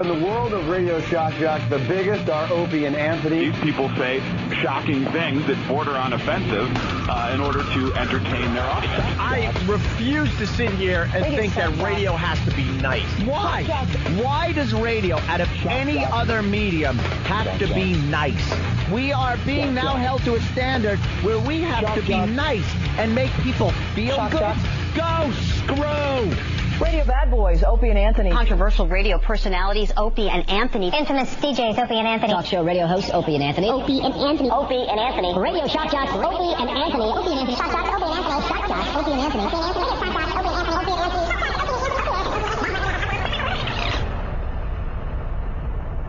In the world of Radio Shock Jock, the biggest are Opie and Anthony. These people say shocking things that border on offensive in order to entertain their audience. I refuse to sit here and think that radio has to be nice. Why? Why does radio, out of any other medium, have to be nice? We are being now held to a standard where we have to be nice and make people feel good. Go screw! Radio bad boys, Opie and Anthony. Controversial radio personalities, Opie and Anthony. Infamous DJs, Opie and Anthony. Talk show radio hosts, Opie and Anthony. Opie and Anthony. Opie and Anthony. Radio shock jocks, Opie and Anthony. Opie and Anthony. Shock jocks, Opie and Anthony. Shock jocks, Opie and Anthony. Opie and Anthony. Shock jocks, Opie and Anthony. Opie and Anthony.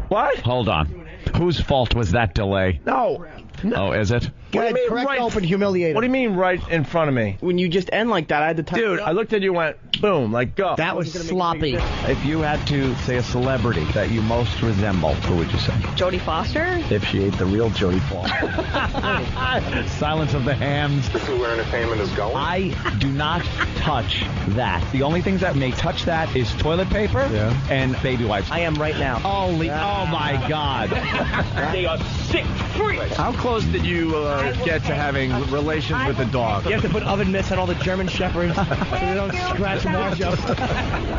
What? Hold on. Whose fault was that delay? No. Oh, is it? What do you mean, correct, open, humiliate him. What do you mean right in front of me? When you just end like that, I had to touch Dude, I looked at you and went, boom, like go. That was sloppy. If you had to say a celebrity that you most resemble, who would you say? Jodie Foster? If she ate the real Jodie Foster. Silence of the Hams. This is where entertainment is going. I do not touch that. The only things that may touch that is toilet paper and baby wipes. I am right now. Holy, oh my God. They are sick freaks. How close did you get to having relations with the dog? You have to put oven mitts on all the German shepherds so they don't scratch Marjo.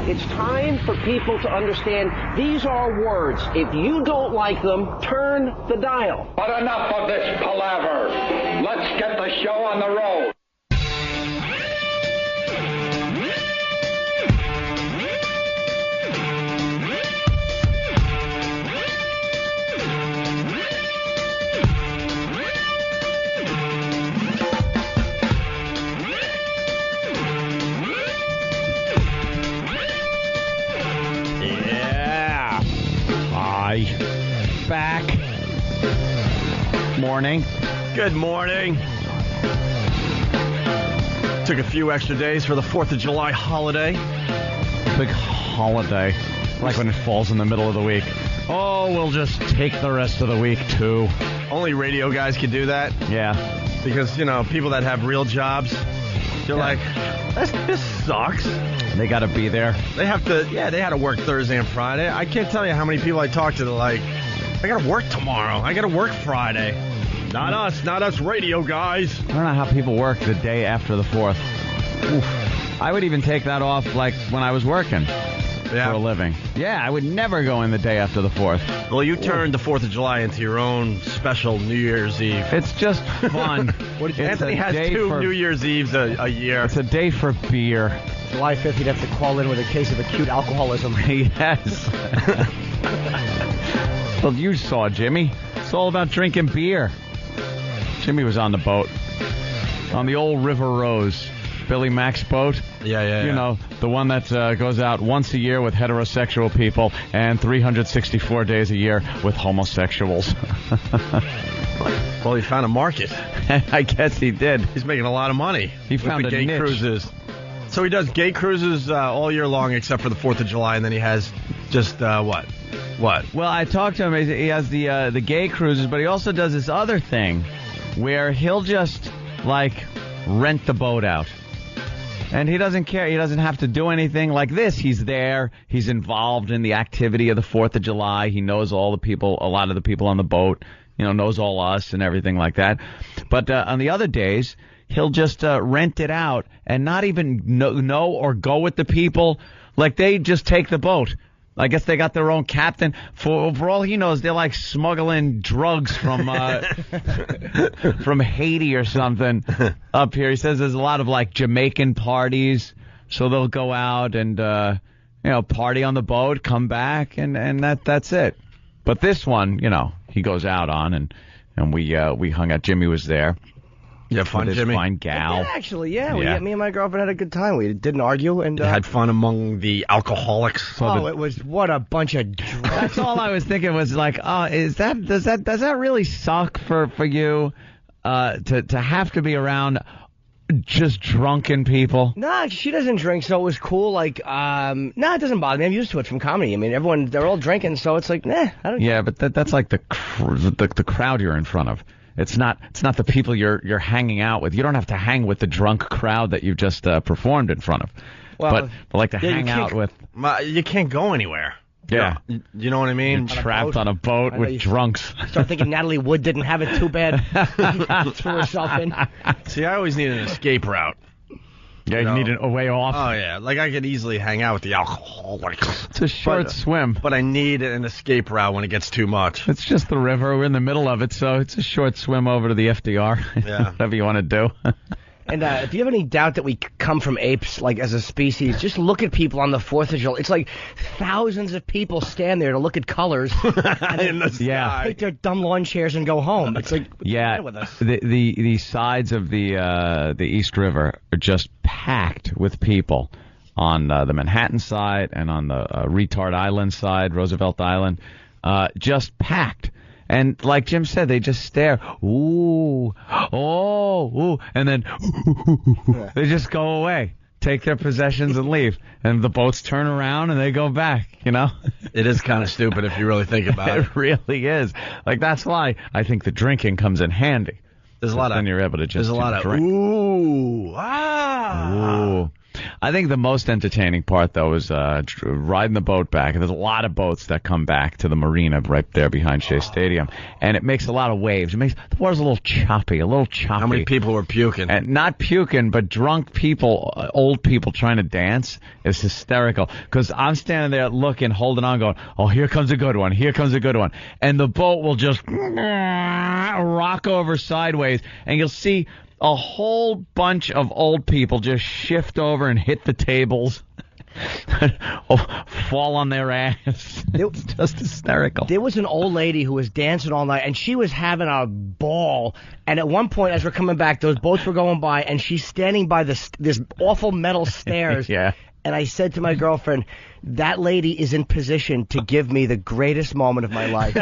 It's time for people to understand these are words. If you don't like them, turn the dial. But enough of this palaver. Let's get the show on the road. Back. Morning. Good morning. Took a few extra days for the 4th of July holiday. Big holiday. Like when it falls in the middle of the week. Oh, we'll just take the rest of the week, too. Only radio guys can do that. Yeah. Because, you know, people that have real jobs, they're like, this sucks. They got to be there. They have to, they had to work Thursday and Friday. I can't tell you how many people I talk to, they're like, I got to work tomorrow. I got to work Friday. Not us radio guys. I don't know how people work the day after the 4th. Oof. I would even take that off like when I was working for a living. Yeah, I would never go in the day after the 4th. Well, you turned the 4th of July into your own special New Year's Eve. It's just fun. Anthony has 2 New Year's Eves a year. It's a day for beer. July 5th, he'd have to call in with a case of acute alcoholism. Yes. Well, you saw Jimmy. It's all about drinking beer. Jimmy was on the boat. On the old River Rose. Billy Mack's boat. Yeah. You know, the one that goes out once a year with heterosexual people and 364 days a year with homosexuals. Well, he found a market. I guess he did. He's making a lot of money. He found with the a gay niche. cruises. So he does gay cruises all year long except for the 4th of July, and then he has just, what? Well, I talked to him. He has the gay cruises, but he also does this other thing where he'll just, like, rent the boat out. And he doesn't care. He doesn't have to do anything like this. He's there. He's involved in the activity of the 4th of July. He knows all the people, a lot of the people on the boat, knows all us and everything like that. But on the other days, he'll just rent it out and not even know or go with the people. Like, they just take the boat. I guess they got their own captain. For all he knows, they're like smuggling drugs from from Haiti or something up here. He says there's a lot of like Jamaican parties, so they'll go out and party on the boat, come back, and that's it. But this one, he goes out on, and we hung out. Jimmy was there. Yeah, fun, Jimmy. Fine gal. Yeah, actually, me and my girlfriend had a good time. We didn't argue and had fun among the alcoholics. It was what a bunch of drugs. That's all I was thinking was like, does that really suck for you to have to be around just drunken people? Nah, she doesn't drink, so it was cool. Like, it doesn't bother me. I'm used to it from comedy. I mean, they're all drinking, so it's like, I don't. Yeah, but that's like the crowd you're in front of. It's not the people you're hanging out with. You don't have to hang with the drunk crowd that you've just performed in front of. Well, but like to hang out with. You can't go anywhere. Yeah. You know what I mean? Trapped on a boat with drunks. Start thinking Natalie Wood didn't have it too bad. Threw herself in. See, I always need an escape route. Yeah, you need a way off. Oh, yeah. Like, I could easily hang out with the alcoholic. It's a short swim. But I need an escape route when it gets too much. It's just the river. We're in the middle of it, so it's a short swim over to the FDR. Yeah. Whatever you want to do. And if you have any doubt that we come from apes, like as a species, just look at people on the 4th of July. It's like thousands of people stand there to look at colors and then take their dumb lawn chairs and go home. It's like, what's the matter with us? The sides of the East River are just packed with people on the Manhattan side and on the Retard Island side, Roosevelt Island, just packed. And like Jim said, they just stare. Ooh, ooh, and then they just go away, take their possessions and leave. And the boats turn around and they go back, you know? It is kind of stupid if you really think about it. It really is. Like, that's why I think the drinking comes in handy. There's a lot of... Then you're able to just There's a lot of... drink. Ooh, Ooh. I think the most entertaining part, though, is riding the boat back. There's a lot of boats that come back to the marina right there behind Shea Stadium, and it makes a lot of waves. It makes the water's a little choppy. How many people were puking? And not puking, but drunk people, old people trying to dance is hysterical. Because I'm standing there looking, holding on, going, oh, here comes a good one. Here comes a good one. And the boat will just rock over sideways, and you'll see a whole bunch of old people just shift over and hit the tables, fall on their ass. It's just hysterical. There was an old lady who was dancing all night, and she was having a ball. And at one point, as we're coming back, those boats were going by, and she's standing by this awful metal stairs. Yeah. And I said to my girlfriend, that lady is in position to give me the greatest moment of my life.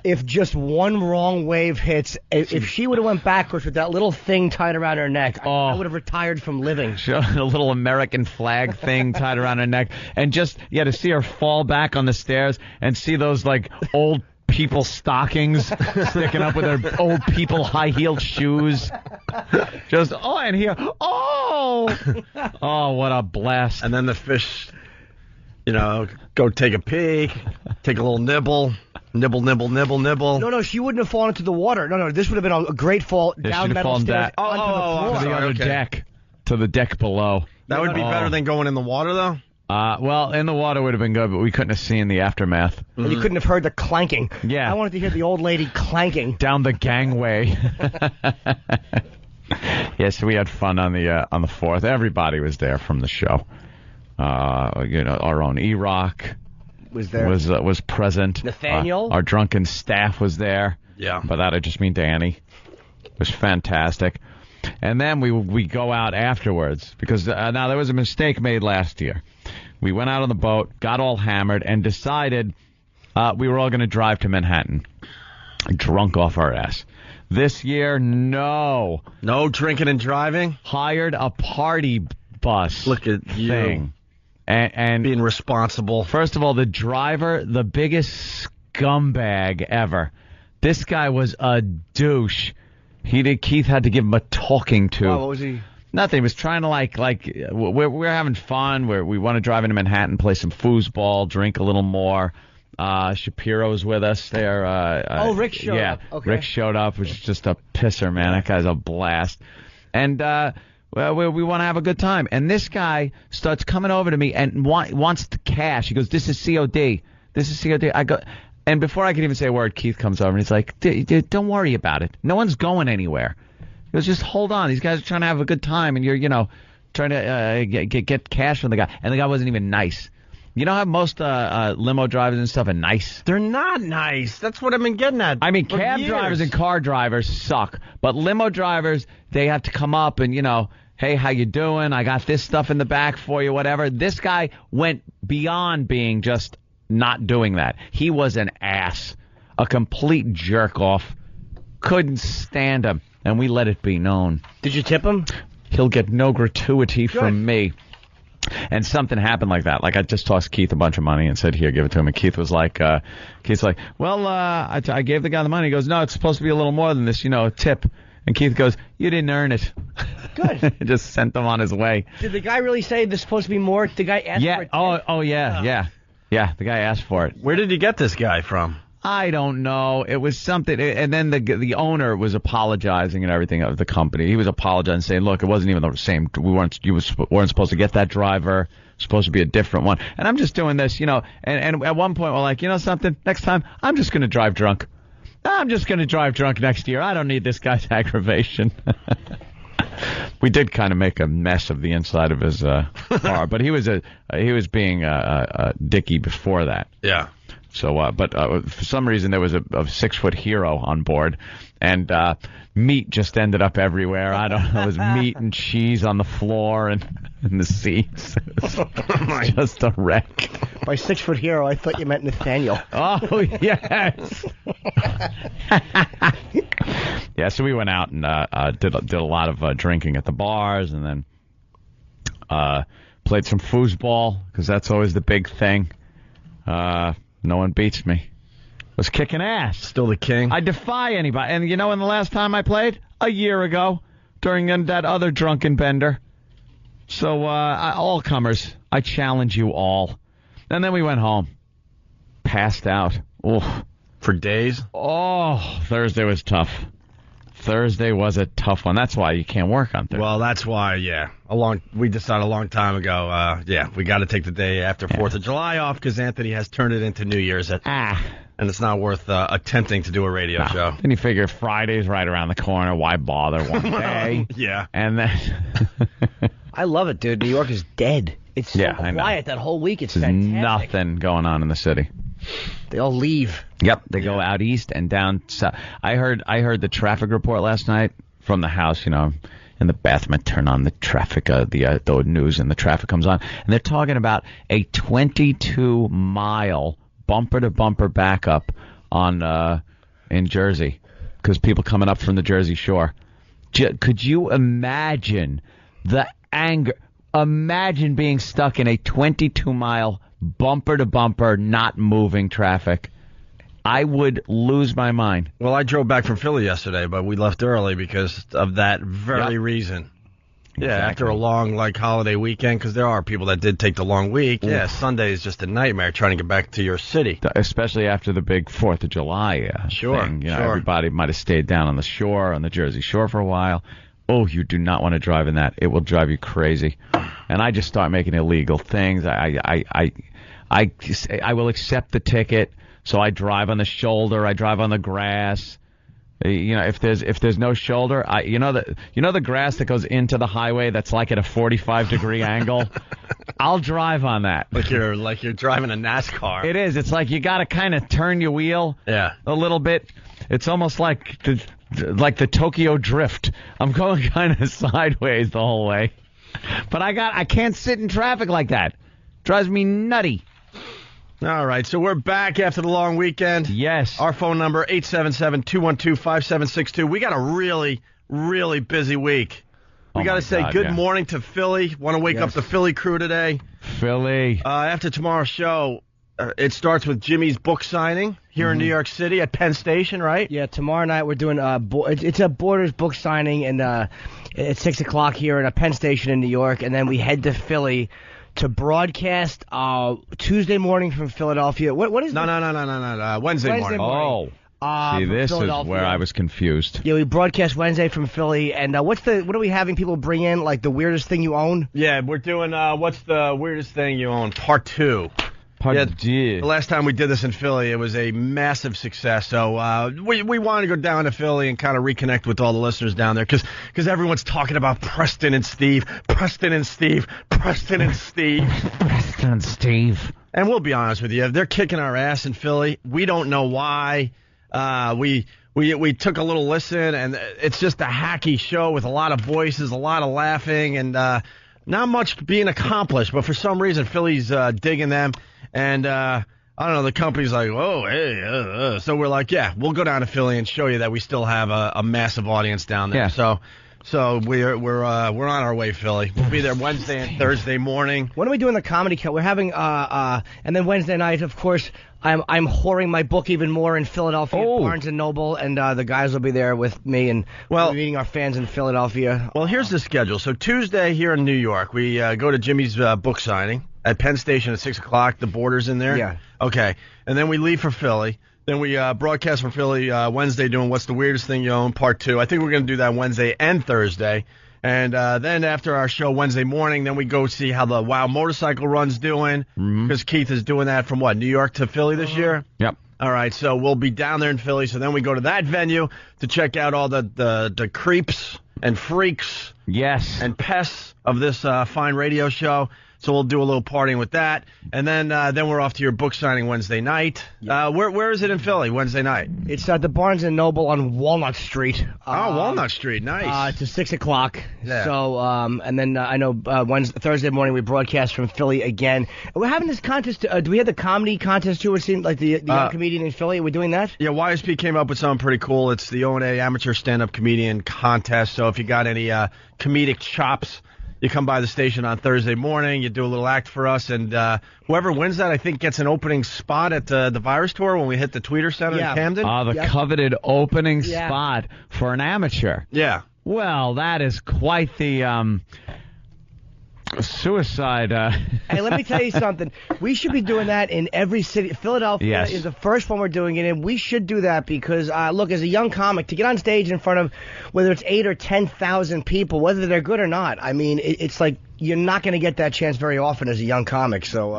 if just one wrong wave hits, if she would have went backwards with that little thing tied around her neck, I would have retired from living. A little American flag thing tied around her neck. And just, to see her fall back on the stairs and see those, like, old people stockings sticking up with their old people high-heeled shoes. Just, and here, what a blast. And then the fish, go take a peek, take a little nibble. Nibble. No, she wouldn't have fallen into the water. No, this would have been a great fall down metal stairs onto the floor. To the other deck, to the deck below. That would be better than going in the water, though? Well, in the water would have been good, but we couldn't have seen the aftermath. And you couldn't have heard the clanking. Yeah. I wanted to hear the old lady clanking. Down the gangway. Yes, we had fun on the 4th. Everybody was there from the show. Our own E-Rock was there. Was present. Nathaniel. Our drunken staff was there. Yeah. By that I just mean Danny. It was fantastic. And then we go out afterwards because now there was a mistake made last year. We went out on the boat, got all hammered, and decided we were all going to drive to Manhattan, drunk off our ass. This year, no drinking and driving. Hired a party bus. Look at you. Thing. And being responsible. First of all, the driver, the biggest scumbag ever. This guy was a douche. Keith had to give him a talking to. Wow, what was he? Nothing. He was trying to we're having fun. We want to drive into Manhattan, play some foosball, drink a little more. Shapiro's with us there. Rick showed up. Okay. Rick showed up, which is just a pisser, man. That guy's a blast. And we want to have a good time. And this guy starts coming over to me and wants the cash. He goes, "This is COD. This is COD." I go. And before I can even say a word, Keith comes over and he's like, "Dude, don't worry about it. No one's going anywhere." He goes, "Just hold on. These guys are trying to have a good time, and you're, trying to get cash from the guy." And the guy wasn't even nice. You know how most limo drivers and stuff are nice? They're not nice. That's what I've been getting at. I mean, cab drivers and car drivers suck. But limo drivers, they have to come up and, "Hey, how you doing? I got this stuff in the back for you," whatever. This guy went beyond being just not doing that. He was an ass, a complete jerk off. Couldn't stand him, and we let it be known. Did you tip him? He'll get no gratuity from me. And something happened like that. Like I just tossed Keith a bunch of money and said, "Here, give it to him." And Keith was like, "Well, I gave the guy the money." He goes, "No, it's supposed to be a little more than this, a tip." And Keith goes, "You didn't earn it." Good. Just sent him on his way. Did the guy really say there's supposed to be more? The guy asked for a tip? Yeah. Yeah, the guy asked for it. Where did you get this guy from? I don't know. It was something, and then the owner was apologizing and everything of the company. He was apologizing, saying, "Look, it wasn't even the same. You weren't supposed to get that driver. It's supposed to be a different one." And I'm just doing this, and at one point we're like, you know something? Next time I'm just going to drive drunk. I'm just going to drive drunk next year. I don't need this guy's aggravation. We did kind of make a mess of the inside of his car, but he was being a dickie before that. Yeah. So, but for some reason there was a 6-foot hero on board, and meat just ended up everywhere. I don't know. It was meat and cheese on the floor and in the seats. It was just a wreck. By 6-foot hero, I thought you meant Nathaniel. Oh, yes. Yeah, so we went out and did a lot of drinking at the bars, and then played some foosball, because that's always the big thing. No one beats me. Was kicking ass. Still the king. I defy anybody. And you know when the last time I played? A year ago, during that other drunken bender. So, all comers, I challenge you all. And then we went home. Passed out. Oof. For days? Oh, Thursday was tough. Thursday was a tough one. That's why you can't work on Thursday. Well, that's why, yeah. We decided a long time ago, we got to take the day after 4th of July off because Anthony has turned it into New Year's. And it's not worth attempting to do a radio show. Then you figure Friday's right around the corner. Why bother one day? Yeah. And then... I love it, dude. New York is dead. It's so quiet that whole week. It's fantastic. Nothing going on in the city. They all leave. Yep, they go out east and down south. I heard the traffic report last night from the house, in the bathroom. I turn on the traffic, the news, and the traffic comes on. And they're talking about a 22-mile bumper-to-bumper backup in Jersey because people coming up from the Jersey Shore. Could you imagine the anger? Imagine being stuck in a 22-mile bumper-to-bumper, not moving traffic. I would lose my mind. Well, I drove back from Philly yesterday, but we left early because of that very reason. Yeah, Exactly. After a long, holiday weekend, because there are people that did take the long week. Oof. Yeah, Sunday is just a nightmare trying to get back to your city. Especially after the big 4th of July thing. Sure. Everybody might have stayed down on the shore, on the Jersey Shore for a while. Oh, you do not want to drive in that. It will drive you crazy. And I just start making illegal things. I will accept the ticket, so I drive on the shoulder. I drive on the grass. If there's no shoulder, the grass that goes into the highway that's like at a 45-degree angle. I'll drive on that. Like you're driving a NASCAR. It is. It's like you got to kind of turn your wheel. Yeah. A little bit. It's almost like the Tokyo Drift. I'm going kind of sideways the whole way. But I can't sit in traffic like that. Drives me nutty. All right, so we're back after the long weekend. Yes. Our phone number, 877-212-5762. We got a really, really busy week. We got to say good morning to Philly. Want to wake up the Philly crew today. Philly. After tomorrow's show, it starts with Jimmy's book signing here in New York City at Penn Station, right? Yeah, tomorrow night we're doing it's a Borders book signing and at 6 o'clock here at Penn Station in New York, and then we head to Philly to broadcast Tuesday morning from Philadelphia. What is No. Wednesday morning. Oh. See, this is where I was confused. Yeah, we broadcast Wednesday from Philly, and what are we having people bring in, like the weirdest thing you own? Yeah, we're doing what's the weirdest thing you own, part 2. The last time we did this in Philly, it was a massive success. So we wanted to go down to Philly and kind of reconnect with all the listeners down there because everyone's talking about Preston and Steve. And we'll be honest with you, they're kicking our ass in Philly. We don't know why. We took a little listen, and it's just a hacky show with a lot of voices, a lot of laughing, and not much being accomplished. But for some reason, Philly's digging them. And, I don't know, the company's like, oh, hey. So we're like, yeah, we'll go down to Philly and show you that we still have a massive audience down there. Yeah. So So we're on our way, Philly. We'll be there Wednesday and Thursday morning. When are we doing the comedy cut? We're having and then Wednesday night, of course, I'm whoring my book even more in Philadelphia, at Barnes and Noble, and the guys will be there with me, and we'll be meeting our fans in Philadelphia. Well, here's the schedule. So Tuesday here in New York, we go to Jimmy's book signing at Penn Station at 6 o'clock. The Border's in there? Yeah. Okay. And then we leave for Philly. Then we broadcast from Philly Wednesday doing What's the Weirdest Thing You Own, Part 2. I think we're going to do that Wednesday and Thursday. And then after our show Wednesday morning, then we go see how the Wow Motorcycle Run's doing, because Keith is doing that from, New York to Philly this year? Yep. All right, so we'll be down there in Philly. So then we go to that venue to check out all the creeps and freaks and pests of this fine radio show. So we'll do a little partying with that, and then we're off to your book signing Wednesday night. Where is it in Philly Wednesday night? It's at the Barnes and Noble on Walnut Street. Walnut Street, nice. It's 6 o'clock. Yeah. So and then I know Thursday morning we broadcast from Philly again. We're having this contest. Do we have the comedy contest too? It seemed like the young comedian in Philly. Are we doing that? Yeah, YSP came up with something pretty cool. It's the O&A Amateur Stand-Up Comedian Contest. So if you got any comedic chops, you come by the station on Thursday morning, you do a little act for us, and whoever wins that, I think, gets an opening spot at the Virus Tour when we hit the Tweeter Center in Camden. The coveted opening spot for an amateur. Yeah. Well, that is quite the suicide. Hey, let me tell you something. We should be doing that in every city. Philadelphia is the first one we're doing it in. We should do that because, look, as a young comic, to get on stage in front of whether it's 8,000 or 10,000 people, whether they're good or not, I mean, it's like you're not going to get that chance very often as a young comic. So,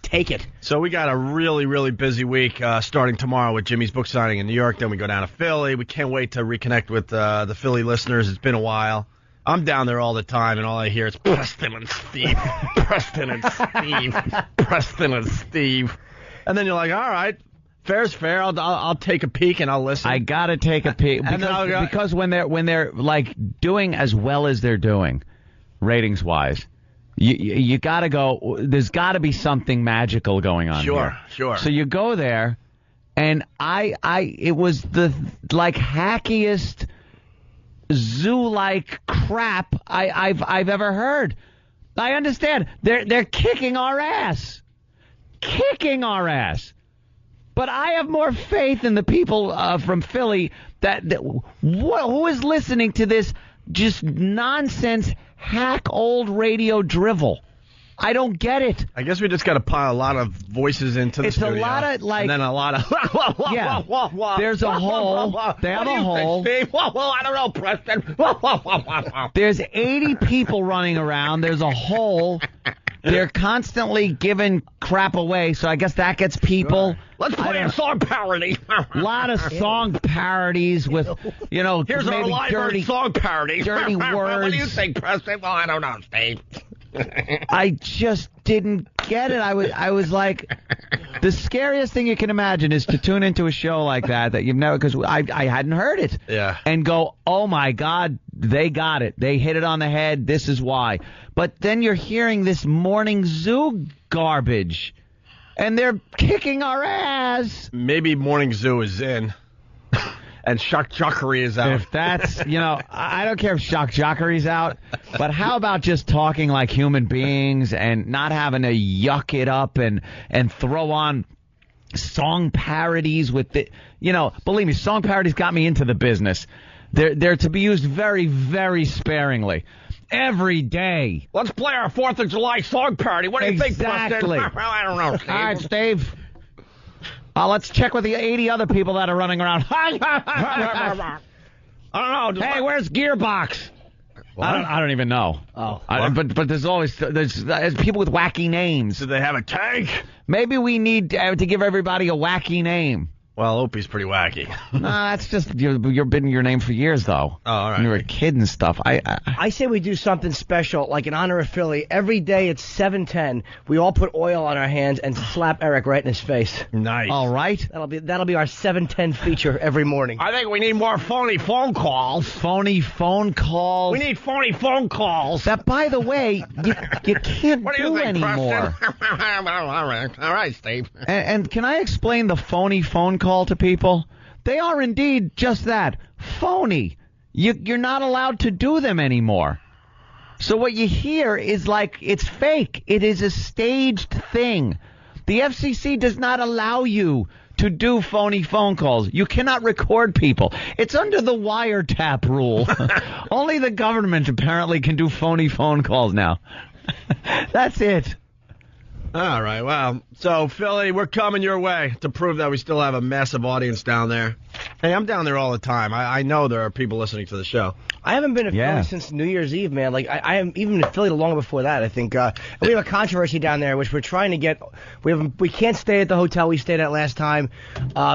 take it. So we got a really, really busy week starting tomorrow with Jimmy's book signing in New York. Then we go down to Philly. We can't wait to reconnect with the Philly listeners. It's been a while. I'm down there all the time, and all I hear is Preston and Steve, Preston and Steve, Preston and Steve. And then you're like, all right, fair's fair. I'll take a peek and I'll listen. I gotta take a peek because when they're like doing as well as they're doing, ratings wise, you gotta go. There's got to be something magical going on. Sure. So you go there, and it was the hackiest zoo-like crap I've ever heard. I understand they're kicking our ass, but I have more faith in the people from Philly who is listening to this just nonsense hack old radio drivel. I don't get it. I guess we just got to pile a lot of voices into the studio. It's a lot of and then a lot of There's a hole. They have a hole. I don't know, Preston. There's 80 people running around. There's a hole. They're constantly giving crap away, so I guess that gets people. Let's play a song parody. A lot of song parodies with, here's our live dirty song parody. Dirty words. What do you think, Preston? Well, I don't know, Steve. I just didn't get it. I was like, the scariest thing you can imagine is to tune into a show like that you've never, because I hadn't heard it. Yeah. And go, oh my God, they got it. They hit it on the head. This is why. But then you're hearing this morning zoo garbage, and they're kicking our ass. Maybe Morning Zoo is in. And Shock Jockery is out. If that's, I don't care if Shock Jockery's out, but how about just talking like human beings and not having to yuck it up and throw on song parodies with the, believe me, song parodies got me into the business. They're to be used very, very sparingly. Every day. Let's play our 4th of July song parody. What do you think, Preston? Well, I don't know, Steve. All right, Steve. Let's check with the 80 other people that are running around. I don't know. Hey, where's Gearbox? I don't even know. Oh, but there's always there's people with wacky names. Do they have a tank? Maybe we need to give everybody a wacky name. Well, Opie's pretty wacky. That's just you've been your name for years, though. Oh, all right. When you were a kid and stuff. I say we do something special, like in honor of Philly. Every day at 7:10, we all put oil on our hands and slap Eric right in his face. Nice. All right. That'll be our 7:10 feature every morning. I think we need more phony phone calls. Phony phone calls. We need phony phone calls. That, by the way, you can't what do you think, anymore. All right, Steve. And can I explain the phony phone call to people? They are indeed just that, phony. You're not allowed to do them anymore. So what you hear is like it's fake. It is a staged thing. The FCC does not allow you to do phony phone calls. You cannot record people. It's under the wiretap rule. Only the government apparently can do phony phone calls now. That's it. All right, well, so, Philly, we're coming your way to prove that we still have a massive audience down there. Hey, I'm down there all the time. I know there are people listening to the show. I haven't been to Philly since New Year's Eve, man. Like, I am even in Philly long before that, I think. We have a controversy down there, which we're trying to get. We can't stay at the hotel we stayed at last time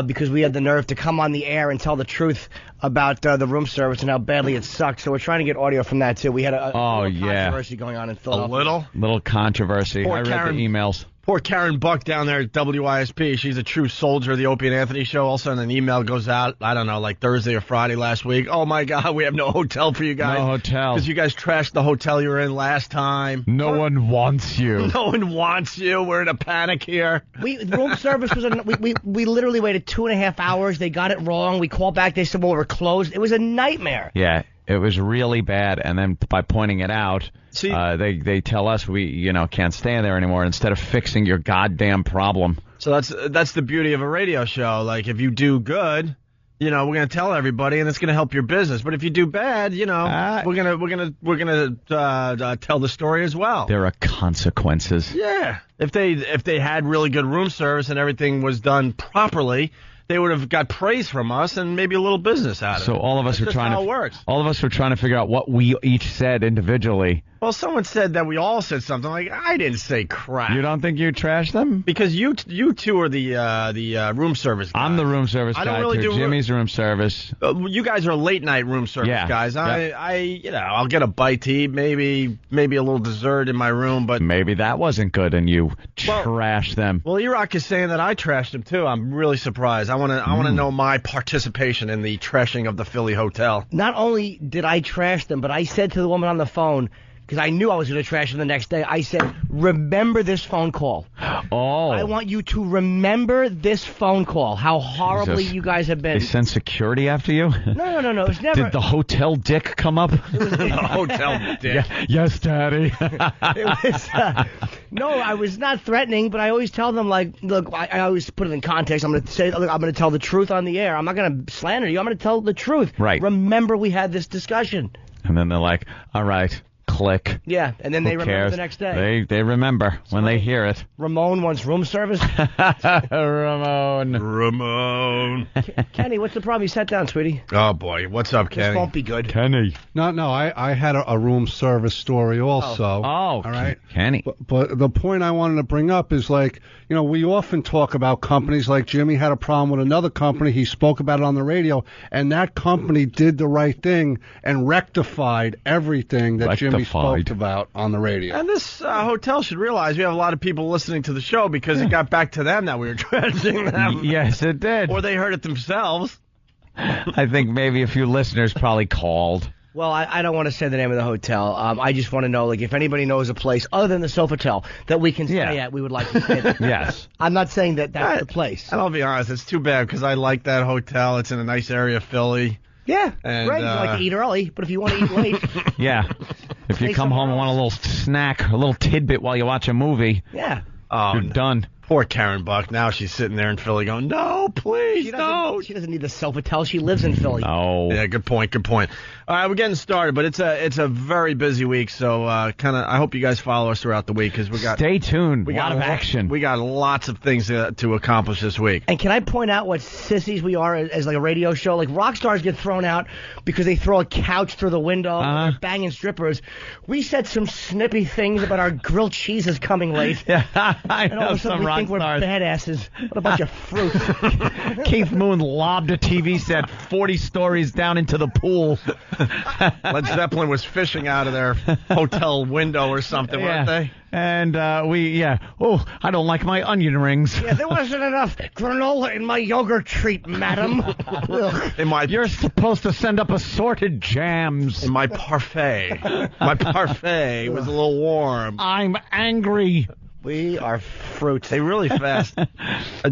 because we had the nerve to come on the air and tell the truth about the room service and how badly it sucked. So we're trying to get audio from that, too. We had a controversy going on in Philadelphia. Little controversy. I read the emails. Poor Karen Buck down there at WISP. She's a true soldier of the Opie and Anthony show. All of a sudden, an email goes out, I don't know, like Thursday or Friday last week. Oh, my God, we have no hotel for you guys. No hotel. Because you guys trashed the hotel you were in last time. No one wants you. No one wants you. We're in a panic here. Room service was we literally waited 2.5 hours. They got it wrong. We called back. They said, well, we're closed. It was a nightmare. Yeah. It was really bad, and then by pointing it out, they tell us we can't stay in there anymore instead of fixing your goddamn problem. So that's the beauty of a radio show. Like if you do good, we're gonna tell everybody, and it's gonna help your business. But if you do bad, we're gonna tell the story as well. There are consequences. Yeah, if they had really good room service and everything was done properly, they would have got praise from us and maybe a little business out of it. So all of us are trying to. It works. All of us were trying to figure out what we each said individually. Well, someone said that we all said something like, I didn't say crap. You don't think you trashed them? Because you two are the room service guys. I'm the room service guy. I don't really too. Jimmy's room service. You guys are late night room service guys. I'll get a bite to eat, maybe a little dessert in my room, but maybe that wasn't good and you trashed them. Well, E-Rock is saying that I trashed him too. I'm really surprised. I want to know my participation in the trashing of the Philly hotel. Not only did I trash them, but I said to the woman on the phone, because I knew I was going to trash them the next day, I said, remember this phone call. Oh. I want you to remember this phone call, how horribly you guys have been. They sent security after you? No. It was never. Did the hotel dick come up? The hotel dick. Yes, Daddy. No, I was not threatening, but I always tell them, like, look, I always put it in context. I'm going to say, look, I'm going to tell the truth on the air. I'm not going to slander you. I'm going to tell the truth. Right. Remember we had this discussion. And then they're like, all right. Click. Yeah, and then they remember the next day. They remember when they hear it. Ramon wants room service. Ramon. Kenny, what's the problem? You sat down, sweetie. Oh, boy. What's up, Kenny? This won't be good. Kenny. No, I had a room service story also. Oh, all right. Kenny. But the point I wanted to bring up is, like, we often talk about companies. Like Jimmy had a problem with another company. He spoke about it on the radio, and that company did the right thing and rectified everything that Jimmy spoke about on the radio. And this hotel should realize we have a lot of people listening to the show because it got back to them that we were trashing them. Yes, it did. Or they heard it themselves. I think maybe a few listeners probably called. Well, I don't want to say the name of the hotel. I just want to know, like, if anybody knows a place other than the Sofitel that we can stay at, we would like to stay there. Yes. I'm not saying that that's the place. And I'll be honest, it's too bad because I like that hotel. It's in a nice area of Philly. Yeah, and, right. You like to eat early, but if you want to eat late. Yeah. If you come home and want a little snack, a little tidbit while you watch a movie. Yeah. You're done. Poor Karen Buck. Now she's sitting there in Philly going, no, please, no. She doesn't need the Sofitel. She lives in Philly. Oh. Yeah, good point. All right, we're getting started, but it's a very busy week, so I hope you guys follow us throughout the week because we got. Stay tuned. A lot of action. We got lots of things to accomplish this week. And can I point out what sissies we are as like a radio show? Like rock stars get thrown out because they throw a couch through the window, and they're banging strippers. We said some snippy things about our grilled cheeses coming late. Yeah, I know. All of a sudden we think we're badasses. What a bunch of fruit. Keith Moon lobbed a TV set 40 stories down into the pool. Led Zeppelin was fishing out of their hotel window or something, weren't they? And oh, I don't like my onion rings. Yeah, there wasn't enough granola in my yogurt treat, madam. You're supposed to send up assorted jams. In my parfait. My parfait was a little warm. I'm angry. We are fruit. They really fast.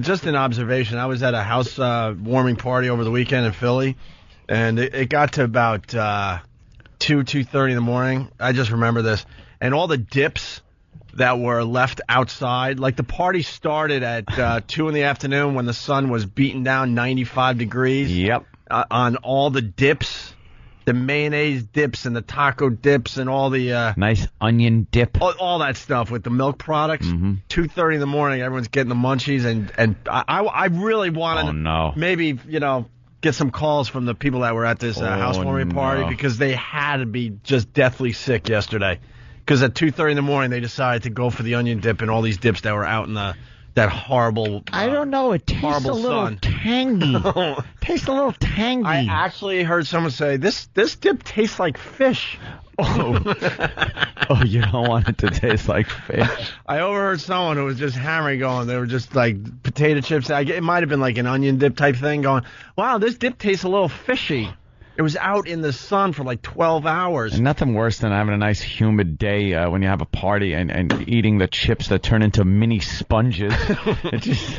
Just an observation. I was at a house warming party over the weekend in Philly. And it got to about 2:30 in the morning. I just remember this. And all the dips that were left outside, like the party started at 2 in the afternoon when the sun was beating down 95 degrees. Yep. On all the dips. The mayonnaise dips and the taco dips and all the nice onion dip, all that stuff with the milk products. 2:30 in the morning, everyone's getting the munchies, and I really wanted to maybe get some calls from the people that were at this housewarming party because they had to be just deathly sick yesterday. Because at 2:30 in the morning, they decided to go for the onion dip and all these dips that were out in that horrible. I don't know. It tastes a little tangy. Tastes a little tangy. I actually heard someone say this dip tastes like fish. Oh, you don't want it to taste like fish. I overheard someone who was just hammering, going. They were just like potato chips. It might have been like an onion dip type thing. Going, wow, this dip tastes a little fishy. It was out in the sun for like 12 hours. And nothing worse than having a nice humid day when you have a party and eating the chips that turn into mini sponges.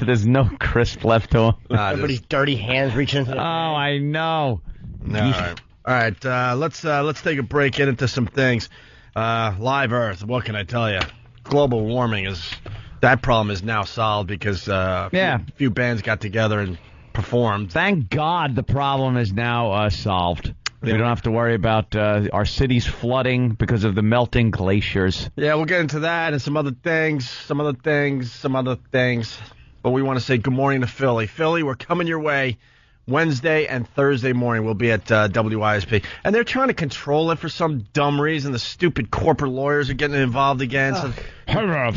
There's no crisp left to them. Everybody's dirty hands reaching into the I know. All right. Let's take a break, get into some things. Live Earth, what can I tell you? Global warming that problem is now solved because a few bands got together and performed. Thank God the problem is now solved. We don't have to worry about our cities flooding because of the melting glaciers. Yeah, we'll get into that and some other things. But we want to say good morning to Philly. Philly, we're coming your way Wednesday and Thursday morning. We'll be at WISP. And they're trying to control it for some dumb reason. The stupid corporate lawyers are getting involved again. Remember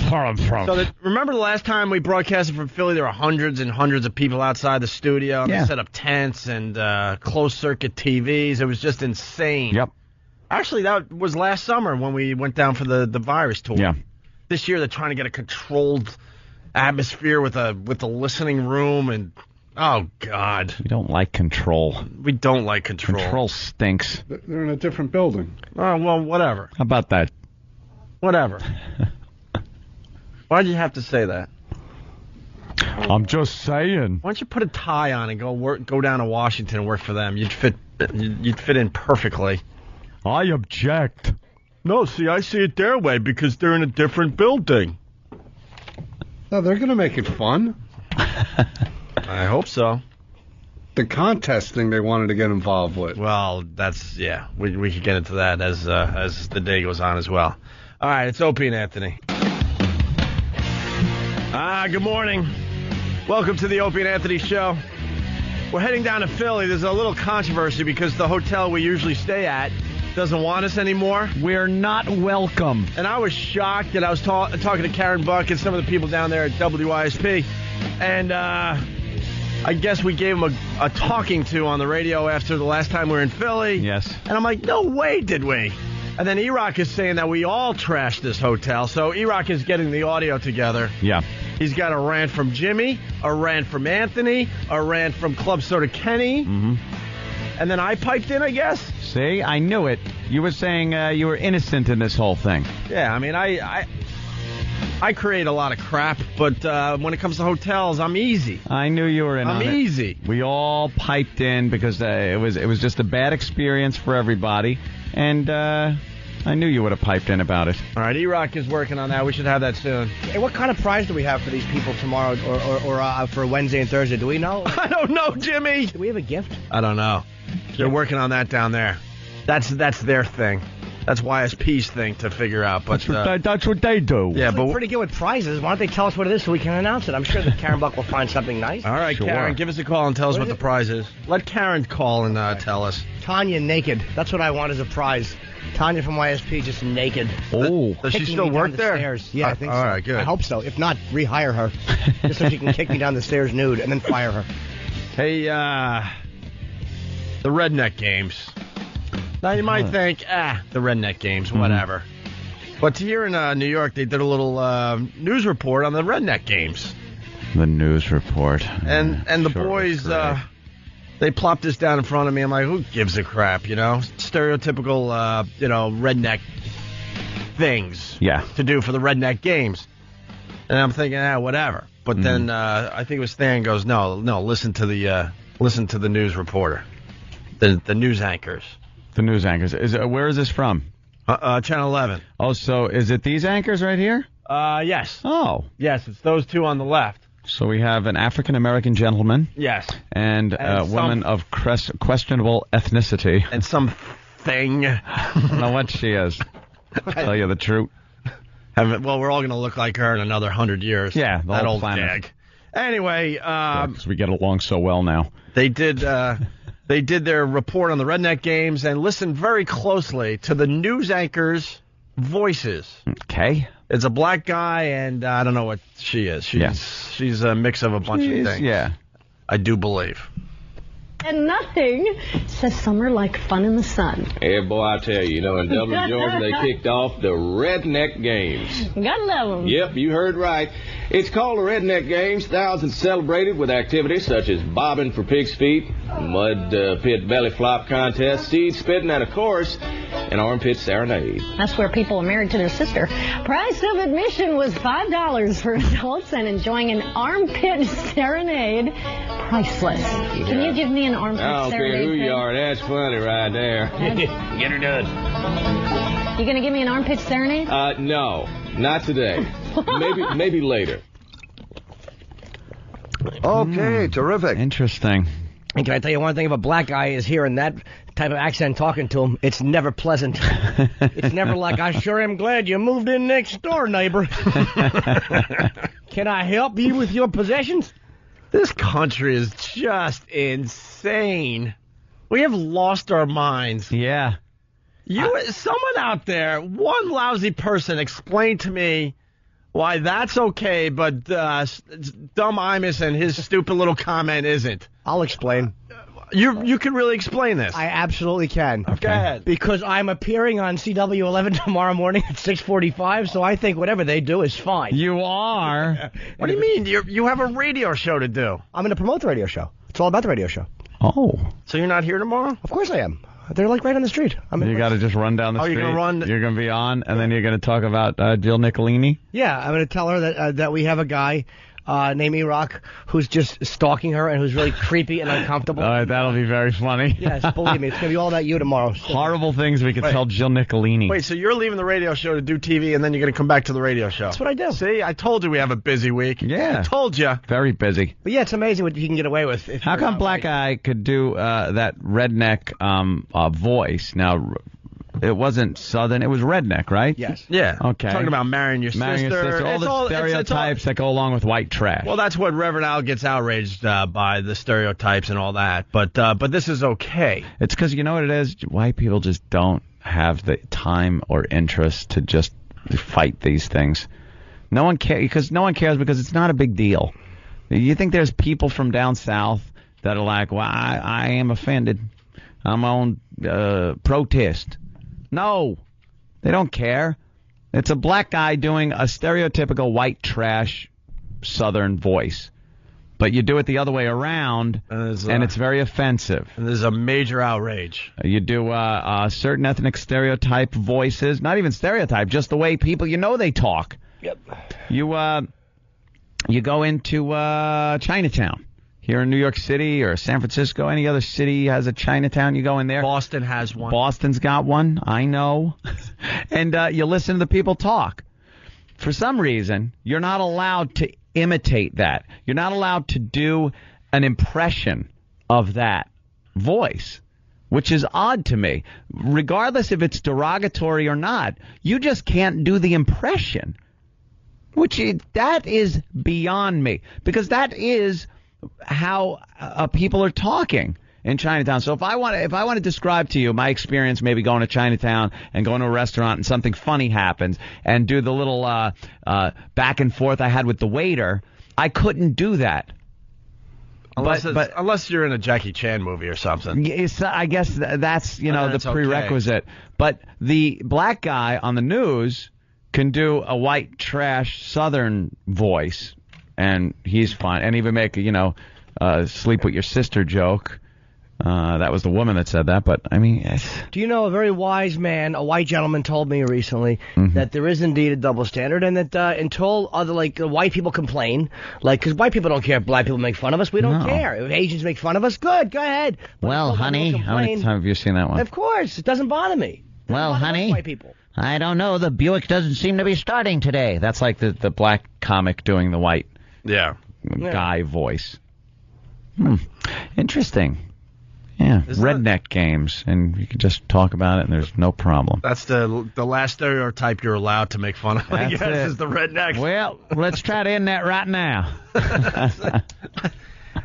the last time we broadcasted from Philly, there were hundreds and hundreds of people outside the studio. They set up tents and closed-circuit TVs. It was just insane. Yep. Actually, that was last summer when we went down for the virus tour. Yeah. This year, they're trying to get a controlled atmosphere with a listening room and... Oh, God. We don't like control. We don't like control. Control stinks. They're in a different building. Oh, well, whatever. How about that? Whatever. Why'd you have to say that? I'm just saying. Why don't you put a tie on and go down to Washington and work for them? You'd fit in perfectly. I object. No, see, I see it their way because they're in a different building. No, they're going to make it fun. I hope so. The contest thing they wanted to get involved with. Well, we could get into that as the day goes on as well. All right, it's Opie and Anthony. Good morning. Welcome to the Opie and Anthony show. We're heading down to Philly. There's a little controversy because the hotel we usually stay at doesn't want us anymore. We're not welcome. And I was shocked that I was talking to Karen Buck and some of the people down there at WISP. And I guess we gave them a talking to on the radio after the last time we were in Philly. Yes. And I'm like, no way did we. And then E-Rock is saying that we all trashed this hotel. So E-Rock is getting the audio together. Yeah. He's got a rant from Jimmy, a rant from Anthony, a rant from Club Soda Kenny. Mm-hmm. And then I piped in, I guess. See, I knew it. You were saying you were innocent in this whole thing. Yeah, I mean, I create a lot of crap, but when it comes to hotels, I'm easy. I knew you were in on it. I'm easy. We all piped in because it was just a bad experience for everybody, and I knew you would have piped in about it. All right, E-Rock is working on that. We should have that soon. Hey, what kind of prize do we have for these people tomorrow or for Wednesday and Thursday? Do we know? I don't know, Jimmy. Do we have a gift? I don't know. They're working on that down there. That's their thing. That's YSP's thing to figure out. But that's what they do. Yeah, but we're pretty good with prizes. Why don't they tell us what it is so we can announce it? I'm sure that Karen Buck will find something nice. All right, sure. Karen, give us a call and tell us what the prize is. Let Karen call and tell us. Tanya naked. That's what I want as a prize. Tanya from YSP just naked. Oh. Does she still work there? Stairs. Yeah, I think so. All right, good. I hope so. If not, rehire her. Just so she can kick me down the stairs nude and then fire her. Hey, the Redneck Games. Now, you might think, the Redneck Games, whatever. But here in New York, they did a little news report on the Redneck Games. The news report. And the boys, they plopped this down in front of me. I'm like, who gives a crap, you know? Stereotypical, redneck things to do for the Redneck Games. And I'm thinking, whatever. But then I think it was Stan goes, no, listen to the news reporter. The news anchors. The news anchors. Where is this from? Channel 11. Oh, so is it these anchors right here? Yes. Oh. Yes, it's those two on the left. So we have an African-American gentleman. Yes. And a woman of questionable ethnicity. And some thing. I don't know what she is. I'll tell you the truth. Well, we're all going to look like her in another 100 years. Yeah, the that whole old planet. gag. Anyway, because we get along so well now. They did their report on the Redneck Games and listened very closely to the news anchors' voices. Okay. It's a black guy, and I don't know what she is. She's a mix of a bunch of things. Yeah. I do believe. And nothing says summer like fun in the sun. Hey, boy, I tell you, in Dublin, Georgia, they kicked off the Redneck Games. Gotta love them. Yep, you heard right. It's called the Redneck Games. Thousands celebrated with activities such as bobbing for pig's feet, mud pit belly flop contest, seed spitting, and, of course, an armpit serenade. That's where people are married to their sister. Price of admission was $5 for adults, and enjoying an armpit serenade, priceless. Can you give me an armpit serenade? I don't care who you are. That's funny right there. Get her done. You gonna give me an armpit serenade? No, not today. Maybe later. Okay, terrific. Interesting. And can I tell you one thing? If a black guy is hearing that type of accent talking to him, it's never pleasant. It's never like, I sure am glad you moved in next door, neighbor. Can I help you with your possessions? This country is just insane. We have lost our minds. Yeah. Someone out there, one lousy person, explain to me why that's okay, but dumb Imus and his stupid little comment isn't. I'll explain. You can really explain this. I absolutely can. Okay. Go ahead. Because I'm appearing on CW11 tomorrow morning at 6:45, so I think whatever they do is fine. You are? What do you mean? You have a radio show to do. I'm going to promote the radio show. It's all about the radio show. Oh. So you're not here tomorrow? Of course I am. They're like right on the street. You got to just run down the street. You're going to run? You're going to be on, and then you're going to talk about Jill Nicolini? Yeah, I'm going to tell her that we have a guy named Iraq who's just stalking her and who's really creepy and uncomfortable. All right, that'll be very funny. Yes, believe me, it's going to be all about you tomorrow. Horrible things we could tell Jill Nicolini. Wait, so you're leaving the radio show to do TV, and then you're going to come back to the radio show? That's what I do. See, I told you we have a busy week. Yeah. I told you. Very busy. But yeah, it's amazing what you can get away with. How come Black Guy could do that redneck voice? Now, it wasn't Southern. It was redneck, right? Yes. Yeah. Okay. Talking about marrying your sister. All the stereotypes that go along with white trash. Well, that's what Reverend Al gets outraged by, the stereotypes and all that. But this is okay. It's because you know what it is? White people just don't have the time or interest to just fight these things. No one cares because it's not a big deal. You think there's people from down south that are like, well, I am offended. I'm on protest. No, they don't care. It's a black guy doing a stereotypical white trash Southern voice. But you do it the other way around, and it's very offensive. And there's a major outrage. You do certain ethnic stereotype voices, not even stereotype, just the way people, they talk. Yep. You go into Chinatown. Here in New York City or San Francisco, any other city has a Chinatown, you go in there. Boston has one. Boston's got one, I know. And you listen to the people talk. For some reason, you're not allowed to imitate that. You're not allowed to do an impression of that voice, which is odd to me. Regardless if it's derogatory or not, you just can't do the impression. That is beyond me. Because that is how people are talking in Chinatown. So if I want to describe to you my experience maybe going to Chinatown and going to a restaurant and something funny happens and do the little back and forth I had with the waiter, I couldn't do that. Unless you're in a Jackie Chan movie or something. I guess that's the prerequisite. Okay. But the black guy on the news can do a white trash Southern voice. And he's fine. And even make sleep with your sister joke. That was the woman that said that, but I mean, Do you know a very wise man, a white gentleman, told me recently that there is indeed a double standard, and that until other white people complain, because white people don't care if black people make fun of us, we don't care. If Asians make fun of us, good, go ahead. But well, honey, how many times have you seen that one? Of course, it doesn't bother me. Well, honey, white people. I don't know. The Buick doesn't seem to be starting today. That's like the black comic doing the white guy voice. Interesting. Yeah, redneck games, and you can just talk about it, and there's no problem. That's the last stereotype you're allowed to make fun of, I guess, is the redneck. Well, let's try to end that right now.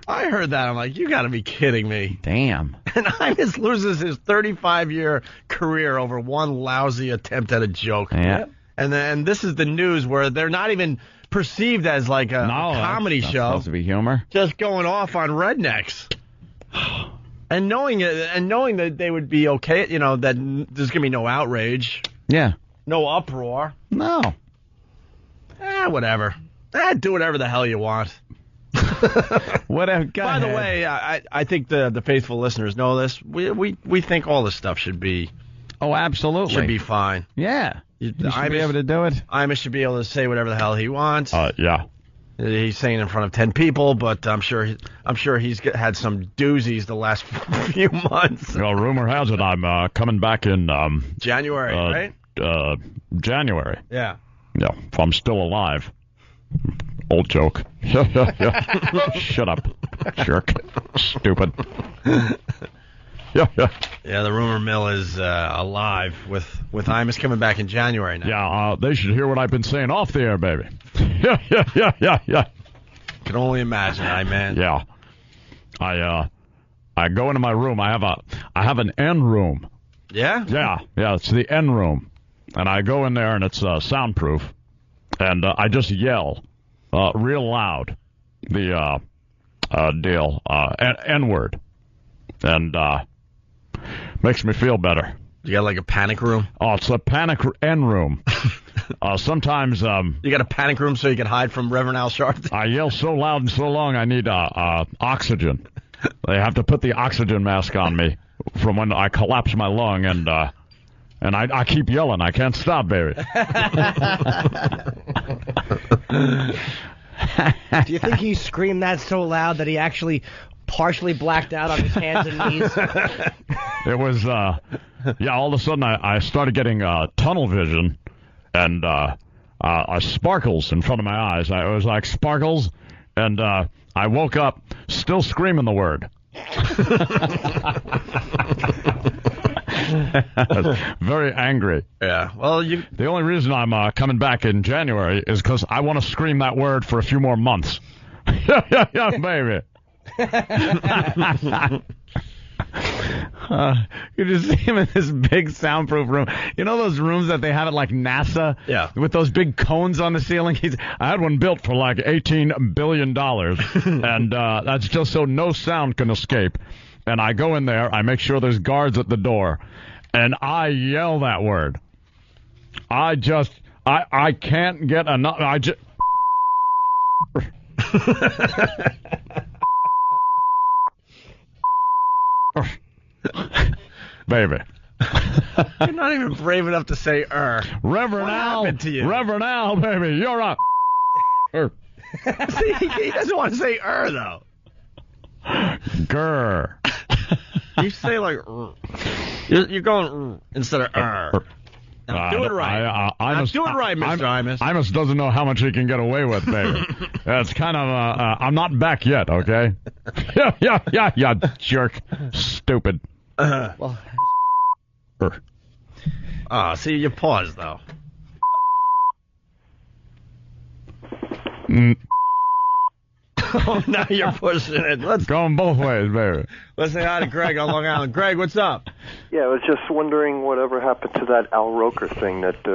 I heard that. I'm like, you got to be kidding me. Damn. And Imus loses his 35-year career over one lousy attempt at a joke. Yeah. And this is the news where they're not even perceived as like a comedy that's show. Supposed to be humor. Just going off on rednecks. And knowing that they would be okay, that there's going to be no outrage. Yeah. No uproar. No. Whatever. Do whatever the hell you want. Whatever. By the way, I think the faithful listeners know this. We think all this stuff should be. Oh, absolutely. Should be fine. Yeah. You should be able to do it. Imus should be able to say whatever the hell he wants. Yeah. He's saying in front of 10 people, but I'm sure he's had some doozies the last few months. Well, rumor has it I'm coming back in January, right? January. Yeah. Yeah, if I'm still alive. Old joke. Shut up, jerk. Stupid. Yeah. Yeah, the rumor mill is alive with Imus coming back in January now. Yeah, they should hear what I've been saying off the air, baby. Yeah. Can only imagine, man. Yeah. I go into my room. I have an N room. Yeah? Yeah, it's the N room. And I go in there and it's soundproof. And I just yell real loud the deal, N-word. And makes me feel better. You got like a panic room? Oh, it's a panic N room. Sometimes you got a panic room so you can hide from Reverend Al Sharpton? I yell so loud and so long I need oxygen. They have to put the oxygen mask on me from when I collapse my lung, and I keep yelling. I can't stop, baby. Do you think he screamed that so loud that he actually partially blacked out on his hands and knees? It was, all of a sudden I started getting tunnel vision and sparkles in front of my eyes. It was like sparkles, and I woke up still screaming the word. Very angry. Yeah. Well, the only reason I'm coming back in January is because I want to scream that word for a few more months. Yeah, baby. You just see him in this big soundproof room. You know those rooms that they have at like NASA? Yeah. With those big cones on the ceiling? I had one built for like $18 billion, and that's just so no sound can escape. And I go in there, I make sure there's guards at the door, and I yell that word. I can't get enough. Baby. You're not even brave enough to say Reverend Al. Happened to you? Reverend Al, baby, you're up. See, he doesn't want to say though. Grr. You say like you're going instead of Now, do it right. Do it right, Mr. Imus. Imus doesn't know how much he can get away with, baby. It's kind of I'm not back yet, okay? Yeah, jerk. Stupid. Well. See, you paused, though. Oh, now you're pushing it. Let's go both ways, baby. Let's say hi to Greg on Long Island. Greg, what's up? Yeah, I was just wondering whatever happened to that Al Roker thing that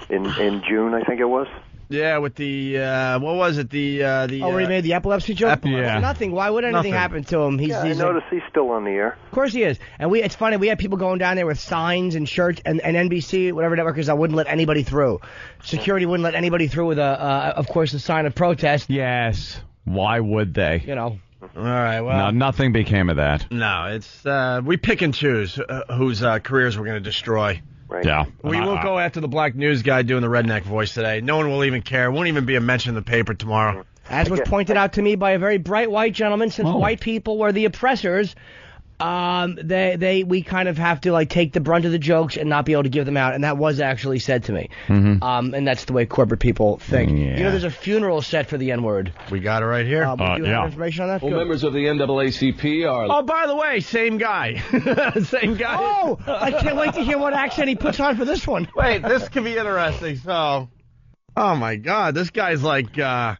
in June, I think it was. Yeah, with the what was it? Where he made the epilepsy joke? Yeah. Nothing. Why would anything happen to him? I noticed he's still on the air. Of course he is. And it's funny, we had people going down there with signs and shirts, and NBC, whatever networkers, I wouldn't let anybody through. Security wouldn't let anybody through with of course, a sign of protest. Yes. Why would they? You know. All right, well. No, nothing became of that. No, it's we pick and choose whose careers we're going to destroy. Right. Yeah. We will go after the black news guy doing the redneck voice today. No one will even care. Won't even be a mention in the paper tomorrow. As was pointed out to me by a very bright white gentleman, since white people were the oppressors, we kind of have to like take the brunt of the jokes and not be able to give them out, and that was actually said to me. Mm-hmm. And that's the way corporate people think. Yeah. You know, there's a funeral set for the N-word. We got it right here. Do you have information on that? Well, Good. members of the NAACP are... Oh, by the way, same guy. Same guy. Oh, I can't wait to hear what accent he puts on for this one. Wait, this could be interesting. So, oh my God, this guy's like, I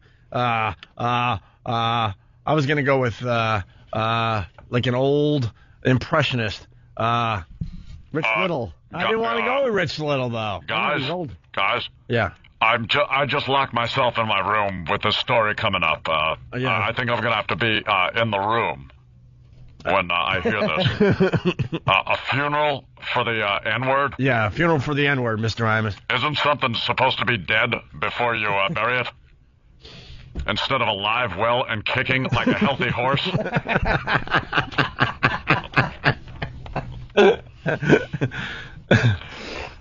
was gonna go with like an old impressionist. Rich Little. I didn't want to go with Rich Little though. Guys, Yeah. I just locked myself in my room with this story coming up. I think I'm gonna have to be in the room when I hear this. A funeral for the N-word? Yeah, funeral for the N-word, Mr. Imus. Isn't something supposed to be dead before you bury it? Instead of alive, well, and kicking like a healthy horse?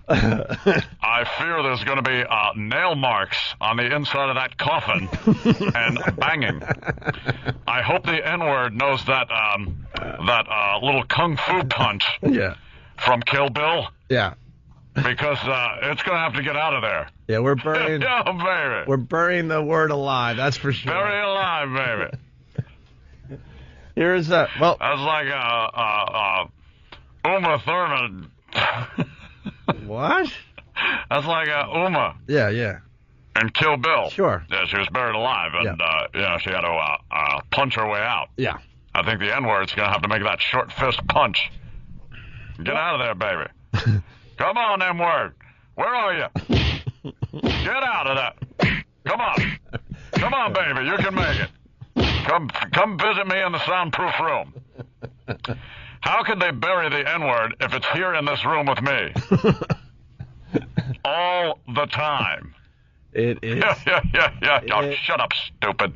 I fear there's going to be nail marks on the inside of that coffin and banging. I hope the N-word knows that little kung fu punch from Kill Bill. Yeah. Because it's going to have to get out of there. Yeah, we're burying. Yeah, baby. We're burying the word alive. That's for sure. Very alive, baby. Here's That's like Uma Thurman. What? That's like Uma. Yeah. And Kill Bill. Sure. Yeah, she was buried alive, and she had to punch her way out. Yeah. I think the N-word's going to have to make that short fist punch. Get out of there, baby. Come on, N-word. Where are you? Get out of that. Come on. Come on, baby. You can make it. Come visit me in the soundproof room. How could they bury the N-word if it's here in this room with me? All the time. It is. Yeah. Oh, shut up, stupid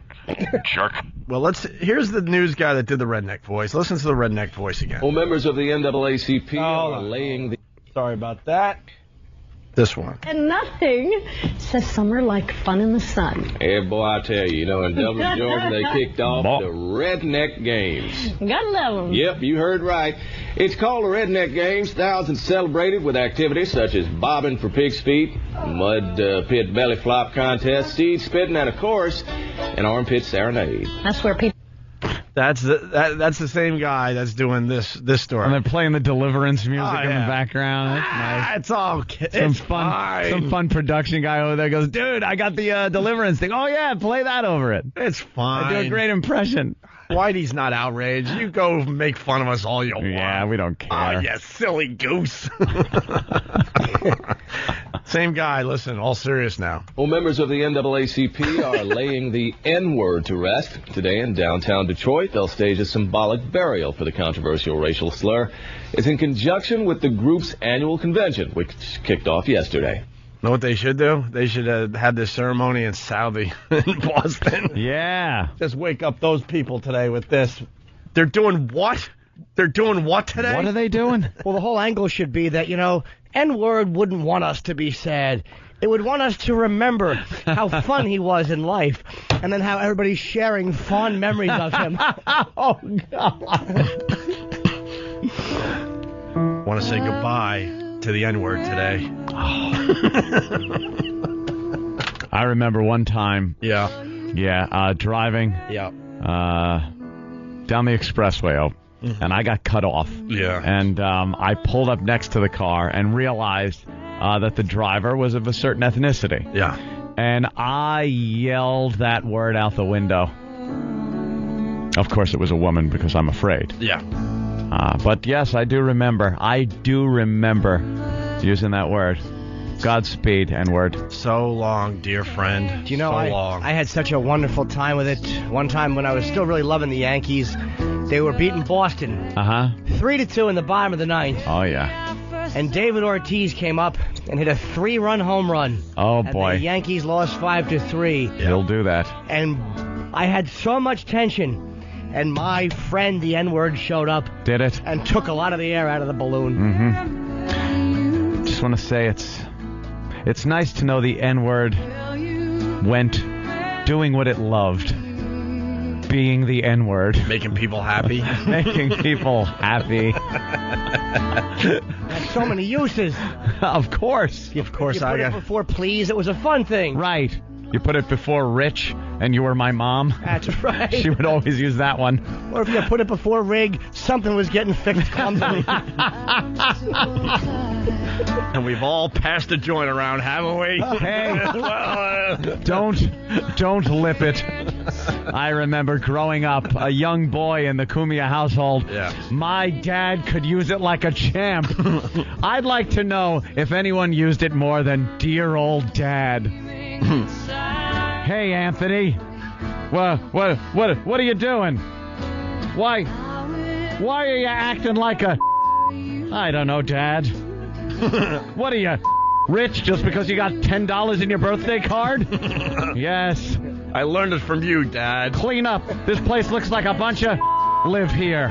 jerk. Well, here's the news guy that did the redneck voice. Listen to the redneck voice again. Well, members of the NAACP are laying the... Sorry about that. This one. And nothing says summer like fun in the sun. Hey, boy, I tell you, in Dublin, Georgia, they kicked off the Redneck Games. Gotta love them. Yep, you heard right. It's called the Redneck Games. Thousands celebrated with activities such as bobbing for pig's feet, mud pit belly flop contest, seed spitting, and, of course, an armpit serenade. That's where people... That's the same guy that's doing this story. And they're playing the Deliverance music in the background. That's nice. It's all some fun production guy over there goes, dude, I got the Deliverance thing. Oh yeah, play that over it. It's fine. I do a great impression. Whitey's not outraged. You go make fun of us all you want. Yeah, we don't care. Oh, you silly goose. Same guy. Listen, all serious now. Well, members of the NAACP are laying the N-word to rest. Today in downtown Detroit, they'll stage a symbolic burial for the controversial racial slur. It's in conjunction with the group's annual convention, which kicked off yesterday. Know what they should do? They should have this ceremony in Saudi, in Boston. Yeah. Just wake up those people today with this. They're doing what? They're doing what today? What are they doing? Well, the whole angle should be that, N-word wouldn't want us to be sad. It would want us to remember how fun he was in life, and then how everybody's sharing fond memories of him. Oh, God. Want to say goodbye to the N-word today. I remember one time. Yeah. Driving. Yeah. Down the expressway, and I got cut off. Yeah. And I pulled up next to the car and realized that the driver was of a certain ethnicity. Yeah. And I yelled that word out the window. Of course, it was a woman because I'm afraid. Yeah. But yes, I do remember. Using that word. Godspeed, N-word. So long, dear friend. Do you know, so long. I had such a wonderful time with it. One time when I was still really loving the Yankees, they were beating Boston. 3-2 in the bottom of the ninth. Oh, yeah. And David Ortiz came up and hit a 3-run home run. Oh, and boy. The Yankees lost 5-3. He'll do that. And I had so much tension. and my friend, the N-word, showed up. Did it? And took a lot of the air out of the balloon. Mm-hmm. Just want to say it's nice to know the N-word went doing what it loved. Being the N-word. Making people happy. Making people happy. Has so many uses. Of course. You put it before please. It was a fun thing. Right. You put it before rich, and you were my mom. That's right. She would always use that one. Or if you put it before rig, something was getting fixed clumsily. And we've all passed a joint around, haven't we? Hey, don't lip it. I remember growing up, a young boy in the Cumia household. Yeah. My dad could use it like a champ. I'd like to know if anyone used it more than dear old dad. Hey, Anthony. What are you doing? Why are you acting like a... I don't know, Dad. What are you, rich just because you got $10 in your birthday card? Yes. I learned it from you, Dad. Clean up. This place looks like a bunch of live here.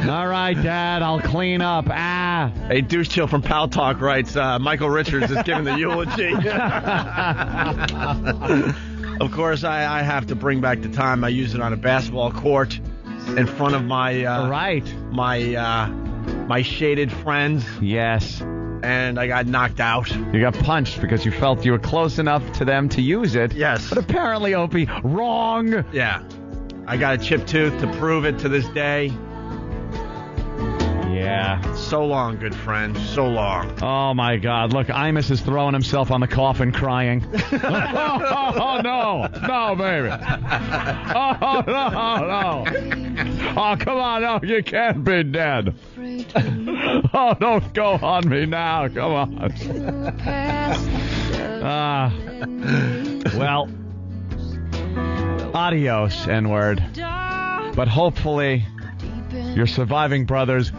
All right, Dad, I'll clean up. Hey, Douche Chill from Pal Talk writes, Michael Richards is giving the eulogy. Of course, I have to bring back the time I used it on a basketball court in front of my my shaded friends. Yes. And I got knocked out. You got punched because you felt you were close enough to them to use it. Yes. But apparently, Opie, wrong. Yeah. I got a chipped tooth to prove it to this day. Yeah. So long, good friend. So long. Oh, my God. Look, Imus is throwing himself on the coffin crying. Oh, no. No, baby. Oh, no. Oh, come on. No, you can't be dead. Oh, don't go on me now. Come on. Well, adios, N-word. But hopefully, your surviving brothers...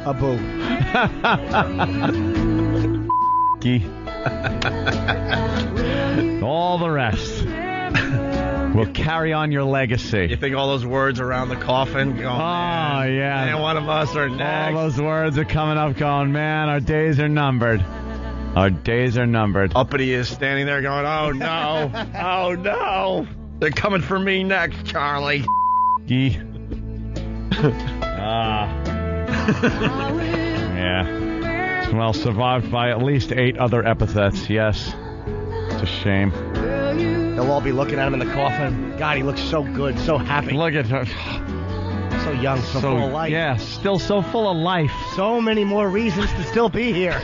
Abu. All the rest will carry on your legacy. You think all those words around the coffin? Oh, man. Yeah. Man, one of us are next. All those words are coming up going, man, our days are numbered. Our days are numbered. Uppity is standing there going, oh, no. Oh, no. They're coming for me next, Charlie. Yeah. Well, survived by at least 8 other epithets, yes. It's a shame. They'll all be looking at him in the coffin. God, he looks so good, so happy. Look at her. So young, so full of life. Yeah, still so full of life. So many more reasons to still be here.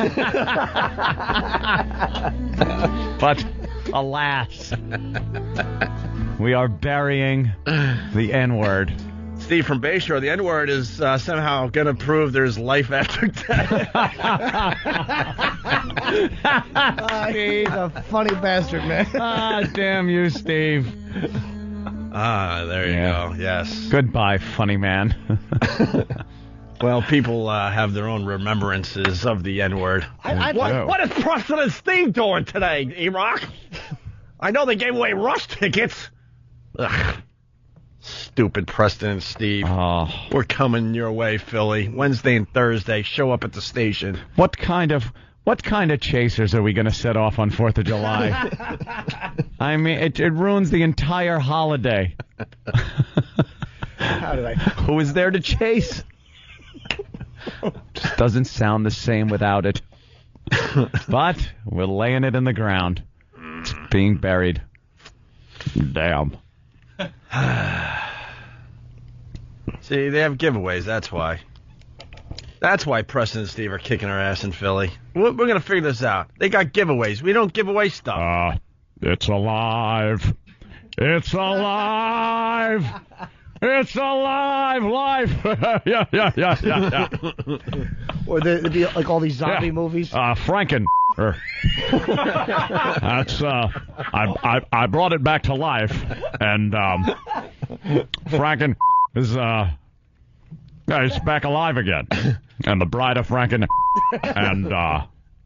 But, alas, we are burying the N-word. Steve from Bayshore, the N-word is somehow going to prove there's life after death. He's a funny bastard, man. Damn you, Steve. There you go. Yes. Goodbye, funny man. Well, people have their own remembrances of the N-word. What is Preston and Steve doing today, E-Rock? I know they gave away Rush tickets. Ugh. Stupid Preston and Steve. Oh. We're coming your way, Philly. Wednesday and Thursday. Show up at the station. What kind of chasers are we going to set off on 4th of July? I mean, it ruins the entire holiday. Who is there to chase? Just doesn't sound the same without it. But we're laying it in the ground. It's being buried. Damn. See, they have giveaways, that's why. That's why Preston and Steve are kicking our ass in Philly. We're going to figure this out. They got giveaways. We don't give away stuff. It's alive. It's alive. It's alive. Life. Yeah. Or there'd be like all these zombie movies. Franken. That's I brought it back to life, and Franken is he's back alive again, and the bride of Franken, and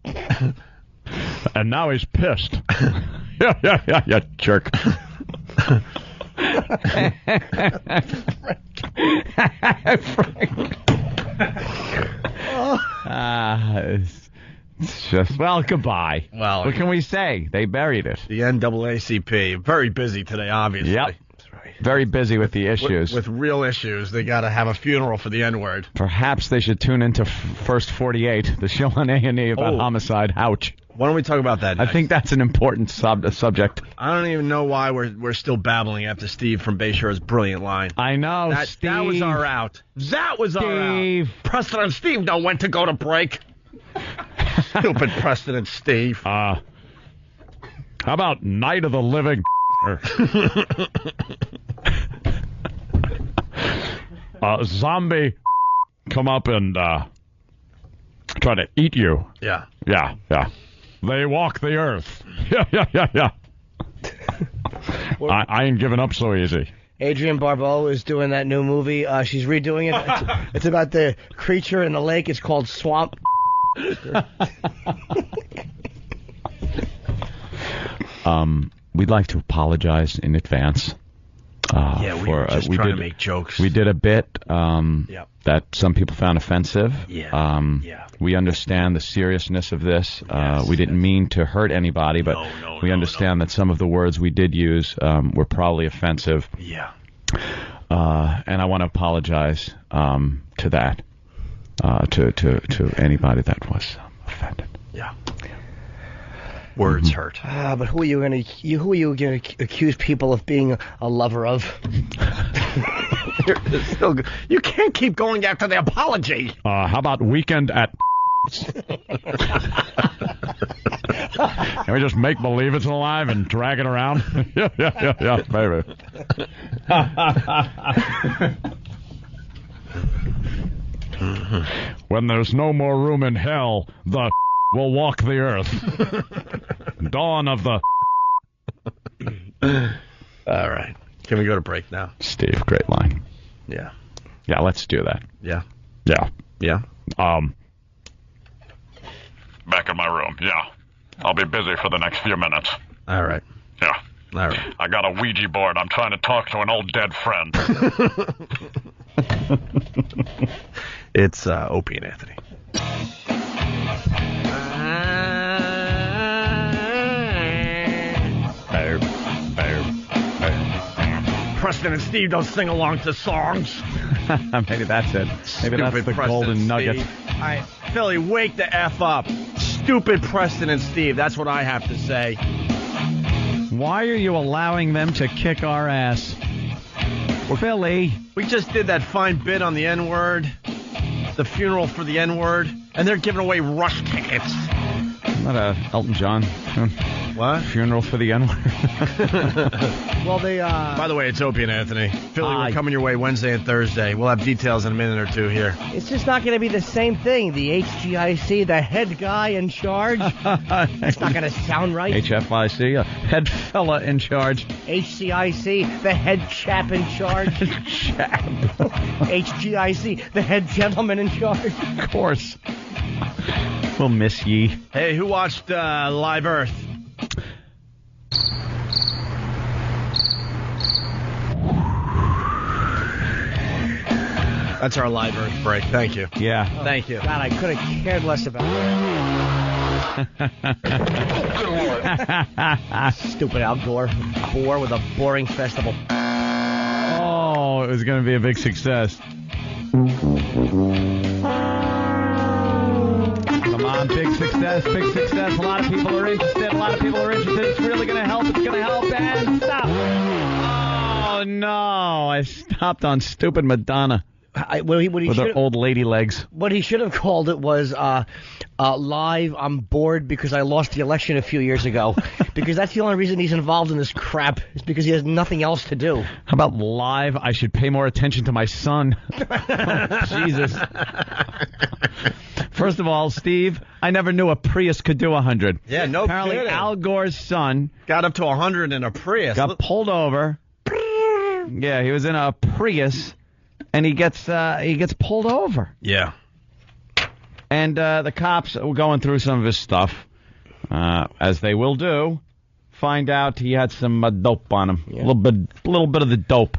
And now he's pissed. Yeah, jerk. It's just, well, goodbye. Well, what can we say? They buried it. The NAACP, very busy today, obviously. Yep. That's right. Very busy with the issues. With real issues. They got to have a funeral for the N-word. Perhaps they should tune into First 48, the show on A&E about homicide. Ouch. Why don't we talk about that next? I think that's an important subject. I don't even know why we're still babbling after Steve from Bayshore's brilliant line. I know, Steve. That was our out. That was our out. Preston and Steve know when to go to break. Stupid Preston and Steve. How about Night of the Living? Zombie come up and try to eat you. Yeah. Yeah. They walk the earth. Yeah. I ain't giving up so easy. Adrienne Barbeau is doing that new movie. She's redoing it. It's about the creature in the lake. It's called Swamp. We'd like to apologize in advance. We were just trying to make jokes. We did a bit that some people found offensive. We understand the seriousness of this. We didn't mean to hurt anybody, but we understand that some of the words we did use were probably offensive. Yeah. And I want to apologize to that, to anybody that was offended. Yeah. Words hurt. But who are you going to accuse people of being a lover of? You can't keep going after the apology. How about Weekend at... Can we just make believe it's alive and drag it around? Yeah, baby. When there's no more room in hell, the will walk the earth. Dawn of the... All right. Can we go to break now? Steve, great line. Yeah. Yeah, let's do that. Yeah. Back in my room, yeah. I'll be busy for the next few minutes. All right. Yeah. All right. I got a Ouija board. I'm trying to talk to an old dead friend. It's Opie and Anthony. Preston and Steve don't sing along to songs. Maybe that's it. Maybe that's the Preston golden nugget. All right, Philly, wake the F up. Stupid Preston and Steve. That's what I have to say. Why are you allowing them to kick our ass? Philly. We just did that fine bit on the N-word, the funeral for the N-word, and they're giving away Rush tickets. Not a Elton John. What? Funeral for the N-word. Well, they. By the way, it's Opie and Anthony. Philly, we're coming your way Wednesday and Thursday. We'll have details in a minute or two here. It's just not going to be the same thing. The HGIC, the head guy in charge. It's not going to sound right. HFIC, a head fella in charge. HCIC, the head chap in charge. Chap. HGIC, the head gentleman in charge. Of course. We'll miss ye. Hey, who watched Live Earth? That's our Live Earth break. Thank you. Yeah. Thank you. God, I could have cared less about it. Stupid Al Gore. Bore with a boring festival. Oh, it was going to be a big success. Come on, big success. A lot of people are interested. It's really going to help. It's going to help. And stop. Oh, no. I stopped on stupid Madonna. With her old lady legs. What he should have called it was Live, I'm bored because I lost the election a few years ago. Because that's the only reason he's involved in this crap. Is because he has nothing else to do. How about Live, I should pay more attention to my son. Oh, Jesus. First of all, Steve, I never knew a Prius could do 100. Yeah, no Apparently kidding. Al Gore's son got up to 100 in a Prius. Got pulled over. Yeah, he was in a Prius. And he gets pulled over. Yeah. And the cops were going through some of his stuff, as they will do. Find out he had some dope on him. A little bit of the dope.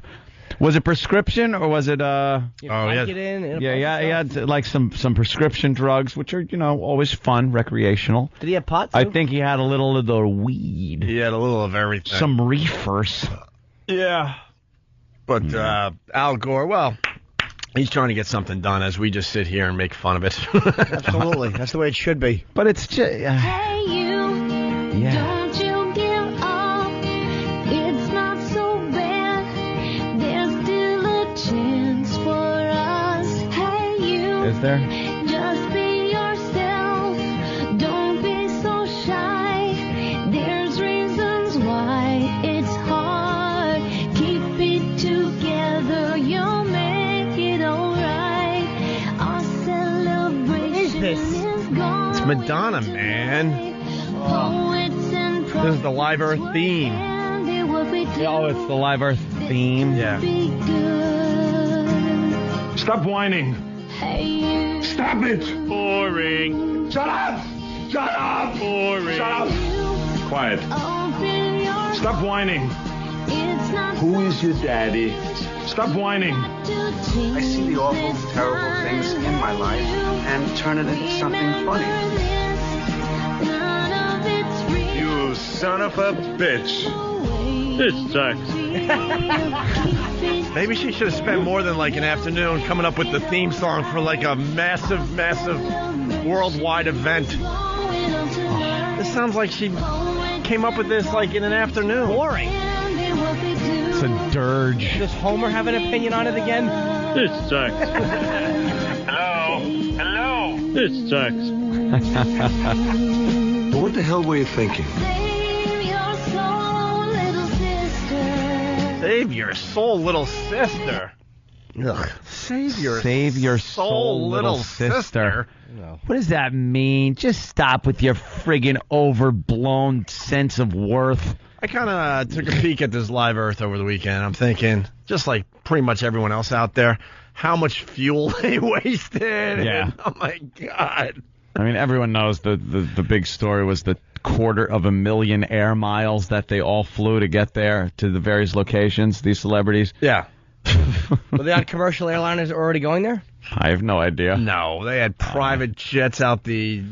Was it prescription or was it? He had like some prescription drugs, which are always fun, recreational. Did he have pot too? I think he had a little of the weed. He had a little of everything. Some reefers. Yeah. But Al Gore, well, he's trying to get something done as we just sit here and make fun of it. Absolutely. That's the way it should be. But it's just... Hey, you. Yeah. Don't you give up. It's not so bad. There's still a chance for us. Hey, you. Is there? Just be yourself. Don't be so shy. There's reasons why it's hard. Keep it together. You'll make it alright. Our celebration is gone. It's Madonna, man. This is the Live Earth theme. Oh, it's the Live Earth theme. Yeah. Stop whining. Stop it. Boring. Shut up. Shut up. Boring. Shut up. Quiet. Stop whining. Who is your daddy? Stop whining. I see the awful, terrible things in my life and turn it into something funny. You son of a bitch. This sucks. Maybe she should have spent more than like an afternoon coming up with the theme song for like a massive worldwide event. This sounds like she came up with this like in an afternoon. Boring. It's a dirge. Does Homer have an opinion on it again? This sucks. Hello? Hello? This sucks. What the hell were you thinking? Save your soul, little sister. Ugh. Save your soul, little sister. No. What does that mean? Just stop with your friggin' overblown sense of worth. I kind of took a peek at this Live Earth over the weekend. I'm thinking, just like pretty much everyone else out there, how much fuel they wasted. Yeah. And, oh, my God. I mean, everyone knows the big story was the 250,000 air miles that they all flew to get there to the various locations, these celebrities. Yeah. Were they on commercial airliners already going there? I have no idea. No, they had private jets out the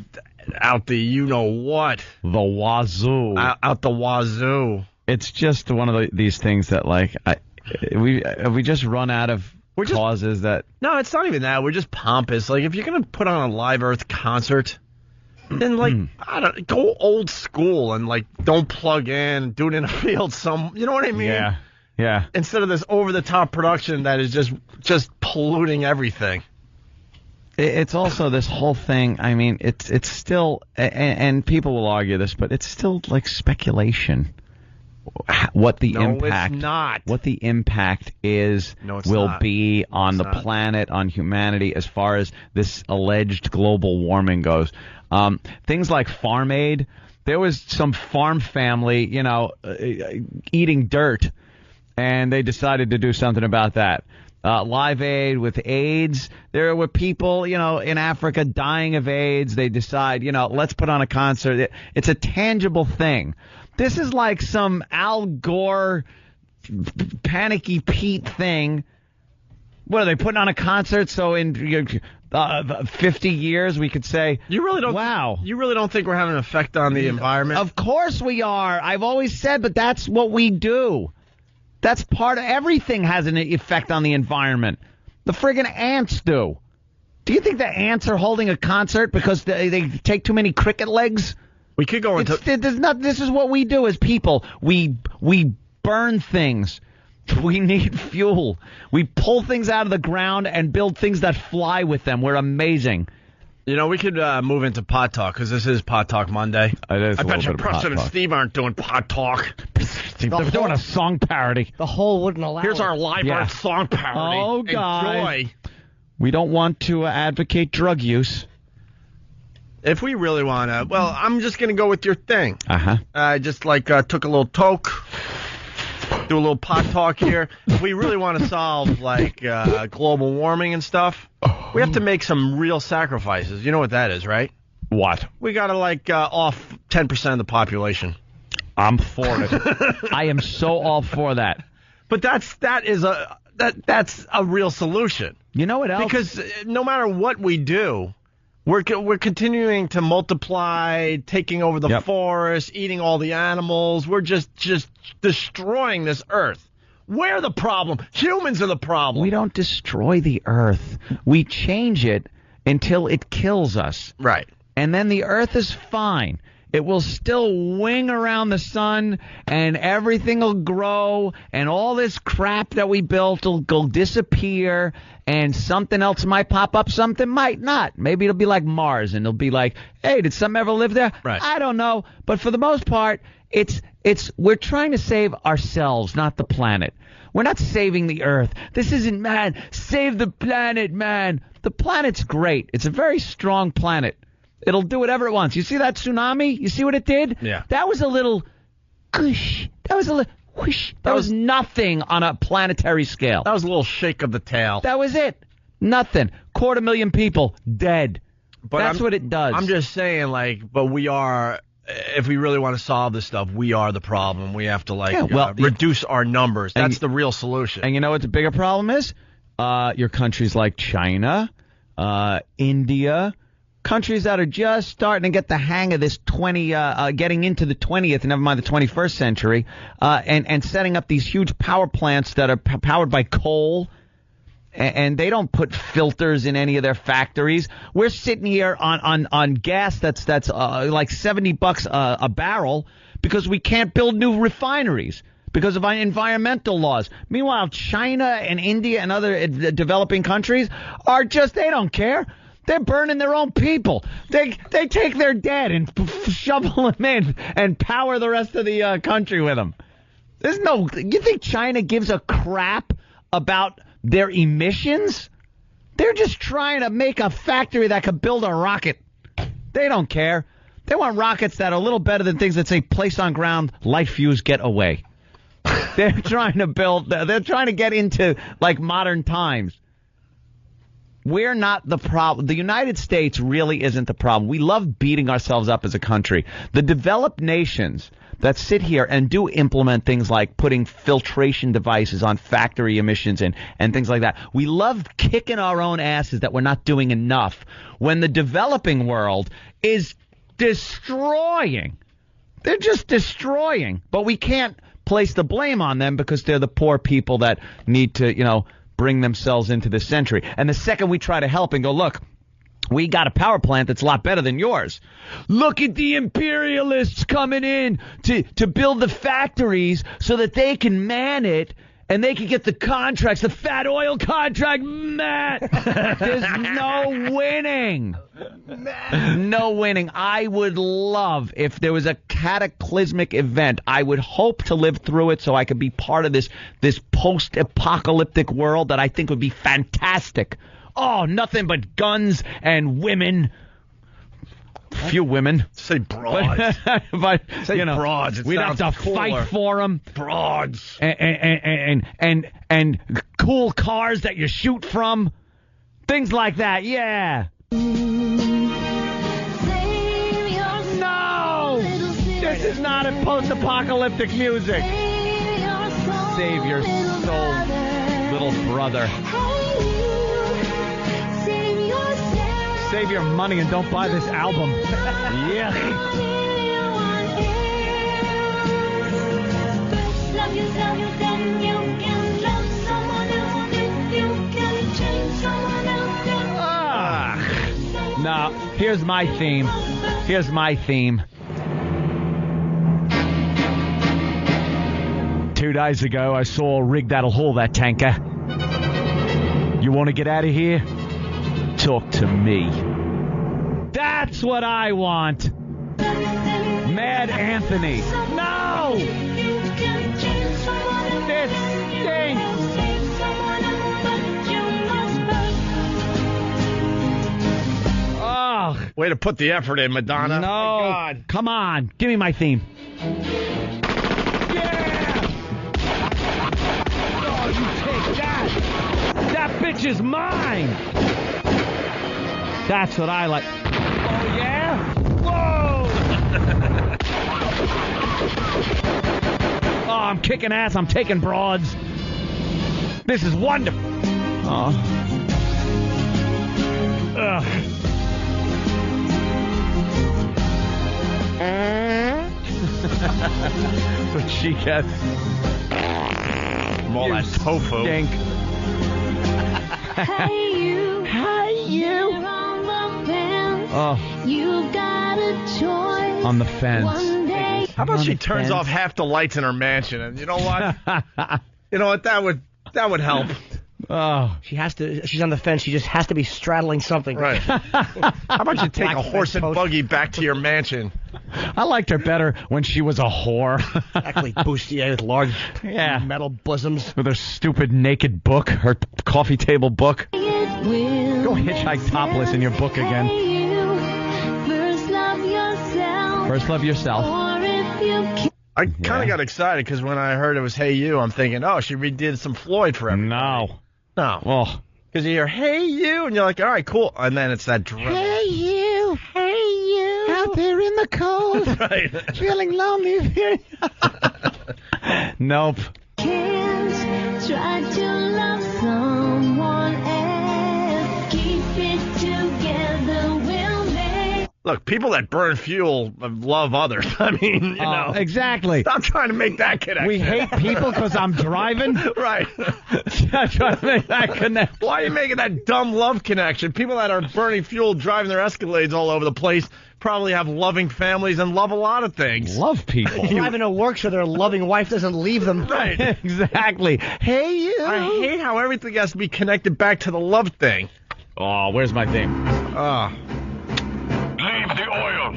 you know what. The wazoo. Out the wazoo. It's just one of these things that, like, we just run out of causes that... No, it's not even that. We're just pompous. Like, if you're going to put on a Live Earth concert, then, like, go old school and, like, don't plug in, do it in a field you know what I mean? Yeah. Instead of this over-the-top production that is just polluting everything. It's also this whole thing. I mean, it's still, and people will argue this, but it's still like speculation. What the impact? It's not. What the impact will be on the planet, on humanity, as far as this alleged global warming goes. Things like Farm Aid. There was some farm family, eating dirt, and they decided to do something about that. Live Aid with AIDS. There were people, in Africa dying of AIDS. They decide, let's put on a concert. It's a tangible thing. This is like some Al Gore, Panicky Pete thing. What are they putting on a concert? So in 50 years we could say, you really don't. Wow, you really don't think we're having an effect on the environment? Of course we are. I've always said, but that's what we do. That's part of everything has an effect on the environment. The friggin' ants do. Do you think the ants are holding a concert because they take too many cricket legs? We could go into... This is what we do as people. We burn things. We need fuel. We pull things out of the ground and build things that fly with them. We're amazing. We could move into Pot Talk, because this is Pot Talk Monday. It is I bet you Preston and Steve aren't doing Pot Talk. They're doing a song parody. The whole wouldn't allow Here's it. our Live Earth song parody. Oh, God. Enjoy. We don't want to advocate drug use. If we really want to, well, I'm just going to go with your thing. Uh-huh. I just, took a little toke. do a little pot talk here. If we really want to solve like global warming and stuff, we have to make some real sacrifices. You know what that is, right? What? We got to off 10% of the population. I'm for it. I am so all for that. But that's a real solution. You know what else? Because no matter what we do, we're continuing to multiply, taking over the forest, eating all the animals. We're just destroying this earth. We're the problem. Humans are the problem. We don't destroy the earth. We change it until it kills us. Right. And then the earth is fine. It will still wing around the sun, and everything will grow, and all this crap that we built will go disappear, and something else might pop up, something might not. Maybe it'll be like Mars, and it'll be like, hey, did something ever live there? Right. I don't know. But for the most part, we're trying to save ourselves, not the planet. We're not saving the earth. This isn't, man, save the planet, man. The planet's great. It's a very strong planet. It'll do whatever it wants. You see that tsunami? You see what it did? Yeah. That was a little whoosh. That was a little whoosh. That was nothing on a planetary scale. That was a little shake of the tail. That was it. Nothing. 250,000 people dead. But that's what it does. I'm just saying, but we are, if we really want to solve this stuff, we are the problem. We have to, reduce our numbers. That's the real solution. And you know what the bigger problem is? Your countries like China, India, countries that are just starting to get the hang of this getting into the 20th, never mind the 21st century, and setting up these huge power plants that are powered by coal, and they don't put filters in any of their factories. We're sitting here on gas that's like $70 a barrel because we can't build new refineries because of our environmental laws. Meanwhile, China and India and other developing countries are they don't care. They're burning their own people. They take their dead and shovel them in and power the rest of the country with them. You think China gives a crap about their emissions? They're just trying to make a factory that could build a rocket. They don't care. They want rockets that are a little better than things that say place on ground, light fuse, get away. They're trying to get into modern times. We're not the problem. The United States really isn't the problem. We love beating ourselves up as a country. The developed nations that sit here and do implement things like putting filtration devices on factory emissions and things like that. We love kicking our own asses that we're not doing enough when the developing world is destroying. They're just destroying. But we can't place the blame on them because they're the poor people that need to, bring themselves into this century. And the second we try to help and go, look, we got a power plant that's a lot better than yours. Look at the imperialists coming in to build the factories so that they can man it and they can get the contracts, the fat oil contract. Matt, there's no winning. No winning. I would love if there was a cataclysmic event. I would hope to live through it so I could be part of this post-apocalyptic world that I think would be fantastic. Oh, nothing but guns and women. Few women. Say broads. but Say broads. We'd have to fight for them. Broads. And cool cars that you shoot from. Things like that, yeah. No! This is not a post-apocalyptic music. Save your soul, little brother. Save your money and don't buy this album. Yeah. No, here's my theme. Here's my theme. 2 days ago, I saw a rig that'll haul that tanker. You want to get out of here? Talk to me. That's what I want. Mad Anthony. No! This stinks. Oh. Way to put the effort in, Madonna. No. My God. Come on. Give me my theme. bitch is mine. That's what I like. Oh, yeah? Whoa! Oh, I'm kicking ass. I'm taking broads. This is wonderful. Oh. Ugh. That's what she gets. From all that tofu. Stink. Hey, you. Hey, you. On the fence. Oh, You got a choice. on the fence. One day. How about On she the turns fence. off half the lights in her mansion? And you know what? You know what? That would help. Oh, She has to. She's on the fence. She just has to be straddling something. Right. How about you take Black a horse and fence post. buggy back to your mansion? I liked her better when she was a whore. Exactly. Bustier with large Yeah. metal bosoms. With her stupid naked book, her coffee table book. It will. Go hitchhike topless in your book again. Hey, you. First love yourself. First love yourself. Or if you can. I kind of got excited because when I heard it was "Hey You," I'm thinking, oh, she redid some Floyd for everybody. No. Oh. Because you hear "Hey You" and you're like, all right, cool, and then it's that drivel. you. Hey, you. Out there in the cold. Right. Feeling lonely. Nope. Can't try to love someone else. Keep it together, we'll make. Look, people that burn fuel love others. I mean, you know. Exactly. Stop trying to make that connection. We hate people because I'm driving. Right. I'm trying to make that connection. Why are you making that dumb love connection? People that are burning fuel, driving their Escalades all over the place, probably have loving families and love a lot of things. Love people. Driving to work so their loving wife doesn't leave them. Right. Exactly. Hey, you. I hate how everything has to be connected back to the love thing. Oh, where's my thing? Leave the oil.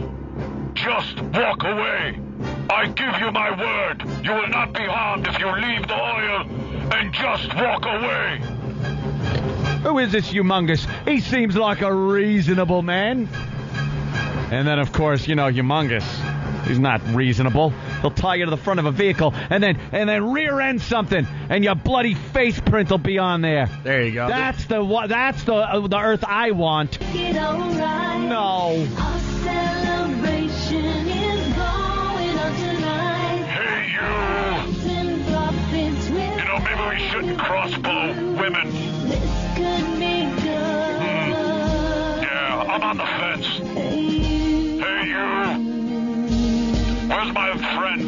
Just walk away. I give you my word. You will not be harmed if you leave the oil and just walk away. Who is this humongous? He seems like a reasonable man. And then, of course, you know, humongous. He's not reasonable. He'll tie you to the front of a vehicle and then rear end something, and your bloody face print will be on there. There you go. That's the Earth I want. It all right. No. Our celebration is going on tonight. Hey, you. Rise and profits will. You know, maybe we shouldn't crossbow women. This could be good. Yeah, I'm on the fence. Hey, you. Where's my friend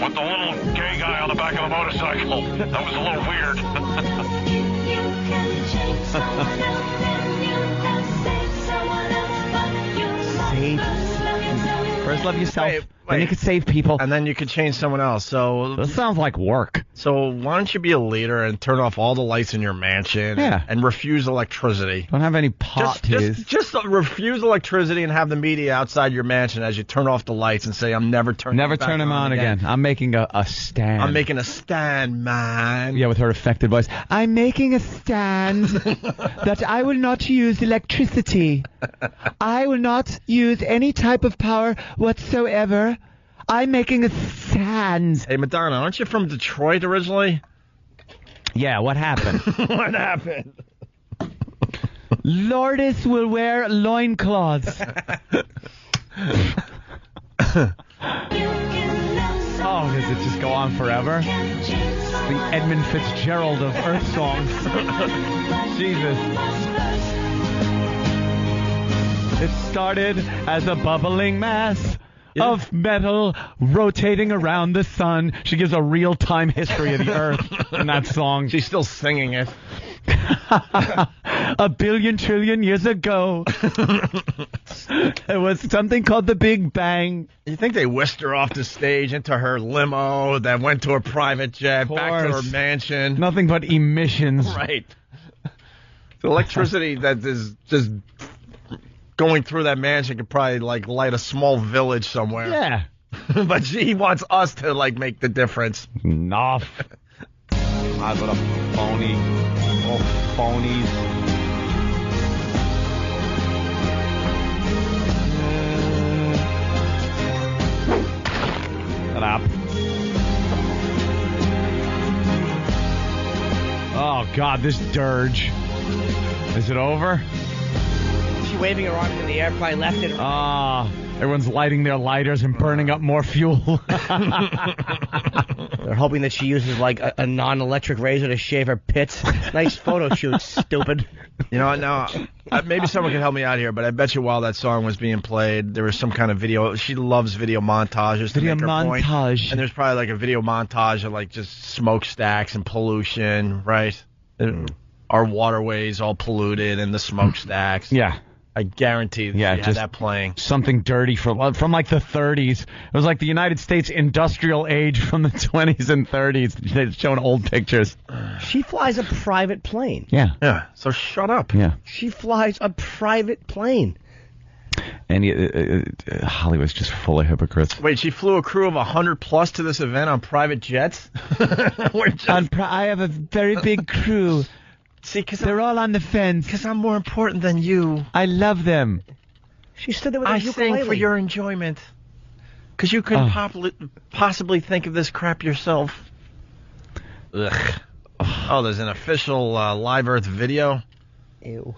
with the little gay guy on the back of the motorcycle? That was a little weird. You can change someone else and you can save someone else, but you must Save. first love yourself. First love yourself. Wait. Then you can save people. And then you could change someone else. So That sounds like work. So why don't you be a leader and turn off all the lights in your mansion and refuse electricity? Don't have any pot to use. Just refuse electricity and have the media outside your mansion as you turn off the lights and say, I'm never turning Never it back turn them on again. I'm making a stand. I'm making a stand, man. Yeah, with her affected voice. I'm making a stand that I will not use electricity. I will not use any type of power whatsoever. I'm making a stand. Hey, Madonna, aren't you from Detroit originally? Yeah, what happened? What happened? Lourdes will wear loincloths. Oh, does it just go on forever? The Edmund Fitzgerald of Earth songs. Jesus. It started as a bubbling mass of metal rotating around the sun. She gives a real-time history of the Earth in that song. She's still singing it. A billion trillion years ago, there was something called the Big Bang. You think they whisked her off the stage into her limo that went to her private jet, back to her mansion? Nothing but emissions. Right. The electricity that is just going through that mansion could probably like light a small village somewhere. Yeah. But she wants us to like make the difference. Nah. I got a phony. Oh, phonies. Shut up. Oh, God, this dirge. Is it over? She waving her arms in the air, probably left it. Everyone's lighting their lighters and burning up more fuel. They're hoping that she uses like a non-electric razor to shave her pits. Nice photo shoot, stupid. You know what? Now, maybe someone can help me out here, but I bet you while that song was being played, there was some kind of video. She loves video montages to make her point. And there's probably like a video montage of like just smokestacks and pollution, right? Our waterways all polluted and the smokestacks. Yeah. I guarantee that she had that playing. Something dirty from like the 30s. It was like the United States industrial age from the 20s and 30s. They're showing old pictures. She flies a private plane. Yeah. Yeah. So shut up. Yeah. She flies a private plane. And Hollywood's just full of hypocrites. Wait, she flew a crew of 100 plus to this event on private jets? I have a very big crew. See, because they're all on the fence. Because I'm more important than you. I love them. She stood there with a I ukulele. sing for your enjoyment. Because you couldn't possibly think of this crap yourself. Ugh. Oh, there's an official Live Earth video. Ew.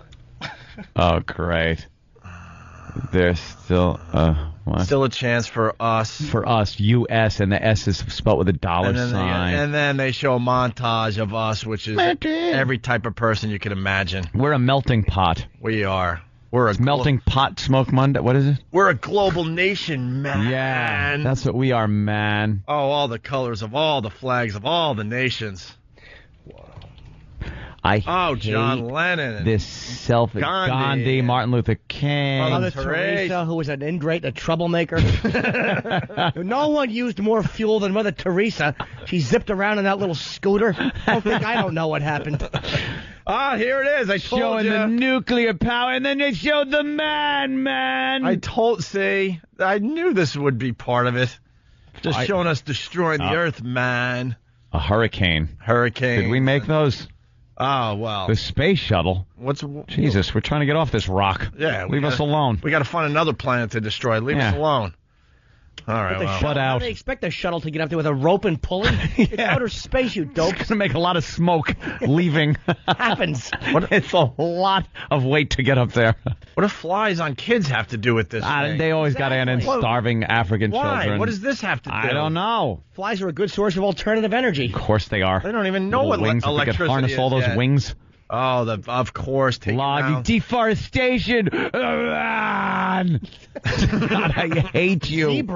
Oh, great. There's still what? Still a chance for us. For us, U.S., and the S is spelled with a dollar sign. And then they show a montage of us, which is every type of person you can imagine. We're a melting pot. We are. We're a melting pot smoke Monday. What is it? We're a global nation, man. Yeah, that's what we are, man. Oh, all the colors of all the flags of all the nations. John Lennon. This Gandhi, Martin Luther King. Mother Teresa, who was an ingrate, a troublemaker. No one used more fuel than Mother Teresa. She zipped around in that little scooter. I don't know what happened. Here it is. I told Showing you. the nuclear power, and then they showed the man. I knew this would be part of it. Just showing us destroying the earth, man. A hurricane. Did we make those? Oh, well. The space shuttle. Jesus, we're trying to get off this rock. Yeah. Leave us alone. We got to find another planet to destroy. Leave us alone. All right, well. How do they expect the shuttle to get up there with a rope and pulley? It's outer space, you dope. It's going to make a lot of smoke leaving. Happens. It's a lot of weight to get up there. What do flies on kids have to do with this thing? They always got to end in starving African children. What does this have to do? I don't know. Flies are a good source of alternative energy. Of course they are. They don't even know what wings, electricity if they could harness is all those yet. wings. Oh, of course. Logging, deforestation. God, I hate you.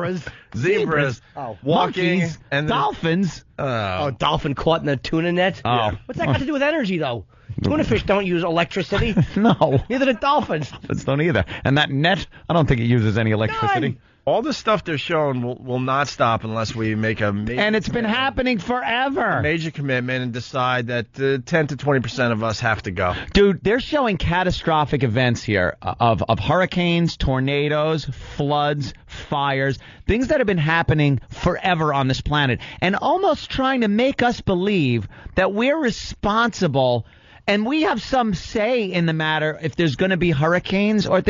Zebras. Walking. Monkeys, and dolphins. Dolphin caught in a tuna net. Oh. What's that got to do with energy, though? Tuna fish don't use electricity. No. Neither do dolphins. Dolphins don't either. And that net, I don't think it uses any electricity. None. All the stuff they're showing will not stop unless we make a major and it's been happening forever. Major commitment and decide that 10 to 20% of us have to go. Dude, they're showing catastrophic events here of hurricanes, tornadoes, floods, fires, things that have been happening forever on this planet, and almost trying to make us believe that we're responsible and we have some say in the matter if there's going to be hurricanes or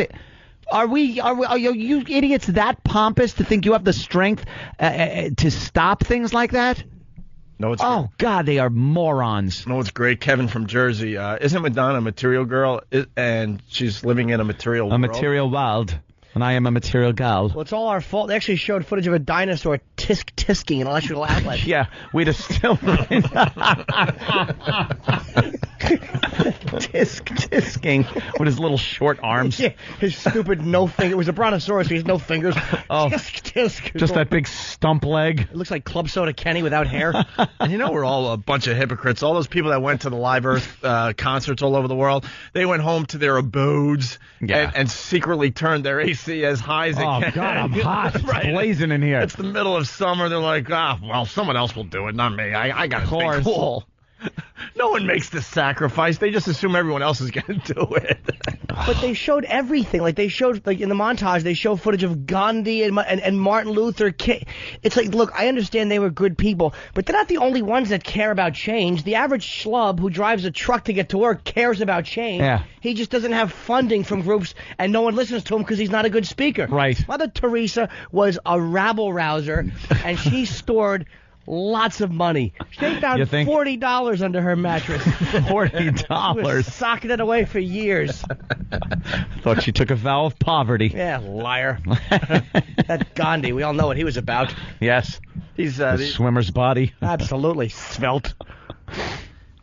Are you idiots that pompous to think you have the strength to stop things like that? No, it's great. God, they are morons. No, it's great. Kevin from Jersey. Isn't Madonna a material girl? And she's living in a material world? A material world. And I am a material gal. Well, it's all our fault. They actually showed footage of a dinosaur tisking an electrical outlet. Yeah, we'd have still... Tisking with his little short arms. Yeah, his stupid no finger. It was a brontosaurus. He has no fingers. Oh, tisk. Just that big stump leg. It looks like Club Soda Kenny without hair. And you know we're all a bunch of hypocrites. All those people that went to the Live Earth concerts all over the world, they went home to their abodes and secretly turned their AC as high as they can. Oh, God, I'm hot. It's blazing in here. It's the middle of summer. They're like, well, someone else will do it, not me. I got to stay cool. No one makes the sacrifice. They just assume everyone else is going to do it. But they showed everything. Like, they showed, like, in the montage, they showed footage of Gandhi and Martin Luther King. It's like, look, I understand they were good people, but they're not the only ones that care about change. The average schlub who drives a truck to get to work cares about change. Yeah. He just doesn't have funding from groups, and no one listens to him because he's not a good speaker. Right. Mother Teresa was a rabble-rouser, and she stored lots of money. They found You think? $40 under her mattress. $40. Was socking it away for years. Thought she took a vow of poverty. Yeah, liar. That Gandhi, we all know what he was about. Yes. He's The swimmer's body. Absolutely svelte.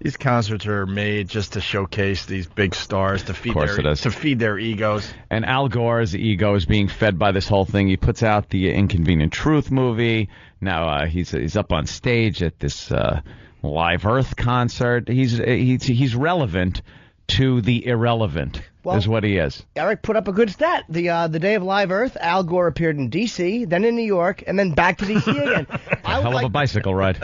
These concerts are made just to showcase these big stars, to feed course their it is. to feed their egos. And Al Gore's ego is being fed by this whole thing. He puts out the Inconvenient Truth movie. Now he's up on stage at this Live Earth concert. He's relevant to the irrelevant, is what he is. Eric put up a good stat. The day of Live Earth, Al Gore appeared in D.C., then in New York, and then back to D.C. again. Hell of a bicycle ride.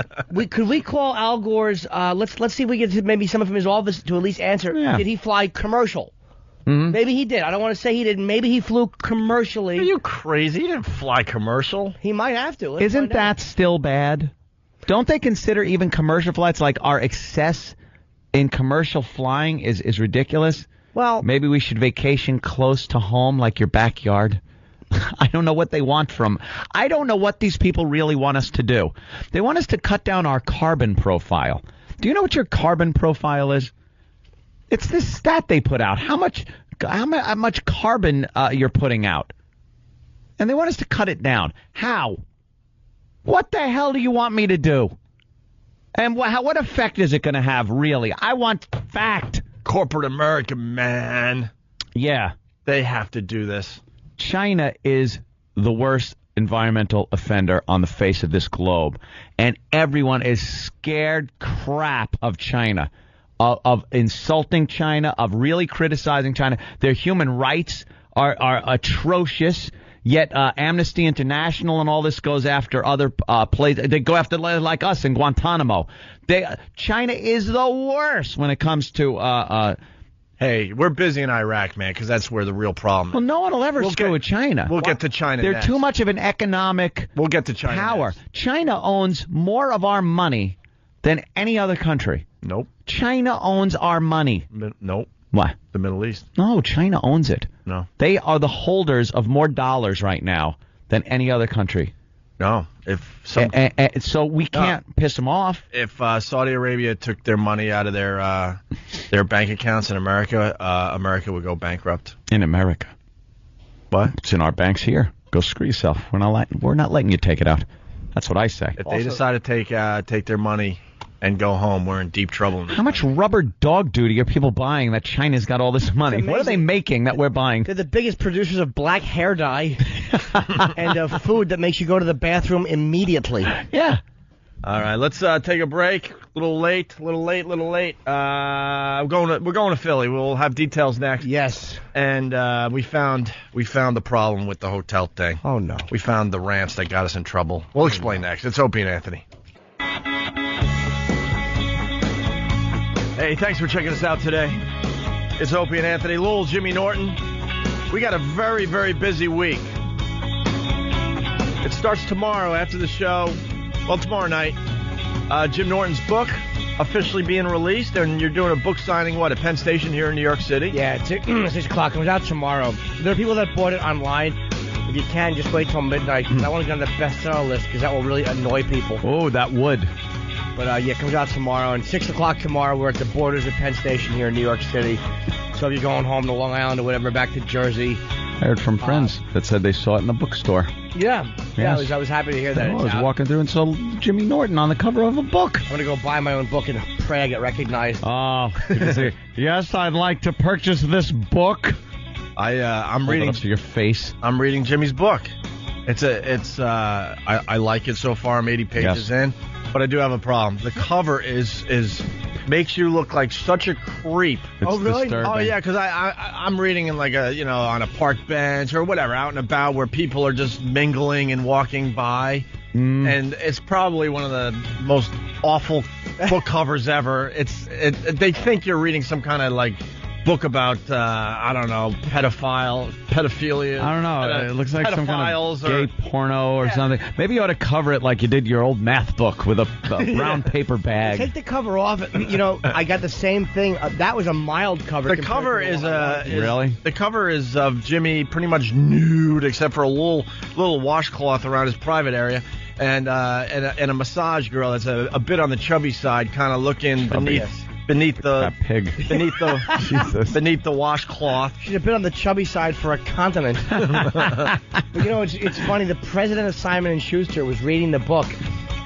Could we call Al Gore's? Let's see if we get to maybe someone from his office to at least answer. Yeah. Did he fly commercial? Mm-hmm. Maybe he did. I don't want to say he didn't. Maybe he flew commercially. Are you crazy? He didn't fly commercial. He might have to. Let's Isn't find out. that still bad? Don't they consider even commercial flights, like our excess in commercial flying is ridiculous? Well, maybe we should vacation close to home, like your backyard. I don't know what they want from. I don't know what these people really want us to do. They want us to cut down our carbon profile. Do you know what your carbon profile is? It's this stat they put out. How much carbon you're putting out, and they want us to cut it down. How? What the hell do you want me to do? And what effect is it going to have, really? I want fact. Corporate America, man. Yeah. They have to do this. China is the worst environmental offender on the face of this globe. And everyone is scared crap of China, of insulting China, of really criticizing China. Their human rights are atrocious. Yet Amnesty International and all this goes after other places. They go after like us in Guantanamo. China is the worst when it comes to. Hey, we're busy in Iraq, man, because that's where the real problem is. Well, no one will ever screw with China. We'll get to China They're next. too much of an economic We'll get to China power. next. China owns more of our money than any other country. Nope. China owns our money. Nope. Why? The Middle East. No, China owns it. No. They are the holders of more dollars right now than any other country. No. So we can't piss them off. If Saudi Arabia took their money out of their bank accounts in America, America would go bankrupt. In America. What? It's in our banks here. Go screw yourself. We're not letting you take it out. That's what I say. If they decide to take their money and go home, we're in deep trouble. How much rubber dog duty are people buying that China's got all this money? What are they making that we're buying? They're the biggest producers of black hair dye and of food that makes you go to the bathroom immediately. Yeah. All right, let's take a break. A little late. We're going to Philly. We'll have details next. Yes. And we found the problem with the hotel thing. Oh no. We found the rants that got us in trouble. We'll explain next. It's Opie and Anthony. Hey, thanks for checking us out today. It's Opie and Anthony. Lowell, Jimmy Norton. We got a very, very busy week. It starts tomorrow after the show. Well, tomorrow night. Jim Norton's book officially being released, and you're doing a book signing, at Penn Station here in New York City? Yeah, it's 6 o'clock. It comes out tomorrow. There are people that bought it online. If you can, just wait till midnight. I want to get on the bestseller list because that will really annoy people. Oh, that would. But, it comes out tomorrow. And 6 o'clock tomorrow, we're at the Borders of Penn Station here in New York City. So if you're going home to Long Island or whatever, back to Jersey. I heard from friends that said they saw it in the bookstore. Yeah. Yes. I was happy to hear that. I was walking through and saw Jimmy Norton on the cover of a book. I'm going to go buy my own book and pray I get recognized. Oh, yes, I'd like to purchase this book. I'm reading up to your face. I'm reading Jimmy's book. I like it so far. I'm 80 pages in, but I do have a problem. The cover is makes you look like such a creep. It's really? disturbing. Oh yeah, because I'm reading in like on a park bench or whatever, out and about where people are just mingling and walking by, and it's probably one of the most awful book covers ever. They think you're reading some kind of like book about pedophilia. I don't know. It looks like some kind of or, gay porno or something. Maybe you ought to cover it like you did your old math book with a brown paper bag. Take the cover off. I got the same thing. That was a mild cover. The cover is really? The cover is of Jimmy pretty much nude except for a little washcloth around his private area. and a massage girl that's a bit on the chubby side, kind of looking beneath the washcloth. She's a bit on the chubby side for a continent. But it's funny. The president of Simon & Schuster was reading the book,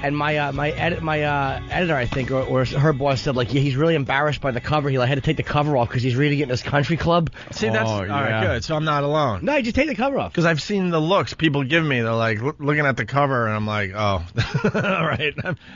and my editor, I think, or her boss said, like, yeah, he's really embarrassed by the cover. He had to take the cover off because he's reading it in his country club. See, that's all right, good. So I'm not alone. No, just take the cover off. Because I've seen the looks people give me. They're like looking at the cover, and I'm like, oh, all right.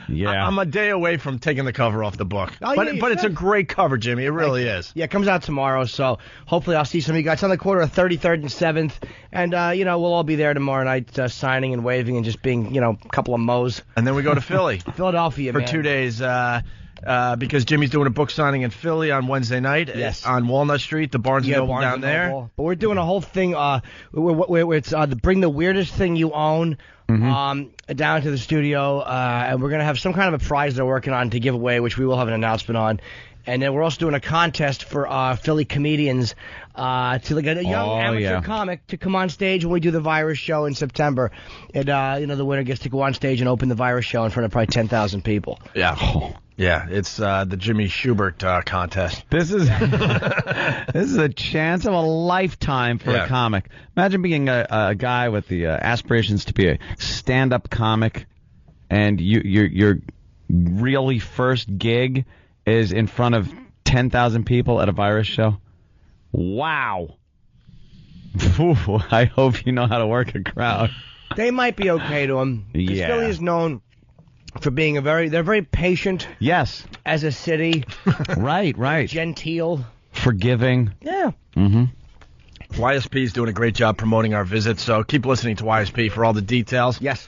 I'm a day away from taking the cover off the book. Oh, but it's a great cover, Jimmy. It really is. Yeah, it comes out tomorrow, so hopefully I'll see some of you guys. It's on the corner of 33rd and 7th, and we'll all be there tomorrow night, signing and waving and just being, a couple of moes. And then we go to Philly. Philadelphia, for man. 2 days, because Jimmy's doing a book signing in Philly on Wednesday night. Yes. On Walnut Street, the Barnes & Noble down there. But we're doing a whole thing where it's bring the weirdest thing you own down to the studio, and we're going to have some kind of a prize they're working on to give away, which we will have an announcement on. And then we're also doing a contest for Philly comedians to get a young amateur comic to come on stage when we do the Virus show in September. And, the winner gets to go on stage and open the Virus show in front of probably 10,000 people. Yeah. Yeah, it's the Jimmy Schubert contest. This is a chance of a lifetime for a comic. Imagine being a guy with the aspirations to be a stand-up comic, and your really first gig is in front of 10,000 people at a Virus show. Wow. Ooh, I hope you know how to work a crowd. They might be okay to him. Yeah. Philly is known for being they're very patient. Yes. As a city. Right. Genteel. Forgiving. Yeah. Mm-hmm. YSP is doing a great job promoting our visit, so keep listening to YSP for all the details. Yes.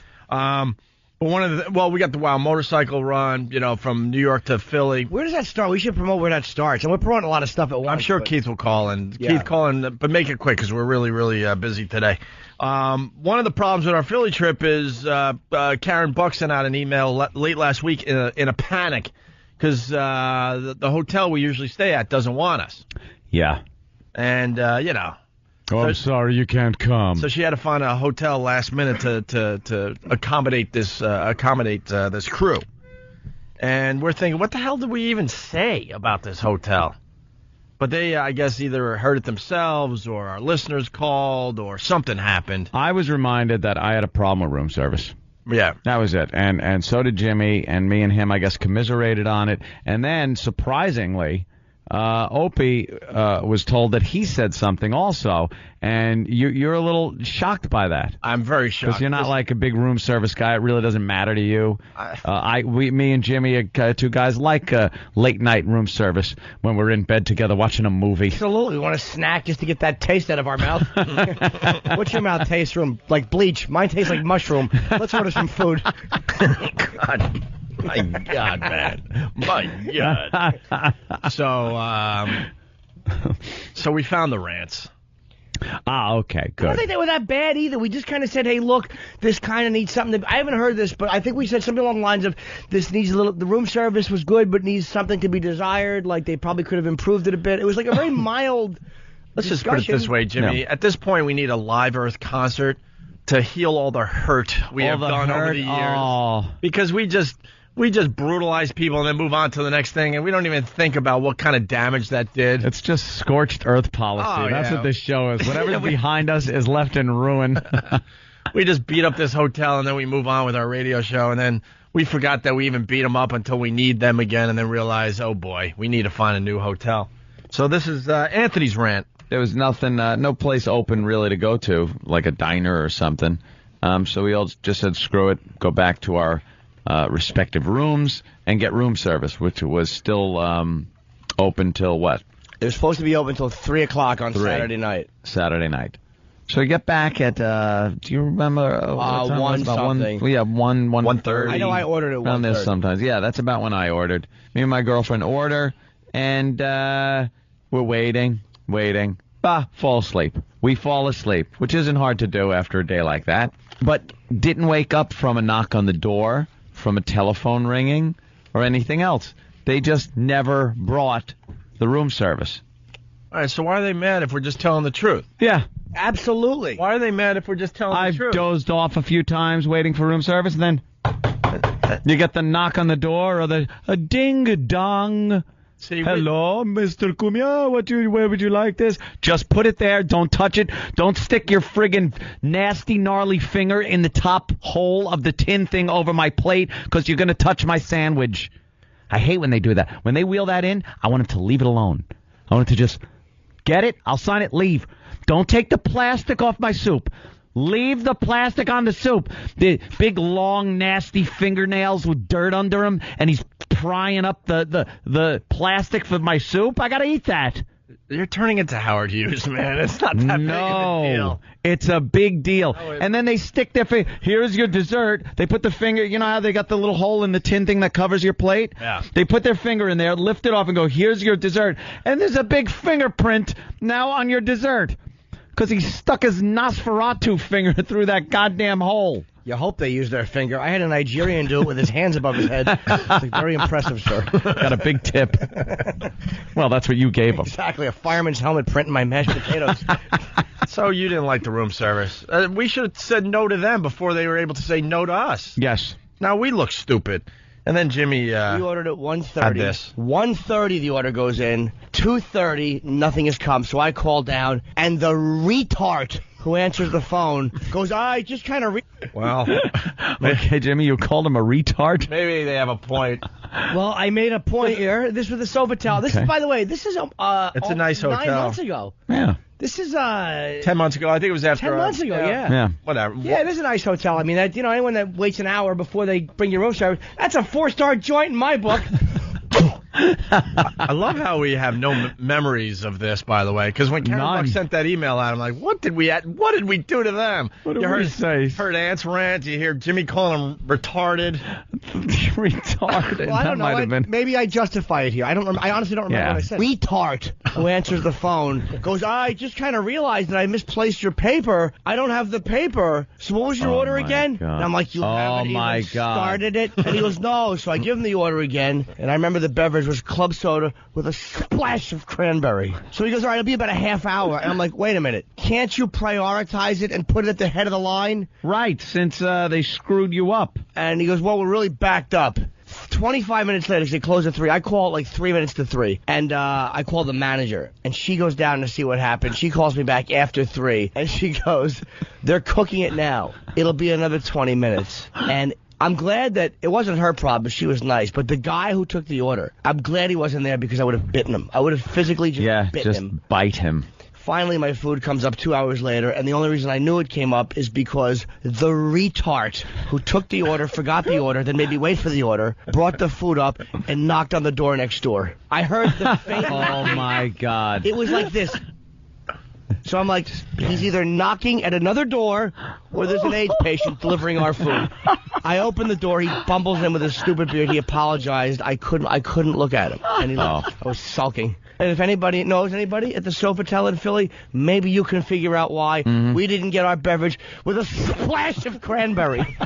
But we got the Wild Motorcycle Run, from New York to Philly. Where does that start? We should promote where that starts. And we're promoting a lot of stuff at once. I'm sure Keith will call in. Keith, call in, but make it quick because we're really, really busy today. One of the problems with our Philly trip is Karen Buck sent out an email late last week in a panic because the hotel we usually stay at doesn't want us. Yeah. And, Oh, I'm sorry, you can't come. So she had to find a hotel last minute to accommodate this crew. And we're thinking, what the hell did we even say about this hotel? But they, I guess, either heard it themselves or our listeners called or something happened. I was reminded that I had a problem with room service. Yeah. That was it. And so did Jimmy, and me and him, I guess, commiserated on it. And then, surprisingly, Opie was told that he said something also, and you're a little shocked by that. I'm very shocked. Because you're not like a big room service guy. It really doesn't matter to you. Me and Jimmy, two guys, like late night room service when we're in bed together watching a movie. Absolutely. We want a snack just to get that taste out of our mouth. What's your mouth taste from? Like bleach. Mine tastes like mushroom. Let's order some food. God. My God, man. My God. So we found the rants. Okay, good. I don't think they were that bad either. We just kind of said, hey, look, this kind of needs something. I haven't heard this, but I think we said something along the lines of this needs a little, the room service was good, but needs something to be desired. Like they probably could have improved it a bit. It was like a very mild Let's just put it this way, Jimmy. No. At this point, we need a Live Earth concert to heal all the hurt we have done over the years. Oh. Because we just brutalize people and then move on to the next thing, and we don't even think about what kind of damage that did. It's just scorched earth policy. Oh, That's yeah. what this show is. Whatever's behind us is left in ruin. We just beat up this hotel, and then we move on with our radio show, and then we forgot that we even beat them up until we need them again, and then realize, oh, boy, we need to find a new hotel. So this is Anthony's rant. There was nothing, no place open really to go to, like a diner or something. So we all just said, screw it, go back to our respective rooms and get room service, which was still open till what? It was supposed to be open till 3 o'clock on Saturday night. Saturday night. So we get back at, do you remember? What time 1 was it? About something. 1:30. I know I ordered it around there 1:30. sometimes. Yeah, that's about when I ordered. Me and my girlfriend order, and we're waiting. Fall asleep. We fall asleep, which isn't hard to do after a day like that. But didn't wake up from a knock on the door, from a telephone ringing, or anything else. They just never brought the room service. All right, so why are they mad if we're just telling the truth? Yeah. Absolutely. Why are they mad if we're just telling I've the truth? dozed off a few times waiting for room service, and then you get the knock on the door or the a ding-dong. See, Hello, Mr. Cumia, where would you like this? Just put it there. Don't touch it. Don't stick your friggin' nasty, gnarly finger in the top hole of the tin thing over my plate because you're going to touch my sandwich. I hate when they do that. When they wheel that in, I want them to leave it alone. I want them to just get it. I'll sign it. Leave. Don't take the plastic off my soup. Leave the plastic on the soup. The big, long, nasty fingernails with dirt under them, and he's prying up the plastic for my soup. I got to eat that. You're turning into Howard Hughes, man. It's not that big of a deal. It's a big deal. And then they stick their finger. Here's your dessert. They put the finger. You know how they got the little hole in the tin thing that covers your plate? Yeah. They put their finger in there, lift it off, and go, here's your dessert. And there's a big fingerprint now on your dessert. Because he stuck his Nosferatu finger through that goddamn hole. You hope they use their finger. I had a Nigerian do it with his hands above his head. It's like, very impressive, sir. Got a big tip. Well, that's what you gave him. Exactly. A fireman's helmet printing my mashed potatoes. So you didn't like the room service. We should have said no to them before they were able to say no to us. Yes. Now we look stupid. And then Jimmy... we ordered at 1:30. Had this. 1:30 the order goes in. 2:30, nothing has come. So I call down, and the retard who answers the phone goes, I just kind of... Well... Okay, Jimmy, you called him a retard? Maybe they have a point. Well, I made a point here. This was the Sofitel. This is, by the way, this is... It's a nice hotel. 9 months ago. Yeah. This is 10 months ago. I think it was after 10 months ago, yeah. Yeah. Whatever. Yeah, it is a nice hotel. I mean, that, anyone that waits an hour before they bring your room service, that's a 4-star joint in my book. I love how we have no memories of this, by the way, because when Karen Buck sent that email out, I'm like, what did we do to them? What did we say? Heard Ant's rant. You hear Jimmy calling him retarded. Retarded. Well, I don't That might have been. Maybe I justify it here. I honestly don't remember what I said. Retard who answers the phone goes, I just kind of realized that I misplaced your paper. I don't have the paper. So what was your order again? God. And I'm like, you haven't even started it. And he goes, no. So I give him the order again, and I remember the beverage was club soda with a splash of cranberry. So he goes, all right, it'll be about a half hour. And I'm like, wait a minute. Can't you prioritize it and put it at the head of the line? Right, since they screwed you up. And he goes, well, we're really backed up. 25 minutes later, 'cause they close at 3. I call at like 3 minutes to 3. And I call the manager. And she goes down to see what happened. She calls me back after 3. And she goes, they're cooking it now. It'll be another 20 minutes. And I'm glad that it wasn't her problem. She was nice. But the guy who took the order, I'm glad he wasn't there because I would have bitten him. I would have physically just bitten him. Bite him. Finally, my food comes up 2 hours later, and the only reason I knew it came up is because the retard who took the order, forgot the order, then made me wait for the order, brought the food up, and knocked on the door next door. I heard the faint... Oh, my God. It was like this. So I'm like, he's either knocking at another door or there's an AIDS patient delivering our food. I open the door. He bumbles in with his stupid beard. He apologized. I couldn't look at him. And he I was sulking. And if anybody knows anybody at the Sofitel in Philly, maybe you can figure out why we didn't get our beverage with a splash of cranberry.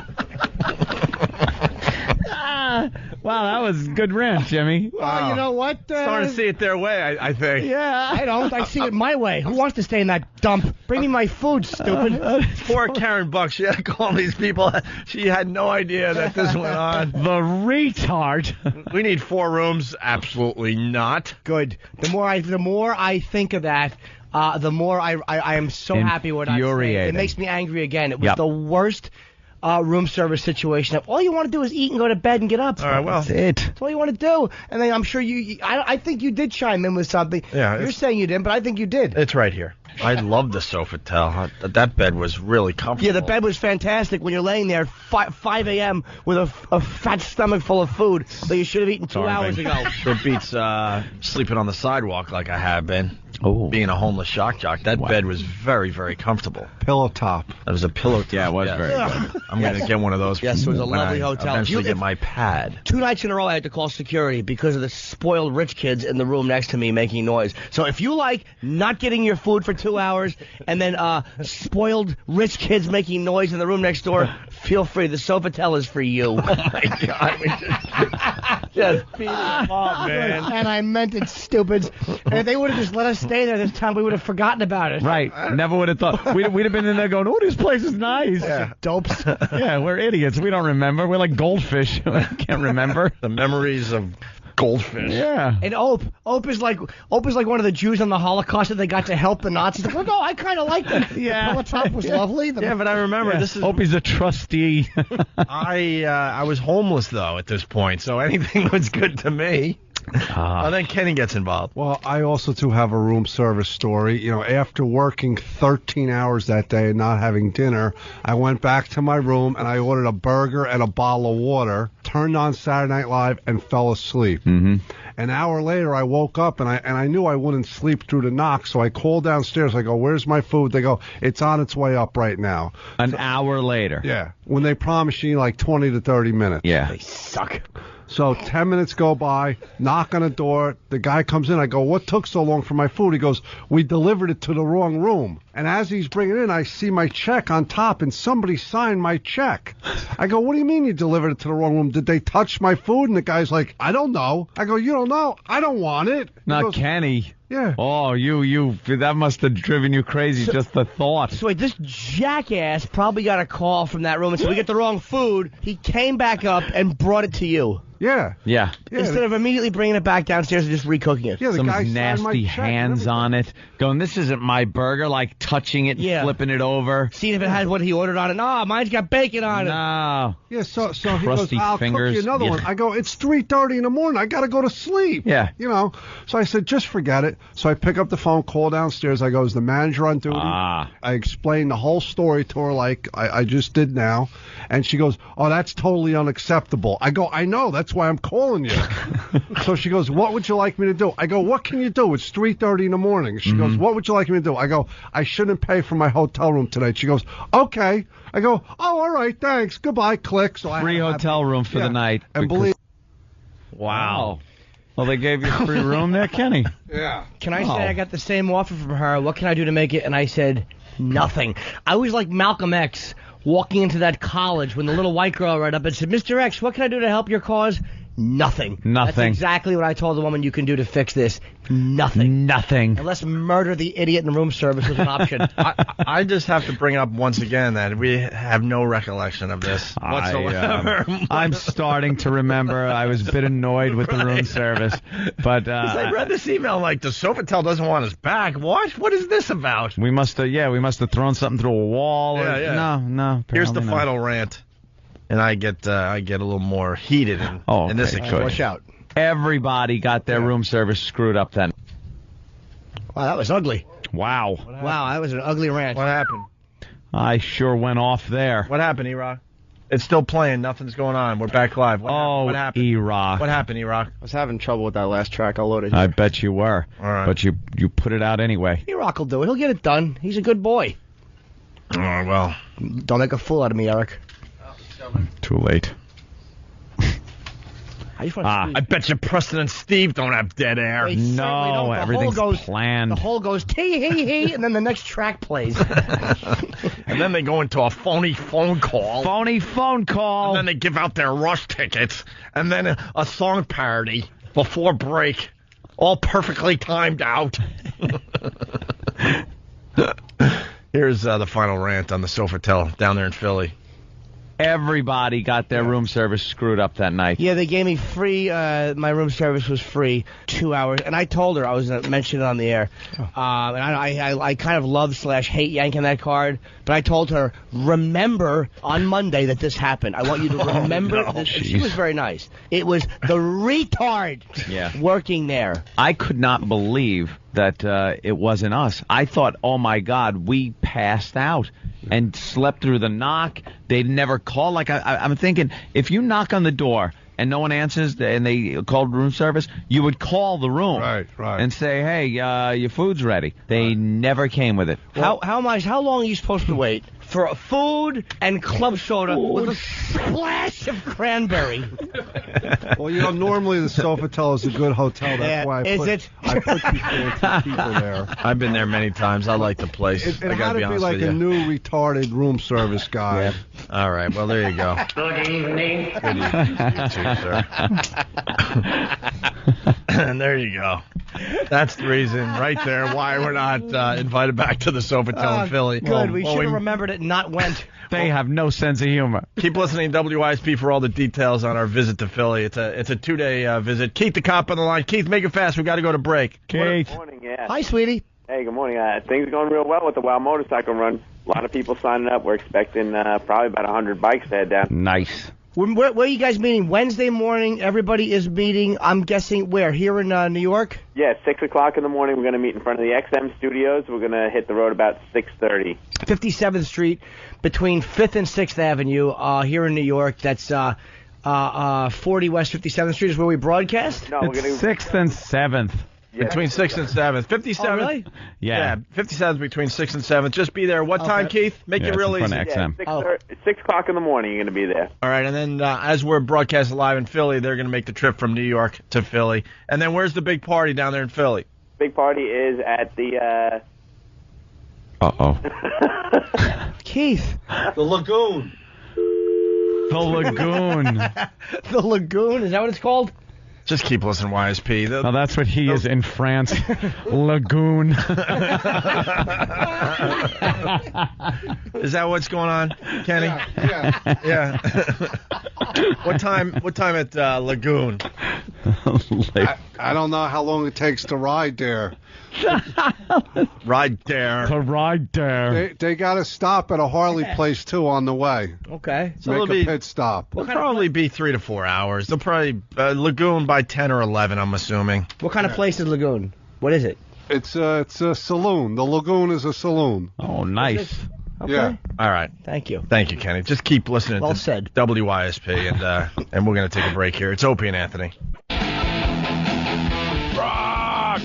Wow, that was a good rant, Jimmy. Well, you know what? Starting to see it their way, I think. Yeah. I don't. I see it my way. Who wants to stay in that dump? Bring me my food, stupid. Poor Karen Buck. She had to call these people. She had no idea that this went on. The retard. We need 4 rooms. Absolutely not. Good. The more I think of that, the more I am so happy with what I'm saying. It makes me angry again. It was the worst room service situation. All you want to do is eat and go to bed and get up. All right, well. That's it. That's all you want to do. And then I'm sure I think you did chime in with something. Yeah. You're saying you didn't, but I think you did. It's right here. I love the Sofitel. That bed was really comfortable. Yeah, the bed was fantastic when you're laying there at 5 a.m. with a fat stomach full of food that you should have eaten 2 hours ago. Sure beats sleeping on the sidewalk like I have been. Oh. Being a homeless shock jock. That bed was very, very comfortable. Pillow top. That was a pillow top. Yeah, it was very good. I'm going to get one of those. Yes, it was a when lovely I hotel. Eventually get my pad. 2 nights in a row I had to call security because of the spoiled rich kids in the room next to me making noise. So if you like not getting your food for 2 hours, and then spoiled rich kids making noise in the room next door, feel free. The Sofitel is for you. Oh, my God. We just beat him up, man. And I meant it, stupids. And if they would have just let us stay there this time, we would have forgotten about it. Right. Never would have thought. We'd have been in there going, oh, this place is nice. Yeah. Dopes. Yeah, we're idiots. We don't remember. We're like goldfish. We can't remember. The memories of goldfish. Yeah. And Ope is like one of the Jews on the Holocaust that they got to help the Nazis. Like, oh, I kind of like them. Yeah. Molotov was lovely. Yeah, but I remember this is. Opie's a trustee. I was homeless though at this point, so anything was good to me. And then Kenny gets involved. Well, I also too have a room service story. You know, after working 13 hours that day and not having dinner, I went back to my room and I ordered a burger and a bottle of water, turned on Saturday Night Live, and fell asleep. Mm-hmm. An hour later, I woke up and I knew I wouldn't sleep through the knock, so I called downstairs. I go, "Where's my food?" They go, "It's on its way up right now." An hour later. Yeah, when they promise you like 20 to 30 minutes. Yeah. They suck. So 10 minutes go by, knock on the door, the guy comes in, I go, "What took so long for my food?" He goes, "We delivered it to the wrong room." And as he's bringing it in, I see my check on top, and somebody signed my check. I go, "What do you mean you delivered it to the wrong room? Did they touch my food?" And the guy's like, "I don't know." I go, "You don't know? I don't want it." He Not goes, Kenny. Yeah. Oh, you, that must have driven you crazy, just the thought. So wait, this jackass probably got a call from that room and said, "We get the wrong food." He came back up and brought it to you. Yeah. Yeah. Instead of immediately bringing it back downstairs and just recooking it. Yeah, the Some guy signed my nasty check and hands everything. on it, going, "This isn't my burger," like touching it, Yeah. flipping it over. Seeing if it has what he ordered on it. No, mine's got bacon on it. No. Yeah, so he goes, Crusty "I'll fingers. cook you another Yeah. one." I go, "It's 3:30 in the morning. I got to go to sleep." Yeah. You know. So I said, "Just forget it." So I pick up the phone, call downstairs. I go, "Is the manager on duty?" I explain the whole story to her like I just did now. And she goes, "Oh, that's totally unacceptable." I go, "I know. That's why I'm calling you." So she goes, "What would you like me to do?" I go, "What can you do? It's 3:30 in the morning." She goes, "What would you like me to do?" I go, "I shouldn't pay for my hotel room tonight." She goes, "Okay." I go, "Oh, all right, thanks. Goodbye." Click. So Free hotel room for the night. And because- believe. Wow. Well, they gave you a free room there, Kenny. Yeah. Can I say I got the same offer from her? What can I do to make it? And I said, nothing. I was like Malcolm X walking into that college when the little white girl ran up and said, "Mr. X, what can I do to help your cause?" Nothing. That's Nothing. exactly what I told the woman you can do to fix this. Nothing. Nothing. Unless murder the idiot in room service was an option. I just have to bring up once again that we have no recollection of this whatsoever. I'm starting to remember. I was a bit annoyed with the room service, but I read this email like the Sofitel doesn't want us back. What? What is this about? we must have thrown something through a wall. Yeah, or, yeah. No. Here's the apparently not. final rant, and I get a little more heated in this okay, occasion. Watch out. Everybody got their room service screwed up then. Wow, that was ugly. Wow. Wow, that was an ugly rant. What happened? I sure went off there. What happened, E-Rock? It's still playing. Nothing's going on. We're back live. What happened? E-Rock. What happened, E-Rock? I was having trouble with that last track. I'll load it. I bet you were. All right. But you put it out anyway. E-Rock will do it. He'll get it done. He's a good boy. Oh, well. Don't make a fool out of me, Eric. Too late. I bet you Preston and Steve don't have dead air. They certainly don't. The everything's whole goes, planned. The whole goes tee-hee-hee, and then the next track plays. And then they go into a phony phone call. Phony phone call. And then they give out their Rush tickets. And then a song parody before break. All perfectly timed out. Here's the final rant on the Sofitel down there in Philly. Everybody got their room service screwed up that night. Yeah, they gave me free. My room service was free, 2 hours, and I told her I was going to mention it on the air. And I kind of love/hate yanking that card, but I told her, remember on Monday that this happened. I want you to remember. This. And she was very nice. It was the retard working there. I could not believe that it wasn't us. I thought, oh my God, we passed out and slept through the knock. They never called. Like I'm thinking, if you knock on the door and no one answers and they called room service, you would call the room and say, hey, your food's ready. They never came with it. How long are you supposed to wait? for food and club soda with a splash of cranberry. Well, normally the Sofitel is a good hotel. That's why I put people there. I've been there many times. I like the place. It I had gotta to be be honest like with a you. new retarded room service guy. Yeah. All right. Well, there you go. Good evening. Good evening, too, sir. And there you go. That's the reason right there why we're not invited back to the Sofitel in Philly. Good. We should have remembered it and not went. They have no sense of humor. Keep listening to WISP for all the details on our visit to Philly. It's a 2-day visit. Keith, the cop on the line. Keith, make it fast. We got to go to break. Keith. Good morning, yeah. Hi, sweetie. Hey, good morning. Things are going real well with the Wild Motorcycle Run. A lot of people signing up. We're expecting probably about 100 bikes to head down. Nice. Where are you guys meeting? Wednesday morning, everybody is meeting, I'm guessing, where? Here in New York? Yeah, 6 o'clock in the morning. We're going to meet in front of the XM studios. We're going to hit the road about 6:30. 57th Street between 5th and 6th Avenue here in New York. That's 40 West 57th Street is where we broadcast? No, It's 6th and 7th. Yeah. Between 6th and 7th. 57th. Oh, really? Yeah. 57th between 6th and 7th. Just be there. What time, Keith? Make it real it's easy. in front of XM. 6 o'clock in the morning. You're going to be there. All right, and then as we're broadcasting live in Philly, they're going to make the trip from New York to Philly. And then where's the big party down there in Philly? Big party is at the... Uh-oh. Keith. The Lagoon. The Lagoon. The Lagoon? Is that what it's called? Just keep listening to YSP. Oh, that's what he is in France. Lagoon. Is that what's going on, Kenny? Yeah. What time at Lagoon? I don't know how long it takes to ride there. Ride there. To ride there. They got to stop at a Harley place, too, on the way. Okay. So Make it'll a be- pit stop. It'll probably be 3 to 4 hours. They'll probably Lagoon by 10 or 11, I'm assuming. What kind of place is Lagoon? What is it? It's a saloon. The Lagoon is a saloon. Oh, nice. Okay. Yeah. All right. Thank you. Thank you, Kenny. Just keep listening Well to said. WYSP, and we're going to take a break here. It's Opie and Anthony. Rock!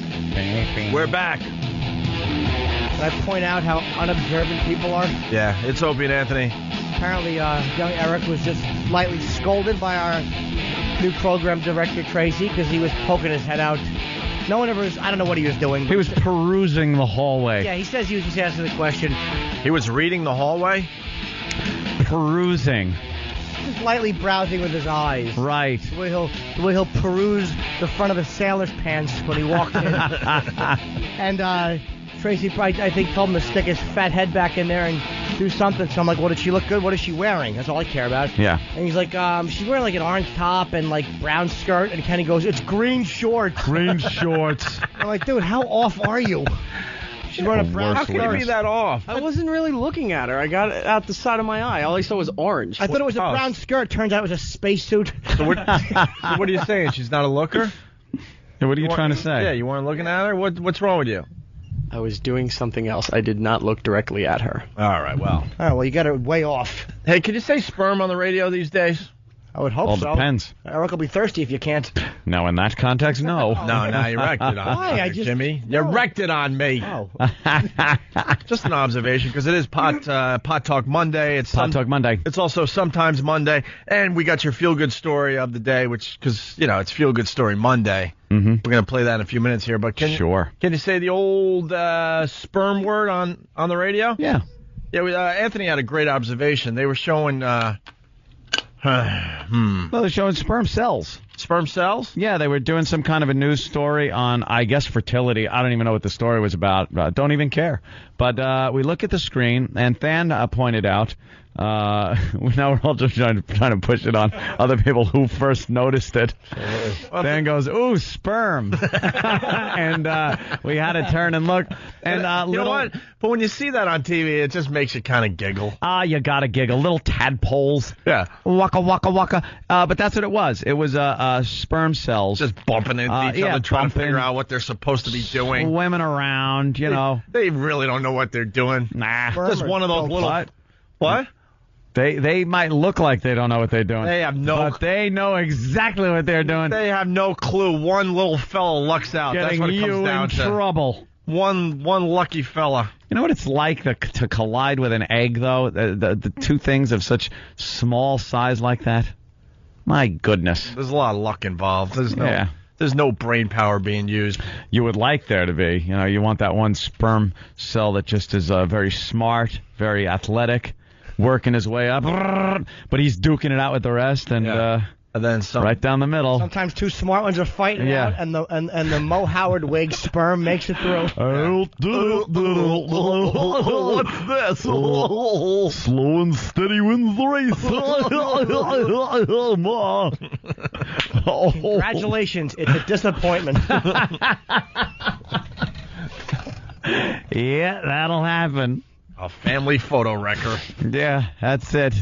We're back. Can I point out how unobservant people are? Yeah, it's Opie and Anthony. Apparently, young Eric was just lightly scolded by our new program director, Tracy, because he was poking his head out. No one ever was, I don't know what he was doing. He was perusing the hallway. Yeah, he says he was just asking the question. He was reading the hallway? Perusing. Just lightly browsing with his eyes. Right. The way he'll peruse the front of his sailor's pants when he walks in. And Tracy probably, I think, told him to stick his fat head back in there and do something. So I'm like, well, did she look good? What is she wearing? That's all I care about. Yeah. And he's like, she's wearing like an orange top and like brown skirt. And Kenny goes, it's green shorts. Green shorts. I'm like, dude, how off are you? She's wearing a brown How skirt. can it be that off? I wasn't really looking at her. I got it out the side of my eye. All I saw was orange. I thought it was a brown skirt. Turns out it was a spacesuit. So what are you saying? She's not a looker? What are you trying to say? Yeah, you weren't looking at her? What's wrong with you? I was doing something else. I did not look directly at her. All right, well. All right, well, you got her way off. Hey, can you say sperm on the radio these days? I would hope All so. depends. Eric will be thirsty if you can't. Now, in that context, no. No, you wrecked it on Why? me, I just- Jimmy. You wrecked it on me. Oh. Just an observation, because it is Pot Talk Monday. It's Pot Talk Monday. It's also sometimes Monday, and we got your feel-good story of the day, which, because, it's Feel-Good Story Monday. Mm-hmm. We're going to play that in a few minutes here, but can you say the old sperm word on the radio? Yeah. Yeah, Anthony had a great observation. They were showing... Well, they're showing sperm cells. Sperm cells? Yeah, they were doing some kind of a news story on, I guess, fertility. I don't even know what the story was about. Don't even care. But we look at the screen, and Than pointed out, now we're all just trying to push it on other people who first noticed it. Than goes, ooh, sperm. And we had to turn and look. And you know what? But when you see that on TV, it just makes you kind of giggle. You gotta giggle. Little tadpoles. Yeah. Waka, waka, waka. But that's what it was. It was sperm cells. Just bumping into each other, trying to figure out what they're supposed to be doing. Swimming around, you know. They really don't know what they're doing. Nah. Just one of those little... What? They might look like they don't know what they're doing. They have no... But they know exactly what they're doing. They have no clue. One little fellow lucks out. Getting That's what it you comes down in to. trouble. One lucky fella. You know what it's like to collide with an egg, though? The two things of such small size like that? My goodness. There's a lot of luck involved. There's no brain power being used. You would like there to be. You know, you want that one sperm cell that just is very smart, very athletic, working his way up, but he's duking it out with the rest, and then right down the middle. Sometimes two smart ones are fighting out, and the Mo Howard wig sperm makes it through. What's this? Slow and steady wins the race. Congratulations, it's a disappointment. Yeah, that'll happen. A family photo wrecker. Yeah, that's it.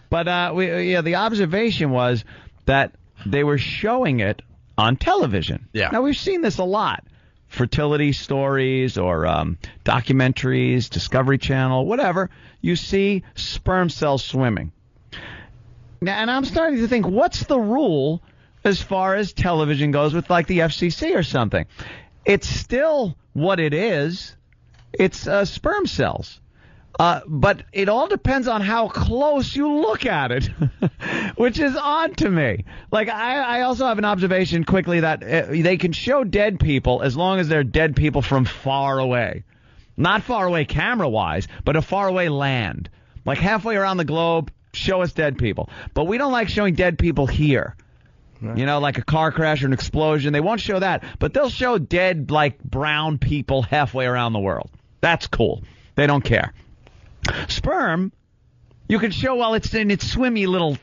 But the observation was that they were showing it on television. Yeah. Now, we've seen this a lot. Fertility stories or documentaries, Discovery Channel, whatever. You see sperm cells swimming. Now, and I'm starting to think, what's the rule as far as television goes with, like, the FCC or something? It's still what it is. It's sperm cells. But it all depends on how close you look at it, which is odd to me. Like, I also have an observation quickly that they can show dead people as long as they're dead people from far away. Not far away camera-wise, but a far away land. Like halfway around the globe, show us dead people. But we don't like showing dead people here. No. You know, like a car crash or an explosion. They won't show that, but they'll show dead, like, brown people halfway around the world. That's cool. They don't care. Sperm, you can show while it's in its swimmy little,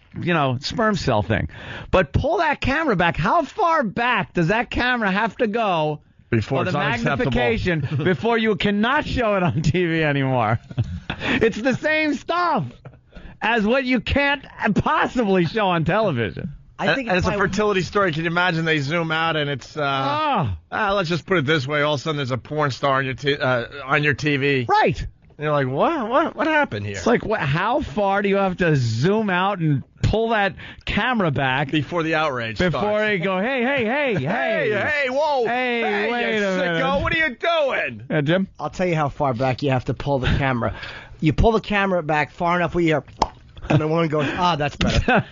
sperm cell thing. But pull that camera back. How far back does that camera have to go before for it's the magnification before you cannot show it on TV anymore? It's the same stuff as what you can't possibly show on television. I think it's a fertility story. Can you imagine they zoom out and it's let's just put it this way: all of a sudden there's a porn star on your TV, right? And you're like, what happened here? It's like, how far do you have to zoom out and pull that camera back before the outrage before starts? they go, hey, whoa, hey, wait you a minute, sicko, what are you doing? Yeah, Jim? I'll tell you how far back you have to pull the camera. You pull the camera back far enough where you hear, and the woman goes, that's better.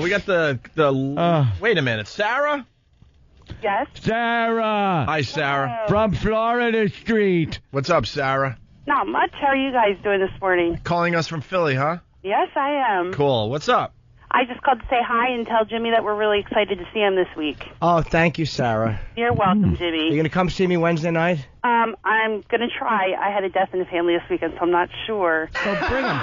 We got the wait a minute, Sarah? Yes? Sarah! Hi, Sarah. From Florida Street. What's up, Sarah? Not much. How are you guys doing this morning? Calling us from Philly, huh? Yes, I am. Cool. What's up? I just called to say hi and tell Jimmy that we're really excited to see him this week. Oh, thank you, Sarah. You're welcome, You Jimmy. going to come see me Wednesday night? I'm going to try. I had a death in the family this weekend, so I'm not sure. So bring him.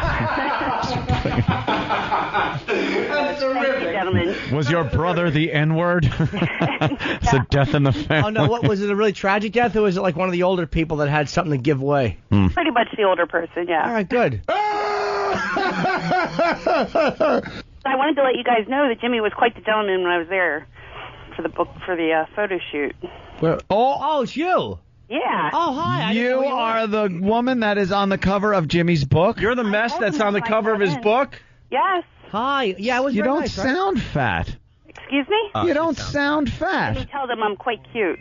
That's terrific. Gentlemen. Was your brother the N-word? It's a death in the family. Oh, no, what was it, a really tragic death, or was it like one of the older people that had something to give away? Pretty much the older person, yeah. All right, good. I wanted to let you guys know that Jimmy was quite the gentleman when I was there for the photo shoot. Oh, it's you. Yeah. Oh, hi. You are the woman that is on the cover of Jimmy's book? You're the mess that's on the cover of his book? Yes. Hi. Yeah, it was You very don't nice, right? sound fat. Excuse me? You don't sound fat. Let me tell them I'm quite cute.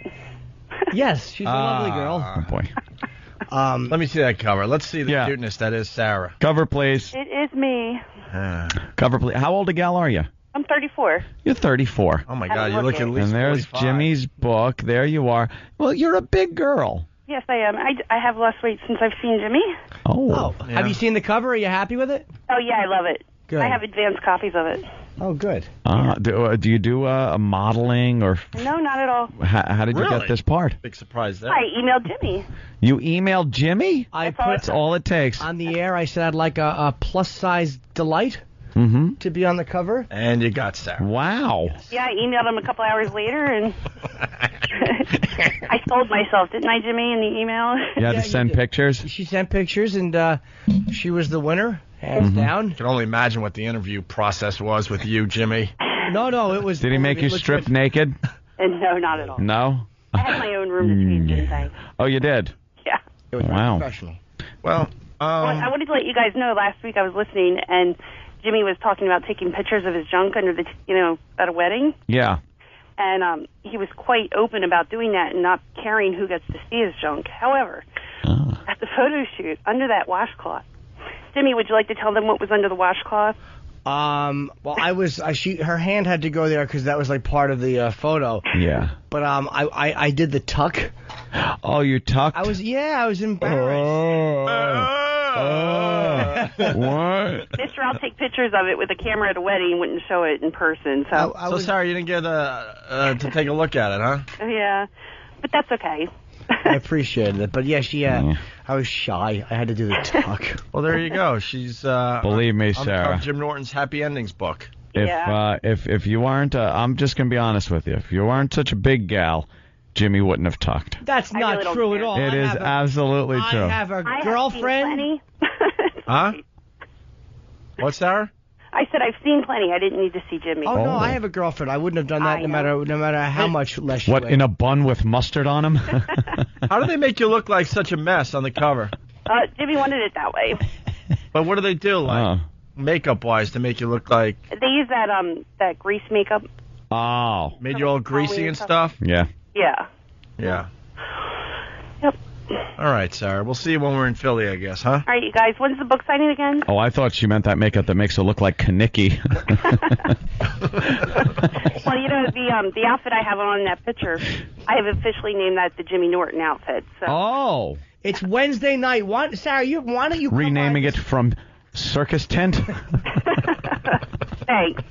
Yes, she's a lovely girl. Oh, boy. Let me see that cover. Let's see the cuteness that is Sarah. Cover, please. It is me. Cover, please. How old a gal are you? I'm 34. You're 34. Oh, my God. You look at least And there's 45. Jimmy's book. There you are. Well, you're a big girl. Yes, I am. I have lost weight since I've seen Jimmy. Oh. Yeah. Have you seen the cover? Are you happy with it? Oh, yeah, I love it. Good. I have advanced copies of it. Oh, good. Do you do a modeling or No, not at all. how did you get this part? Big surprise there. I emailed Jimmy. You emailed Jimmy? That's all it takes. On the air, I said I'd like a plus-size delight to be on the cover. And you got Sarah. Wow. Yeah, I emailed him a couple hours later, and I sold myself, didn't I, Jimmy, in the email? You had to send pictures? She sent pictures, and she was the winner, hands down. I can only imagine what the interview process was with you, Jimmy. No, it was... Did he make you strip naked? No, not at all. No? I had my own room to change, didn't I? Oh, you did? Yeah. It was Wow. professional. Well, I wanted to let you guys know, last week I was listening, and Jimmy was talking about taking pictures of his junk under the, at a wedding. Yeah. And he was quite open about doing that and not caring who gets to see his junk. However, at the photo shoot, under that washcloth, Jimmy, would you like to tell them what was under the washcloth? Well, her hand had to go there because that was like part of the photo. Yeah. But I did the tuck. Oh, you tucked? I was embarrassed. What? Mister, I'll take pictures of it with a camera at a wedding and wouldn't show it in person. So, Sarah, you didn't get to take a look at it, huh? Yeah, but that's okay. I appreciated it, but yeah, I was shy. I had to do the tuck. Well, there you go. She's believe me, on Sarah. Jim Norton's Happy Endings book. If you weren't, I'm just gonna be honest with you. If you weren't such a big gal, Jimmy wouldn't have tucked. That's not true at all. It is absolutely true. I have a girlfriend. Huh? What's Sarah? I said I've seen plenty. I didn't need to see Jimmy. Oh, no, I have a girlfriend. I wouldn't have done that no matter how much less she What, weighed. in a bun with mustard on him? How do they make you look like such a mess on the cover? Jimmy wanted it that way. But what do they do, like makeup-wise, to make you look like? They use that grease makeup. Oh. Made you all greasy and stuff? Yeah. Yeah. Yeah. Yep. All right, Sarah. We'll see you when we're in Philly, I guess, huh? All right, you guys. When's the book signing again? Oh, I thought she meant that makeup that makes her look like Kanicki. Well, you know, the outfit I have on in that picture, I have officially named that the Jimmy Norton outfit. So. Oh. It's Wednesday night. Sarah, why don't you come renaming it from circus tent? Thanks.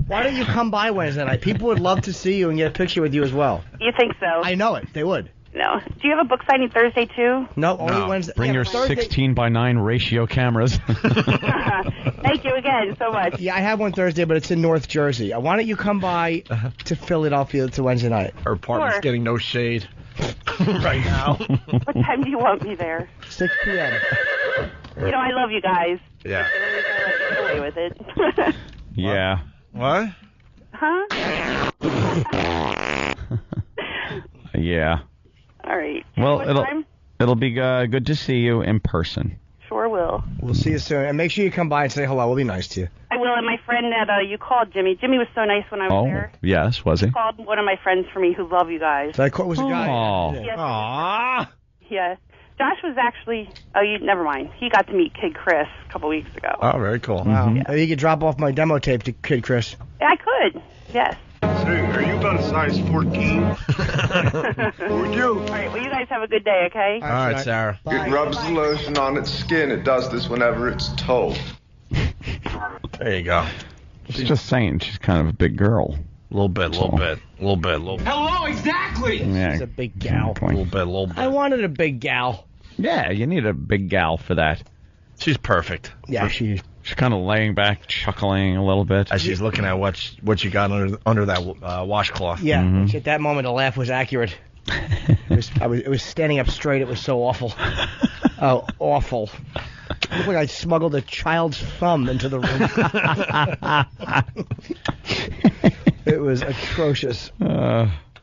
Why don't you come by Wednesday night? People would love to see you and get a picture with you as well. You think so? I know it. They would. No. Do you have a book signing Thursday, too? No, only Wednesday. Bring your Thursday. 16:9 ratio cameras. Thank you again so much. Yeah, I have one Thursday, but it's in North Jersey. Why don't you come by to Philadelphia to Wednesday night? Her apartment's getting no shade right now. What time do you want me there? 6 p.m. You know, I love you guys. Yeah. Get away with it. Yeah. What? Huh? Yeah. All right. Well, What it'll time? it'll be good to see you in person. Sure will. We'll see you soon. And make sure you come by and say hello. We'll be nice to you. I will. And my friend that you called, Jimmy. Jimmy was so nice when I was there. Yes, was he? He called one of my friends for me who love you guys. That was a guy. Oh. Yes. Aww. Yeah. Josh was actually. Never mind. He got to meet Kid Chris a couple weeks ago. Oh, very cool. Wow. Maybe you could drop off my demo tape to Kid Chris. Yeah, I could. Yes. Say, are you about a size 14? Would you? All right. Well, you guys have a good day. Okay. All right, Sarah. It rubs the lotion on its skin. It does this whenever it's told. There you go. She's just saying she's kind of a big girl. A little bit. Hello, exactly. Yeah. She's a big gal. A little bit. I wanted a big gal. Yeah, you need a big gal for that. She's perfect. Yeah, she's kind of laying back, chuckling a little bit. As she's looking at what you got under that washcloth. Yeah, at that moment, the laugh was accurate. It was standing up straight. It was so awful. Oh, awful. It looked like I smuggled a child's thumb into the room. It was atrocious.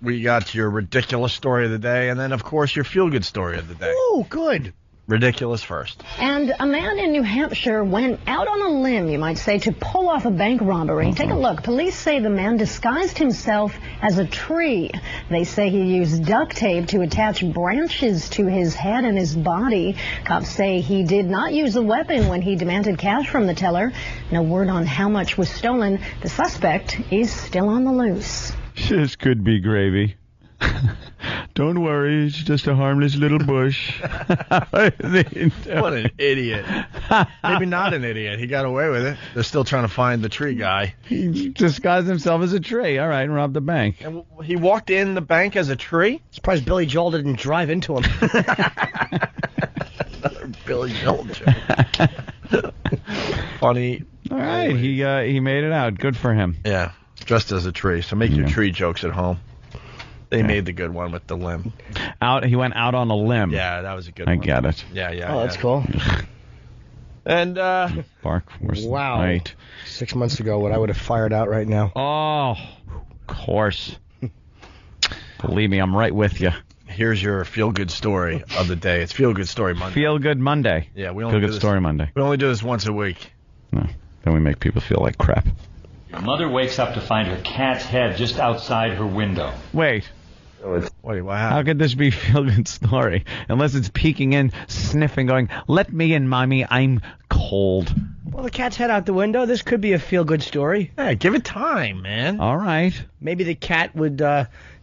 We got your ridiculous story of the day, and then, of course, your feel-good story of the day. Oh, good. Ridiculous first. And a man in New Hampshire went out on a limb, you might say, to pull off a bank robbery. Take a look. Police say the man disguised himself as a tree. They say he used duct tape to attach branches to his head and his body. Cops say he did not use a weapon when he demanded cash from the teller. No word on how much was stolen. The suspect is still on the loose. This could be gravy. Don't worry, it's just a harmless little bush. What an idiot. Maybe not an idiot. He got away with it. They're still trying to find the tree guy. He disguised himself as a tree. All right, and robbed the bank. And he walked in the bank as a tree? Surprised Billy Joel didn't drive into him. Another Billy Joel joke. Funny. All right, he made it out. Good for him. Yeah, dressed as a tree. So make your tree jokes at home. They made the good one with the limb. He went out on a limb. Yeah, that was a good I one. get it. Yeah. Oh, that's cool. And, Bark Force. Wow. Right. 6 months ago, what I would have fired out right now. Oh, of course. Believe me, I'm right with you. Here's your feel-good story of the day. It's Feel Good Story Monday. Feel Good Monday. Yeah, we only Feel do Good this, Story Monday. We only do this once a week. No, then we make people feel like crap. Your mother wakes up to find her cat's head just outside her window. Wait. Wait, what How could this be a feel-good story? Unless it's peeking in, sniffing, going, "Let me in, Mommy, I'm cold." Well, the cat's head out the window. This could be a feel-good story. Hey, give it time, man. All right. Maybe the cat would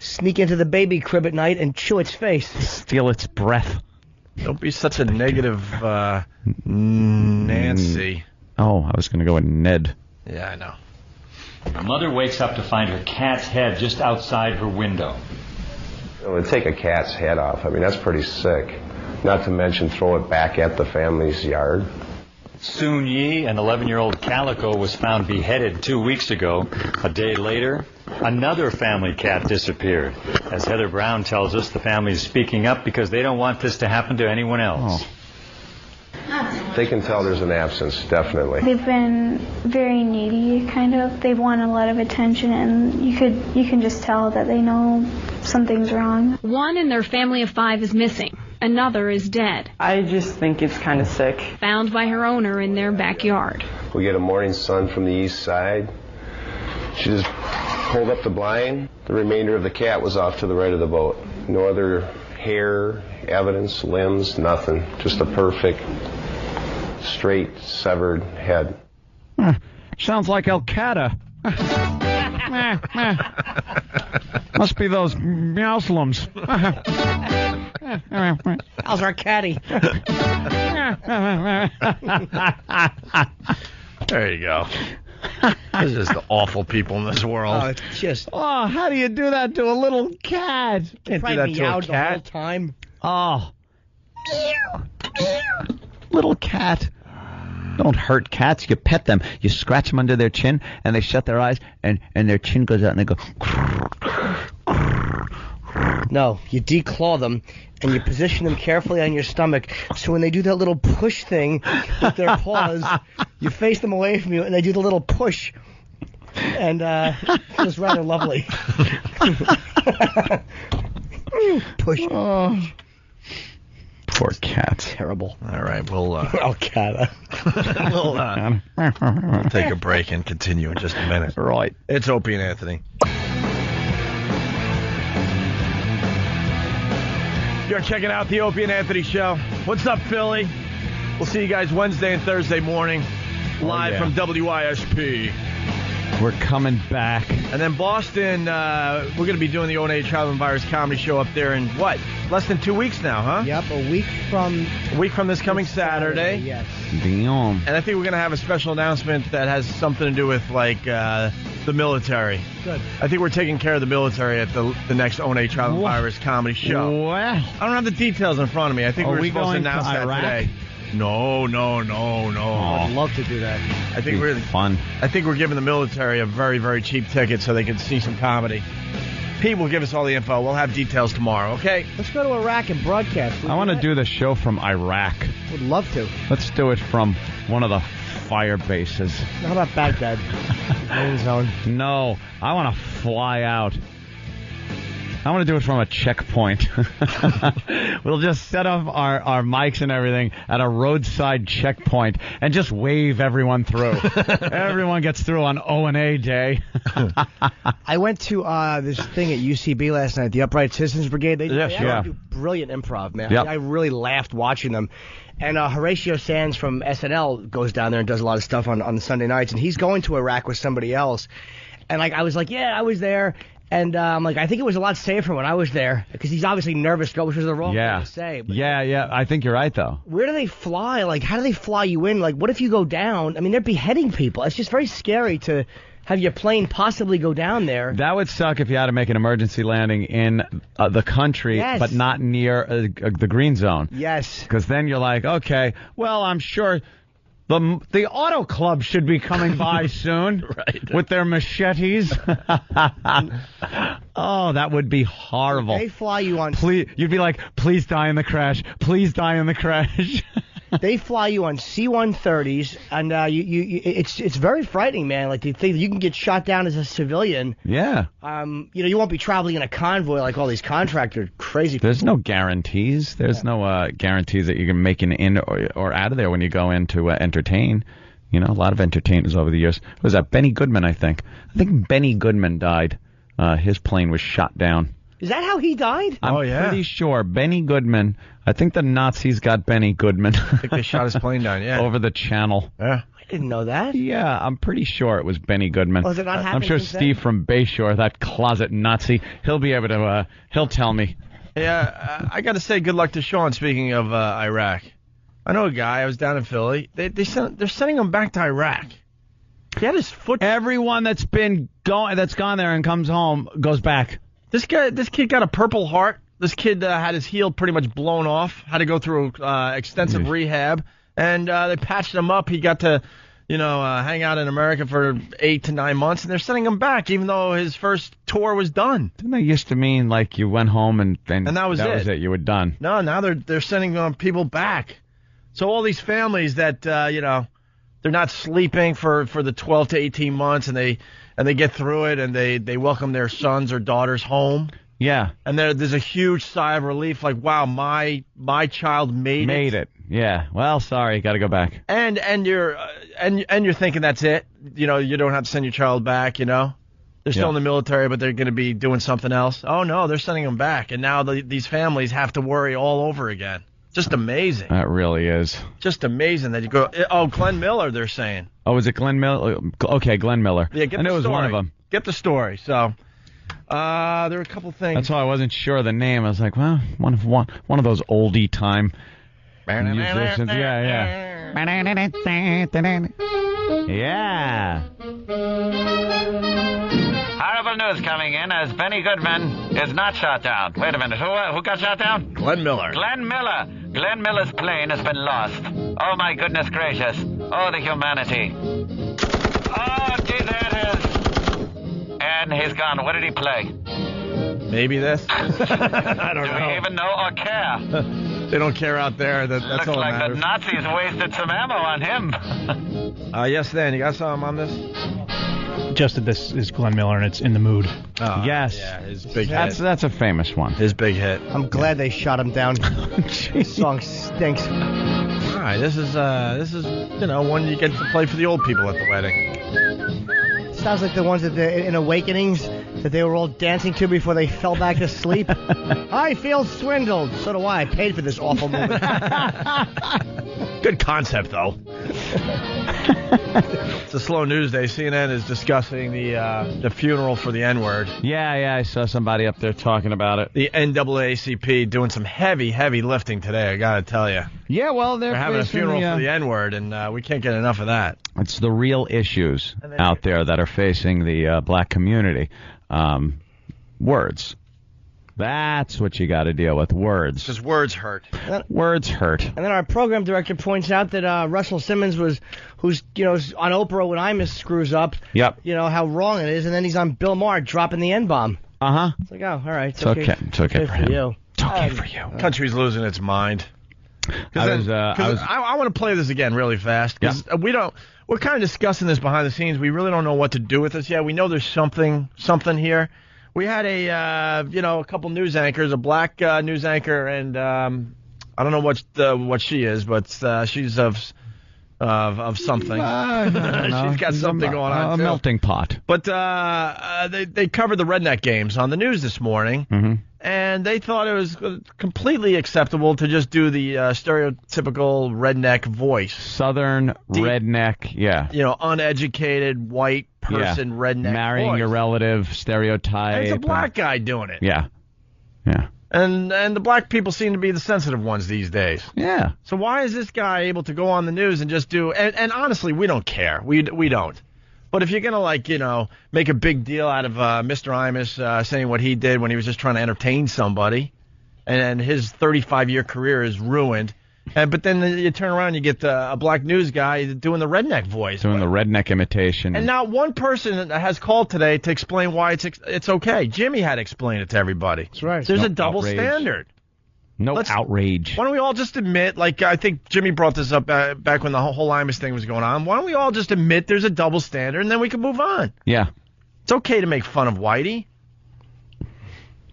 sneak into the baby crib at night and chew its face. Steal its breath. Don't be such a negative Nancy. Oh, I was going to go with Ned. Yeah, I know. Your mother wakes up to find her cat's head just outside her window. To take a cat's head off, I mean, that's pretty sick. Not to mention throw it back at the family's yard. Soon Yi, an 11-year-old calico, was found beheaded 2 weeks ago. A day later, another family cat disappeared. As Heather Brown tells us, the family is speaking up because they don't want this to happen to anyone else. They can tell there's an absence, definitely. They've been very needy, kind of. They've wanted a lot of attention, and you can just tell that they know something's wrong. One in their family of 5 is missing. Another is dead. I just think it's kind of sick. Found by her owner in their backyard. We get a morning sun from the east side. She just pulled up the blind. The remainder of the cat was off to the right of the boat. No other hair, evidence, limbs, nothing. Just a perfect, straight, severed head. Sounds like Al-Qaeda. Must be those Muslims. How's our caddy? There you go. There's just awful people in this world. Oh, it's just... Oh, how do you do that to a little cat? Can't do that to a the whole cat. time. Oh. Little cat. Don't hurt cats. You pet them. You scratch them under their chin, and they shut their eyes, and their chin goes out, and they go... No, you declaw them, and you position them carefully on your stomach, so when they do that little push thing with their paws, you face them away from you, and they do the little push, and it feels rather lovely. Push. Oh. Poor cats. Terrible. All right, we'll Al-Qaeda. we'll take a break and continue in just a minute. Right. It's Opie and Anthony. You're checking out the Opie and Anthony Show. What's up, Philly? We'll see you guys Wednesday and Thursday morning, live from WISP. We're coming back. And then Boston, we're going to be doing the O&A Traveling Virus Comedy Show up there in, what, less than 2 weeks now, huh? Yep, a week from this coming Saturday. Yes. Damn. And I think we're going to have a special announcement that has something to do with, like, the military. Good. I think we're taking care of the military at the next O&A Traveling Virus Comedy Show. What? I don't have the details in front of me. I think we're supposed to going announce to that Iraq? today. No. I'd love to do that. I think we're fun. I think we're giving the military a very, very cheap ticket so they can see some comedy. Pete will give us all the info. We'll have details tomorrow, okay? Let's go to Iraq and broadcast. I want to do the show from Iraq. Would love to. Let's do it from one of the fire bases. How about Baghdad? Main zone. No, I want to fly out. I want to do it from a checkpoint. We'll just set up our mics and everything at a roadside checkpoint and just wave everyone through. Everyone gets through on O&A day. I went to this thing at UCB last night, the Upright Citizens Brigade. They do brilliant improv, man. Yep. I really laughed watching them. And Horatio Sands from SNL goes down there and does a lot of stuff on Sunday nights, and he's going to Iraq with somebody else. And I was like, yeah, I was there. And I'm like, I think it was a lot safer when I was there, because he's obviously nervous, which was the wrong thing to say. But Yeah. I think you're right, though. where do they fly? Like, how do they fly you in? Like, what if you go down? I mean, they're beheading people. It's just very scary to have your plane possibly go down there. That would suck if you had to make an emergency landing in the country, Yes. but not near the green zone. Yes. Because then you're like, okay, well, I'm sure the auto club should be coming by soon with their machetes. Oh, that would be horrible. They fly you on. You'd be like, please die in the crash. Please die in the crash. They fly you on C-130s, and it's very frightening, man. Like, they think you can get shot down as a civilian. Yeah. You won't be traveling in a convoy like all these contractor crazy people. There's no guarantees. There's no guarantees that you can make an in or out of there when you go in to entertain. You know, a lot of entertainers over the years. Was that Benny Goodman, I think. I think Benny Goodman died. His plane was shot down. Is that how he died? I'm pretty sure. Benny Goodman. I think the Nazis got Benny Goodman. I think they shot his plane down, yeah. Over the channel. Yeah. I didn't know that. Yeah, I'm pretty sure it was Benny Goodman. Oh, has it not happened I'm sure since Steve then? from Bayshore, that closet Nazi, he'll be able to, he'll tell me. Yeah, I got to say good luck to Sean, speaking of Iraq. I know a guy, I was down in Philly. They're sending him back to Iraq. He had his foot. Everyone that's gone there and comes home goes back. This kid got a Purple Heart. This kid had his heel pretty much blown off. Had to go through extensive rehab, and they patched him up. He got to, hang out in America for 8 to 9 months, and they're sending him back, even though his first tour was done. Didn't that used to mean like you went home and that was it? You were done. No, now they're sending people back. So all these families that they're not sleeping for the 12 to 18 months, and they get through it, and they welcome their sons or daughters home. Yeah. And there's a huge sigh of relief, like, wow, my child made it. Yeah. Well, sorry, got to go back. And you're thinking that's it. You don't have to send your child back. They're still in the military, but they're going to be doing something else. Oh no, they're sending them back, and now these families have to worry all over again. Just amazing. That really is. Just amazing that you go. Oh, Glenn Miller, they're saying. Oh, is it Glenn Miller? Okay, Glenn Miller. Yeah, get I knew the it was story. one of them. Get the story. So, there are a couple things. That's why I wasn't sure of the name. I was like, well, one of those oldie time musicians. Yeah. Horrible news coming in as Benny Goodman is not shot down. Wait a minute, who got shot down? Glenn Miller. Glenn Miller's plane has been lost. Oh my goodness gracious. Oh, the humanity. Oh, gee, there it is. And he's gone. What did he play? Maybe this. I don't Do know. we even know or care? They don't care out there. That's Looks all that like the matters. Nazis wasted some ammo on him. Yes, Dan, you got something on this? Just that this is Glenn Miller and it's In the Mood. Yes. Yeah, his big hit. That's a famous one. His big hit. I'm glad they shot him down. This song stinks. All right, this is one you get to play for the old people at the wedding. Sounds like the ones that in Awakenings that they were all dancing to before they fell back to sleep. I feel swindled. So do I. I paid for this awful movie. Good concept, though. It's a slow news day. CNN is discussing the funeral for the N-word. Yeah, I saw somebody up there talking about it. The NAACP doing some heavy lifting today, I got to tell you. Yeah, well, they're having a funeral for the N-word, and we can't get enough of that. It's the real issues out there that are facing the black community. Words. That's what you got to deal with. Words. Because words hurt. Words hurt. And then our program director points out that Russell Simmons who's on Oprah when Imus screws up. Yep. How wrong it is, and then he's on Bill Maher dropping the N-bomb. Uh-huh. It's like, oh, all right. It's okay. It's okay for him. you. It's okay for you. Country's losing its mind. I want to play this again really fast. Because we're kind of discussing this behind the scenes. We really don't know what to do with this yet. We know there's something here. We had a couple news anchors, a black news anchor, and I don't know what she is, but she's of something. I don't know. She's got something going on. A too. melting pot. But they covered the redneck games on the news this morning, and they thought it was completely acceptable to just do the stereotypical redneck voice. Southern redneck, yeah. Uneducated white person redneck marrying voice. your relative stereotype. And it's a black guy doing it. Yeah. And the black people seem to be the sensitive ones these days. Yeah. So why is this guy able to go on the news and just do? And honestly, we don't care. We don't. But if you're gonna make a big deal out of Mr. Imus saying what he did when he was just trying to entertain somebody, and his 35-year career is ruined. But then you turn around and you get a black news guy doing the redneck voice. Doing the redneck imitation. And not one person has called today to explain why it's okay. Jimmy had to explain it to everybody. That's right. There's No a double outrage. standard. No outrage. Why don't we all just admit, I think Jimmy brought this up back when the whole Imus thing was going on. Why don't we all just admit there's a double standard and then we can move on? Yeah. It's okay to make fun of Whitey.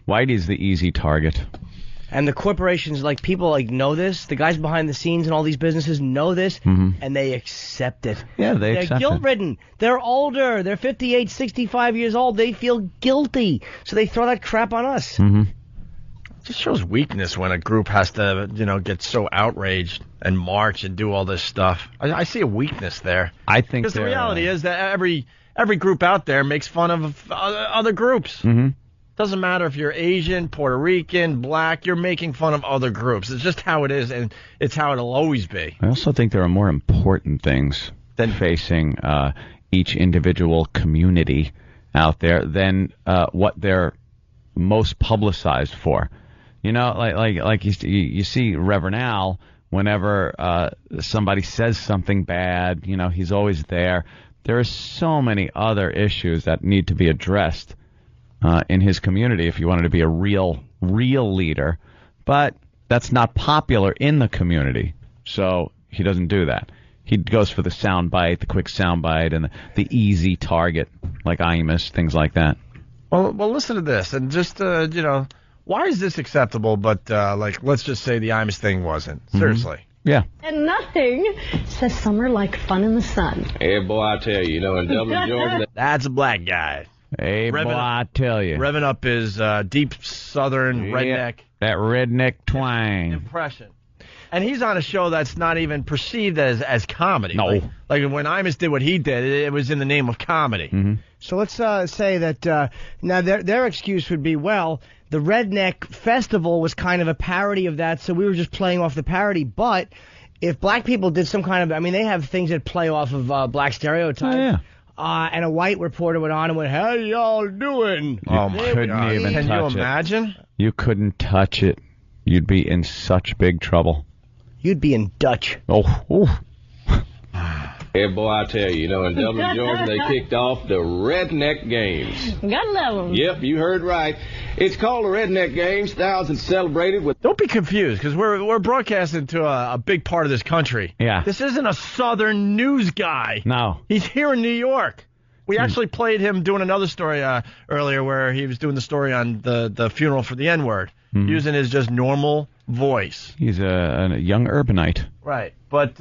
Whitey's the easy target. And the corporations, like people like know this. The guys behind the scenes in all these businesses know this, and they accept it. Yeah, They're accept it. guilt-ridden. They're older. They're 58, 65 years old. They feel guilty, so they throw that crap on us. It just shows weakness when a group has to, get so outraged and march and do all this stuff. I see a weakness there. I think because the reality is that every group out there makes fun of other groups. Doesn't matter if you're Asian, Puerto Rican, black. You're making fun of other groups. It's just how it is, and it's how it'll always be. I also think there are more important things than facing each individual community out there than what they're most publicized for. Like you see Reverend Al, whenever somebody says something bad, he's always there. There are so many other issues that need to be addressed in his community if you wanted to be a real leader. But that's not popular in the community, so he doesn't do that. He goes for the soundbite, the quick soundbite, and the easy target, like Imus, things like that. Well, listen to this, and just, why is this acceptable, but, let's just say the Imus thing wasn't? Seriously. Yeah. And nothing says summer like fun in the sun. Hey, boy, I tell you, in Dublin, Georgia... That's a black guy. Hey, boy, I tell you. Revving up his deep southern redneck. That redneck twang. Impression. And he's on a show that's not even perceived as comedy. No. Like when Imus did what he did, it was in the name of comedy. So let's say that now their excuse would be, well, the Redneck Festival was kind of a parody of that, so we were just playing off the parody. But if black people did some kind of, they have things that play off of black stereotypes. Oh, yeah. And a white reporter went on and went, "How y'all doing?" Oh my God! Can you imagine? You couldn't touch it. You'd be in such big trouble. You'd be in Dutch. Oh. Hey, boy, I tell you, in Dublin, Georgia, they kicked off the Redneck Games. Gotta love them. Yep, you heard right. It's called the Redneck Games. Thousands celebrated with... Don't be confused, because we're broadcasting to a big part of this country. Yeah. This isn't a southern news guy. No. He's here in New York. We actually played him doing another story earlier where he was doing the story on the funeral for the N-word, using his just normal voice. He's a young urbanite. Right. But,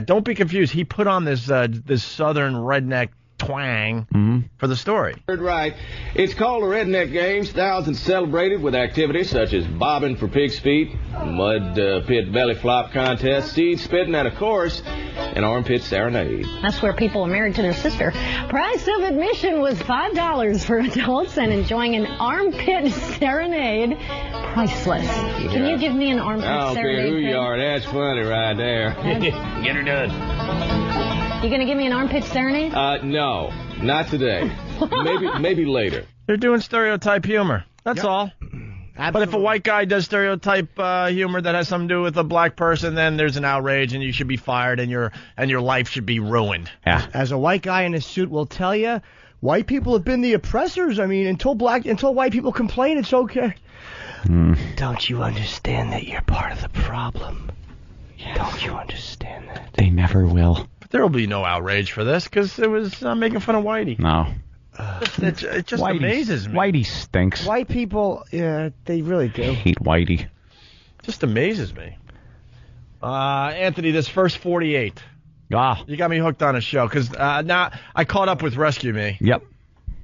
don't be confused. He put on this southern redneck twang for the story. Heard right. It's called the Redneck Games. Thousands celebrated with activities such as bobbing for pig's feet, mud pit belly flop contest, seed spitting, and, of course, an armpit serenade. That's where people are married to their sister. Price of admission was $5 for adults, and enjoying an armpit serenade, priceless. Can you give me an armpit I don't serenade? care who you thing? are. That's funny right there. Get her done. You gonna give me an armpit serenade? No, not today. Maybe later. They're doing stereotype humor. That's all. Absolutely. But if a white guy does stereotype humor that has something to do with a black person, then there's an outrage, and you should be fired, and your life should be ruined. Yeah. As a white guy in a suit will tell you, white people have been the oppressors. Until white people complain, it's okay. Don't you understand that you're part of the problem? Yes. Don't you understand that? They never will. But there will be no outrage for this because it was making fun of Whitey. No. It just amazes me. Whitey stinks. White people, yeah, they really do. I hate Whitey. Just amazes me. Anthony, this first 48. You got me hooked on a show because now I caught up with Rescue Me. Yep.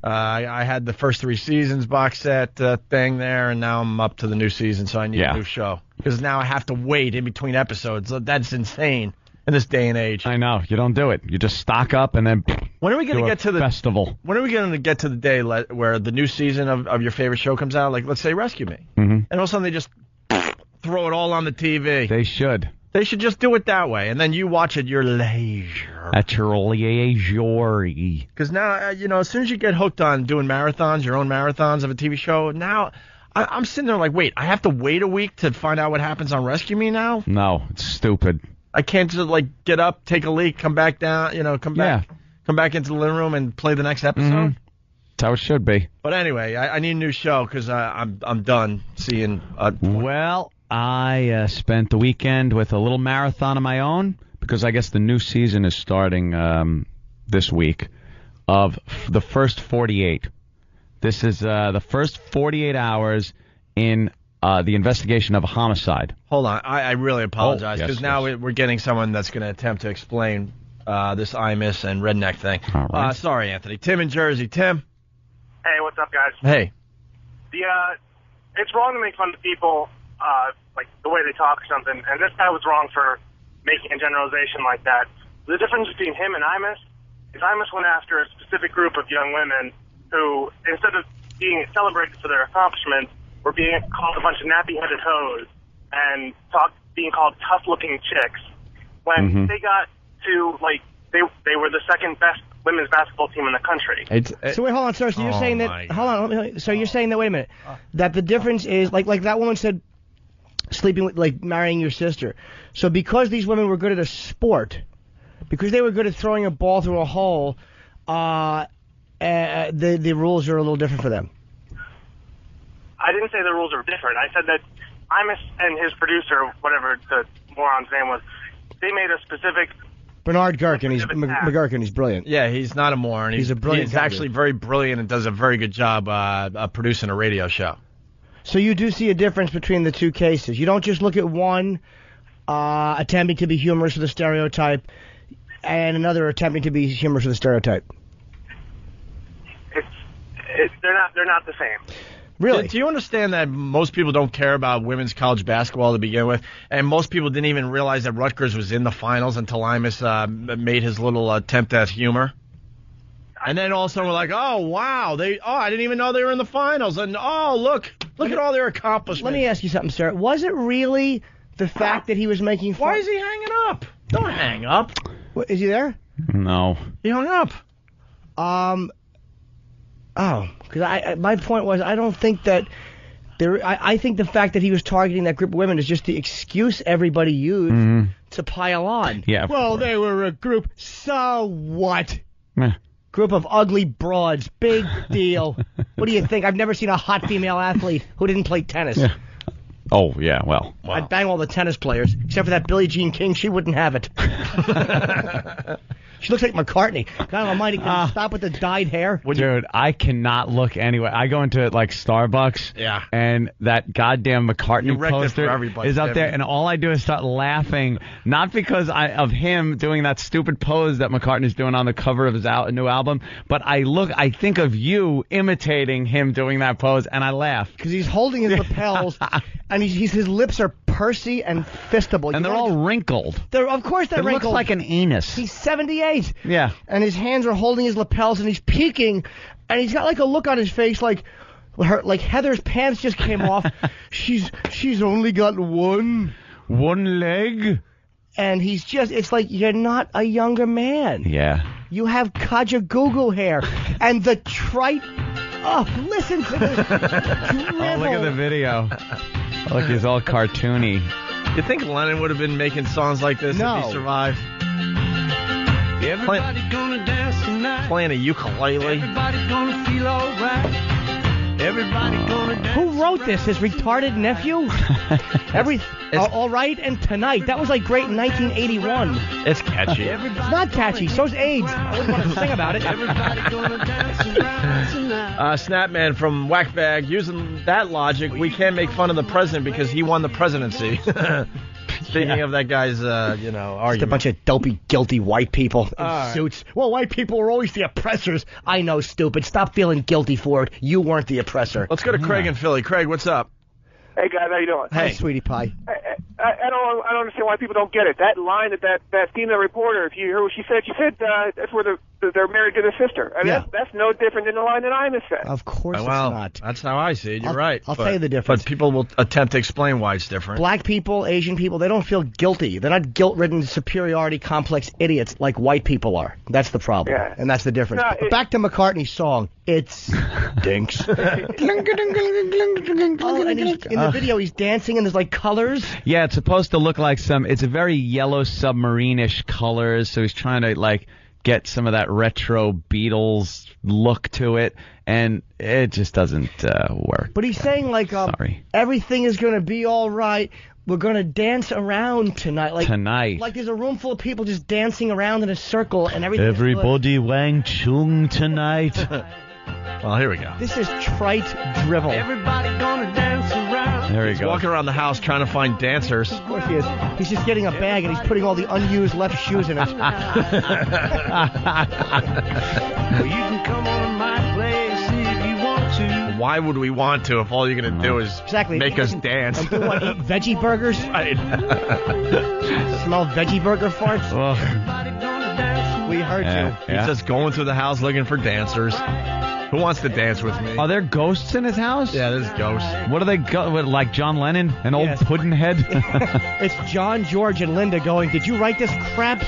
I had the first 3 seasons box set thing there, and now I'm up to the new season, so I need a new show. Because now I have to wait in between episodes. That's insane in this day and age. I know. You don't do it. You just stock up and then when are we going to get to the festival? When are we going to get to the day where the new season of your favorite show comes out? Like, let's say Rescue Me. And all of a sudden they just throw it all on the TV. They should. They should just do it that way, and then you watch at your leisure. At your leisure. Because now, as soon as you get hooked on doing marathons, your own marathons of a TV show, now I'm sitting there like, wait, I have to wait a week to find out what happens on Rescue Me now? No, it's stupid. I can't just, get up, take a leak, come back down, come back into the living room and play the next episode? That's how it should be. But anyway, I need a new show because I'm done seeing... Well... I spent the weekend with a little marathon of my own because I guess the new season is starting this week of the first 48. This is the first 48 hours in the investigation of a homicide. Hold on. I really apologize Oh, yes, because now we're getting someone that's going to attempt to explain this IMIS and redneck thing. All right. Sorry, Anthony. Tim in Jersey. Tim. Hey, what's up, guys? Hey. It's wrong to make fun of people, like the way they talk or something, and this guy was wrong for making a generalization like that. The difference between him and Imus is Imus went after a specific group of young women who, instead of being celebrated for their accomplishments, were being called a bunch of nappy-headed hoes and being called tough-looking chicks. When they got to, like, they were the second best women's basketball team in the country. So wait, hold on, sir. So you're saying that? Hold on. So you're saying that? Wait a minute. That the difference is like that woman said, sleeping with, like, marrying your sister. So because these women were good at a sport, because they were good at throwing a ball through a hole, the rules are a little different for them. I didn't say the rules are different. I said that Imus and his producer, whatever the moron's name was, they made a specific. Bernard Gherkin, he's McGurkin. He's brilliant. Yeah, he's not a moron. He's a brilliant He's guy. actually very brilliant and does a very good job producing a radio show. So you do see a difference between the two cases. You don't just look at one attempting to be humorous with a stereotype and another attempting to be humorous with a stereotype. They're not the same. Really? Do you understand that most people don't care about women's college basketball to begin with, and most people didn't even realize that Rutgers was in the finals until Imus made his little attempt at humor? And then all of a sudden we're like, oh, wow, I didn't even know they were in the finals, and look at all their accomplishments. Let me ask you something, sir. Was it really the fact that he was making fun? Why is he hanging up? Don't hang up. What, is he there? No. He hung up. Because my point was, I don't think that I think the fact that he was targeting that group of women is just the excuse everybody used to pile on. Yeah. Well, they were a group. So what? Meh. Group of ugly broads. Big deal. What do you think? I've never seen a hot female athlete who didn't play tennis. Yeah. Oh, yeah, well. I'd bang all the tennis players, except for that Billie Jean King. She wouldn't have it. She looks like McCartney. God almighty, can you stop with the dyed hair? Dude, I cannot look anywhere. I go into, like, Starbucks, and that goddamn McCartney poster is up there, and all I do is start laughing, not because of him doing that stupid pose that McCartney's doing on the cover of his new album, but I think of you imitating him doing that pose, and I laugh. Because he's holding his lapels, and his lips are pursy and fistable. And they're all wrinkled. Of course they're wrinkled. It looks like an anus. He's 78. Yeah. And his hands are holding his lapels, and he's peeking, and he's got like a look on his face like Heather's pants just came off. She's only got one leg. And he's just, it's like, you're not a younger man. Yeah. You have Kajagoogoo hair. And the trite... Oh, listen to this drivel. Oh, look at the video. Look, he's all cartoony. You think Lennon would have been making songs like this if he survived? Everybody gonna dance tonight. Playing a ukulele. Everybody gonna feel alright. Everybody gonna dance. Who wrote this? His retarded nephew? All right and tonight. That was like great in 1981. It's catchy. It's not catchy. So's AIDS. I wouldn't want to sing about it. Everybody gonna dance around tonight. Snapman from Whackbag, using that logic, we can't make fun of the president because he won the presidency. Speaking of that guy's, argument. Just a bunch of dopey, guilty white people in right. suits. Well, white people are always the oppressors. I know, stupid. Stop feeling guilty for it. You weren't the oppressor. Let's go to Craig in Philly. Craig, what's up? Hey guys, how you doing? Hey, sweetie pie. I don't understand why people don't get it. That line that female reporter, if you hear what she said that's where they're married to their sister. I mean, that's no different than the line that Imus said. Of course it's Well, not. that's how I see it. You're right. I'll tell you the difference. But people will attempt to explain why it's different. Black people, Asian people, they don't feel guilty. They're not guilt-ridden, superiority complex idiots like white people are. That's the problem. Yeah. And that's the difference. No, But back to McCartney's song. It's dinks. Oh, and in the video, he's dancing and there's like colors. Yeah, it's supposed to look like it's a very yellow submarine-ish colors, so he's trying to, like, get some of that retro Beatles look to it, and it just doesn't work. But he's saying, like, everything is going to be all right. We're going to dance around tonight. Like there's a room full of people just dancing around in a circle, and everything. Everybody Wang Chung tonight. Well, here we go. This is trite drivel. Everybody gonna dance around. There he He's goes. walking around the house trying to find dancers. Of course he is. He's just getting a bag and he's putting all the unused left shoes in it. Well, you can come on to my place if you want to. Why would we want to if all you're going to do is make us dance? And do what, eat veggie burgers? Right. Smell veggie burger farts? We heard you. He's just going through the house looking for dancers. Who wants to dance with me? Are there ghosts in his house? Yeah, there's ghosts. What are they, like John Lennon? An old pudding head? It's John, George, and Linda going, did you write this crap?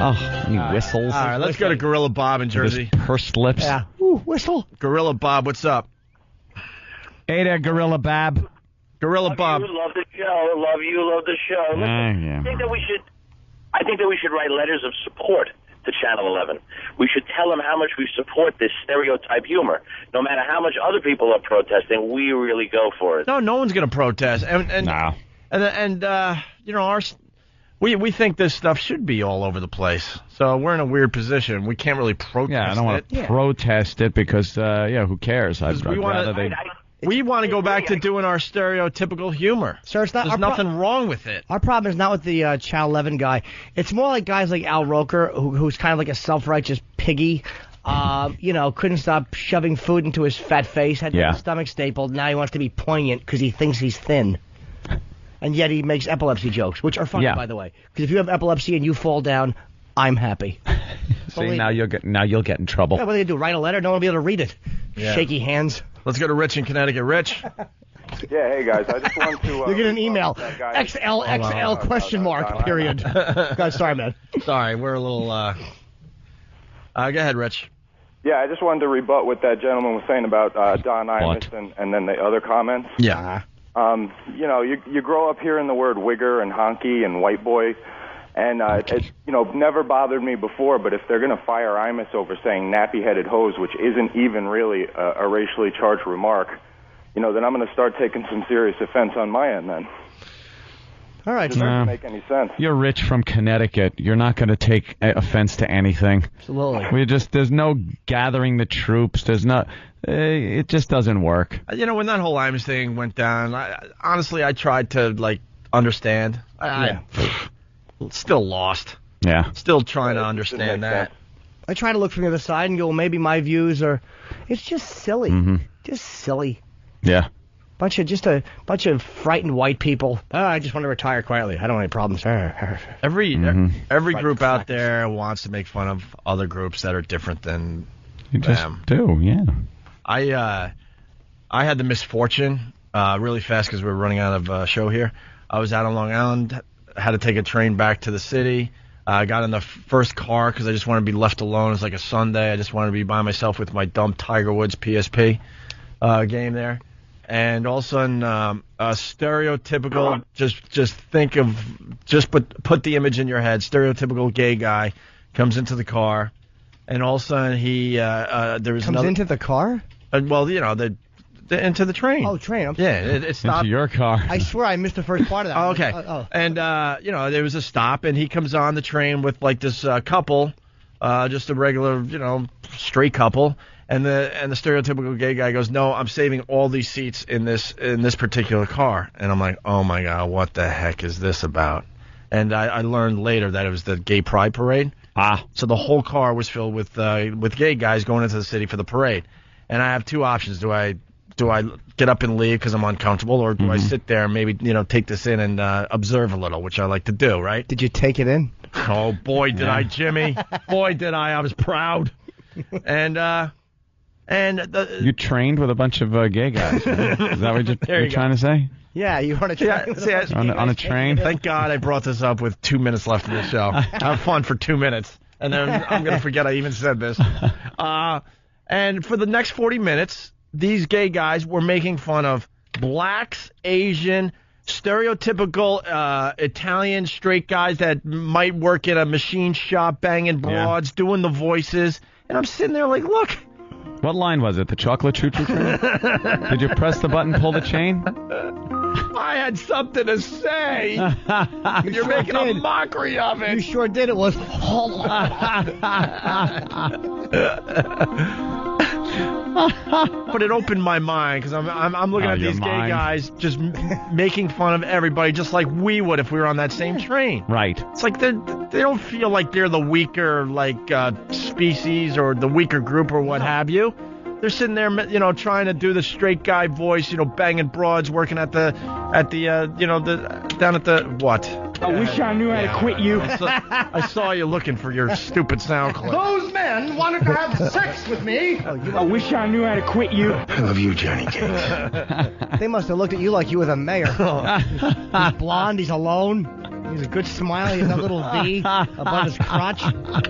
Oh, he whistles. All right, let's go to Gorilla Bob in Jersey. With his pursed lips. Yeah. Ooh, whistle. Gorilla Bob, what's up? Hey there, Gorilla Bob. Gorilla Bob. You love the show. Love you. Love the show. Listen, yeah. I think that we should write letters of support to Channel 11. We should tell them how much we support this stereotype humor. No matter how much other people are protesting, we really go for it. No one's going to protest. And you know, we think this stuff should be all over the place. So we're in a weird position. We can't really protest Yeah, I don't want to protest it because, who cares? I'd rather they... We want to go back to doing our stereotypical humor. Sir, it's not, There's nothing wrong with it. Our problem is not with the Channel 11 guy. It's more like guys like Al Roker, who's kind of like a self-righteous piggy. Couldn't stop shoving food into his fat face, had his stomach stapled. Now he wants to be poignant because he thinks he's thin. And yet he makes epilepsy jokes, which are funny, by the way. Because if you have epilepsy and you fall down, I'm happy. See, now you'll get in trouble. Yeah, what are they going to do, write a letter? No one will be able to read it. Yeah. Shaky hands. Let's go to Rich in Connecticut. Rich? Yeah, hey, guys. I just want to... You get an email. XLXL question mark, period. God, sorry, man. Sorry, we're a little... Go ahead, Rich. Yeah, I just wanted to rebut what that gentleman was saying about Don Imus and then the other comments. Yeah. You grow up hearing the word wigger and honky and white boy, and it never bothered me before, but if they're going to fire Imus over saying nappy-headed hose, which isn't even really a racially charged remark, then I'm going to start taking some serious offense on my end then. All right, It doesn't make any sense. You're Rich from Connecticut. You're not going to take offense to anything. Absolutely. There's no gathering the troops. There's not... it just doesn't work. When that whole Imus thing went down, honestly, I tried to, understand. Still lost. Yeah. Still trying to understand that. I try to look from the other side and go, maybe my views are... It's just silly. Mm-hmm. Just silly. Yeah. A bunch of frightened white people. I just want to retire quietly. I don't have any problems. Every group out there wants to make fun of other groups that are different than them. Do, yeah. I had the misfortune, really fast because we were running out of show here. I was out on Long Island, had to take a train back to the city. I got in the first car because I just wanted to be left alone. It was like a Sunday. I just wanted to be by myself with my dumb Tiger Woods PSP game there. And all of a sudden, a stereotypical, put the image in your head, stereotypical gay guy comes into the car, and all of a sudden comes into the car? Into the train. Oh, train. Yeah, it stopped. Into your car. I swear I missed the first part of that. Oh, okay. And, there was a stop, and he comes on the train with, this couple, just a regular, straight couple. And the stereotypical gay guy goes, no, I'm saving all these seats in this particular car. And I'm like, oh, my God, what the heck is this about? And I learned later that it was the gay pride parade. So the whole car was filled with gay guys going into the city for the parade. And I have two options. Do I get up and leave because I'm uncomfortable, or do I sit there and maybe, take this in and observe a little, which I like to do, right? Did you take it in? Oh, boy, did I, Jimmy. Boy, did I. I was proud. You trained with a bunch of gay guys, right? Is that what you're trying to say? Yeah, you on a train. On a train? Thank God I brought this up with 2 minutes left in the show. Have fun for 2 minutes, and then I'm going to forget I even said this. And for the next 40 minutes, these gay guys were making fun of blacks, Asian, stereotypical Italian straight guys that might work in a machine shop, banging broads, doing the voices. And I'm sitting there like, look. What line was it? The chocolate choo-choo train? Did you press the button, pull the chain? I had something to say. You're making a mockery of it. You sure did. It was. But it opened my mind because I'm looking at your these gay mind. guys just making fun of everybody, just like we would if we were on that same train. Right. It's like they don't feel like they're the weaker species or the weaker group or what have you. They're sitting there, trying to do the straight guy voice, banging broads, working down at the what? I wish I knew how to quit you. I saw you looking for your stupid sound clip. Those men wanted to have sex with me. I wish I knew how to quit you. I love you, Johnny Cakes. They must have looked at you like you were the mayor. He's blonde, he's alone. He's a good smile, he has that little V above his crotch.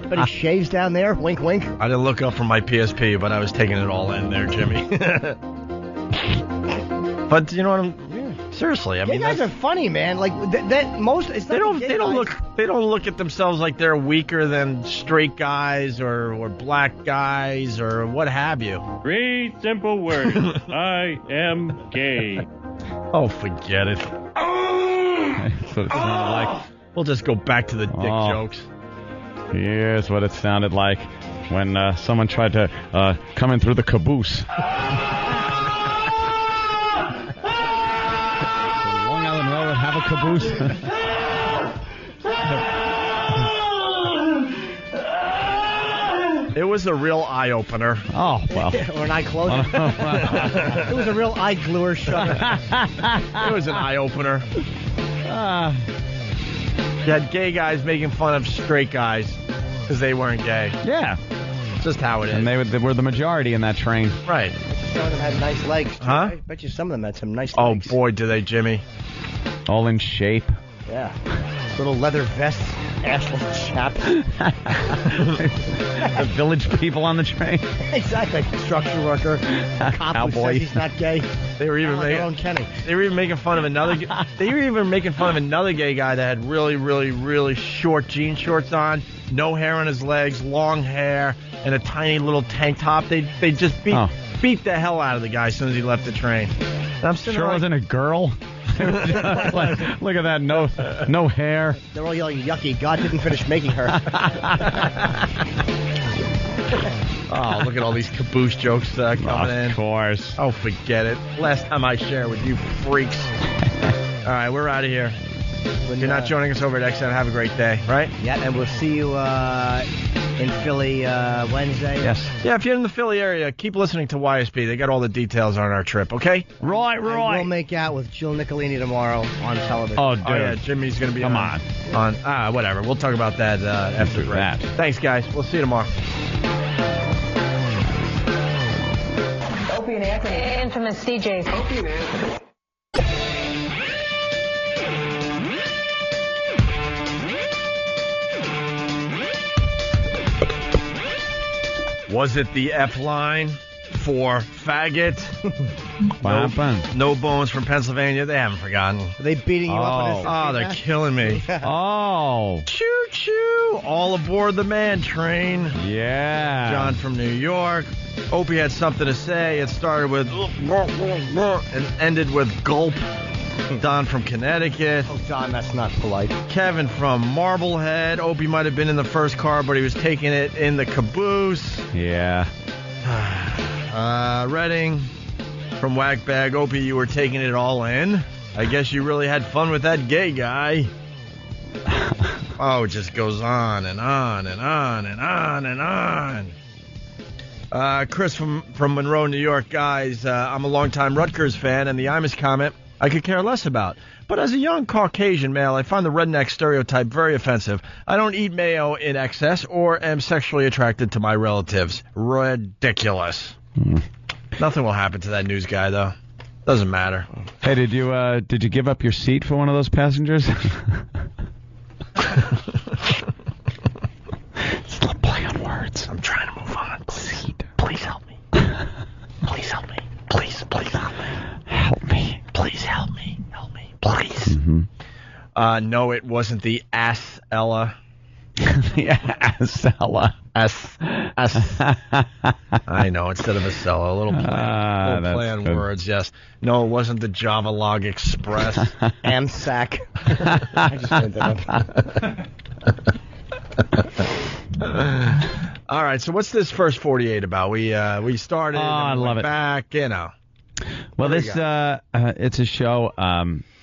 But he shaves down there, wink, wink. I didn't look up from my PSP, but I was taking it all in there, Jimmy. But you know what seriously, I mean, you guys are funny, man. Like that. They don't look at themselves like they're weaker than straight guys or black guys or what have you. 3 simple words. I am gay. Oh, forget it. That's what it sounded like. We'll just go back to the dick jokes. Here's what it sounded like when someone tried to come in through the caboose. Long Island Railroad have a caboose. It was a real eye-opener. Oh, well. Or an eye closer. It was a real eye gluer shutter. It was an eye-opener. You had gay guys making fun of straight guys because they weren't gay. Yeah. It's just how it is. And they were the majority in that train. Right. Some of them had nice legs, too. Huh? I bet you some of them had some nice Oh, legs. boy, do they, Jimmy. All in shape. Yeah. Little leather vests, assless chap. The village people on the train. Exactly. Construction worker. Cop who Cowboy. says he's not gay. They were even their own Kenny. They were even making fun of another. They were even making fun of another gay guy that had really, really, really short jean shorts on, no hair on his legs, long hair, and a tiny little tank top. They just beat the hell out of the guy as soon as he left the train. And I'm sitting Sure there wasn't a girl. Like, look at that, no hair. They're all yelling, yucky. God didn't finish making her. Oh, look at all these caboose jokes coming in. Of course. Oh, forget it. Last time I shared with you freaks. All right, we're out of here. If you're not joining us over at XM, have a great day, right? Yeah, and we'll see you in Philly Wednesday. Yes. Yeah, if you're in the Philly area, keep listening to YSB. They got all the details on our trip, okay? Right. We'll make out with Jill Nicolini tomorrow on television. Oh, dude. Oh, yeah, Jimmy's going to be Come on. Whatever. We'll talk about that after the break. that. Thanks, guys. We'll see you tomorrow. Opie and Anthony. Infamous DJs. Opie and Anthony. Was it the F line for faggot? What happened? No Bones from Pennsylvania. They haven't forgotten. Are they beating you up on this? Oh, they're killing me. Oh. Choo choo. All aboard the man train. Yeah. John from New York. Opie had something to say. It started with and ended with gulp. Don from Connecticut. Oh, Don, that's not polite. Kevin from Marblehead. Opie might have been in the first car, but he was taking it in the caboose. Yeah. Redding from Whackbag. Opie, you were taking it all in. I guess you really had fun with that gay guy. Oh, it just goes on and on and on and on and on. Chris from Monroe, New York. Guys, I'm a longtime Rutgers fan, and the Imus comment I could care less about. But as a young Caucasian male, I find the redneck stereotype very offensive. I don't eat mayo in excess or am sexually attracted to my relatives. Ridiculous. Nothing will happen to that news guy, though. Doesn't matter. Hey, did you give up your seat for one of those passengers? It's a play on words. I'm trying to move on. Seat. Please help me. Please help me. Please help me. Help me. Please help me. Help me. Please. Mm-hmm. No, it wasn't the ass Ella. Acela. I know, instead of Acela. A little play on words, yes. No, it wasn't the Java Log Express. AMSAC. I just made that All right, so what's this first 48 about? We started and I we love went it. back, you know. Well, What do we this it's a show.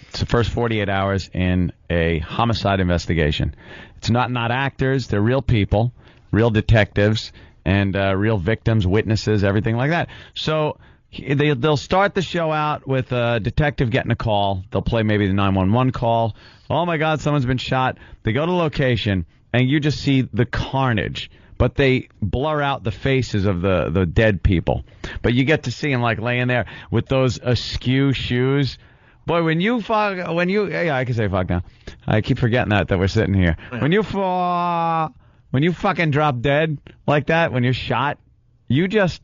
It's the first 48 hours in a homicide investigation. It's not actors. They're real people, real detectives, and real victims, witnesses, everything like that. So they'll start the show out with a detective getting a call. They'll play maybe the 911 call. Oh, my God, someone's been shot. They go to location, and you just see the carnage. But they blur out the faces of the dead people. But you get to see them, like, laying there with those askew shoes. Boy, I can say fuck now. I keep forgetting that we're sitting here. Yeah. When you fucking drop dead like that, when you're shot, you just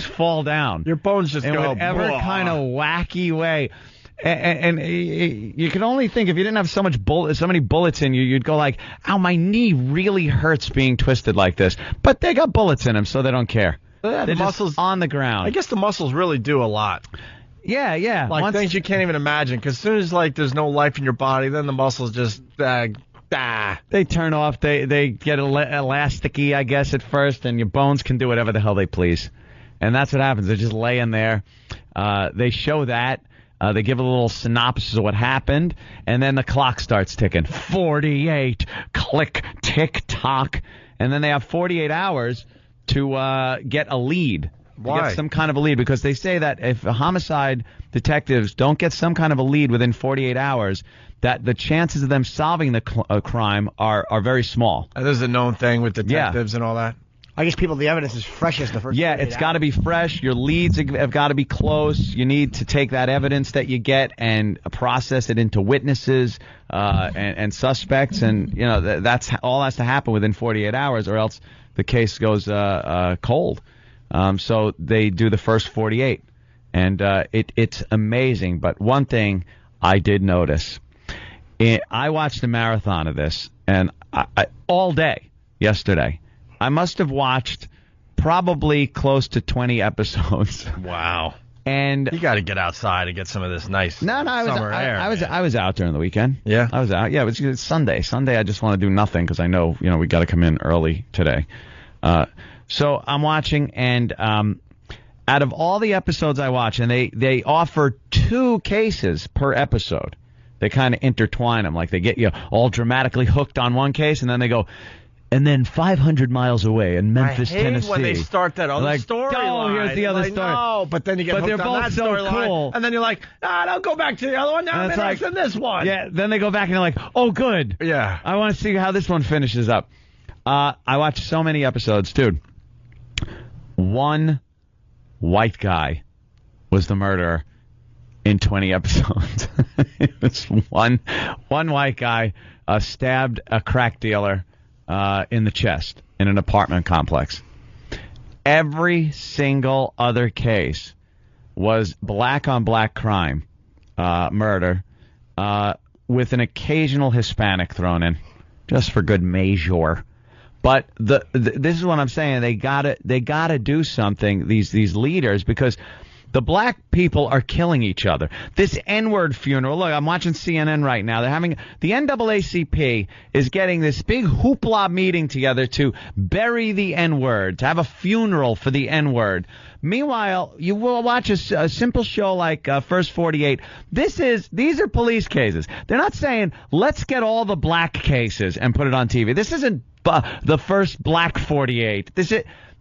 fall down. Your bones just in go whatever kind of wacky way. And you can only think if you didn't have so many bullets in you, you'd go like, "Ow, my knee really hurts being twisted like this." But they got bullets in them, so they don't care. Yeah, They're the muscles just on the ground. I guess the muscles really do a lot. Yeah. Like things you can't even imagine. Because as soon as there's no life in your body, then the muscles just They turn off. They get elasticy, I guess, at first, and your bones can do whatever the hell they please. And that's what happens. They're just laying there. They show that. They give a little synopsis of what happened, and then the clock starts ticking. 48, click, tick, tock. And then they have 48 hours to get a lead. Why? Get some kind of a lead, because they say that if homicide detectives don't get some kind of a lead within 48 hours, that the chances of them solving the crime are very small. This is a known thing with detectives and all that. I guess the evidence is freshest the first. Yeah, it's got to be fresh. Your leads have got to be close. You need to take that evidence that you get and process it into witnesses and suspects, and that's all has to happen within 48 hours, or else the case goes cold. So they do the first 48, and it's amazing. But one thing I did notice, I watched a marathon of this, and I all day yesterday. I must have watched probably close to 20 episodes. Wow. And you got to get outside and get some of this nice summer air. I was out during the weekend. Yeah. I was out. Yeah, it's Sunday. Sunday I just want to do nothing because I know, we got to come in early today. So I'm watching, and out of all the episodes I watch, and they offer 2 cases per episode. They kind of intertwine them. Like they get you all dramatically hooked on one case, and then they go, and then 500 miles away in Memphis, Tennessee. When they start that other story line. Here's the other story. No, but then you get hooked on that storyline, and then you're like, don't go back to the other one. Now I'm interested in this one. Yeah, then they go back and they're like, oh, good. Yeah. I want to see how this one finishes up. I watched so many episodes, dude. One white guy was the murderer in 20 episodes. It was one white guy stabbed a crack dealer in the chest in an apartment complex. Every single other case was black-on-black crime, murder, with an occasional Hispanic thrown in, just for good measure. But this is what I'm saying. They gotta do something. These leaders, because the black people are killing each other. This N-word funeral. Look, I'm watching CNN right now. They're having the NAACP is getting this big hoopla meeting together to bury the N-word, to have a funeral for the N-word. Meanwhile, you will watch a simple show like First 48. These are police cases. They're not saying let's get all the black cases and put it on TV. This isn't the first Black 48. This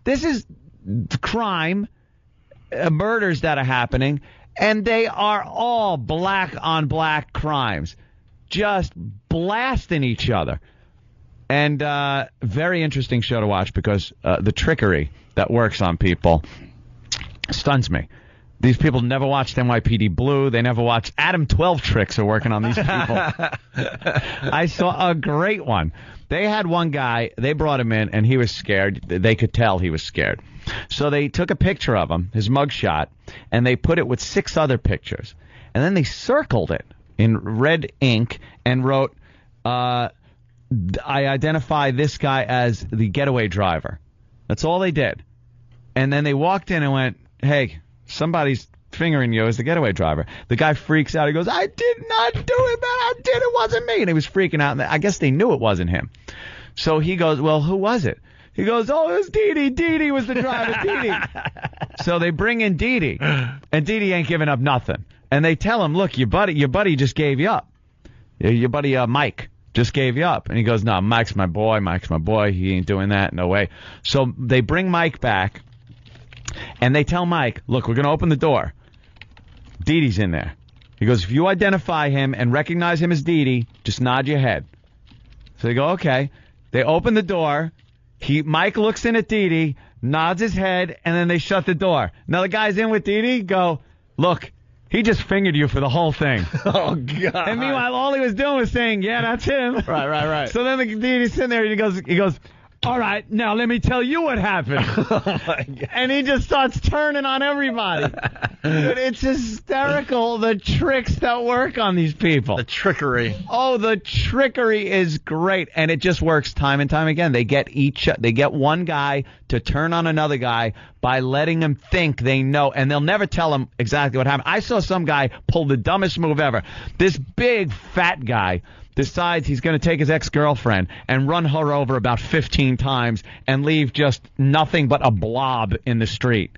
is crime. Murders that are happening, and they are all black-on-black crimes, just blasting each other. And very interesting show to watch, because the trickery that works on people stuns me. These people never watched NYPD Blue. They never watched Adam 12 Tricks are working on these people. I saw a great one. They had one guy, they brought him in, and he was scared. They could tell he was scared. So they took a picture of him, his mugshot, and they put it with 6 other pictures. And then they circled it in red ink and wrote, I identify this guy as the getaway driver. That's all they did. And then they walked in and went, hey, somebody's fingering you as the getaway driver. The guy freaks out. He goes, I did not do it, man. I did. It wasn't me. And he was freaking out. And I guess they knew it wasn't him. So he goes, well, who was it? He goes, oh, it was Dee Dee. Dee Dee was the driver. Dee Dee. So they bring in Dee Dee, and Dee Dee ain't giving up nothing. And they tell him, look, your buddy just gave you up. Your buddy Mike just gave you up. And he goes, no, Mike's my boy. He ain't doing that. No way. So they bring Mike back, and they tell Mike, look, we're going to open the door. Dee Dee's in there. He goes, if you identify him and recognize him as Dee Dee, just nod your head. So they go, okay. They open the door. Mike looks in at Dee Dee, nods his head, and then they shut the door. Now the guy's in with Dee Dee, go, look, he just fingered you for the whole thing. Oh, God. And meanwhile, all he was doing was saying, yeah, that's him. Right. So then the Dee Dee's sitting there, and he goes, all right, now let me tell you what happened. And he just starts turning on everybody. Dude, it's hysterical, the tricks that work on these people. The trickery. Oh, the trickery is great, and it just works time and time again. They get one guy to turn on another guy by letting him think they know, and they'll never tell him exactly what happened. I saw some guy pull the dumbest move ever. This big, fat guy decides he's going to take his ex-girlfriend and run her over about 15 times and leave just nothing but a blob in the street.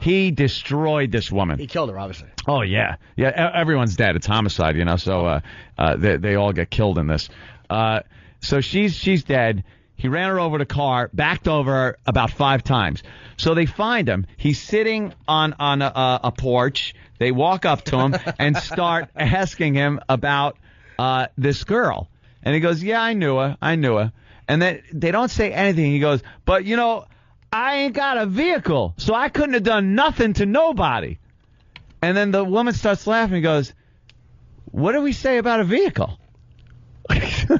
He destroyed this woman. He killed her, obviously. Oh, yeah. Yeah, everyone's dead. It's homicide, so they all get killed in this. So she's dead. He ran her over the car, backed over her about 5 times. So they find him. He's sitting on a porch. They walk up to him and start asking him about this girl. And he goes, yeah, I knew her. And then they don't say anything. He goes, but, I ain't got a vehicle, so I couldn't have done nothing to nobody. And then the woman starts laughing and goes, what do we say about a vehicle?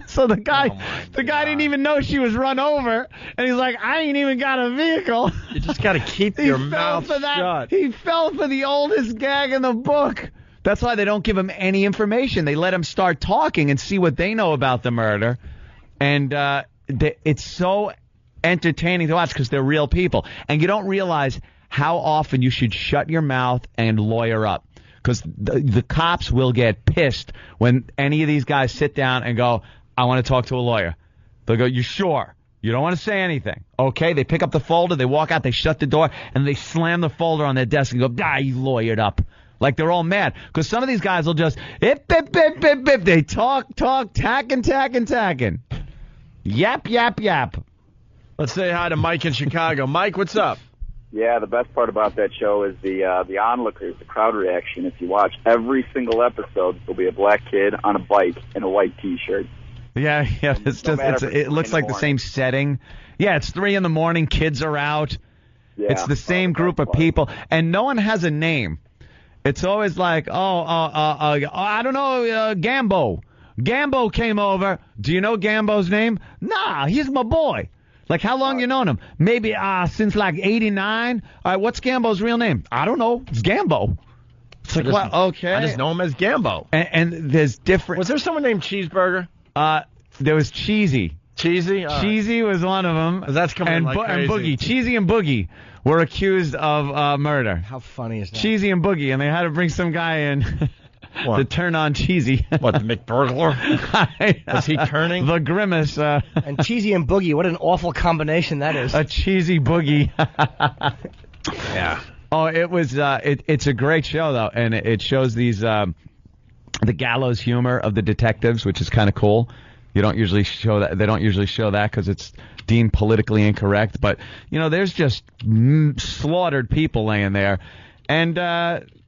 So the guy didn't even know she was run over, and he's like, I ain't even got a vehicle. You just got to keep your mouth shut. He fell for the oldest gag in the book. That's why they don't give him any information. They let him start talking and see what they know about the murder. And it's so entertaining to watch because they're real people. And you don't realize how often you should shut your mouth and lawyer up. Because the cops will get pissed when any of these guys sit down and go, I want to talk to a lawyer. They'll go, you sure? You don't want to say anything. Okay, they pick up the folder, they walk out, they shut the door, and they slam the folder on their desk and go, you lawyered up. Like they're all mad. Because some of these guys will just, they talk, tacking. Yap. Let's say hi to Mike in Chicago. Mike, what's up? Yeah, the best part about that show is the onlookers, the crowd reaction. If you watch every single episode, there'll be a black kid on a bike in a white T-shirt. Yeah. It looks like the same setting. Yeah, it's 3 a.m. Kids are out. Yeah, it's the same group of people, and no one has a name. It's always like, I don't know, Gambo. Gambo came over. Do you know Gambo's name? Nah, he's my boy. Like, how long you known him? Maybe since like 89. All right, what's Gambo's real name? I don't know. It's Gambo. It's like, what? Okay. I just know him as Gambo. And there's different. Was there someone named Cheeseburger? There was Cheesy. Cheesy? Cheesy was one of them. That's coming like crazy. And Boogie. Cheesy and Boogie were accused of murder. How funny is that? Cheesy and Boogie, and they had to bring some guy in to turn on Cheesy. What, the McBurglar? Was he turning? The Grimace. And Cheesy and Boogie, what an awful combination that is. A Cheesy Boogie. Yeah. Oh, it was. It's a great show though, and it shows these the gallows humor of the detectives, which is kind of cool. You don't usually show that. They don't usually show that because it's deemed politically incorrect. But there's just slaughtered people laying there, and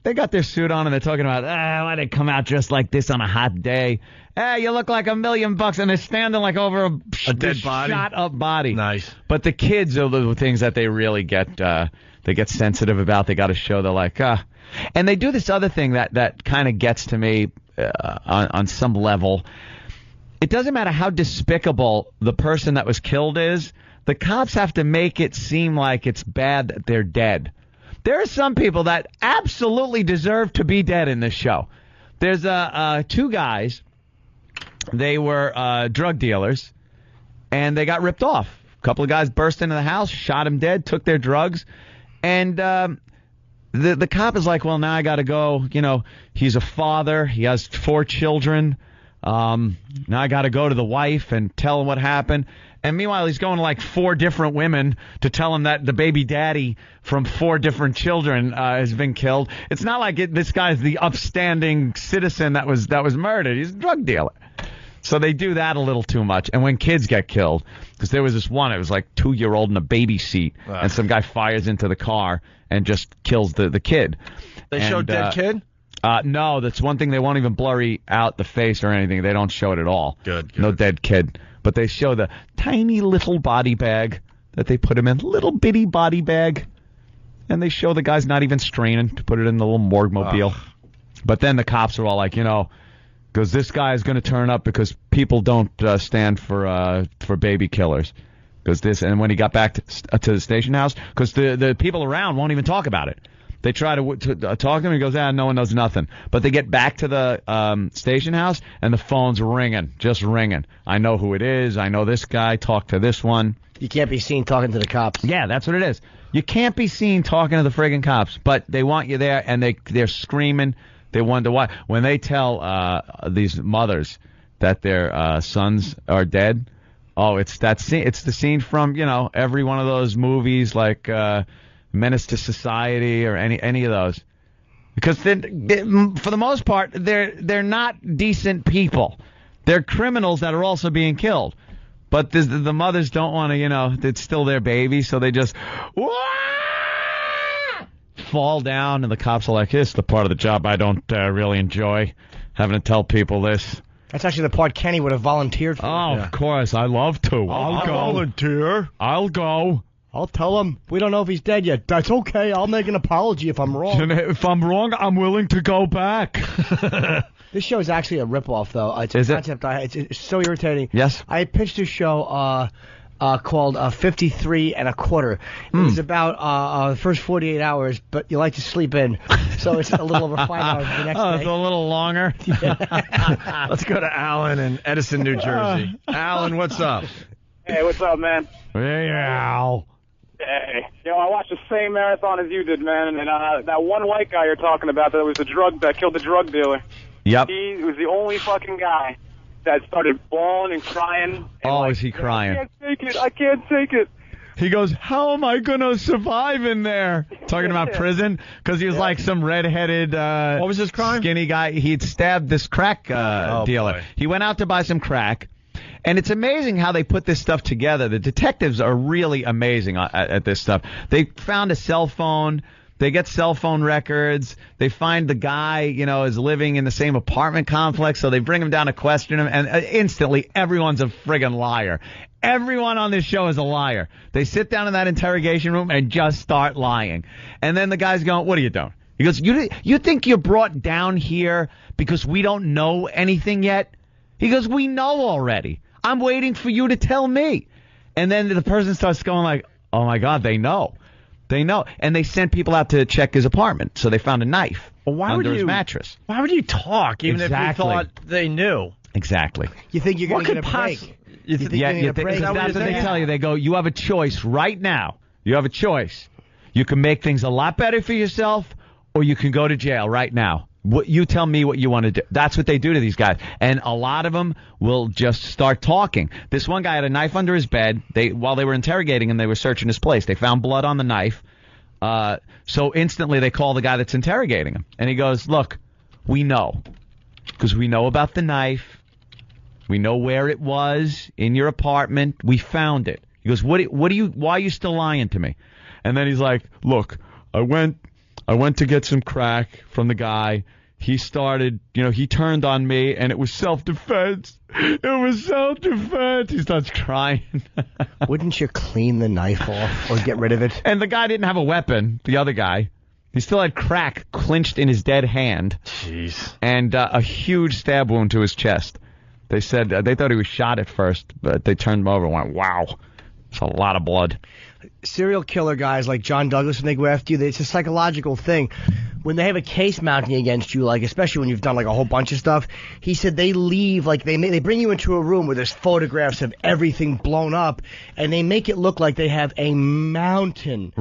they got their suit on and they're talking about why they come out dressed like this on a hot day. You look like $1 million, and they're standing like over a dead body, shot up body. Nice. But the kids are the things that they really get. They get sensitive about. They got to show they're like and they do this other thing that kind of gets to me on some level. It doesn't matter how despicable the person that was killed is. The cops have to make it seem like it's bad that they're dead. There are some people that absolutely deserve to be dead in this show. There's 2 guys. They were drug dealers, and they got ripped off. A couple of guys burst into the house, shot him dead, took their drugs, and the cop is like, well, now I got to go. He's a father. He has 4 children. Now I got to go to the wife and tell him what happened. And meanwhile, he's going to like 4 different women to tell him that the baby daddy from 4 different children has been killed. It's not like this guy's the upstanding citizen that was murdered. He's a drug dealer. So they do that a little too much. And when kids get killed, because there was this one, it was like 2-year-old in a baby seat, and some guy fires into the car and just kills the kid. They showed dead kid? No, that's one thing. They won't even blurry out the face or anything. They don't show it at all. Good. No dead kid. But they show the tiny little body bag that they put him in, little bitty body bag. And they show the guy's not even straining to put it in the little morgue mobile. But then the cops are all like, because this guy is going to turn up because people don't stand for baby killers. Because this, and when he got back to the station house, because the people around won't even talk about it. They try to talk to him, and he goes, no one knows nothing. But they get back to the station house, and the phone's ringing, just ringing. I know who it is. I know this guy. Talk to this one. You can't be seen talking to the cops. Yeah, that's what it is. You can't be seen talking to the friggin' cops, but they want you there, and they're screaming. They wonder why. When they tell these mothers that their sons are dead, it's that scene. It's the scene from every one of those movies like Menace to Society or any of those, because for the most part they're not decent people. They're criminals that are also being killed. But the mothers don't want to, it's still their baby, so they just fall down, and the cops are like, "It's the part of the job I don't really enjoy, having to tell people this." That's actually the part Kenny would have volunteered for. Oh, of course, I love to. I'll go. Volunteer. I'll go. I'll tell him. We don't know if he's dead yet. That's okay. I'll make an apology if I'm wrong. If I'm wrong, I'm willing to go back. This show is actually a ripoff, though. It's a concept. It's so irritating. Yes. I pitched a show called 53 and a Quarter. It was about the first 48 hours, but you like to sleep in. So it's a little over 5 hours the next day. It's a little longer. Let's go to Alan in Edison, New Jersey. Alan, what's up? Hey, what's up, man? Hey, Al. Hey, I watched the same marathon as you did, man. And that one white guy you're talking about that killed the drug dealer. Yep. He was the only fucking guy that started bawling and crying. And is he crying? I can't take it. He goes, how am I going to survive in there? Talking about prison? Because he was like some redheaded, what was his crime? Skinny guy. He'd stabbed this crack dealer. Boy. He went out to buy some crack. And it's amazing how they put this stuff together. The detectives are really amazing at this stuff. They found a cell phone. They get cell phone records. They find the guy, is living in the same apartment complex. So they bring him down to question him. And instantly, everyone's a friggin' liar. Everyone on this show is a liar. They sit down in that interrogation room and just start lying. And then the guy's going, what are you doing? He goes, you think you're brought down here because we don't know anything yet? He goes, we know already. I'm waiting for you to tell me. And then the person starts going like, oh, my God, they know. They know. And they sent people out to check his apartment. So they found a knife under his mattress. Why would you talk even if you thought they knew? Exactly. You think you're going to get a break? You think you're going to get a break? That's what they tell you. They go, you have a choice right now. You have a choice. You can make things a lot better for yourself, or you can go to jail right now. You tell me what you want to do. That's what they do to these guys. And a lot of them will just start talking. This one guy had a knife under his bed. While they were interrogating him, they were searching his place. They found blood on the knife. So instantly they call the guy that's interrogating him. And he goes, look, we know. Because we know about the knife. We know where it was in your apartment. We found it. He goes, why are you still lying to me? And then he's like, look, I went to get some crack from the guy. He started, he turned on me, and it was self-defense. It was self-defense. He starts crying. Wouldn't you clean the knife off or get rid of it? And the guy didn't have a weapon, the other guy. He still had crack clinched in his dead hand. Jeez. And a huge stab wound to his chest. They said they thought he was shot at first, but they turned him over and went, wow, it's a lot of blood. Serial killer guys like John Douglas, when they go after you, it's a psychological thing. When they have a case mounting against you, like especially when you've done like a whole bunch of stuff, he said they leave, like they bring you into a room where there's photographs of everything blown up, and they make it look like they have a mountain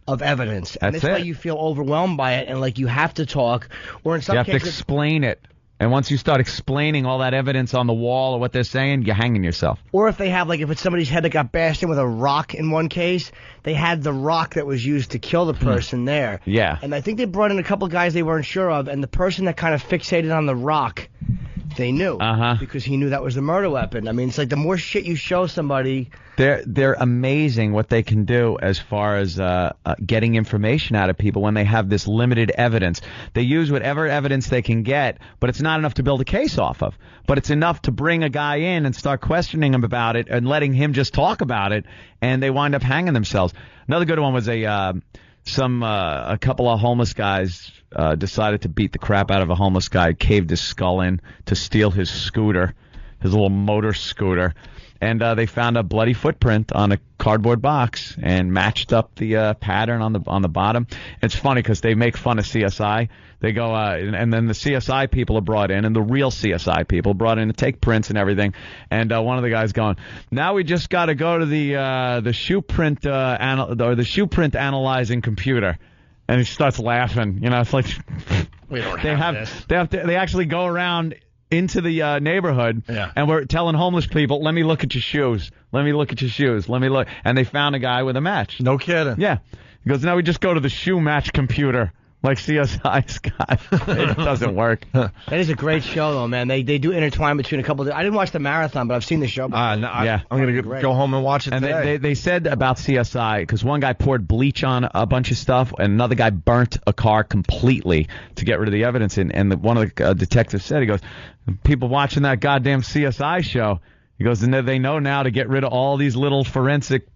of evidence. And that's why you feel overwhelmed by it, and like you have to talk, or in some cases you have to explain it. And once you start explaining all that evidence on the wall or what they're saying, you're hanging yourself. Or if they have, like, if it's somebody's head that got bashed in with a rock in one case, they had the rock that was used to kill the person there. Yeah. And I think they brought in a couple of guys they weren't sure of, and the person that kind of fixated on the rock, they knew. Because he knew that was the murder weapon. I mean, it's like the more shit you show somebody... They're amazing what they can do as far as getting information out of people when they have this limited evidence. They use whatever evidence they can get, but it's not enough to build a case off of. But it's enough to bring a guy in and start questioning him about it and letting him just talk about it, and they wind up hanging themselves. Another good one was a couple of homeless guys decided to beat the crap out of a homeless guy, caved his skull in to steal his scooter, his little motor scooter. And they found a bloody footprint on a cardboard box and matched up the pattern on the bottom. It's funny because they make fun of CSI. They go and then the CSI people are brought in, and the real CSI people brought in to take prints and everything. And one of the guys going, now we just got to go to the shoe print the shoe print analyzing computer. And he starts laughing. You know, it's like we don't have this. They actually go around into the neighborhood, and we're telling homeless people, let me look at your shoes. Let me look at your shoes. Let me look. And they found a guy with a match. No kidding. Yeah. He goes, now we just go to the shoe match computer. Like CSI's got. It doesn't work. That is a great show, though, man. They do intertwine between a couple of... I didn't watch the marathon, but I've seen the show. I'm going to go home and watch it today. And they said about CSI, because one guy poured bleach on a bunch of stuff, and another guy burnt a car completely to get rid of the evidence. And one of the detectives said, he goes, people watching that goddamn CSI show, he goes, and they know now to get rid of all these little forensic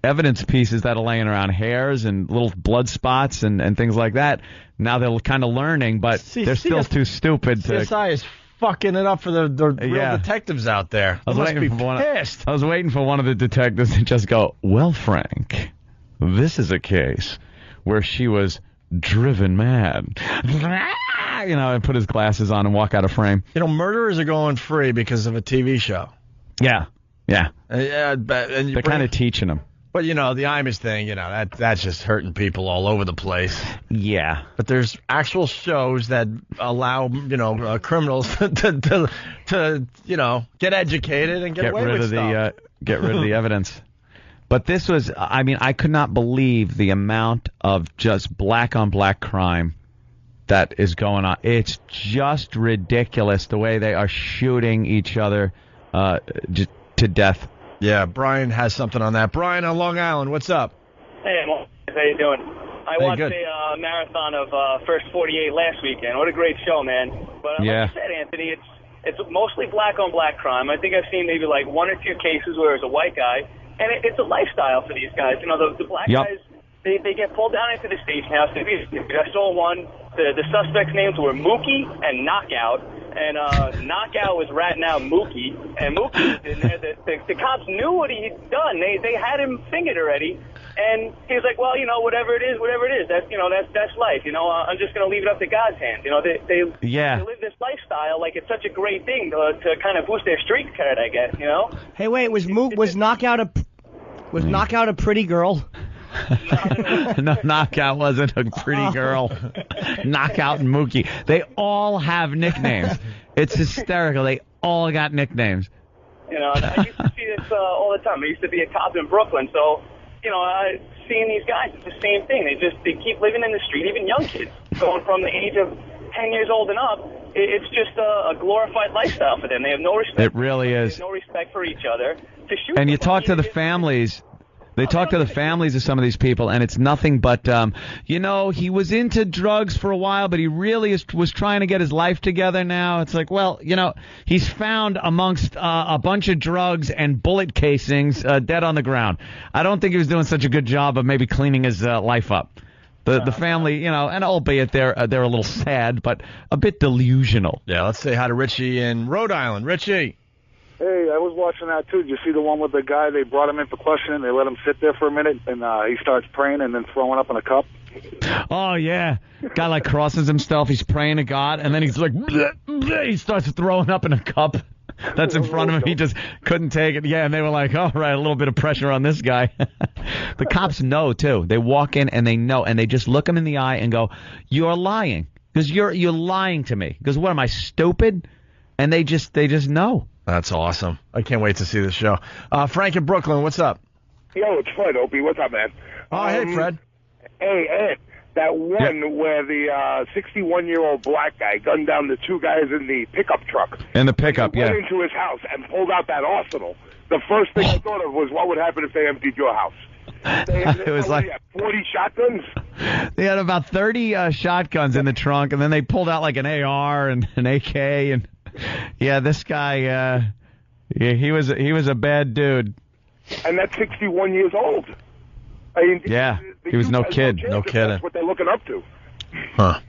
evidence pieces that are laying around, hairs and little blood spots and things like that. Now they're kind of learning, but they're still too stupid to... CSI is fucking it up for the real detectives out there. I was waiting for one of the detectives to just go, well, Frank, this is a case where she was driven mad. You know, and put his glasses on and walk out of frame. You know, murderers are going free because of a TV show. Yeah. And they're kind of teaching them. But, you know, the Imus thing, you know, that's just hurting people all over the place. Yeah. But there's actual shows that allow, you know, criminals to you know, get educated and get away rid with of stuff. Get rid of the evidence. But this was, I mean, I could not believe the amount of just black-on-black crime that is going on. It's just ridiculous the way they are shooting each other to death. Yeah, Brian has something on that. Brian on Long Island, what's up? Hey, how you doing? I watched good. a marathon of First 48 last weekend. What a great show, man. But like you said, Anthony, it's mostly black-on-black crime. I think I've seen maybe like one or two cases where it's a white guy, and it's a lifestyle for these guys. You know, the black guys, they get pulled down into the station house. I saw one. The suspects' names were Mookie and Knockout. And Knockout was ratting out Mookie, and Mookie was in there. The cops knew what he'd done. They had him fingered already, and he was like, "Well, you know, whatever it is. That's life. You know, I'm just gonna leave it up to God's hands. You know, they live this lifestyle like it's such a great thing to kind of boost their street cred, I guess. You know." Hey, wait, was Knockout a pretty girl? No, Knockout wasn't a pretty girl. Knockout and Mookie. They all have nicknames. It's hysterical. They all got nicknames. You know, I used to see this all the time. I used to be a cop in Brooklyn, so, you know, seeing these guys, it's the same thing. They keep living in the street, even young kids, going from the age of 10 years old and up. It's just a glorified lifestyle for them. They have no respect. It really is. They have no respect for each other. To shoot and you talk to the families. They talk to the families of some of these people, and it's nothing but, you know, he was into drugs for a while, but he really was trying to get his life together now. It's like, well, you know, he's found amongst a bunch of drugs and bullet casings dead on the ground. I don't think he was doing such a good job of maybe cleaning his life up. The family, you know, and albeit they're a little sad, but a bit delusional. Yeah, let's say hi to Richie in Rhode Island. Richie. Hey, I was watching that too. Did you see the one with the guy? They brought him in for questioning. They let him sit there for a minute, and he starts praying and then throwing up in a cup. Oh yeah, guy like crosses himself. He's praying to God, and then he's like, bleh, bleh, he starts throwing up in a cup that's in front of him. He just couldn't take it. Yeah, and they were like, all right, a little bit of pressure on this guy. The cops know too. They walk in and they know, and they just look him in the eye and go, "You're lying." Because you're lying to me. Because what am I, stupid? And they just know. That's awesome. I can't wait to see the show. Frank in Brooklyn, what's up? Yo, it's Fred, Opie. What's up, man? Oh, hey, Fred. Hey, Ed. That one where the 61-year-old black guy gunned down the two guys in the pickup truck. In the pickup, went into his house and pulled out that arsenal. The first thing I thought of was, what would happen if they emptied your house? It was like 40 shotguns. They had about 30 shotguns in the trunk, and then they pulled out like an AR and an AK, and this guy, he was a bad dude. And that's 61 years old. I mean, he was no kid. No kidding. That's what they're looking up to. Huh.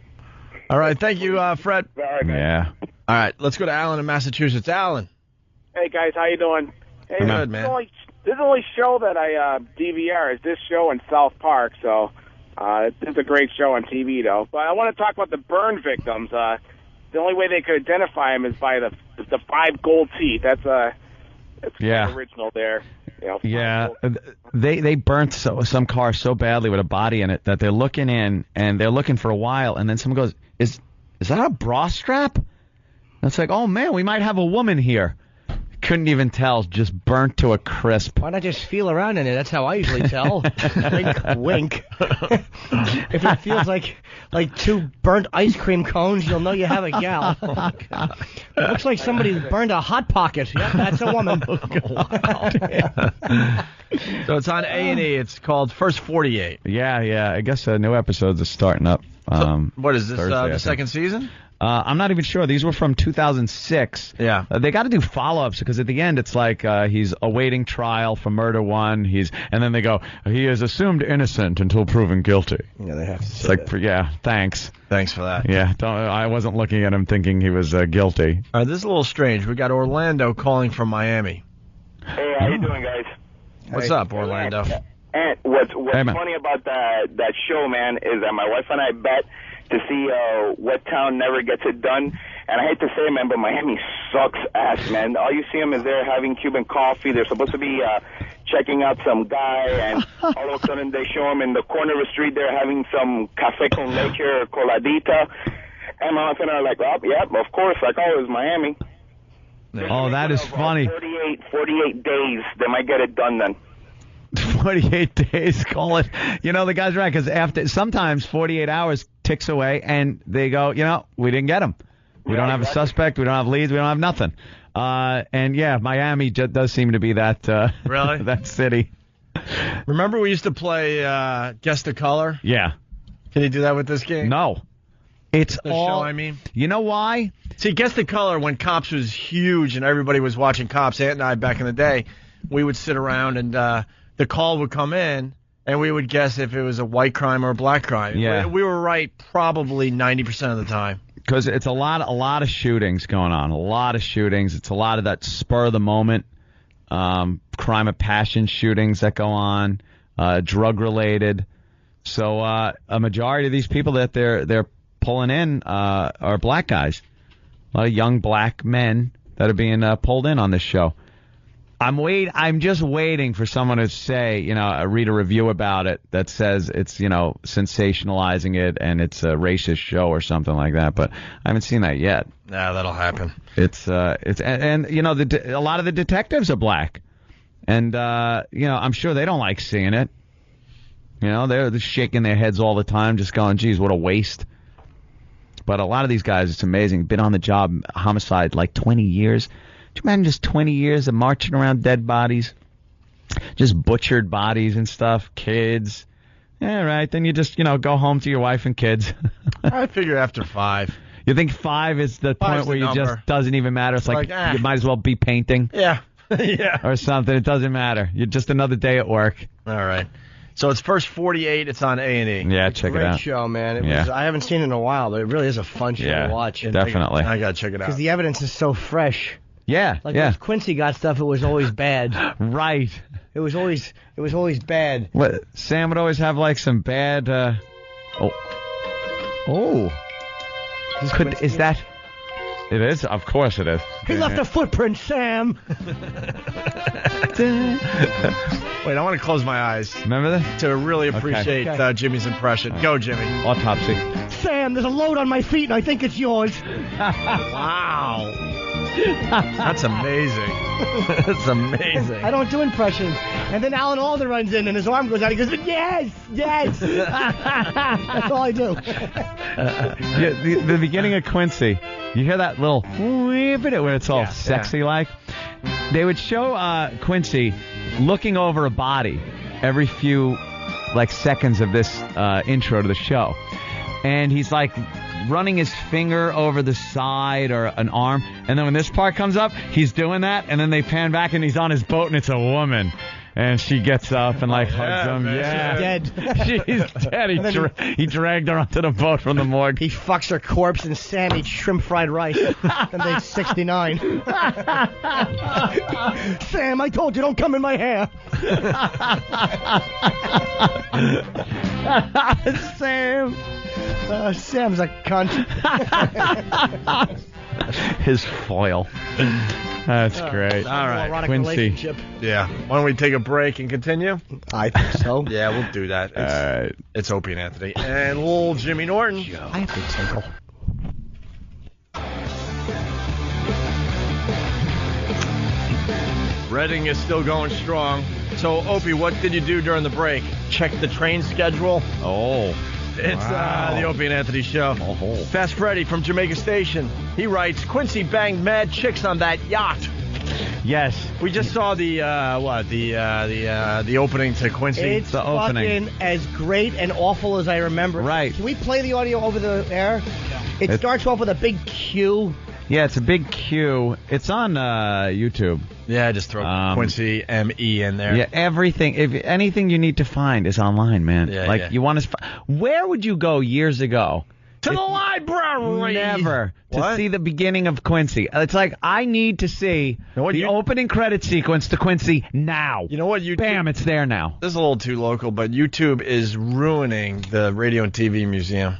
All right, thank you, Fred. All right, man. Yeah. All right, let's go to Alan in Massachusetts. Alan. Hey, guys, how you doing? Hey, good, man. This is the only show that I DVR is this show in South Park, so this is a great show on TV, though. But I want to talk about the burn victims. The only way they could identify them is by the 5 gold teeth. That's kind of original there. They burnt some car so badly with a body in it that they're looking in, and they're looking for a while, and then someone goes, is that a bra strap? And it's like, oh, man, we might have a woman here. Couldn't even tell, just burnt to a crisp. Why not just feel around in it? That's how I usually tell. Wink, wink. If it feels like 2 burnt ice cream cones, you'll know you have a gal. It looks like somebody burned a Hot Pocket. Yep, that's a woman. So it's on A&E. It's called First 48. Yeah. I guess new episodes are starting up. What is this, Thursday, the second season? I'm not even sure. These were from 2006. Yeah. They got to do follow-ups because at the end it's like he's awaiting trial for murder 1. And then they go, he is assumed innocent until proven guilty. Yeah, they have to say it's like, thanks. Thanks for that. Yeah, I wasn't looking at him thinking he was guilty. All right, this is a little strange. We got Orlando calling from Miami. Hey, how you doing, guys? What's up, Orlando? And what's funny about that show, man, is that my wife and I bet to see what town never gets it done. And I hate to say it, man, but Miami sucks ass, man. All you see them is they're having Cuban coffee. They're supposed to be checking out some guy, and all of a sudden they show them in the corner of the street they're having some café con leche or coladita. And my wife and I are like, oh, yeah, of course, like always, Miami. Oh, that is funny. 48 days, they might get it done then. 48 days, call it. The guy's right, because sometimes 48 hours ticks away, and they go, we didn't get him. We don't have a suspect. We don't have leads. We don't have nothing. And, Miami does seem to be that really? that city. Remember we used to play Guess the Color? Yeah. Can you do that with this game? No. It's the all, show, I mean. You know why? See, Guess the Color, when Cops was huge and everybody was watching Cops, Ant and I back in the day, we would sit around and the call would come in, and we would guess if it was a white crime or a black crime. Yeah. We were right probably 90% of the time. Because it's a lot of shootings going on. A lot of shootings. It's a lot of that spur of the moment, crime of passion shootings that go on, drug related. So a majority of these people that they're pulling in are black guys, a lot of young black men that are being pulled in on this show. I'm just waiting for someone to say, read a review about it that says it's, sensationalizing it and it's a racist show or something like that. But I haven't seen that yet. Nah, that'll happen. It's a lot of the detectives are black, and I'm sure they don't like seeing it. They're just shaking their heads all the time, just going, "Geez, what a waste." But a lot of these guys, it's amazing. Been on the job, homicide, like 20 years. Could you imagine just 20 years of marching around dead bodies? Just butchered bodies and stuff, kids. Yeah, right. Then you just, go home to your wife and kids. I figure after 5. You think 5 is the point where you just doesn't even matter? It's like you might as well be painting. Yeah. Yeah. Or something. It doesn't matter. You're just another day at work. All right. So it's First 48. It's on A&E. Yeah, check it out. Great show, man. I haven't seen it in a while, but it really is a fun show to watch. Definitely. I got to check it out. Because the evidence is so fresh. Yeah, When Quincy got stuff, it was always bad. Right. It was always bad. What? Sam would always have like some bad. Is that? It is. Of course it is. He left a footprint, Sam. Wait, I want to close my eyes. Remember that? To really appreciate Okay. Jimmy's impression. Go, Jimmy. Autopsy. Sam, there's a load on my feet, and I think it's yours. Wow. That's amazing. That's amazing. I don't do impressions. And then Alan Alda runs in, and his arm goes out. He goes, yes, yes. That's all I do. The beginning of Quincy, you hear that little where it's all sexy like? They would show Quincy looking over a body every few seconds of this intro to the show. And he's like running his finger over the side or an arm. And then when this part comes up, he's doing that. And then they pan back and he's on his boat and it's a woman. And she gets up and hugs him. Man. Yeah. She's dead. She's dead. He dragged her onto the boat from the morgue. He fucks her corpse and Sam eats shrimp fried rice. And they're 69. Sam, I told you, don't come in my hair. Sam. Sam's a cunt. His foil. That's great. All right, Quincy. Yeah. Why don't we take a break and continue? I think so. Yeah, we'll do that. It's Opie and Anthony. And little Jimmy Norton. I have to tinkle. Reading is still going strong. So, Opie, what did you do during the break? Check the train schedule. Oh. It's the Opie and Anthony Show. Oh. Fast Freddy from Jamaica Station. He writes, Quincy banged mad chicks on that yacht. Yes. We just saw the opening to Quincy. It's the opening. fucking as great and awful as I remember. Right. Can we play the audio over the air? It starts off with a big Q. Yeah, it's a big Q. It's on YouTube. Yeah, just throw Quincy M.E. in there. Yeah, everything. If anything you need to find is online, man. Yeah, you want to. Where would you go years ago? To the library. Never to see the beginning of Quincy. It's like I need to see the opening credit sequence to Quincy now. You know what? Bam! It's there now. This is a little too local, but YouTube is ruining the radio and TV museum.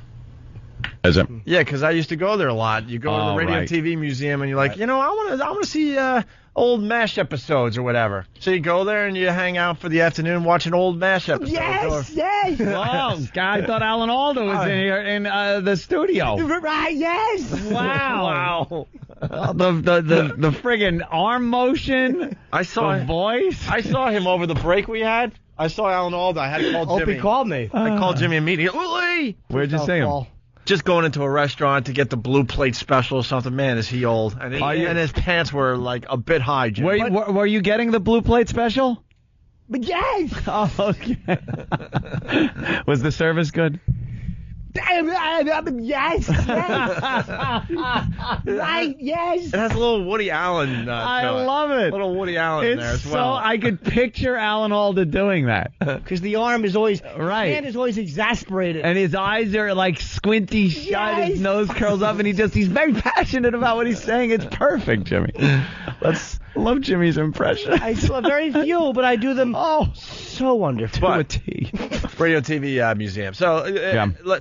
Is it? Yeah, because I used to go there a lot. You go to the radio and TV museum, and you're like, I want to see old MASH episodes or whatever. So you go there and you hang out for the afternoon watching old MASH episodes. Yes. Wow, I thought Alan Alda was in here in the studio. Right? Yes. Wow. The friggin' arm motion. I saw the voice. I saw him over the break we had. I saw Alan Alda. I had to call Jimmy. Opie called me. I called Jimmy immediately. Where'd you see him? Just going into a restaurant to get the blue plate special or something. Man, is he old. And his pants were a bit high, Jim. Were you getting the blue plate special? But yes. Oh, okay. Was the service good? Yes. Right, yes. It has a little Woody Allen. I love it. A little Woody Allen in there as well. So I could picture Alan Alda doing that. Because the arm is always, his hand is always exasperated. And his eyes are squinty shut, his nose curls up, and he's very passionate about what he's saying. It's perfect, Jimmy. Love Jimmy's impression. I still have very few, but I do them so wonderful. To a T. Radio TV Museum. So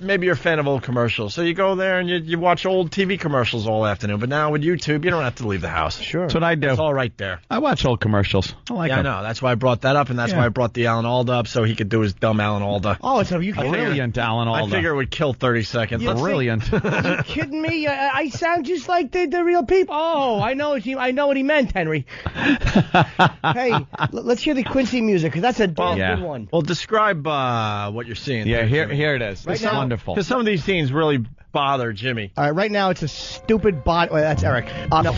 maybe you're a fan of old commercials. So you go there and you watch old TV commercials all afternoon. But now with YouTube, you don't have to leave the house. Sure. That's what I do. It's all right there. I watch old commercials. I like them. I know. That's why I brought that up, and that's why I brought the Alan Alda up, so he could do his dumb Alan Alda. Oh, so you brilliant Alan Alda. I figure it would kill 30 seconds. Brilliant. Are you kidding me? I sound just like the real people. Oh, I know what he meant, Henry. Hey, let's hear the Quincy music, because that's a good one. Well, describe what you're seeing. Yeah, there, here it is. It's wonderful. Because some of these scenes really bother Jimmy. All right, right now it's a stupid bot. Well, that's Eric. No.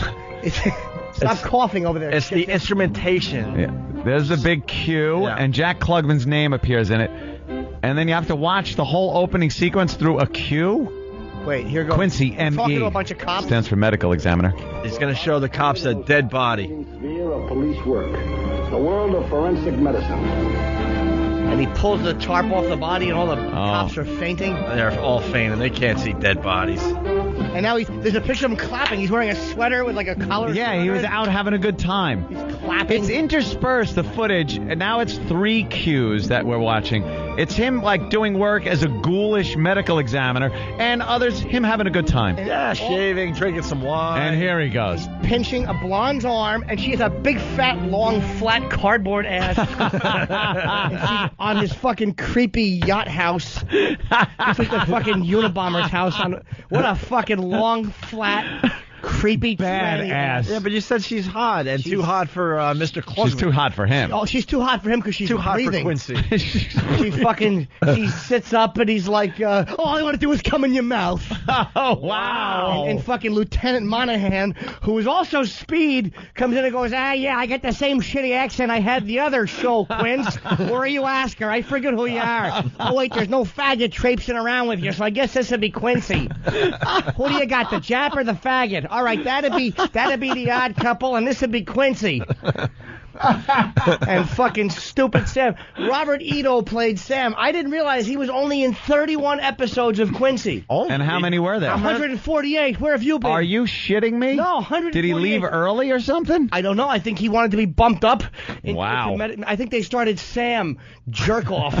Stop coughing over there. It's the instrumentation. Yeah. There's the big Q, and Jack Klugman's name appears in it. And then you have to watch the whole opening sequence through a Q. Wait, here goes. Quincy M.E. Talking to a bunch of cops. Stands for medical examiner. He's going to show the cops a dead body. Sphere of police work, the world of forensic medicine. And he pulls the tarp off the body, and all the cops are fainting. They're all fainting. They can't see dead bodies. And now there's a picture of him clapping. He's wearing a sweater with like a collar. Yeah, he was out having a good time. He's clapping. It's interspersed, the footage, and now it's 3 cues that we're watching. It's him like doing work as a ghoulish medical examiner, and others him having a good time. Yeah, shaving, drinking some wine. And here he goes. Pinching a blonde's arm, and she has a big, fat, long, flat cardboard ass. And she's on his fucking creepy yacht house. It's like the fucking Unabomber's house. What a fucking long, flat, creepy, bad ass. Yeah, but you said she's hot and too hot for Mr. Klugman. She's too hot for him. Oh, she's too hot for him because she's too breathing. hot for Quincy. She sits up and he's like, all I want to do is come in your mouth. Oh, wow. And fucking Lieutenant Monahan, who is also Speed, comes in and goes, yeah, I got the same shitty accent I had the other show, Quince. Where are you, Oscar? I forget who you are. Oh, wait, there's no faggot traipsing around with you, so I guess this would be Quincy. Who do you got, the Jap or the faggot? All right, that'd be the Odd Couple, and this would be Quincy. And fucking stupid Sam. Robert Ito played Sam. I didn't realize he was only in 31 episodes of Quincy. Oh, and how many were there? 148. Where have you been? Are you shitting me? No, 148. Did he leave early or something? I don't know. I think he wanted to be bumped up. Wow. I think they started Sam Jerkoff.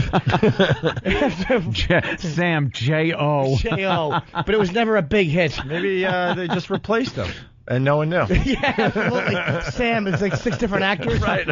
Sam J.O. J.O. But it was never a big hit. Maybe they just replaced him. And no one knew. Yeah, absolutely. Sam is like 6 different actors. Right.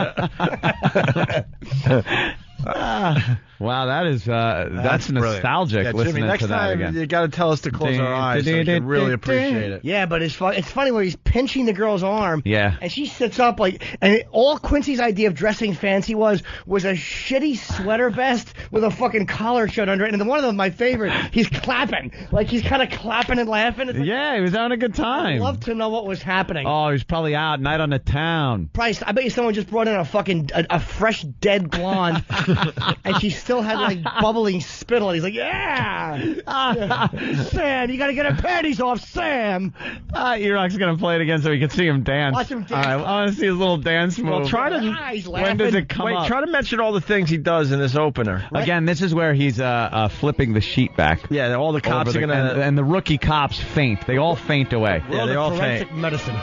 Wow, that's nostalgic. Yeah, listening Jimmy, next to that time again. You got to tell us to close our eyes. So we can really appreciate it. Yeah, but it's funny where he's pinching the girl's arm. Yeah. And she sits up and all Quincy's idea of dressing fancy was a shitty sweater vest with a fucking collar shut under it. And one of them, my favorite, he's clapping, like he's kind of clapping and laughing. It's Yeah, he was having a good time. I'd love to know what was happening. Oh, he was probably out night on the town. Price, I bet you someone just brought in a fresh dead blonde, and she still had like bubbling spittle. And he's like, Sam, you got to get her panties off, Sam. E-Rock's going to play it again so we can see him dance. Watch him dance. All right, I want to see his little dance move. Well, try to. When does it come up? Try to mention all the things he does in this opener. Again, this is where he's flipping the sheet back. Yeah, all the cops are going to. And the rookie cops faint. They all faint away. Yeah, they all faint. Medicine.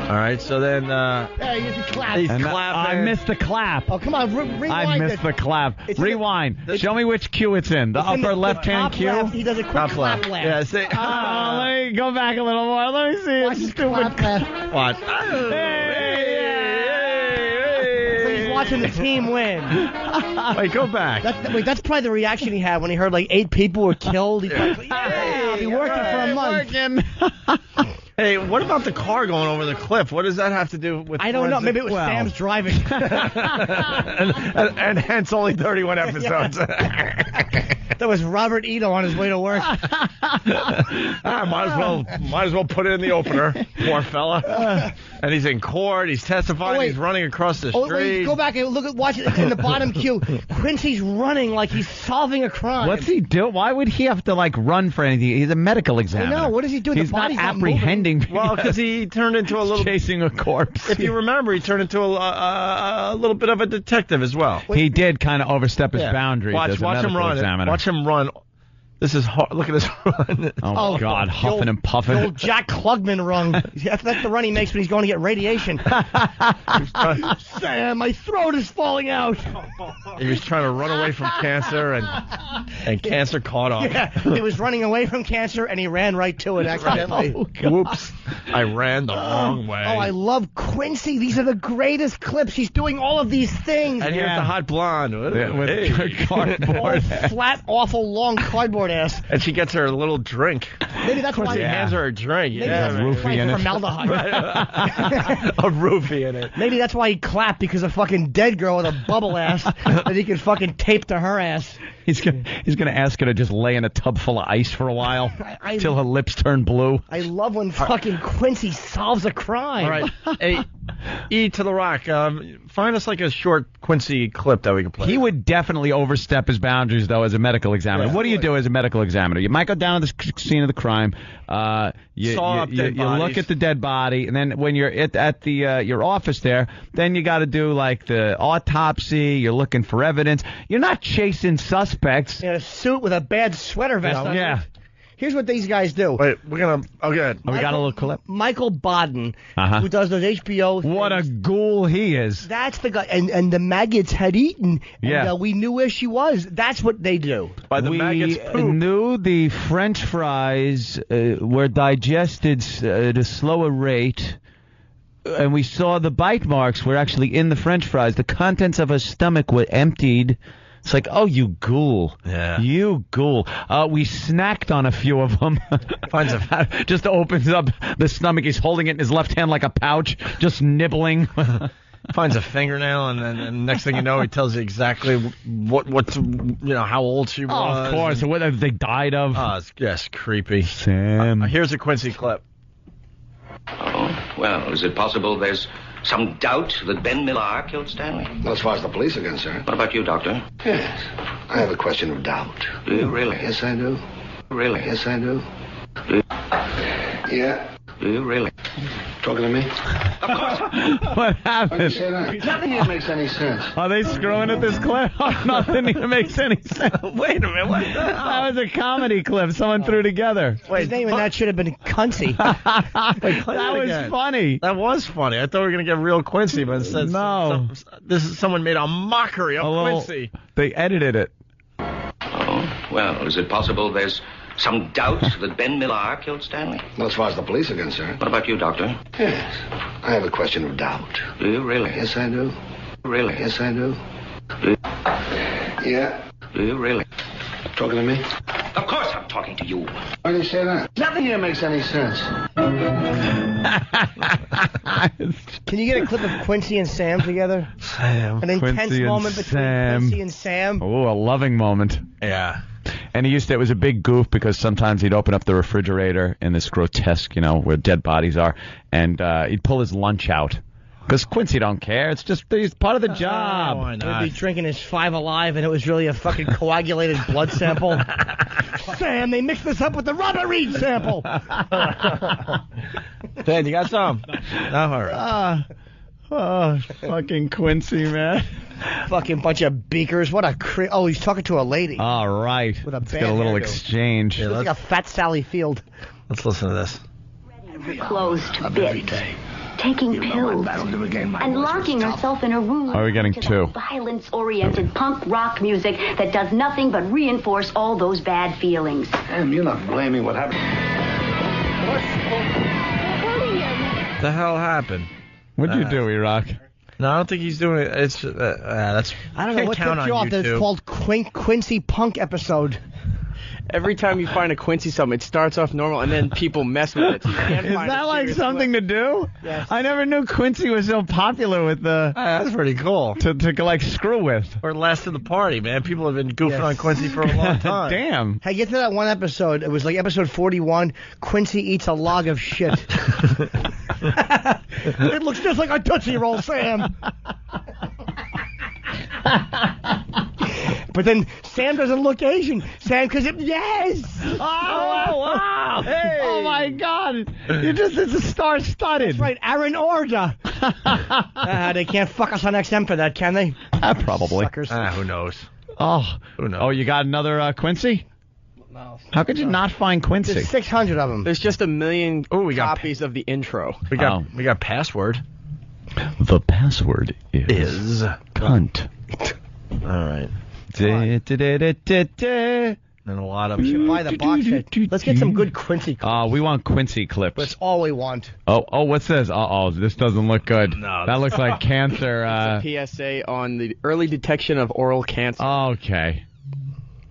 All right, so then he's clapping. He's clapping. I missed the clap. Oh, come on, rewind. I missed the clap. Rewind. Show me which cue it's in. The upper left-hand cue? Left. He does a quick clap left. Yeah, say, let me go back a little more. Let me see it. Watch his clap left. Watch. So he's watching the team win. Wait, go back. That's probably the reaction he had when he heard like 8 people were killed. He's like, I'll be working for a month. Hey, what about the car going over the cliff? What does that have to do with? I don't know. Maybe it was Sam's driving. and hence only 31 episodes. That was Robert Ito on his way to work. Might as well put it in the opener. Poor fella. And he's in court. He's testifying. He's running across the street. Wait, go back and watch it. It's in the bottom cue. Quincy's running like he's solving a crime. What's he do? Why would he have to run for anything? He's a medical examiner. I know. What does he do? He's not apprehending. Well, because he turned into a little chasing a corpse. If you remember, he turned into a little bit of a detective as well. He did kind of overstep his boundaries as a medical him run. examiner. Watch him run. This is hard. Look at this run. Oh God, huffing and puffing. The old Jack Klugman run. That's the run he makes when he's going to get radiation. Sam, my throat is falling out. He was trying to run away from cancer, and cancer caught up. Yeah, he was running away from cancer, and he ran right to it accidentally. Whoops. I ran the wrong way. Oh, I love Quincy. These are the greatest clips. He's doing all of these things. And here's the hot blonde. With cardboard. Flat, awful, long cardboard ass. And she gets her little drink. Maybe that's why he hands her a drink. Maybe that's roofie in it. Formaldehyde. A roofie in it. Maybe that's why he clapped, because a fucking dead girl with a bubble ass that he can fucking tape to her ass. He's gonna ask her to just lay in a tub full of ice for a while till her lips turn blue. I love when fucking Quincy solves a crime. All right, hey, E to the Rock. Find us like a short Quincy clip that we can play. He would definitely overstep his boundaries though as a medical examiner. Yeah, what do you do as a medical examiner? You might go down to the scene of the crime. You look at the dead body, and then when you're at the your office there, then you got to do like the autopsy. You're looking for evidence. You're not chasing suspects. In a suit with a bad sweater vest on. Yeah. Here's what these guys do. Wait, we're gonna. Oh, good. We got a little clip. Michael Baden, Uh-huh. who does those HBO things. What a ghoul he is. That's the guy. And the maggots had eaten. Yeah. And we knew where she was. That's what they do. We knew the French fries were digested at a slower rate, and we saw the bite marks were actually in the French fries. The contents of her stomach were emptied. It's like, oh, you ghoul. Yeah. You ghoul. We snacked on a few of them. Just opens up the stomach. He's holding it in his left hand like a pouch, just nibbling. Finds a fingernail, and then next thing you know, he tells you exactly what how old she was. Oh, of course. What they died of. Oh, it's creepy. Sam. Here's a Quincy clip. Oh, well, is it possible there's some doubt that Ben Millar killed Stanley? Not as far as the police are concerned. What about you, Doctor? Yes. I have a question of doubt. Do you really? Yes, I do. Really? Yes, I do. Do you? Yeah. Do you really? Talking to me? What happened? Why do you say that? Nothing here makes any sense. Are they screwing at this clip? Nothing here makes any sense. Wait a minute. What the hell? That was a comedy clip someone threw together. His name in that should have been Cuncy. That was funny. That was funny. I thought we were going to get real Quincy, but instead someone made a mockery of Quincy. They edited it. Oh, well, is it possible there's some doubt that Ben Millar killed Stanley? Not as far as the police are concerned. What about you, Doctor? Yes. I have a question of doubt. Do you really? Yes, I do. Really? Yes, I do. Do you? Yeah. Do you really? Talking to me? Of course I'm talking to you. Why do you say that? Nothing here makes any sense. Can you get a clip of Quincy and Sam together? Sam. An intense Quincy and moment between Sam. Quincy and Sam. Oh, a loving moment. Yeah. And it was a big goof because sometimes he'd open up the refrigerator in this grotesque, where dead bodies are, and he'd pull his lunch out. Because Quincy don't care. It's just he's part of the job. Why not? He'd be drinking his Five Alive, and it was really a fucking coagulated blood sample. Sam, they mixed this up with the rubber reed sample. Dan, you got some? No, all right. Oh, fucking Quincy, man. Fucking bunch of beakers. What a oh, he's talking to a lady. All right. With a Let's bad get a little hairdo. exchange. She looks like a fat Sally Field. Let's listen to this. Clothes to Every bits, day. taking You know, pills, I battled to regain my and voice locking was tough. herself in a room Are we getting to two? violence-oriented punk rock music that does nothing but reinforce all those bad feelings. Damn, you're not blaming what happened. The hell happened? What'd you do, E-Rock? No, I don't think he's doing it. It's that's. I don't know what tipped you off. It's called Quincy Punk episode. Every time you find a Quincy song, it starts off normal, and then people mess with it. So you can't Is find that a like serious something clip. to do? Yes. I never knew Quincy was so popular with the. That's pretty cool. To like screw with. Or last of the party, man. People have been goofing on Quincy for a long time. Damn. Hey, get to that one episode. It was like episode 41. Quincy eats a log of shit. It looks just like a Tootsie Roll, Sam. But then Sam doesn't look Asian. Sam, because yes. Oh, wow. Hey. Oh, my God. It's a star-studded. That's right, Aaron Orda. They can't fuck us on XM for that, can they? Probably. Suckers. Who knows? Oh. Who knows? Oh, you got another Quincy? No. How could you not find Quincy? There's 600 of them. There's just a million we got copies of the intro. We got password. The password is cunt. All right. And a lot of. We should buy the box set. Let's get some good Quincy clips. We want Quincy clips. That's all we want. Oh, what's this? This doesn't look good. No, that looks like cancer. It's a PSA on the early detection of oral cancer. Okay.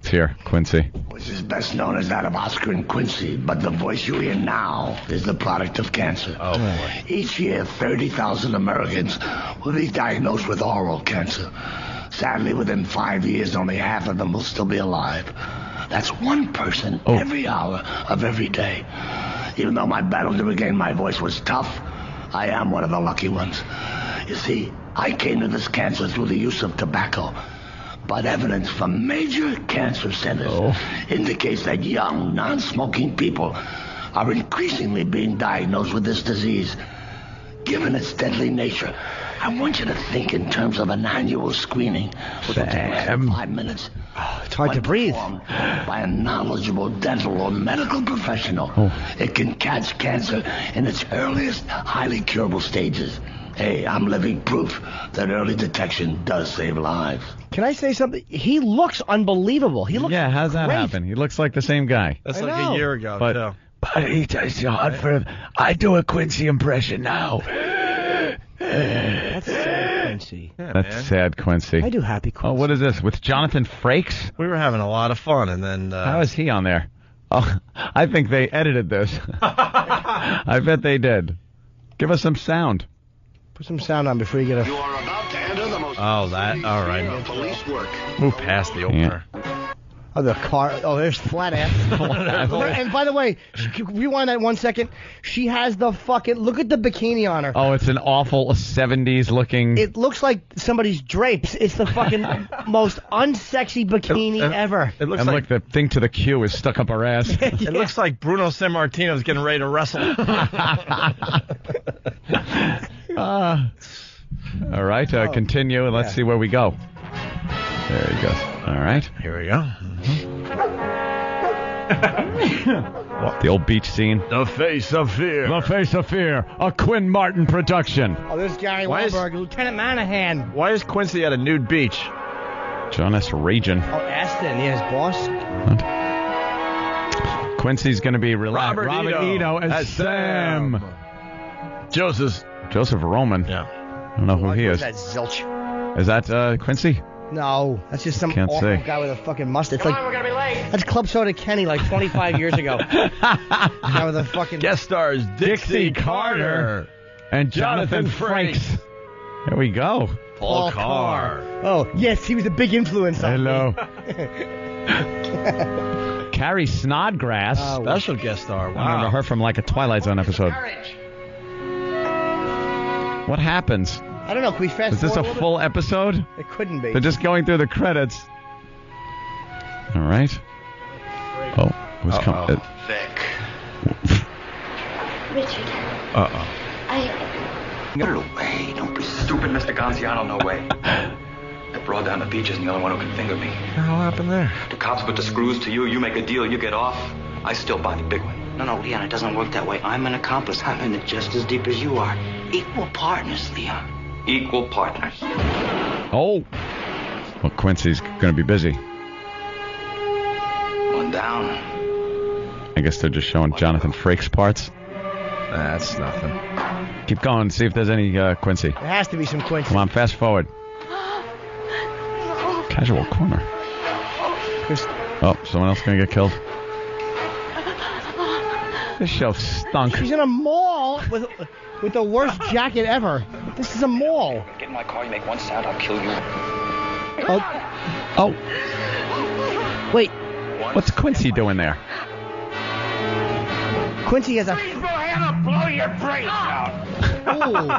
It's here, Quincy. Which is best known as that of Oscar and Quincy, but the voice you hear now is the product of cancer. Oh, boy. Each year, 30,000 Americans will be diagnosed with oral cancer. Sadly, within 5 years, only half of them will still be alive. That's one person every hour of every day. Even though my battle to regain my voice was tough, I am one of the lucky ones. You see, I came to this cancer through the use of tobacco. But evidence from major cancer centers indicates that young, non-smoking people are increasingly being diagnosed with this disease. Given its deadly nature, I want you to think in terms of an annual screening, which will take less than 5 minutes. It's hard to breathe. By a knowledgeable dental or medical professional, it can catch cancer in its earliest, highly curable stages. Hey, I'm living proof that early detection does save lives. Can I say something? He looks unbelievable. He looks how's that great. happen? He looks like the same guy. That's I like know. a year ago, But- too. But it's hard for him. I do a Quincy impression now. That's sad, Quincy. That's sad, Quincy. I do Happy Quincy. Oh, what is this? With Jonathan Frakes? We were having a lot of fun, and then... How is he on there? Oh, I think they edited this. I bet they did. Give us some sound. Put some sound on before you get a... Oh, that... All right. Move past the opener. Oh, the car. Oh, there's flat ass. And by the way, rewind that 1 second. She has the fucking... Look at the bikini on her. Oh, it's an awful 70s looking... It looks like somebody's drapes. It's the fucking most unsexy bikini ever. It looks and like... look, the thing to the Q is stuck up her ass. It looks like Bruno Sammartino's getting ready to wrestle. All right, continue, and let's see where we go. There he goes. All right. Here we go. The old beach scene. The Face of Fear. The Face of Fear, a Quinn Martin production. Oh, there's Gary Why is- Weinberg, Lieutenant Manahan. Why is Quincy at a nude beach? John S. Regan. Oh, Aston, his boss. Quincy's going to be relaxed. Robert Ito as Sam. Joseph Roman. Yeah. I don't know who he is. That zilch. Is that Quincy? No, that's just some Can't awful say. guy with a fucking mustache. It's like, we're gonna be late. That's Club Soda Kenny like 25 years ago. Guy with a fucking... Guest stars Dixie Carter and Jonathan Frakes. There we go. Paul Carr. Oh, yes, he was a big influence on Hello. me. Carrie Snodgrass. Special guest star. Wow. I remember her from like a Twilight Zone episode. What happens? I don't know, can we fast Is this a forward full episode? bit? It couldn't be. They're just going through the credits. All right. Oh, who's coming? Vic. Richard, Uh-oh. I... No way. Don't be stupid, Mr. Gonziano. No way. That broad down the beach isn't the only one who can finger me. What the hell happened there? The cops put the screws to you. You make a deal. You get off. I still buy the big one. No, Leon, it doesn't work that way. I'm an accomplice. I'm in it just as deep as you are. Equal partners, Leon. Equal partners. Oh. Well, Quincy's going to be busy. One down. I guess they're just showing Jonathan Frakes parts. That's nothing. Keep going. See if there's any Quincy. There has to be some Quincy. Come on, fast forward. Casual corner. Oh, someone else going to get killed. This show stunk. She's in a mall with the worst jacket ever. This is a mall. Get in my car. You make one sound, I'll kill you. Oh. Wait. What's Quincy doing there? Quincy has a... blow your brains out. Ooh.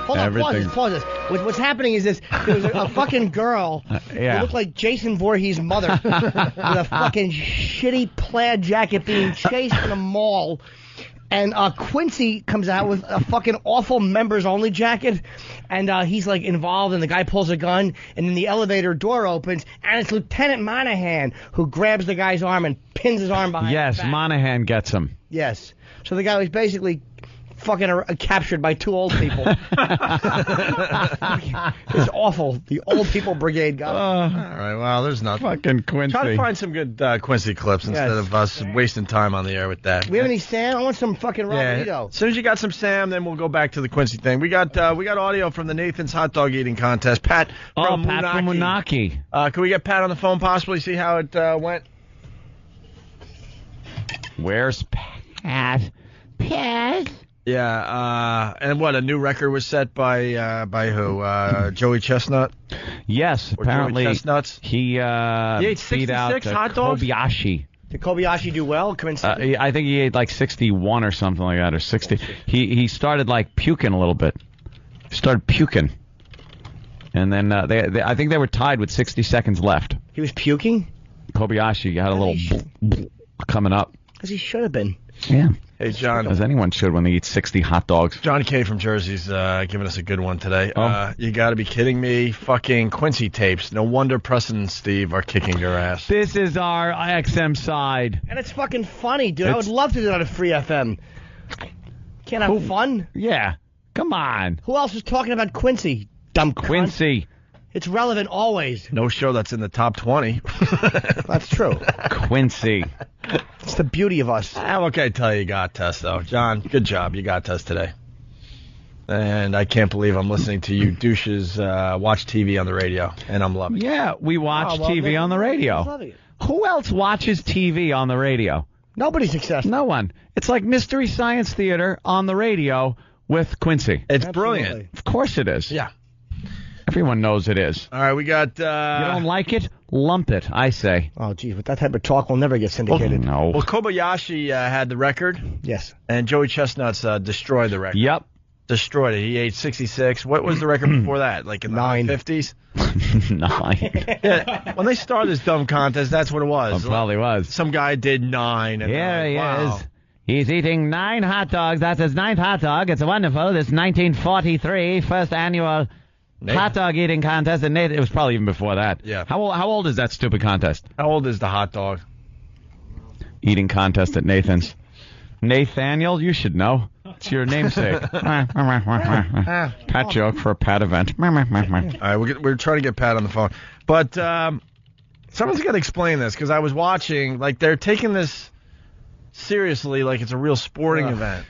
Hold on, pause this. What's happening is this. There was a fucking girl yeah. who looked like Jason Voorhees' mother with a fucking shitty plaid jacket being chased in a mall. And Quincy comes out with a fucking awful members-only jacket, and he's like involved, and the guy pulls a gun, and then the elevator door opens, and it's Lieutenant Monahan who grabs the guy's arm and pins his arm behind his back. Monahan gets him. Yes. So the guy was basically fucking captured by two old people. It's awful. The old people brigade got him. All right, well, there's nothing. Fucking Quincy. Try to find some good Quincy clips instead of us wasting time on the air with that. We have any Sam? I want some fucking Robert Ito. As soon as you got some Sam, then we'll go back to the Quincy thing. We got audio from the Nathan's hot dog eating contest. Pat from Munaki. Can we get Pat on the phone possibly, see how it went? Where's Pat? Pat? Yeah, and what, a new record was set by who? Joey Chestnut? Yes, Or apparently Joey Chestnuts? he ate beat out 66 hot dogs? Kobayashi. Did Kobayashi do well? Come in second? I think he ate like 61 or something like that, or 60. He started like puking a little bit. Started puking. And then they I think they were tied with 60 seconds left. He was puking? Kobayashi had a little coming up. Because he should have been. Yeah. Hey, John. As anyone should when they eat 60 hot dogs. John K. from Jersey's giving us a good one today. Oh. You got to be kidding me. Fucking Quincy tapes. No wonder Preston and Steve are kicking your ass. This is our XM side. And it's fucking funny, dude. I would love to do that on Free FM. Can't have fun? Yeah. Come on. Who else is talking about Quincy? Dumb cunt. Quincy. It's relevant always. No show that's in the top 20. That's true. Quincy. It's the beauty of us. What can I tell you got test, though? John, good job. You got test today. And I can't believe I'm listening to you douches watch TV on the radio, and I'm loving it. Yeah, we watch TV on the radio. Who else watches TV on the radio? Nobody's successful. No one. It's like Mystery Science Theater on the radio with Quincy. It's brilliant. Of course it is. Yeah. Everyone knows it is. All right, we got... You don't like it? Lump it, I say. Oh, geez, with that type of talk, we'll never get syndicated. No. Well, Kobayashi had the record. Yes. And Joey Chestnut's destroyed the record. Yep. Destroyed it. He ate 66. What was the record before that? Like in the 50s? 9. Yeah, when they started this dumb contest, that's what it was. It probably was. Some guy did 9. And Here he wow. is. He's eating 9 hot dogs. That's his 9th hot dog. It's wonderful. This 1943 first annual hot dog eating contest. And it was probably even before that. Yeah. How old is that stupid contest? How old is the hot dog? Eating contest at Nathan's. Nathaniel, you should know. It's your namesake. Pat joke for a Pat event. All right, we're trying to get Pat on the phone. But someone's got to explain this, because I was watching, like, they're taking this seriously like it's a real sporting event.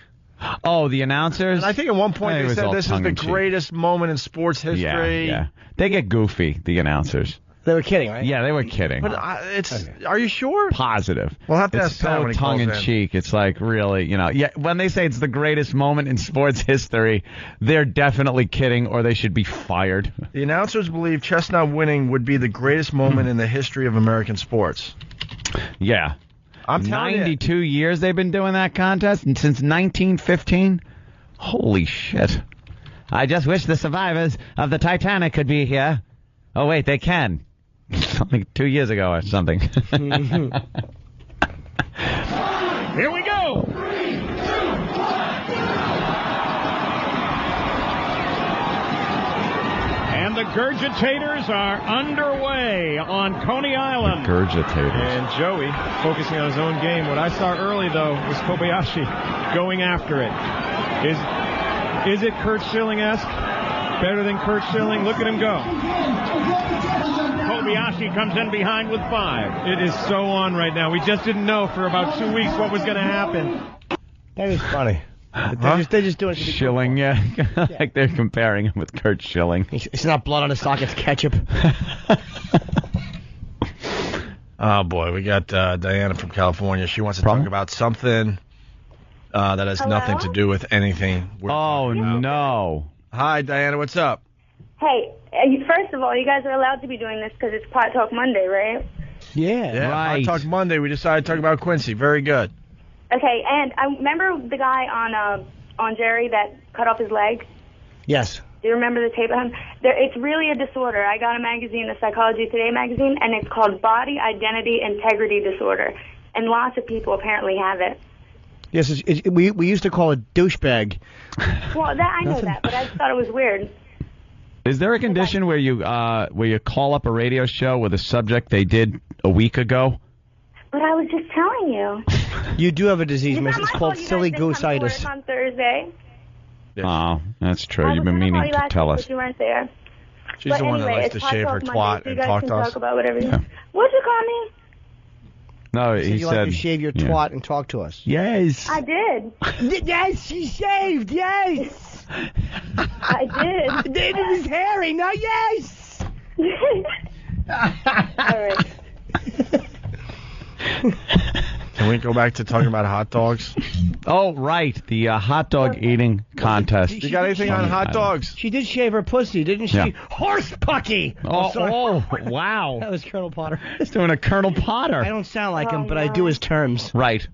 Oh, the announcers? And I think at one point they said this is the greatest moment in sports history. Yeah. They get goofy, the announcers. They were kidding, right? Yeah, they were kidding. But are you sure? Positive. We'll have to it's ask Pat so when he calls in. tongue-in-cheek. It's like, really, yeah, when they say it's the greatest moment in sports history, they're definitely kidding, or they should be fired. The announcers believe Chestnut winning would be the greatest moment in the history of American sports. Yeah. I'm telling 92 years they've been doing that contest, and since 1915? Holy shit. I just wish the survivors of the Titanic could be here. Oh, wait, they can. Something 2 years ago or something. Here we go. And the Gurgitators are underway on Coney Island. Gurgitators. And Joey focusing on his own game. What I saw early, though, was Kobayashi going after it. Is it Kurt Schilling-esque? Better than Kurt Schilling? Look at him go. Kobayashi comes in behind with 5. It is so on right now. We just didn't know for about 2 weeks what was going to happen. That is funny. They're just doing it to be Schilling, yeah. Like they're comparing him with Kurt Schilling. It's not blood on his sock, it's ketchup. Oh, boy. We got Diana from California. She wants to talk about something that has nothing to do with anything. Oh, no. Hi, Diana. What's up? Hey, first of all, you guys are allowed to be doing this because it's Pot Talk Monday, right? Yeah, right. Hot Talk Monday. We decided to talk about Quincy. Very good. Okay, and I remember the guy on Jerry that cut off his leg? Yes. Do you remember the tape of him? It's really a disorder. I got a magazine, the Psychology Today magazine, and it's called Body Identity Integrity Disorder. And lots of people apparently have it. Yes, we used to call it douchebag. Well, I know that, but I just thought it was weird. Is there a condition where you call up a radio show with a subject they did a week ago? But I was just telling you. You do have a disease, It's miss. not It's my called fault you silly guys didn't come to gooseitis. work on Thursday. Oh, that's true. I You've was been gonna call meaning you to last tell week, us. but you weren't there. She's But the one that anyway, likes to it's Pot shave Talk her Monday, twat so you and guys talk can to us. talk about whatever you Yeah. What'd you call me? No, Said he you like to shave your twat and talk to us. Yes. I did. Yes, she shaved. Yes. I did. It was hairy. Now, yes. All right. Can we go back to talking about hot dogs? Oh, right. The hot dog eating contest. You got anything on hot dogs? She did shave her pussy, didn't she? Yeah. Horse pucky. Oh, wow. That was Colonel Potter. He's doing a Colonel Potter. I don't sound like him, but I do his terms. Right.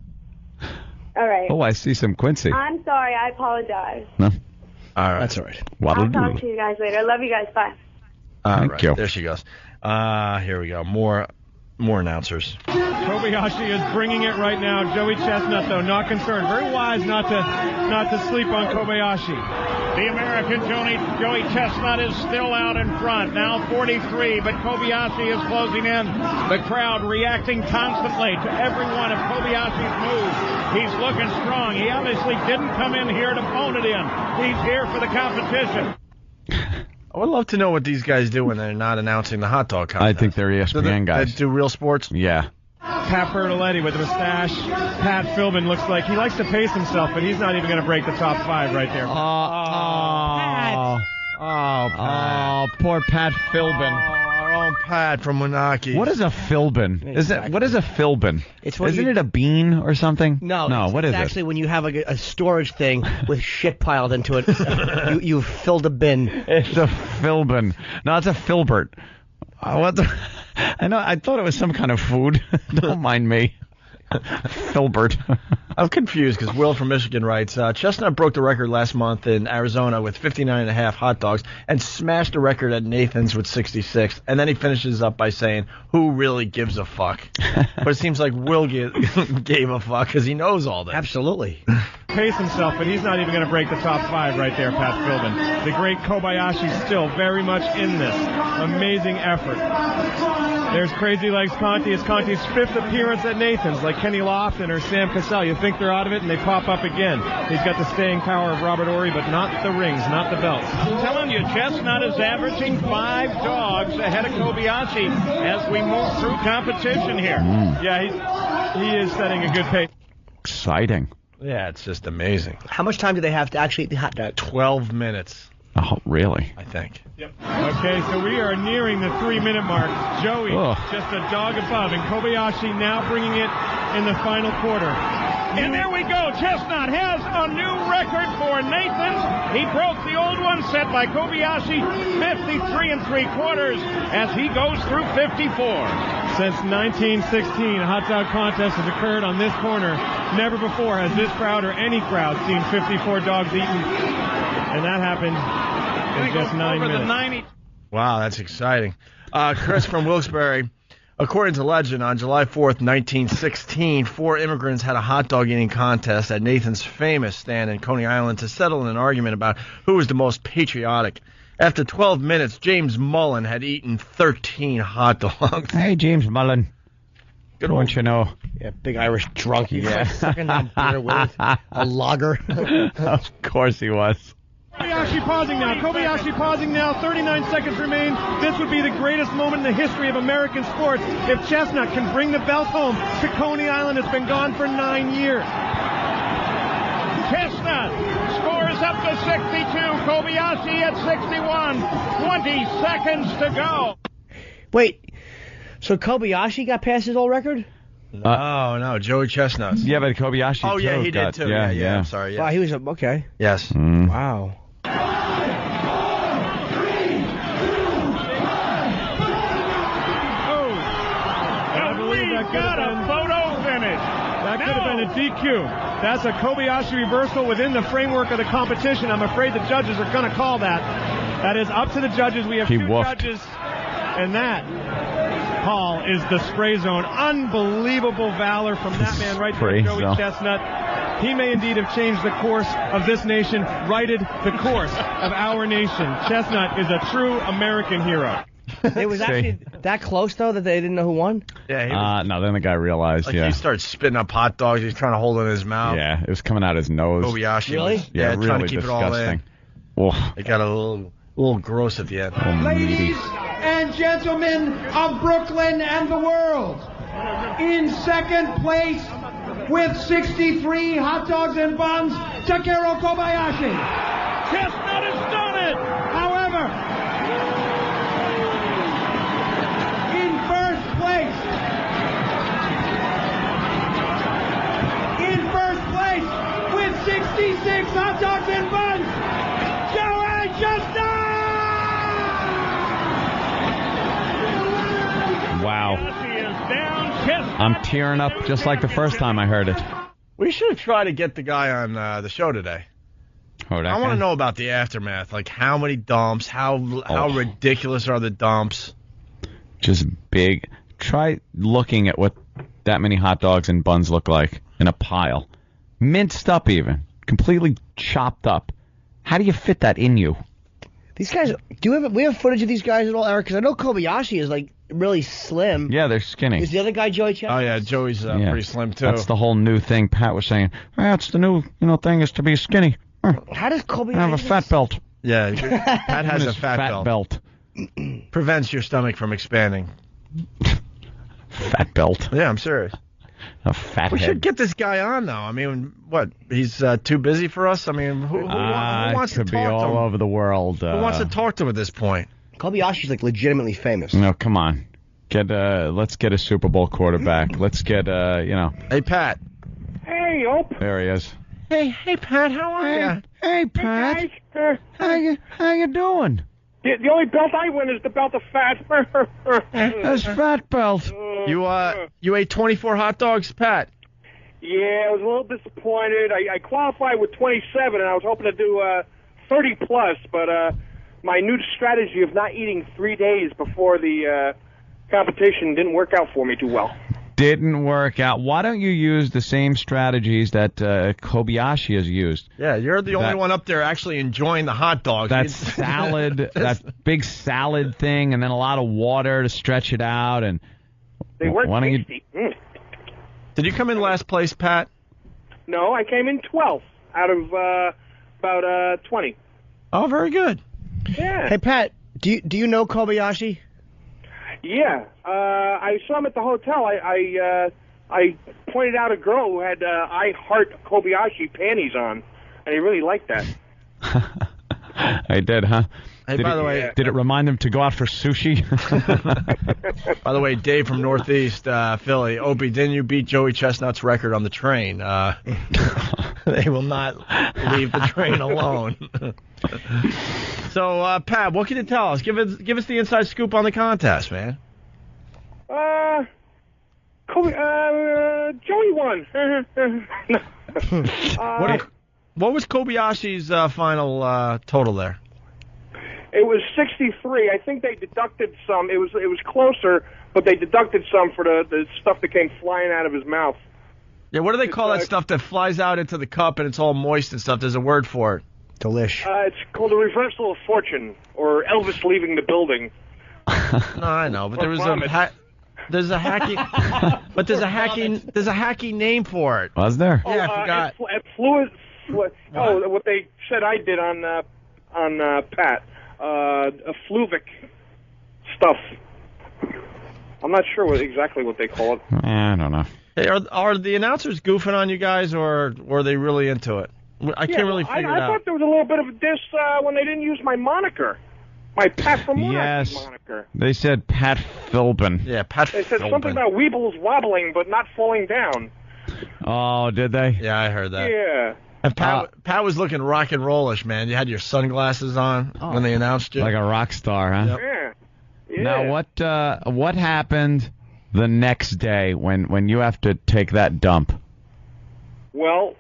All right. Oh, I see some Quincy. I'm sorry. I apologize. No. All right. That's all right. I'll talk to you guys later. I love you guys. Bye. Thank you. There she goes. Here we go. More more announcers. Kobayashi is bringing it right now. Joey Chestnut, though, not concerned. Very wise not to sleep on Kobayashi. The American Joey Chestnut is still out in front, now 43, but Kobayashi is closing in. The crowd reacting constantly to every one of Kobayashi's moves. He's looking strong. He obviously didn't come in here to phone it in. He's here for the competition. I would love to know what these guys do when they're not announcing the hot dog contest. I think they're ESPN guys. They do Real Sports? Yeah. Pat Bertoletti with a mustache. Pat Philbin looks like he likes to pace himself, but he's not even going to break the top 5 right there. Pat. Oh, poor Pat Philbin. Our own Pat from Moonachie. What is a Philbin? What is a Philbin? Isn't it a bean or something? No, what is it's it? actually when you have a storage thing with shit piled into it. you filled a bin. It's a Philbin. No, it's a Filbert. What the? I know. I thought it was some kind of food. Don't mind me. Filbert. I'm confused because Will from Michigan writes, Chestnut broke the record last month in Arizona with 59.5 hot dogs and smashed the record at Nathan's with 66. And then he finishes up by saying, who really gives a fuck? But it seems like Will gave a fuck because he knows all that. Absolutely. Pace himself, but he's not even going to break the top 5 right there, Pat Philbin. The great Kobayashi still very much in this. Amazing effort. There's Crazy Legs Conti. It's Conti's 5th appearance at Nathan's, like Kenny Lofton or Sam Cassell. You think they're out of it, and they pop up again. He's got the staying power of Robert Horry, but not the rings, not the belts. I'm telling you, Chestnut is averaging 5 dogs ahead of Kobayashi as we move through competition here. Yeah, he is setting a good pace. Exciting. Yeah, it's just amazing. How much time do they have to actually eat the hot dog? 12 minutes. Oh, really? I think. Yep. Okay, so we are nearing the 3-minute mark. Joey just a dog above, and Kobayashi now bringing it in the final quarter. And there we go. Chestnut has a new record for Nathan's. He broke the old one set by Kobayashi, 53 3/4, as he goes through 54. Since 1916, a hot dog contest has occurred on this corner. Never before has this crowd or any crowd seen 54 dogs eaten, and that happened in just 9 minutes. Wow, that's exciting. Chris from Wilkes-Barre. According to legend, on July 4th, 1916, 4 immigrants had a hot dog eating contest at Nathan's famous stand in Coney Island to settle in an argument about who was the most patriotic. After 12 minutes, James Mullen had eaten 13 hot dogs. Hey, James Mullen. Good one, you know. Yeah, big Irish drunk. He's like sucking on beer with a lager. Of course he was. Kobayashi pausing now. 39 seconds remain. This would be the greatest moment in the history of American sports if Chestnut can bring the belt home to Coney Island. It's been gone for 9 years. Chestnut scores up to 62. Kobayashi at 61. 20 seconds to go. Wait, so Kobayashi got past his old record? No, Joey Chestnut. Yeah, but Kobayashi Oh, yeah, he got, did too. Yeah, I'm sorry. Yes. Wow, he was okay. Yes. Wow. Got a photo finish. That could have been a DQ. That's a Kobayashi reversal within the framework of the competition. I'm afraid the judges are going to call that. That is up to the judges. We have 2 judges, and that call is the spray zone. Unbelievable valor from that man right there, Joey Chestnut. He may indeed have changed the course of this nation, righted the course of our nation. Chestnut is a true American hero. It was actually that close, though, that they didn't know who won? Yeah. No, then the guy realized, He started spitting up hot dogs. He's trying to hold it in his mouth. Yeah, it was coming out his nose. Kobayashi. Really? Yeah, really trying to keep disgusting. it all in. It got a little gross at the end. Ladies and gentlemen of Brooklyn and the world, in second place with 63 hot dogs and buns, Takeru Kobayashi. Chestnut has done it. However, in first place with 66 hot dogs and buns, Joey Chestnut. Wow. I'm tearing up just like the first time I heard it. We should have tried to get the guy on the show today. Oh, I want to know about the aftermath. Like, how many dumps? How ridiculous are the dumps? Just big. Try looking at what that many hot dogs and buns look like in a pile. Minced up even. Completely chopped up. How do you fit that in you? These guys, we have footage of these guys at all, Eric? Because I know Kobayashi is like really slim. Yeah, they're skinny. Is the other guy Joey Chestnut? Oh yeah, Joey's pretty slim too. That's the whole new thing. Pat was saying, that's the new thing is to be skinny. How does Kobayashi have a fat belt? Yeah, Pat has a fat belt. Prevents your stomach from expanding. Fat belt. Yeah, I'm serious. A fat We head. should get this guy on, though. I mean, what? He's too busy for us? I mean, who wants to could be talk to all him? over the world. Who wants to talk to him at this point? Kobayashi's like legitimately famous. No, come on. Let's get a Super Bowl quarterback. Let's get Hey, Pat. Hey, Ope. There he is. Hey, Pat. How are you? Hey, Pat. How you doing? The only belt I win is the belt of fat. That's fat belt. You ate 24 hot dogs, Pat. Yeah, I was a little disappointed. I qualified with 27, and I was hoping to do 30 plus, but my new strategy of not eating 3 days before the competition didn't work out for me too well. Didn't work out. Why don't you use the same strategies that Kobayashi has used? Yeah, you're the only one up there actually enjoying the hot dogs. That salad, that big salad thing, and then a lot of water to stretch it out. And they weren't why don't tasty. Did you come in last place, Pat? No, I came in 12th out of about 20. Oh, very good. Yeah. Hey, Pat, do you know Kobayashi? Yeah, I saw him at the hotel. I pointed out a girl who had I Heart Kobayashi panties on, and he really liked that. I did, huh? Hey, by the way, did it remind him to go out for sushi? By the way, Dave from Northeast Philly, Opie, didn't you beat Joey Chestnut's record on the train? They will not leave the train alone. So, Pat, what can you tell us? Give us the inside scoop on the contest, man. Joey won. What was Kobayashi's final total there? It was 63. I think they deducted some. It was closer, but they deducted some for the stuff that came flying out of his mouth. Yeah, what do they call that stuff that flies out into the cup and it's all moist and stuff? There's a word for it. Delish. It's called a reversal of fortune, or Elvis leaving the building. No, I know, but there's a hacky name for it. Was there? Yeah, I forgot. What they said I did on Pat, a fluvic stuff. I'm not sure exactly what they call it. I don't know. Hey, are the announcers goofing on you guys, or are they really into it? I can't really figure it out. I thought there was a little bit of a diss when they didn't use my moniker. My Pat from Monarchy moniker. They said Pat Philbin. Yeah, Pat They said something about Weebles wobbling but not falling down. Oh, did they? Yeah, I heard that. Yeah. And Pat was looking rock and rollish, man. You had your sunglasses on when they announced you. Like a rock star, huh? Yeah. Now, what happened the next day when you have to take that dump? Well,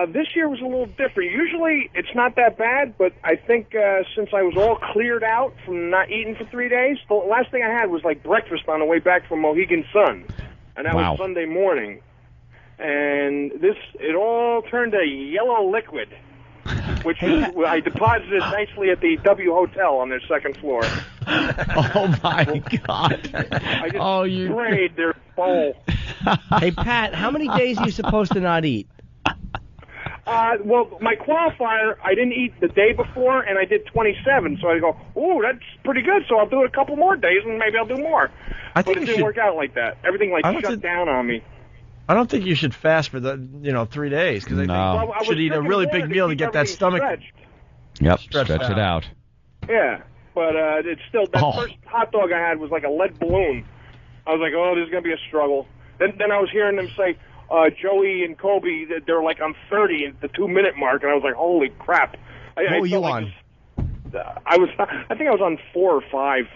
this year was a little different. Usually it's not that bad, but I think since I was all cleared out from not eating for 3 days, the last thing I had was like breakfast on the way back from Mohegan Sun, and that was Sunday morning. And it all turned to yellow liquid, which I deposited nicely at the W Hotel on their second floor. Oh, my God. I just sprayed their bowl. Hey, Pat, how many days are you supposed to not eat? Well, my qualifier, I didn't eat the day before, and I did 27. So I go, ooh, that's pretty good. So I'll do it a couple more days, and maybe I'll do more. But it didn't work out like that. Everything shut down on me. I don't think you should fast for 3 days because I think you should eat a really big meal to get that stomach. Yep, stretch it out. Yeah, but it's still that first hot dog I had was like a lead balloon. I was like, oh, this is gonna be a struggle. Then I was hearing them say Joey and Kobe, they're like on 30 at the 2-minute mark, and I was like, holy crap. What were you on? I think I was on 4 or 5.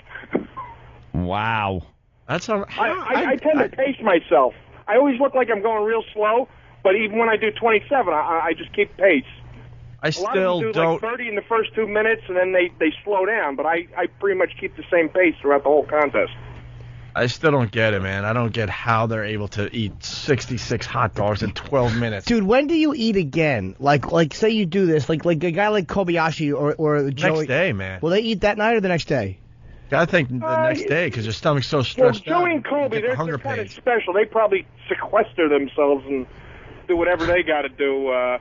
Wow. That's I tend to pace myself. I always look like I'm going real slow, but even when I do 27, I just keep pace. I A lot of them do like 30 in the first 2 minutes, and then they slow down, but I pretty much keep the same pace throughout the whole contest. I still don't get it, man. I don't get how they're able to eat 66 hot dogs in 12 minutes. Dude, when do you eat again? Like say you do this, like a guy like Kobayashi or Joey. Next day, man. Will they eat that night or the next day? I think the next day because your stomach's so stretched out. Joey and Kobe, they're hunger kind of pains. special. They probably sequester themselves and do whatever they got to do. I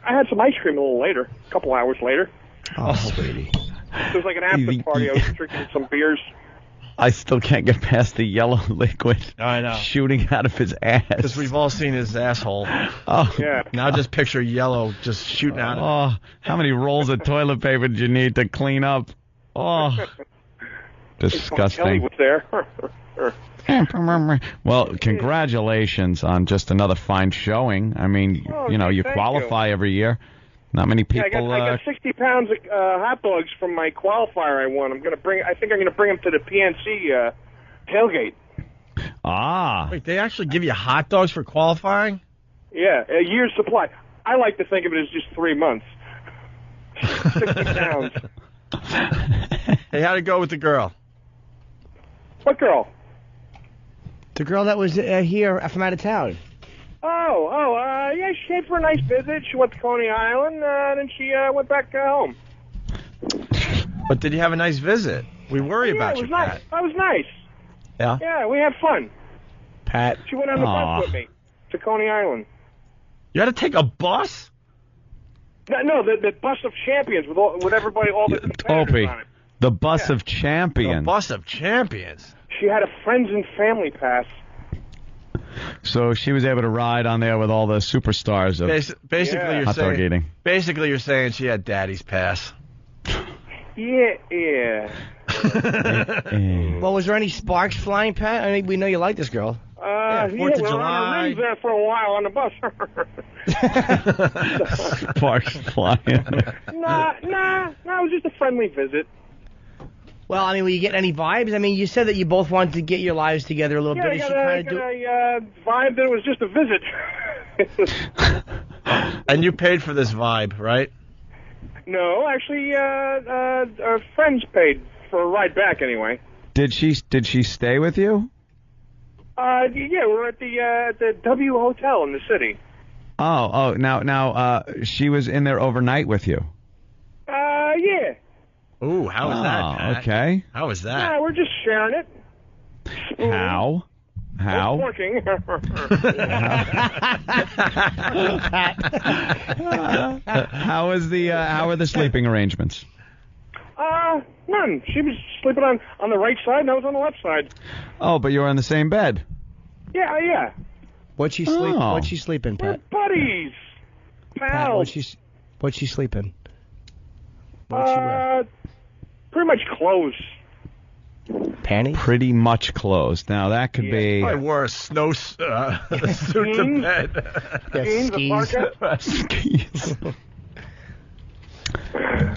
had some ice cream a little later, a couple hours later. Oh, sweetie. It was like an after party. I was drinking some beers. I still can't get past the yellow liquid I know. shooting out of his ass. Because we've all seen his asshole. Oh, yeah. Now just picture yellow just shooting out. Oh, how many rolls of toilet paper did you need to clean up? Oh, Kelly disgusting. was there. Well, congratulations on just another fine showing. I mean, Oh, you thank qualify every year. Not many Yeah, people. I got 60 pounds of hot dogs from my qualifier I won. I think I'm gonna bring them to the PNC tailgate. Wait, they actually give you hot dogs for qualifying? Yeah, a year's supply. I like to think of it as just 3 months. 60 pounds. Hey, how'd it go with the girl? What girl? The girl that was here from out of town. Yeah, she came for a nice visit. She went to Coney Island, then she went back home. But did you have a nice visit? We worry about it you, was nice. Pat. That was nice. Yeah? Yeah, we had fun. Pat. She went on the Aw. bus with me to Coney Island. You had to take a bus? No, the bus of champions with everybody, all the competitors Opie, on it. the bus of champions. The bus of champions. She had a friends and family pass. So she was able to ride on there with all the superstars of Basically, you're hot dog saying. eating. Basically, you're saying she had daddy's pass. Yeah. Well, was there any sparks flying, Pat? I mean, we know you like this girl. Yeah, 4th of we were on July. our rings there for a while on the bus. Sparks flying. Nah, it was just a friendly visit. Well, I mean, were you getting any vibes? I mean, you said that you both wanted to get your lives together a little Yeah, bit. I Is got she a kind of vibe that it was just a visit. And you paid for this vibe, right? No, actually, our friends paid for a ride back anyway. Did she stay with you? Yeah, we were at the W Hotel in the city. Oh, now she was in there overnight with you. Yeah. Ooh, how was that, Pat? Okay. How was that? Yeah, we're just sharing it. How? Working. How are the sleeping arrangements? None. She was sleeping on the right side, and I was on the left side. Oh, but you were in the same bed. Yeah. What'd she sleep? Oh. What'd she sleep in, We're Pat? buddies. Pat, Pals. what'd she sleep in? What'd she wear? Pretty much clothes. Panties? Pretty much closed. Now that could be. I wore a snow suit to Jeans? bed. Jeans, a parka. Skis.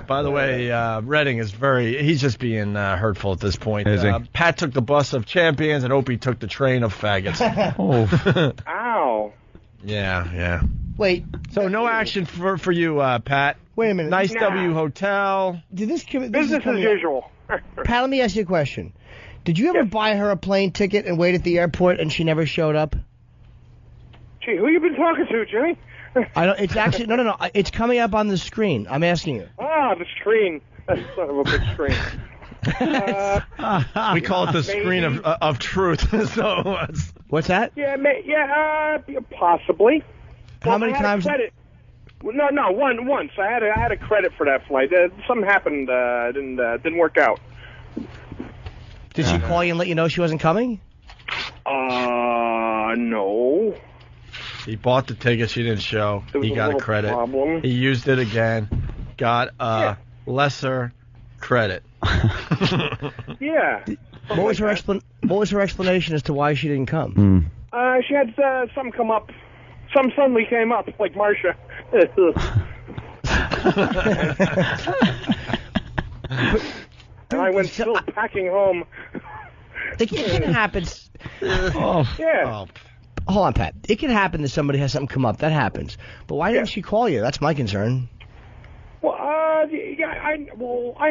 By the way, Redding is he's just being hurtful at this point. Is he? Pat took the bus of champions and Opie took the train of faggots. Oh. Ow. Yeah. Wait. So no action for you, Pat. Wait a minute. Nice Nah. W Hotel. Did this Business as usual. Pat, let me ask you a question. Did you ever buy her a plane ticket and wait at the airport and she never showed up? Gee, who you been talking to, Jimmy? I don't. It's actually no. It's coming up on the screen. I'm asking you. Ah, the screen. That son of a big screen. We call it the screen of truth. So what's that? Yeah, possibly. How many times? Credit. No, once. I had a credit for that flight. Something happened. Didn't work out. Did she call you and let you know she wasn't coming? No. he bought the ticket. She didn't show. There was He a got a little credit. problem. He used it again. Got lesser credit. Yeah. What was her explanation as to why she didn't come? She had something come up. Some suddenly came up, like Marcia. And I went still packing home. It can happen. Yeah. Hold on, Pat. It can happen that somebody has something come up. That happens. But why didn't she call you? That's my concern. Well, I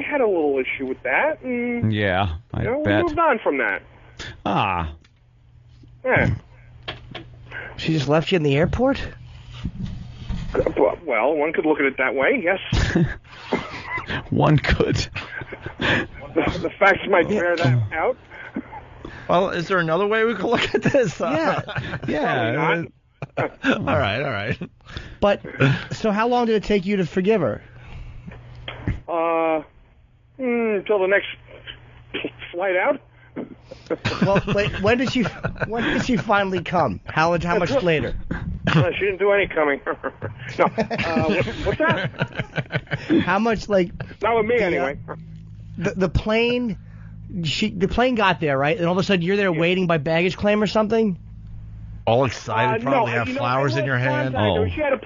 had a little issue with that, and Yeah, I we bet. moved on from that. Ah. Yeah. She just left you in the airport? Well, one could look at it that way, yes. One could. The facts might bear that out. Well, is there another way we could look at this? Yeah. All right. But, so how long did it take you to forgive her? Until the next flight out. Well, wait, when did she finally come? How much later? She didn't do any coming. No. What's that? How much, like... Not with me, anyway. The plane... The plane got there, right? And all of a sudden you're there waiting by baggage claim or something? All excited, probably have flowers in your hand. Oh. She had a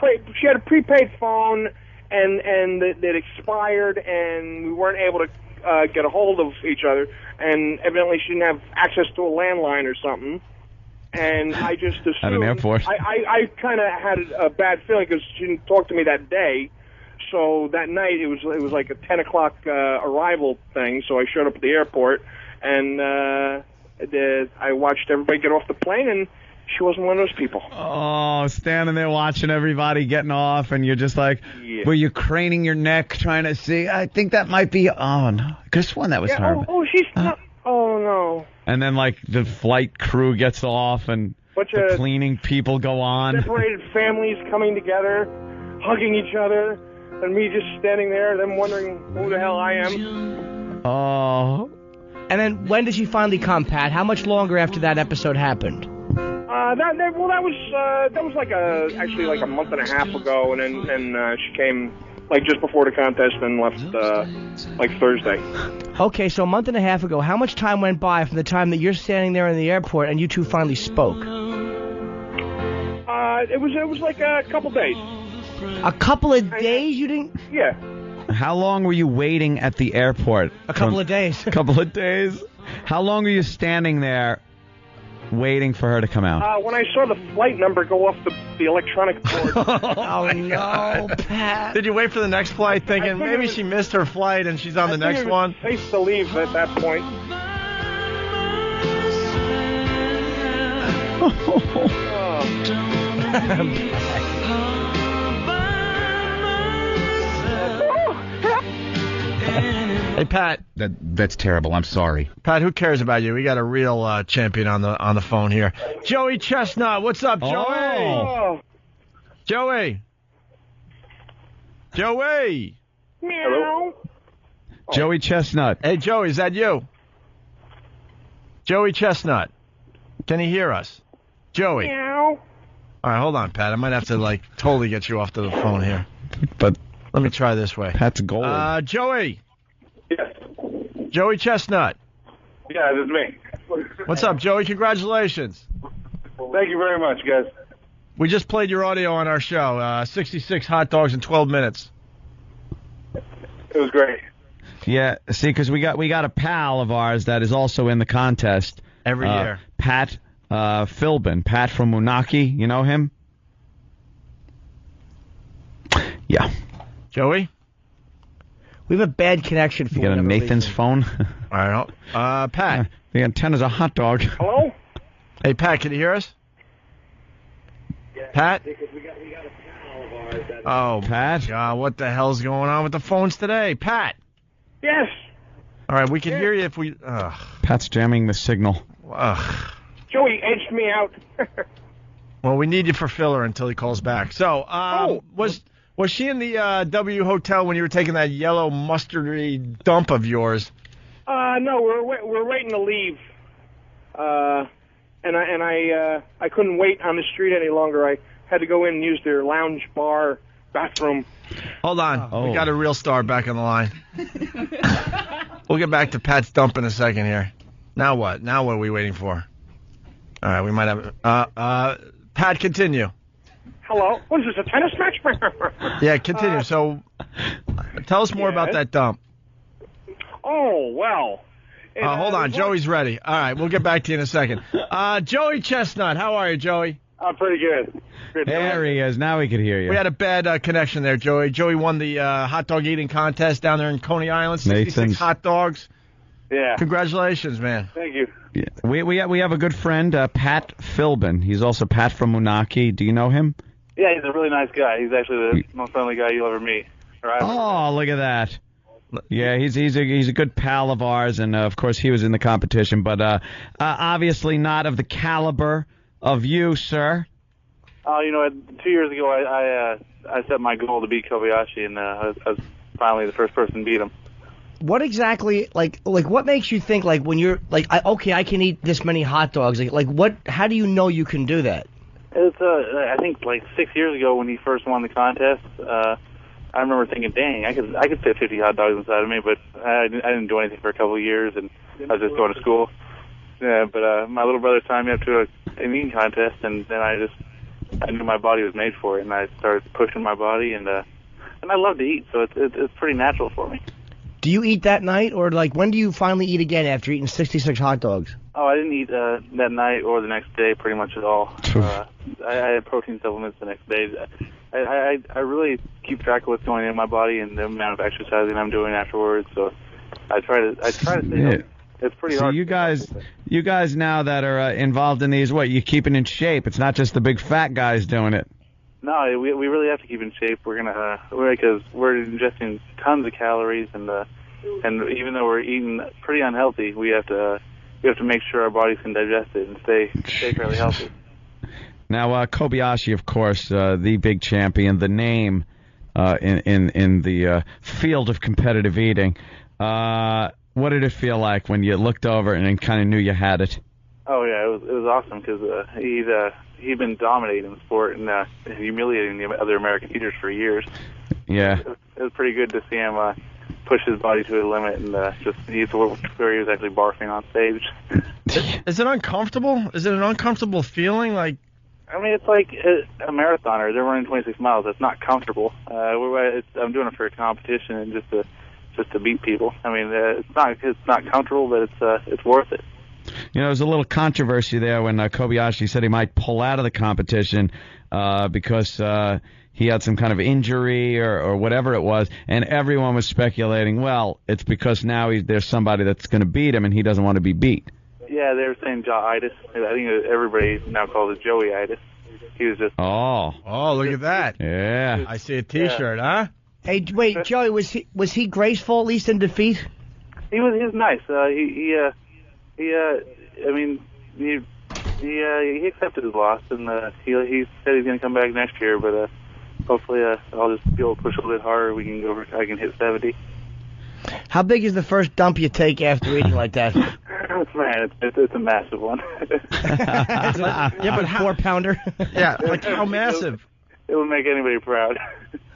prepaid phone, and it expired, and we weren't able to get a hold of each other, and evidently she didn't have access to a landline or something. And I just assumed... At an airport. I kind of had a bad feeling because she didn't talk to me that day. So that night it was like a 10 o'clock arrival thing. So I showed up at the airport, and I watched everybody get off the plane, and she wasn't one of those people. Oh, standing there watching everybody getting off, and you're just like, were you craning your neck trying to see? I think that might be. Oh no, this one that was her. Oh, she's not. Oh no. And then like the flight crew gets off, and the cleaning people go on. Separated families coming together, hugging each other. And me just standing there, them wondering who the hell I am. Oh. And then when did she finally come, Pat? How much longer after that episode happened? That was like actually like a month and a half ago, and then she came like just before the contest and left like Thursday. Okay, so a month and a half ago, how much time went by from the time that you're standing there in the airport and you two finally spoke? It was like a couple days. A couple of days you didn't? Yeah. How long were you waiting at the airport? A couple of days. A couple of days? How long were you standing there waiting for her to come out? When I saw the flight number go off the electronic board. Oh, no, Pat. Did you wait for the next flight thinking maybe she missed her flight and she's on the next one? It was safe to leave at that point. Hey, Pat. That's terrible. I'm sorry. Pat, who cares about you? We got a real champion on the phone here. Joey Chestnut. What's up, Joey? Oh. Joey. Meow. Joey Chestnut. Hey, Joey, is that you? Joey Chestnut. Can he hear us? Joey. Meow. All right, hold on, Pat. I might have to totally get you off to the phone here. But let me try this way. Pat's gold. Joey. Yes. Joey Chestnut. Yeah, this is me. What's up, Joey? Congratulations. Thank you very much, guys. We just played your audio on our show. 66 hot dogs in 12 minutes. It was great. Yeah, see, because we got a pal of ours that is also in the contest every year. Pat Philbin, Pat from Moonachie. You know him? Yeah. Joey? We have a bad connection for you. Got a Nathan's phone? All right. Pat. The antenna's a hot dog. Hello? Hey, Pat, can you hear us? Yeah, Pat? Because we got a pal of ours that... Oh, Pat? God, what the hell's going on with the phones today? Pat? Yes. All right, we can hear you if we... Ugh. Pat's jamming the signal. Ugh. Joey edged me out. Well, we need you for filler until he calls back. So, was she in the W Hotel when you were taking that yellow mustardy dump of yours? No, we're waiting to leave. And I couldn't wait on the street any longer. I had to go in and use their lounge bar bathroom. Hold on. We got a real star back on the line. We'll get back to Pat's dump in a second here. Now what? Now what are we waiting for? All right, we might have... Pat, continue. Hello? What is this, a tennis match? Yeah, continue. So, tell us more about that dump. Oh, well. Hold on. Joey's ready. All right, we'll get back to you in a second. Joey Chestnut, how are you, Joey? I'm pretty good. There he is. Now we can hear you. We had a bad connection there, Joey. Joey won the hot dog eating contest down there in Coney Island. 66 Nathan's. hot dogs. Yeah. Congratulations, man. Thank you. Yeah. We have a good friend, Pat Philbin. He's also Pat from Moonachie. Do you know him? Yeah, he's a really nice guy. He's actually the most friendly guy you'll ever meet. Oh, look at that. Yeah, he's a good pal of ours, and of course he was in the competition, but obviously not of the caliber of you, sir. Oh, 2 years ago I set my goal to beat Kobayashi, and I was finally the first person to beat him. What exactly, like what makes you think, like, when you're like, I can eat this many hot dogs, like what? How do you know you can do that? It's I think like 6 years ago when he first won the contest. I remember thinking, dang, I could fit 50 hot dogs inside of me, but I didn't do anything for a couple of years, and I was just going to school. Yeah, but my little brother signed me up to an eating contest, and then I knew my body was made for it, and I started pushing my body, and I love to eat, so it's pretty natural for me. Do you eat that night, or like when do you finally eat again after eating 66 hot dogs? Oh, I didn't eat that night or the next day pretty much at all. I had protein supplements the next day. I really keep track of what's going in my body and the amount of exercising I'm doing afterwards. So I try to stay healthy. It's pretty hard. So you guys now that are involved in these, what, you keeping in shape? It's not just the big fat guys doing it. No, we really have to keep in shape. Because we're ingesting tons of calories, and even though we're eating pretty unhealthy, we have to make sure our bodies can digest it and stay fairly healthy. Now, Kobayashi, of course, the big champion, the name in the field of competitive eating. What did it feel like when you looked over and kind of knew you had it? Oh yeah, it was awesome because he'd been dominating the sport and humiliating the other American eaters for years. Yeah, it was pretty good to see him push his body to a limit and just eat where he was actually barfing on stage. Is it uncomfortable? Is it an uncomfortable feeling? Like, I mean, it's like a marathoner. They're running 26 miles. That's not comfortable. I'm doing it for a competition and just to beat people. I mean, it's not comfortable, but it's worth it. There was a little controversy there when Kobayashi said he might pull out of the competition because he had some kind of injury or whatever it was, and everyone was speculating, well, it's because now there's somebody that's going to beat him and he doesn't want to be beat. Yeah, they were saying jaw-itis. I think everybody now calls it Joey-itis. He was just... Oh, look at that. Yeah. I see a T-shirt, huh? Hey, wait, Joey, was he graceful, at least in defeat? He was nice. He accepted his loss, and he said he's going to come back next year, but hopefully I'll just be able to push a little bit harder. I can hit 70. How big is the first dump you take after eating like that? Man, it's a massive one. Yeah, but 4-pounder. Yeah, like how massive? It would make anybody proud.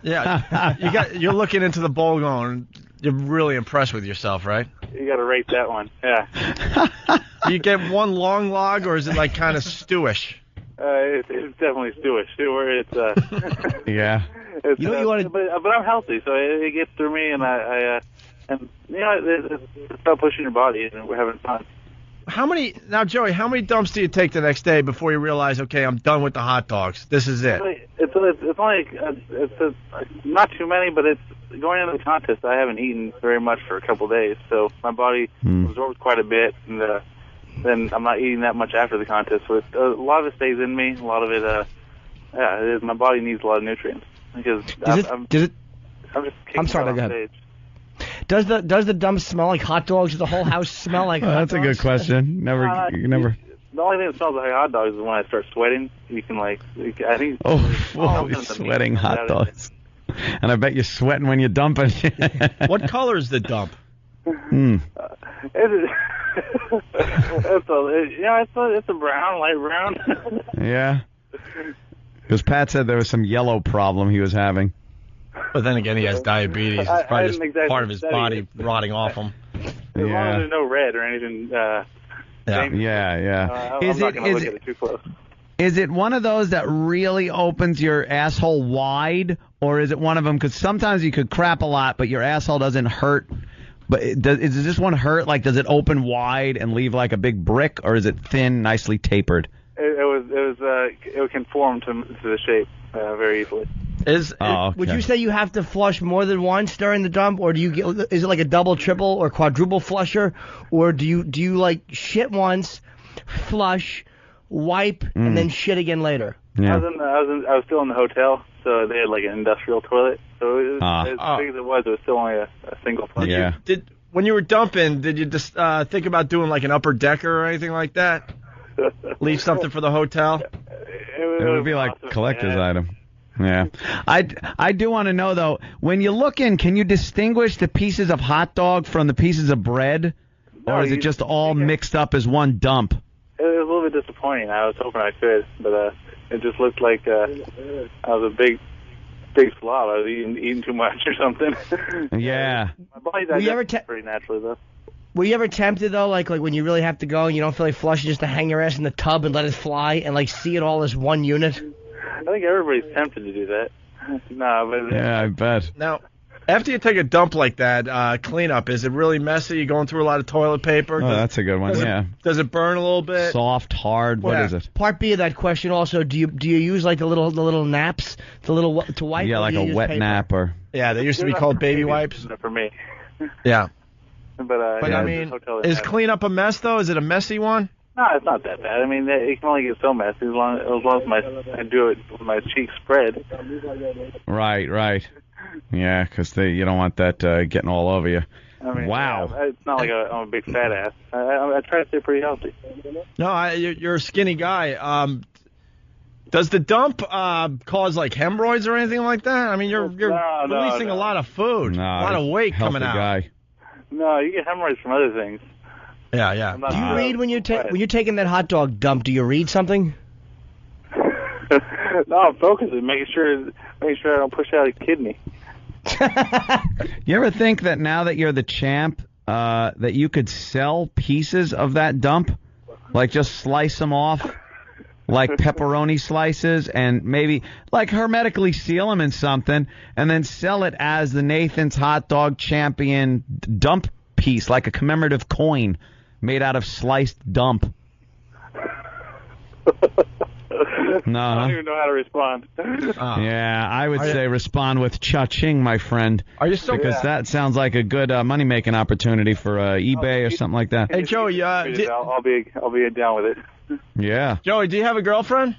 Yeah, you're looking into the bowl going, you're really impressed with yourself, right? You got to rate that one. Yeah. Do you get one long log, or is it like kind of stewish? It's definitely stewish. It's yeah. It's, but I'm healthy, so it gets through me, and it's about pushing your body, and we're having fun. Joey, how many dumps do you take the next day before you realize, okay, I'm done with the hot dogs? This is it. It's not too many, but it's going into the contest. I haven't eaten very much for a couple of days, so my body absorbs quite a bit, and then I'm not eating that much after the contest. So a lot of it stays in me. A lot of it, my body needs a lot of nutrients because I'm sorry, go ahead. Does the dump smell like hot dogs? Does the whole house smell like hot dogs? That's a good question. Never. The only thing that smells like hot dogs is when I start sweating. You can I think. Sweating hot dogs. And I bet you're sweating when you're dumping. What color is the dump? It's a brown, light brown. Yeah. Because Pat said there was some yellow problem he was having. But then again, he has diabetes. It's probably just part of his body rotting off him. As long as there's no red or anything. Yeah. I'm not going to look at it too close. Is it one of those that really opens your asshole wide, or is it one of them? Because sometimes you could crap a lot, but your asshole doesn't hurt. But does this one hurt? Like, does it open wide and leave like a big brick, or is it thin, nicely tapered? It would conform to the shape very easily. Would you say you have to flush more than once during the dump, or is it like a double, triple, or quadruple flusher, or do you like shit once, flush, wipe, and then shit again later? Yeah. I was still in the hotel, so they had like an industrial toilet. So it was, as big as it was still only a single flush. Yeah. When you were dumping, did you just think about doing like an upper decker or anything like that? Leave something for the hotel? It would be like a collector's item. Yeah. I do want to know, though, when you look in, can you distinguish the pieces of hot dog from the pieces of bread? Or is it just all mixed up as one dump? It was a little bit disappointing. I was hoping I could, but it just looked like I was a big slob. I was eating too much or something. Yeah. My body digests pretty naturally, though. Were you ever tempted, though, like when you really have to go and you don't feel like flushing, just to hang your ass in the tub and let it fly and, like, see it all as one unit? I think everybody's tempted to do that. No, but... Yeah, I bet. Now, after you take a dump like that, cleanup, is it really messy? You going through a lot of toilet paper? That's a good one, Does it burn a little bit? Soft, hard, what is it? Part B of that question also, do you use, like, the little naps, to wipe? Yeah, like a wet nap or... Yeah, they used to be called baby wipes. For me. Yeah. But I mean, is cleanup a mess, though? Is it a messy one? No, it's not that bad. I mean, it can only get so messy as long as I do it with my cheeks spread. Right. Yeah, because you don't want that getting all over you. I mean, wow. It's not like I'm a big fat ass. I try to stay pretty healthy. No, you're a skinny guy. Does the dump cause like hemorrhoids or anything like that? I mean, you're releasing a lot of food, a lot of weight coming out. Guy. No, you get hemorrhoids from other things. Yeah. Do you read when you're taking that hot dog dump? Do you read something? No, I'm focusing, making sure I don't push out a kidney. You ever think that now that you're the champ, that you could sell pieces of that dump, like just slice them off, like pepperoni slices, and maybe like hermetically seal them in something, and then sell it as the Nathan's Hot Dog Champion dump piece, like a commemorative coin made out of sliced dump? No. I don't even know how to respond. Yeah, I would say respond with cha-ching, my friend. Are you still? Because that sounds like a good money-making opportunity for eBay or something like that. Hey, Joey, I'll be down with it. Yeah. Joey, do you have a girlfriend?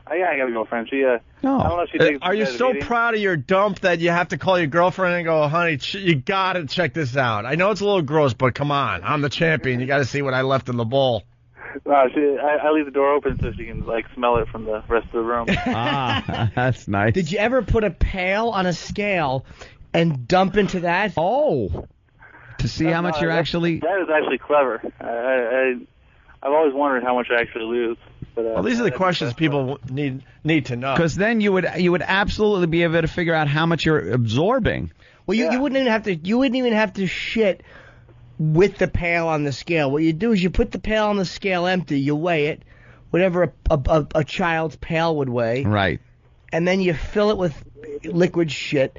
Yeah, I got a girlfriend. She I don't know if she takes. Are you so proud of your dump that you have to call your girlfriend and go, honey, you got to check this out? I know it's a little gross, but come on. I'm the champion. You got to see what I left in the bowl. No, I leave the door open so she can smell it from the rest of the room. That's nice. Did you ever put a pail on a scale and dump into that? Oh, to see how much you're actually. That is actually clever. I've always wondered how much I actually lose. But, well, these are the questions people need to know. Because then you would absolutely be able to figure out how much you're absorbing. Well, you wouldn't even have to shit with the pail on the scale. What you do is you put the pail on the scale empty, you weigh it, whatever a child's pail would weigh. Right. And then you fill it with liquid shit.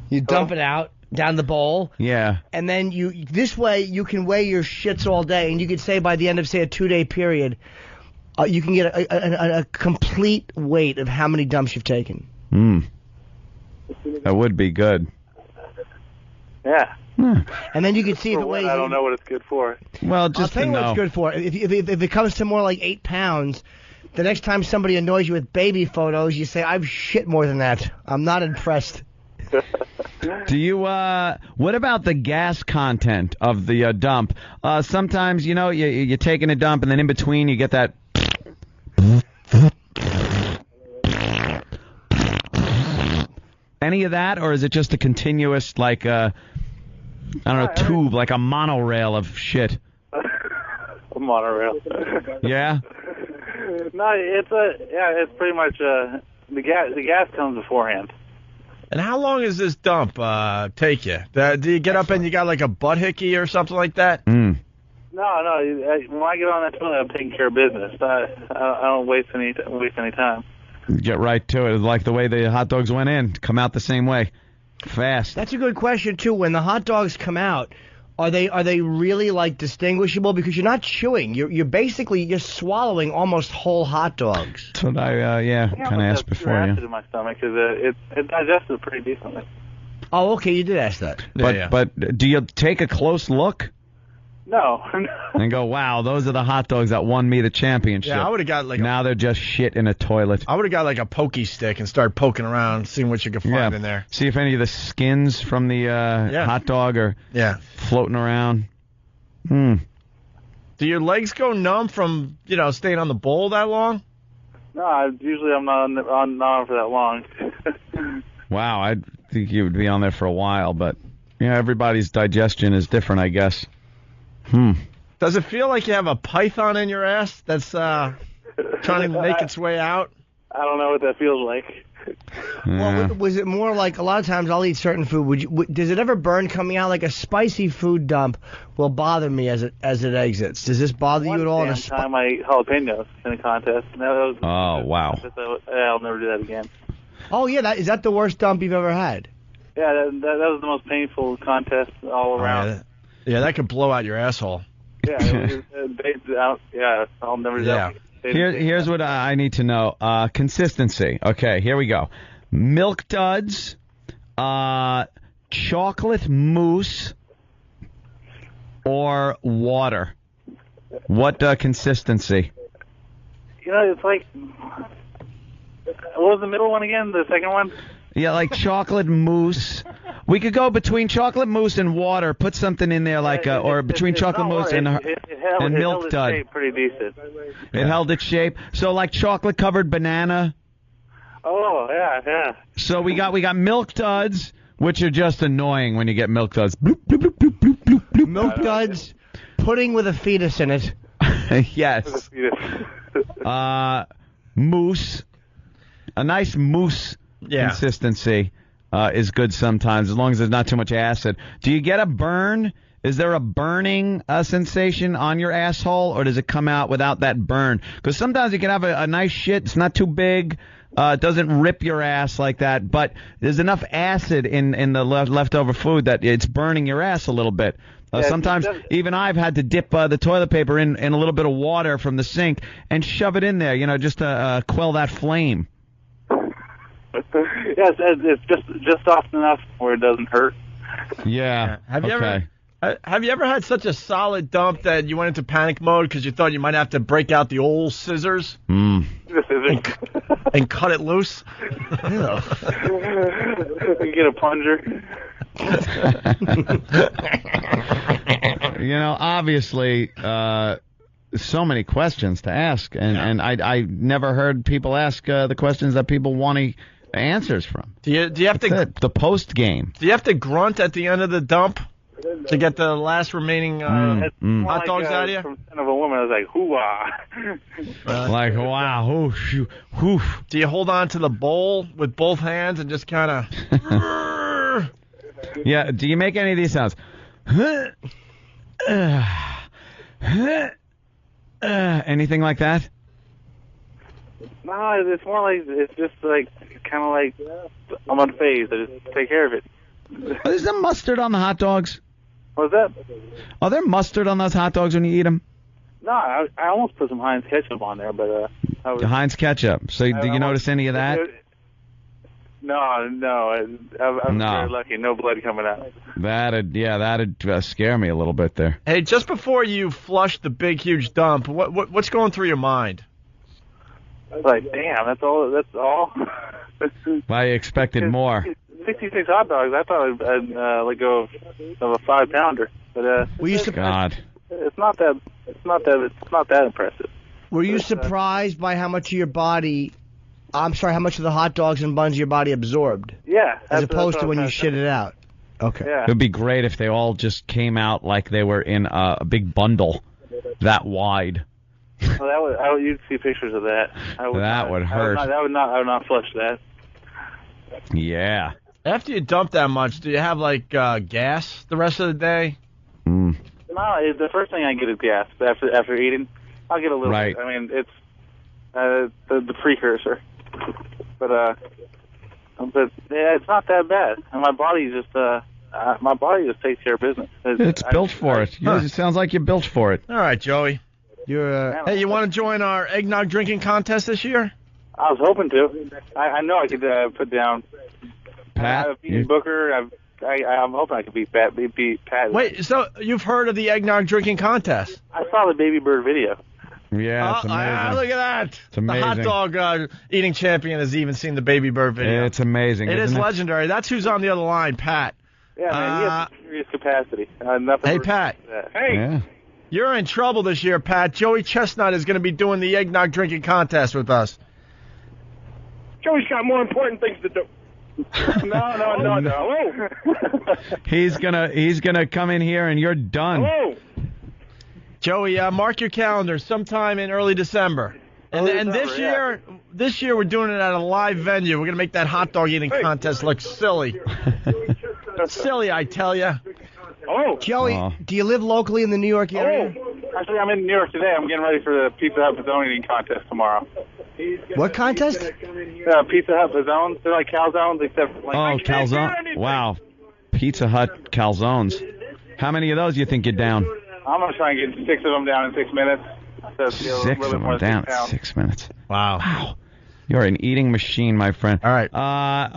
You dump it out down the bowl. Yeah. And then this way you can weigh your shits all day, and you could say by the end of, say, a 2-day period, you can get a complete weight of how many dumps you've taken. That would be good. Yeah. And then you can see if it weighs. I don't know what it's good for. Well, just I'll tell you what it's good for. If it comes to more like 8 pounds, the next time somebody annoys you with baby photos, you say, I've shit more than that. I'm not impressed. Do you, what about the gas content of the dump? Sometimes, you're taking a dump and then in between you get that. Any of that, or is it just a continuous, like, tube, like a monorail of shit? A monorail. Yeah? No, it's pretty much, the gas comes beforehand. And how long does this dump take you? Do you get up and you got like a butt hickey or something like that? No. When I get on that toilet, I'm taking care of business. I don't waste any time. Get right to it, like the way the hot dogs went in. Come out the same way. Fast. That's a good question, too. When the hot dogs come out, Are they really like distinguishable? Because you're not chewing. You're basically swallowing almost whole hot dogs. That's what I kind of asked before. Acid in my stomach because it digested pretty decently. Oh, okay, you did ask that. But do you take a close look? No. And go, wow, those are the hot dogs that won me the championship. Yeah, I would have got like. Now they're just shit in a toilet. I would have got like a pokey stick and started poking around, seeing what you could find in there. See if any of the skins from the hot dog are floating around. Do your legs go numb from staying on the bowl that long? No, usually I'm not on for that long. Wow, I think you would be on there for a while, but everybody's digestion is different, I guess. Does it feel like you have a python in your ass that's trying to make its way out? I don't know what that feels like. Well, was it more like a lot of times I'll eat certain food? Does it ever burn coming out? Like a spicy food dump will bother me as it exits. Does this bother you at all? One time I ate jalapenos in a contest. And that was, wow. I'll never do that again. Oh, yeah. Is that the worst dump you've ever had? Yeah, that was the most painful contest all around. Yeah, that could blow out your asshole. Yeah, I'll never do that. Here's what I need to know. Consistency. Okay, here we go. Milk Duds, chocolate mousse, or water. What consistency? It's like... What was the middle one again? The second one? Yeah, like chocolate mousse. We could go between chocolate mousse and water. Put something in there like, or between chocolate mousse and milk dud. It held its shape pretty decent. It held its shape. So like chocolate covered banana. Oh yeah. So we got milk duds, which are just annoying when you get milk duds. Bloop, bloop, bloop, bloop, bloop, bloop, bloop. Milk duds, pudding with a fetus in it. Yes. Mousse. A nice mousse consistency is good sometimes, as long as there's not too much acid. Do you get a burn? Is there a burning sensation on your asshole, or does it come out without that burn? Because sometimes you can have a nice shit. It's not too big. It doesn't rip your ass like that, but there's enough acid in the leftover food that it's burning your ass a little bit. Sometimes even I've had to dip the toilet paper in a little bit of water from the sink and shove it in there, just to quell that flame. Yes, it's just often enough where it doesn't hurt. Yeah. Have you ever had such a solid dump that you went into panic mode because you thought you might have to break out the old scissors and cut it loose? Get a plunger. Obviously, so many questions to ask, and I never heard people ask the questions that people want answers from. Do you have to the post game? Do you have to grunt at the end of the dump to get the last remaining hot dogs out of you? From Son of a Woman, I was like, hoo-ah. Like, wow, oof. Do you hold on to the bowl with both hands and just kind of... Yeah, do you make any of these sounds? Anything like that? No, it's more like, it's just like, kind of like, I'm unfazed. I just take care of it. Is there mustard on the hot dogs? What's that? Are there mustard on those hot dogs when you eat them? No, I almost put some Heinz ketchup on there, but... Heinz ketchup. So do you notice any of that? No, I'm very lucky. No blood coming out. That'd scare me a little bit there. Hey, just before you flush the big, huge dump, what's going through your mind? Like, damn, that's all? I expected more. 66 hot dogs. I thought I'd let go of a 5-pounder, but God, it's not that impressive. Were you surprised by how much of your body? I'm sorry, how much of the hot dogs and buns your body absorbed? Yeah, as opposed to when you shit it out. Okay. Yeah. It would be great if they all just came out like they were in a big bundle, that wide. Well, you'd see pictures of that. That would hurt. I would not flush that. Yeah. After you dump that much, do you have like gas the rest of the day? No, the first thing I get is gas. After eating, I'll get a little right. bit. I mean, it's the precursor, but yeah, it's not that bad. And my body's just My body just takes care of business. It's built for it. It sounds like you're built for it. All right, Joey. Hey, you want to join our eggnog drinking contest this year? I was hoping to. I know I could put down Pat. I've beaten Booker. I'm hoping I could beat Pat. Wait, so you've heard of the eggnog drinking contest? I saw the Baby Bird video. Yeah, it's amazing. Look at that. It's amazing. The hot dog eating champion has even seen the Baby Bird video. It's amazing. It is isn't legendary. That's who's on the other line, Pat. Yeah, man, he has serious capacity. Nothing. Hey, Pat. Hey. Yeah. You're in trouble this year, Pat. Joey Chestnut is going to be doing the eggnog drinking contest with us. Joey's got more important things to do. No. He's gonna come in here and you're done. Hello. Joey, mark your calendar sometime in early December. And this year we're doing it at a live venue. We're gonna make that hot dog eating contest look silly. Silly, I tell you. Oh, Joey, do you live locally in the New York area? Actually, I'm in New York today. I'm getting ready for the Pizza Hut Pizzone eating contest tomorrow. What contest? Pizza Hut Pizzones. They're like calzones, except like. Calzone. Wow. Pizza Hut calzones. How many of those do you think you're down? I'm going to try and get 6 of them down in 6 minutes. So 6 of them down in 6 minutes. Wow. You're an eating machine, my friend. All right.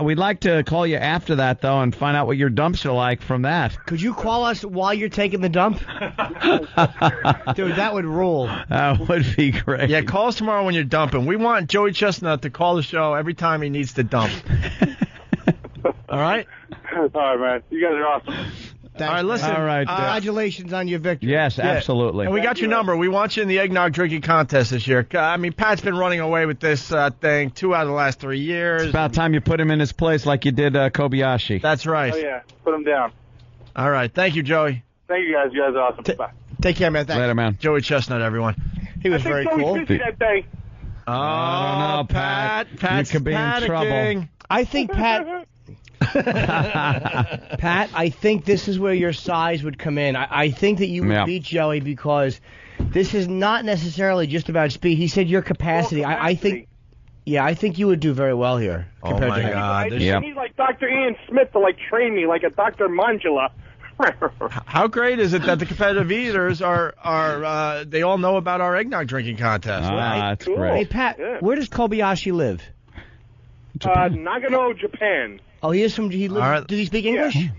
We'd like to call you after that, though, and find out what your dumps are like from that. Could you call us while you're taking the dump? Dude, that would rule. That would be great. Yeah, call us tomorrow when you're dumping. We want Joey Chestnut to call the show every time he needs to dump. All right? All right, man. You guys are awesome. All right, listen. All right. Congratulations on your victory. Yes, absolutely. And we got your number. We want you in the eggnog drinking contest this year. I mean, Pat's been running away with this thing 2 out of the last 3 years. It's about time you put him in his place like you did Kobayashi. That's right. Oh, yeah. Put him down. All right. Thank you, Joey. Thank you, guys. You guys are awesome. Bye. Take care, man. Thanks. Later, man. Joey Chestnut, everyone. He was very cool. busy that day. Oh, I don't know, Pat. Pat's you could be panicking. in trouble. I think, Pat... Pat, I think this is where your size would come in. I think that you would beat Joey because this is not necessarily just about speed. He said your capacity. I think you would do very well here compared to him. I need like Dr. Ian Smith to train me like a Dr. Mangela. How great is it that the competitive eaters are they all know about our eggnog drinking contest? That's cool. great. Hey, Pat, where does Kobayashi live? Nagano, Japan. Oh, he is from. Does he speak English? Yeah.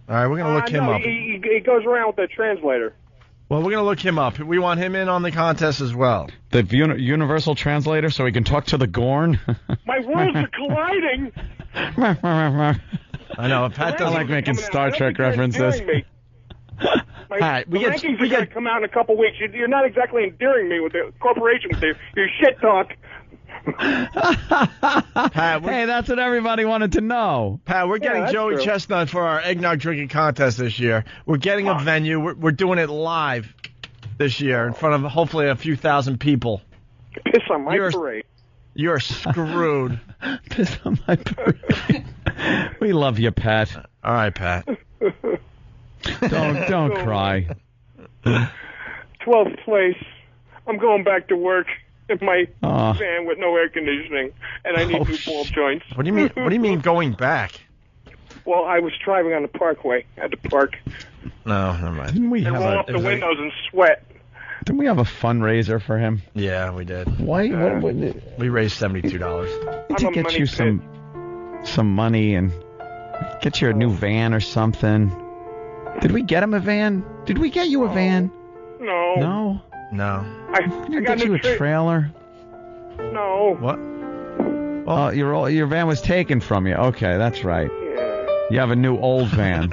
All right, we're gonna look him no, up. He goes around with the translator. Well, we're gonna look him up. We want him in on the contest as well. The universal translator, so he can talk to the Gorn. My worlds are colliding. I know. Pat doesn't like making Star Trek references. Pat, the rankings are going to come out in a couple weeks. You're not exactly endearing me with the corporation with your shit talk. Pat, hey, that's what everybody wanted to know. Pat, we're getting Joey Chestnut for our eggnog drinking contest this year. We're getting a venue. We're doing it live this year in front of hopefully a few thousand people. Piss on my parade. You're screwed. Piss on my parade. We love you, Pat. All right, Pat. Don't cry. 12th place. I'm going back to work in my van with no air conditioning, and I need new ball joints. What do you mean? What do you mean going back? Well, I was driving on the parkway at the park. No, never mind. Didn't we and have roll up the windows and sweat. Didn't we have a fundraiser for him? Yeah, we did. Why? We raised $72. To get you some money and get you a new van or something. Did we get him a van? Did we get you a van? No. No. I Did got get you a trailer? No. What? Oh, your van was taken from you. Okay, that's right. Yeah. You have a new old van.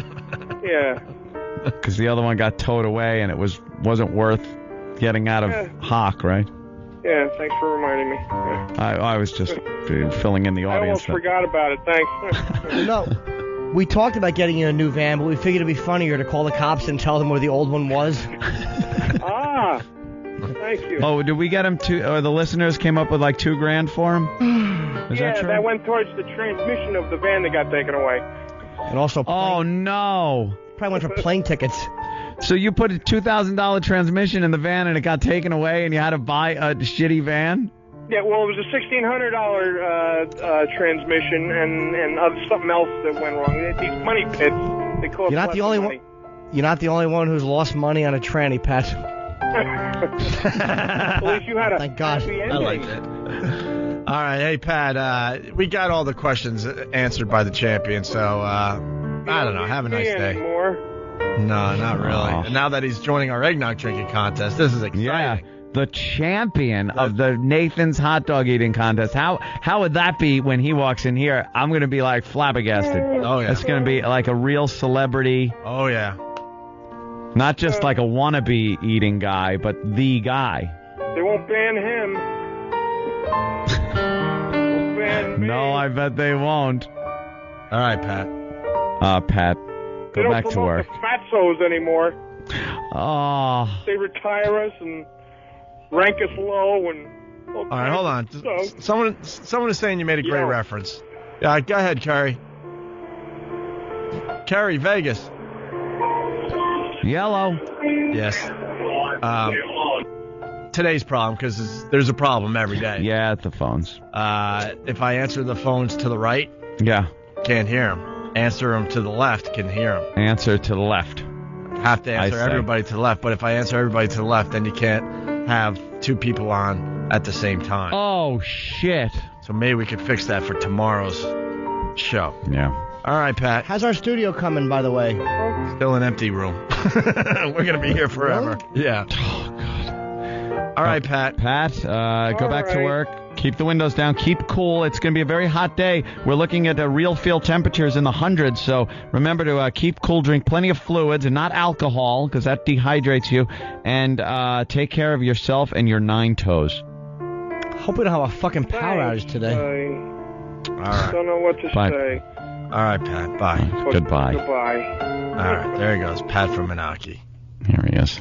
Yeah. Because the other one got towed away and it wasn't worth getting out of hock, right? Yeah, thanks for reminding me. Yeah. I was just filling in the I audience. almost forgot about it. Thanks. No. We talked about getting you a new van, but we figured it'd be funnier to call the cops and tell them where the old one was. Thank you. Oh, did we get him or the listeners came up with like $2,000 for him? Is that true? That went towards the transmission of the van that got taken away. And also, oh no! Probably went for plane tickets. So you put a $2,000 transmission in the van and it got taken away, and you had to buy a shitty van? Yeah, well, it was a $1,600 transmission and something else that went wrong. These money pits. They cost You're not less the only money. one. You're not the only one who's lost money on a tranny, Pat. At least you had a Thank God. happy ending. I like that. All right, hey Pat, we got all the questions answered by the champion, so I don't know. Have a nice day. Anymore. No, not really. Oh. And now that he's joining our eggnog drinking contest, this is exciting. Yeah, the champion of the Nathan's hot dog eating contest. How would that be when he walks in here? I'm going to be like flabbergasted. Oh yeah. It's going to be like a real celebrity. Oh yeah. Not just like a wannabe eating guy, but the guy. They won't ban him. They'll ban me. No, I bet they won't. All right, Pat. Pat, They go don't back to promote work. the fatsos anymore. Oh. They retire us and rank us low and. All right, hold on. Someone is saying you made a great reference. Yeah, go ahead, Kerry. Kerry, Vegas. Yellow. Yes. Today's problem, because there's a problem every day. Yeah, at the phones. If I answer the phones to the right, Yeah. can't hear them. Answer them to the left, can hear them. Answer to the left. Have to answer I see. everybody to the left, but if I answer everybody to the left, then you can't have two people on at the same time. Oh, shit. So maybe we could fix that for tomorrow's show. Yeah. All right, Pat. How's our studio coming, by the way? Still an empty room. We're going to be here forever. Yeah. Oh, God. All right, Pat. Pat, go back to work. Keep the windows down. Keep cool. It's going to be a very hot day. We're looking at real field temperatures in the hundreds. So remember to keep cool, drink plenty of fluids and not alcohol because that dehydrates you. And take care of yourself and your 9 toes. Hope we don't have a fucking power outage today. All right. Don't know what to Bye. say. All right, Pat. Bye. Goodbye. Goodbye. All right. There he goes. Pat from Menaki. Here he is.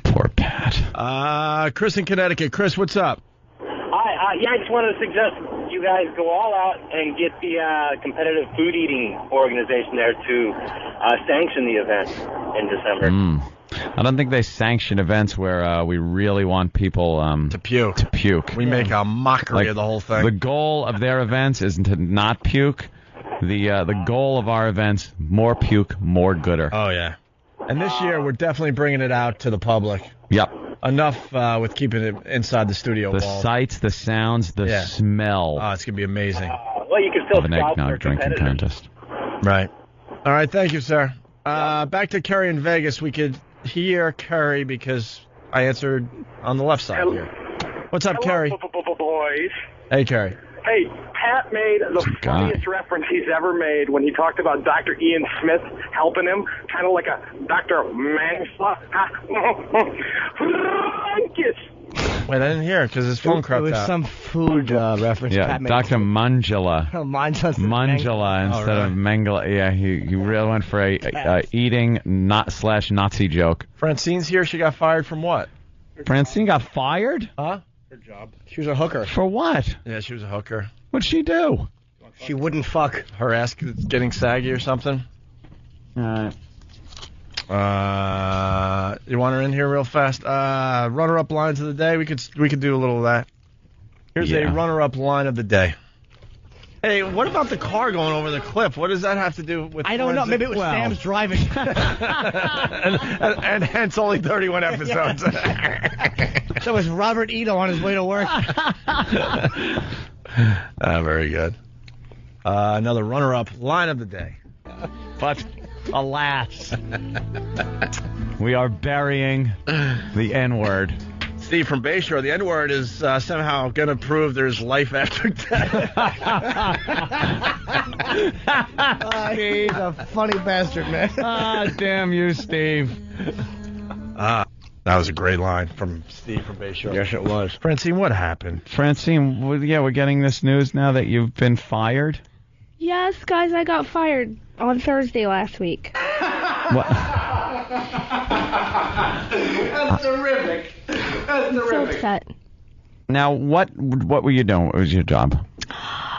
Poor Pat. Chris in Connecticut. Chris, what's up? Hi, I just wanted to suggest you guys go all out and get the competitive food eating organization there to sanction the event in December. I don't think they sanction events where we really want people to puke. We make a mockery of the whole thing. The goal of their events is to not puke. The goal of our events, more puke, more gooder. Oh, yeah. And this year, we're definitely bringing it out to the public. Yep. Enough with keeping it inside the studio The walls. sights, the sounds, the smell. Oh, it's going to be amazing. Well, you can still of an scout for eggnog drinking competitors. contest. Right. All right. Thank you, sir. Back to Kerry in Vegas. We could hear Kerry because I answered on the left side here. What's up, Kerry? Boys. Hey, Kerry. Hey, Pat made the funniest reference he's ever made when he talked about Dr. Ian Smith helping him, kind of like a Dr. Mansla. Wait, I didn't hear it because his phone It crept was out. some food reference. Yeah, Pat made. Dr. Mangala. Oh, mine's on Mangala instead of Mangala. Yeah, he really went for a eating /Nazi joke. Francine's here. She got fired from what? Francine got fired? Huh? Her job. She was a hooker. For what? Yeah, she was a hooker. What'd she do? She wouldn't fuck. Her ass getting saggy or something? All right. You want her in here real fast? Runner-up lines of the day. We could do a little of that. Here's a runner-up line of the day. Hey, what about the car going over the cliff? What does that have to do with? I don't know. Maybe it was Sam's driving. and hence only 31 episodes. So was Robert Ito on his way to work. Very good. Another runner-up line of the day. But alas, we are burying the N-word. Steve from Bayshore, the N-word is somehow going to prove there's life after death. He's a funny bastard, man. Damn you, Steve. That was a great line from Steve from Bayshore. Yes, it was. Francine, what happened? Francine, we're getting this news now that you've been fired? Yes, guys, I got fired on Thursday last week. What? That's terrific. That's I'm so terrific. upset. Now, what were you doing? What was your job?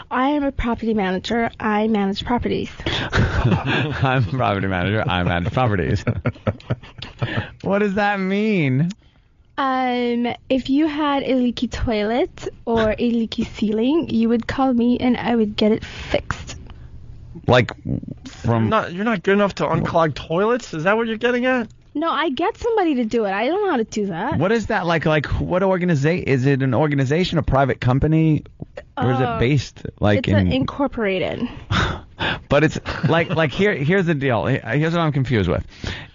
I am a property manager. I manage properties. I'm a property manager. I manage properties. What does that mean? If you had a leaky toilet or a leaky ceiling, you would call me and I would get it fixed. Like from You're not good enough to unclog toilets? Is that what you're getting at? No, I get somebody to do it. I don't know how to do that. What is that like? Like what organization? Is it an organization, a private company, or is it based like it's incorporated? But it's like here's the deal. Here's what I'm confused with.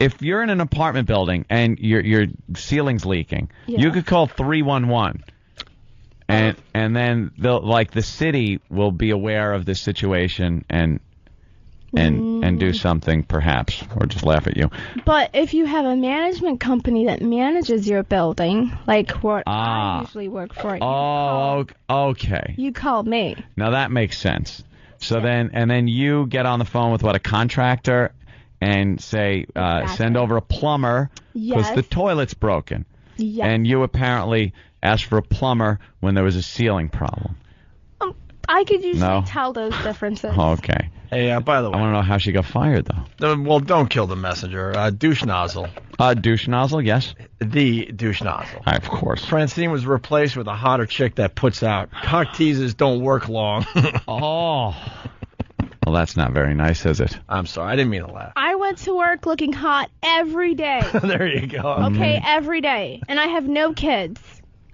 If you're in an apartment building and your ceiling's leaking, you could call 311. And then the city will be aware of this situation and do something perhaps, or just laugh at you. But if you have a management company that manages your building, like what I usually work for, okay. You call me. Now that makes sense. So then you get on the phone with a contractor and say send over a plumber because the toilet's broken. Yes. And you apparently asked for a plumber when there was a ceiling problem. I could usually tell those differences. Okay. Hey, by the way, I want to know how she got fired, though. Well, don't kill the messenger. Douche nozzle. Douche nozzle, yes. The douche nozzle. Of course. Francine was replaced with a hotter chick that puts out. Cock teasers don't work long. Oh. Well, that's not very nice, is it? I'm sorry. I didn't mean to laugh. I went to work looking hot every day. There you go. Okay, every day. And I have no kids.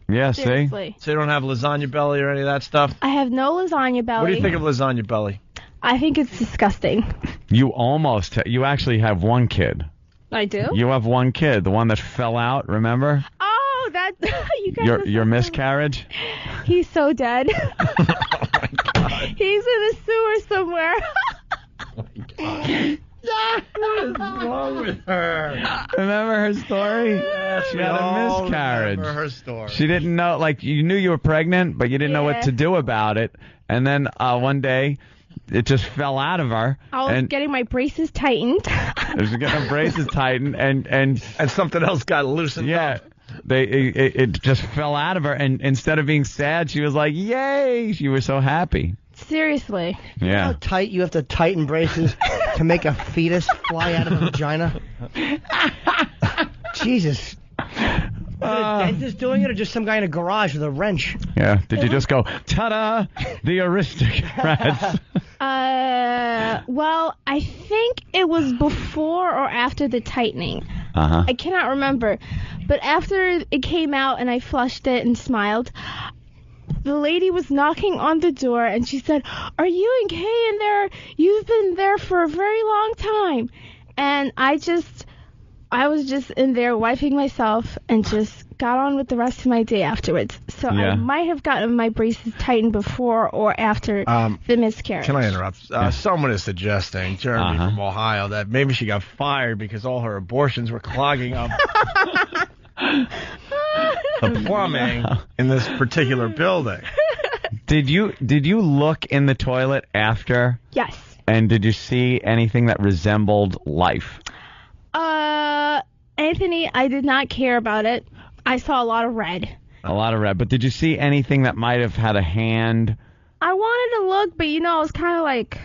Yeah, Seriously. So you don't have lasagna belly or any of that stuff? I have no lasagna belly. What do you think of lasagna belly? I think it's disgusting. You you actually have one kid. I do? You have one kid, the one that fell out, remember? Oh, that you guys your miscarriage? He's so dead. He's in a sewer somewhere. What is wrong with her? Remember her story? Yes, she had a miscarriage. Remember her story. She didn't know, you knew you were pregnant, but you didn't know what to do about it. And then one day, it just fell out of her. I was getting my braces tightened. She was getting her braces tightened, and something else got loosened up. It just fell out of her, and instead of being sad, she was like, "Yay!" She was so happy. Seriously. You know how tight you have to tighten braces to make a fetus fly out of a vagina? Jesus. Is it a dentist doing it, or just some guy in a garage with a wrench? Yeah. Did you just go, ta-da, the aristocrats? Well, I think it was before or after the tightening. Uh-huh. I cannot remember. But after it came out and I flushed it and smiled, the lady was knocking on the door and she said, "Are you and Kay in there? You've been there for a very long time." And I was just in there wiping myself and just got on with the rest of my day afterwards. So I might have gotten my braces tightened before or after the miscarriage. Can I interrupt? Someone is suggesting, Jeremy from Ohio, that maybe she got fired because all her abortions were clogging up the plumbing in this particular building. Did you look in the toilet after? Yes. And did you see anything that resembled life? Anthony, I did not care about it. I saw a lot of red. A lot of red. But did you see anything that might have had a hand? I wanted to look, but I was kind of like...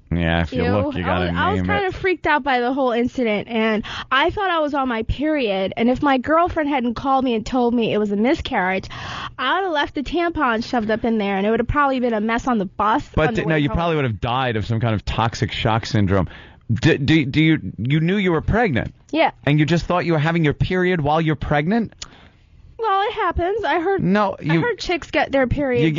Yeah, if you look, you gotta name it. I was kind of freaked out by the whole incident, and I thought I was on my period, and if my girlfriend hadn't called me and told me it was a miscarriage, I would have left the tampon shoved up in there, and it would have probably been a mess on the bus. But you probably would have died of some kind of toxic shock syndrome. You knew you were pregnant? Yeah. And you just thought you were having your period while you're pregnant? Well, it happens. I heard chicks get their period. You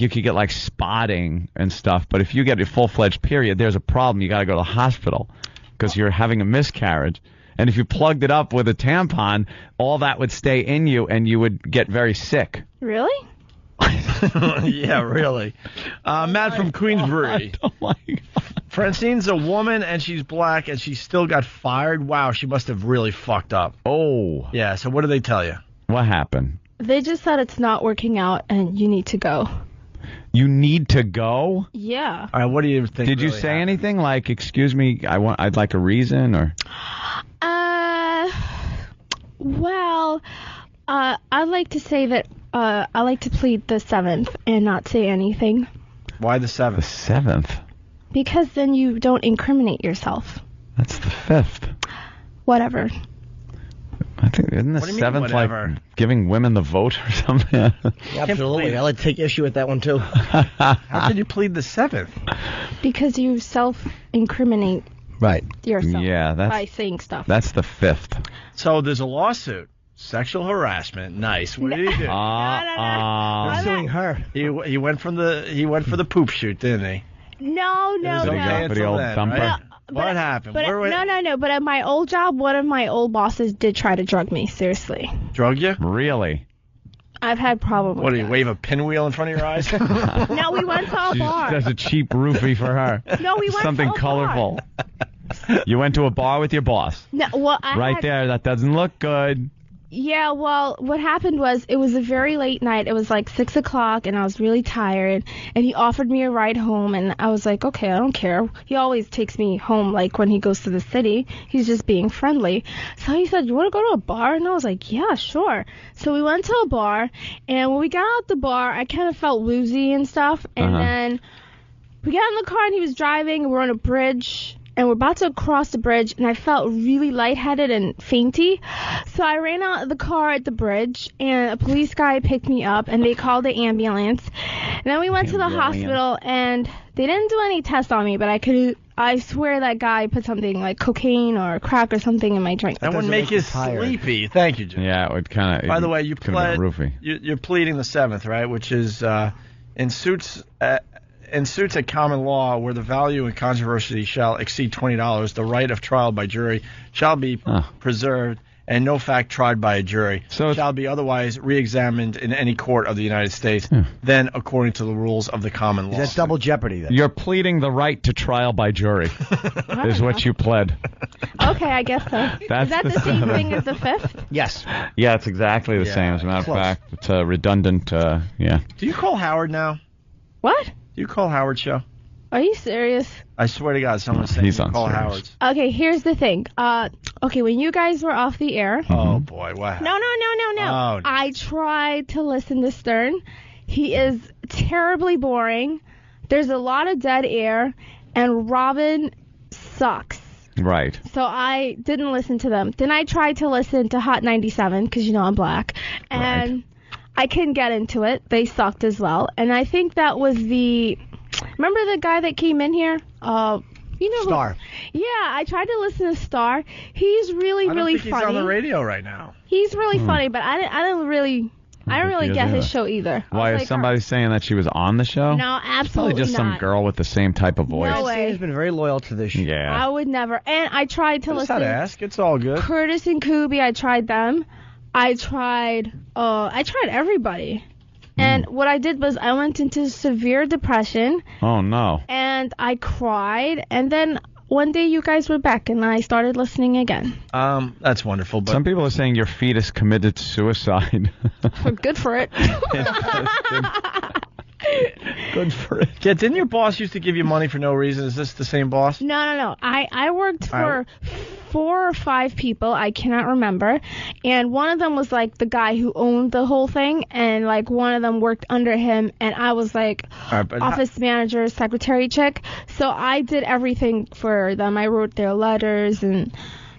could get spotting and stuff, but if you get a full-fledged period, there's a problem. You got to go to the hospital because you're having a miscarriage. And if you plugged it up with a tampon, all that would stay in you and you would get very sick. Really? Yeah, really. Matt from Queensbury. Oh my God. Francine's a woman and she's black and she still got fired. Wow, she must have really fucked up. Oh. Yeah, so what did they tell you? What happened? They just said it's not working out and you need to go. You need to go? Yeah. All right, what do you think? Did you say anything like, "Excuse me, I'd like a reason," or? Well, I'd like to say that I like to plead the 7th and not say anything. Why the 7th? The 7th? Because then you don't incriminate yourself. That's the 5th. Whatever. I think isn't the What do you mean, 7th whatever? like giving women the vote or something? Absolutely. I'd like to take issue with that one, too. How could you plead the 7th? Because you self-incriminate Right. yourself Yeah, by saying stuff. That's the 5th. So there's a lawsuit. Sexual harassment. Nice. What did he do? They're suing her. He went for the poop shoot, didn't he? No. It was okay for the until old then, thumper? right? What happened? But no. But at my old job, one of my old bosses did try to drug me. Seriously. Drug you? Really? I've had problems. What, do you wave a pinwheel in front of your eyes? No, we went to a bar. That's a cheap roofie for her. No, we went Something to a colorful. You went to a bar with your boss. No, well, Right there. That doesn't look good. Yeah, well, what happened was it was a very late night. It was like 6 o'clock, and I was really tired. And he offered me a ride home, and I was like, okay, I don't care. He always takes me home, like when he goes to the city. He's just being friendly. So he said, you want to go to a bar? And I was like, yeah, sure. So we went to a bar, and when we got out the bar, I kind of felt woozy and stuff. And then we got in the car, and he was driving, and we're on a bridge. And we're about to cross the bridge, and I felt really lightheaded and fainty. So I ran out of the car at the bridge, and a police guy picked me up, and they called the ambulance. And then we went to the hospital, and they didn't do any tests on me, but I swear that guy put something like cocaine or crack or something in my drink. That would make you sleepy. Thank you, Jim. Yeah, it would kind of. By the way, you're pleading the 7th, right? Which is in suits at common law where the value and controversy shall exceed $20, the right of trial by jury shall be preserved, and no fact tried by a jury shall be otherwise re-examined in any court of the United States, then according to the rules of the common law. That's double jeopardy, then. You're pleading the right to trial by jury, is what you pled. Okay, I guess so. Is that the same thing as the 5th? Yes. Yeah, it's exactly the same. As a matter of fact, it's redundant. Yeah. Do you call Howard now? What? Do you call Howard show? Are you serious? I swear to God, someone's saying he's you call unserious. Howard's. Okay, here's the thing. Okay, when you guys were off the air. Oh, boy, what happened? No. Oh, I tried to listen to Stern. He is terribly boring. There's a lot of dead air, and Robin sucks. Right. So I didn't listen to them. Then I tried to listen to Hot 97 because, you know, I'm black. And I couldn't get into it. They sucked as well. And I think that was remember the guy that came in here? You know Star. Yeah, I tried to listen to Star. He's really funny. He's on the radio right now. He's really funny, but I don't really get his show either. Why is somebody saying that she was on the show? No, It's absolutely probably just some not. girl with the same type of voice. No way. He's been very loyal to this show. Yeah. I would never. And I tried to Just listen. how to ask. It's all good. Curtis and Kubi, I tried them. I tried everybody. And what I did was I went into severe depression. Oh, no. And I cried. And then one day you guys were back, and I started listening again. That's wonderful. But Some people are saying your fetus committed suicide. Good for it. Good for it. Yeah, didn't your boss used to give you money for no reason? Is this the same boss? No. I worked for 4 or 5 people. I cannot remember. And one of them was like the guy who owned the whole thing. And like one of them worked under him. And I was like office manager, secretary chick. So I did everything for them. I wrote their letters and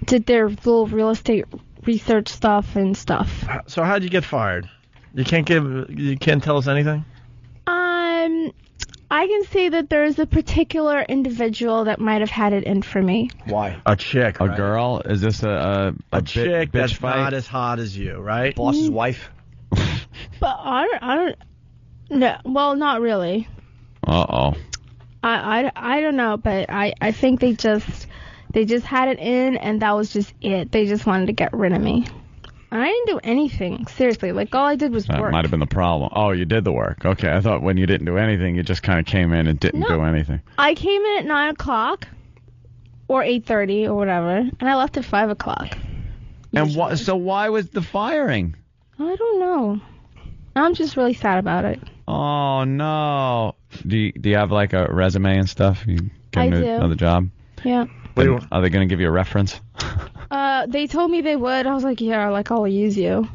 did their little real estate research stuff and stuff. So how'd you get fired? You can't tell us anything? I can say that there's a particular individual that might have had it in for me. Why? A chick, A girl? Is this a chick bitch that's fight? not as hot as you, right? Boss's wife. But I don't. No, well, not really. Uh-oh. I don't know, but I think they just had it in, and that was just it. They just wanted to get rid of me. I didn't do anything. Seriously, like all I did was That work. might have been the problem. Oh, you did the work. Okay, I thought when you didn't do anything, you just kind of came in and didn't do anything. I came in at 9 o'clock or 8:30 or whatever, and I left at 5 o'clock. And so why was the firing? I don't know. I'm just really sad about it. Oh, no. Do you have like a resume and stuff? You I get do. another job? Yeah. Are they going to give you a reference? They told me they would. I was like, yeah, like I'll use you.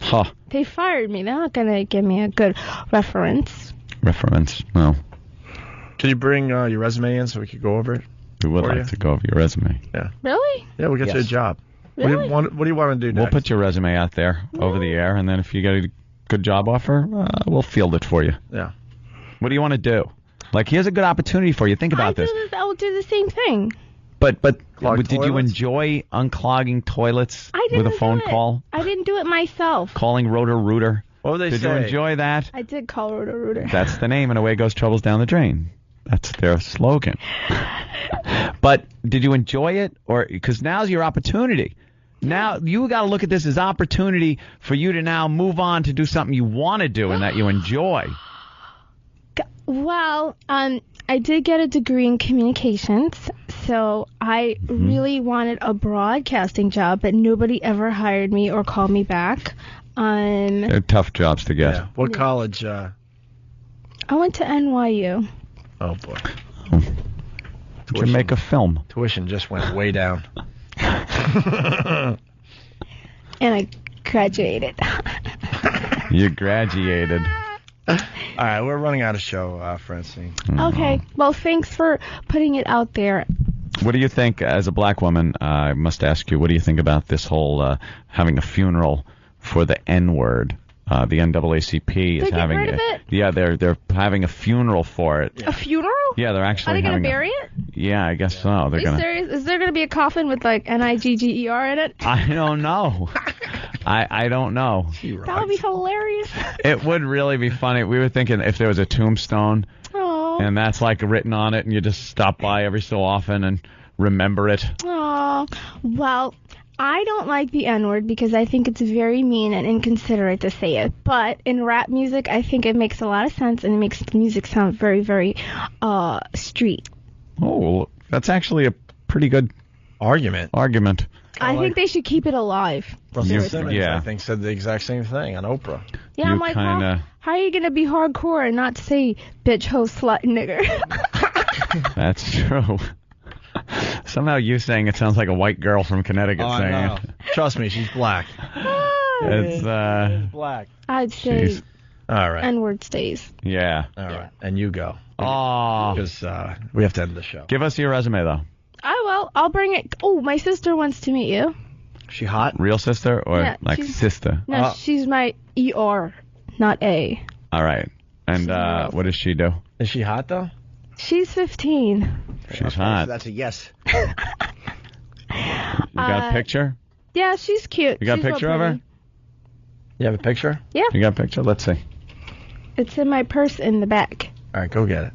Huh. They fired me. They're not going to give me a good reference. Reference? No. Can you bring your resume in so we could go over it? We would For like you? to go over your resume. Yeah. Really? Yeah, we'll get you a job. What do you want to do next? We'll put your resume out there over the air, and then if you get a good job offer, we'll field it for you. Yeah. What do you want to do? Like, here's a good opportunity for you. Think about this. I will do the same thing. But Clog did you toilets? enjoy unclogging toilets I didn't with a phone do it. call? I didn't do it myself. Calling Roto-Rooter? What would they Did say? you enjoy that? I did call Roto-Rooter. That's the name, and away goes troubles down the drain. That's their slogan. But did you enjoy it? Or because now's your opportunity. Now you got to look at this as opportunity for you to now move on to do something you want to do and that you enjoy. Well, I did get a degree in communications, so I really wanted a broadcasting job, but nobody ever hired me or called me back. They're tough jobs to get. Yeah. What college? I went to NYU. Oh, boy. You can make a film. Tuition just went way down. And I graduated. You graduated. All right, we're running out of show, Francine. Okay, well, thanks for putting it out there. What do you think, as a black woman, I must ask you, what do you think about this whole having a funeral for the N-word? The NAACP is They get having rid of it? Yeah, they're having a funeral for it. A funeral? Yeah, they're Are actually they having going to bury it? Yeah, I guess so. Are They're you gonna. serious? Is there going to be a coffin with, like, Nigger in it? I don't know. I don't know. That would be hilarious. It would really be funny. We were thinking if there was a tombstone Aww. and that's like written on it, and you just stop by every so often and remember it. Aw. Well, I don't like the N-word because I think it's very mean and inconsiderate to say it. But in rap music, I think it makes a lot of sense and it makes the music sound very, very street. Oh, well, that's actually a pretty good argument. I think they should keep it alive. Russell Simmons, yeah. I think, said the exact same thing on Oprah. Yeah, I'm like, how are you going to be hardcore and not say bitch, hoe, slut, nigger? That's true. Somehow you saying it sounds like a white girl from Connecticut Oh, I saying know. it. Trust me, she's black. It's black. I'd say Jeez. All right. N-word stays. Yeah. All right. And you go. Oh. Because we have to end the show. Give us your resume, though. Oh, well, I'll bring it. Oh, my sister wants to meet you. She hot? Real sister or Yeah, like she's- sister? No, she's my ER, not A. All right. And what does she do? Is she hot, though? She's 15. She's hot. That's a yes. You got a picture? Yeah, she's cute. You got a She's real picture of her? pretty. You have a picture? Yeah. You got a picture? Let's see. It's in my purse in the back. All right, go get it.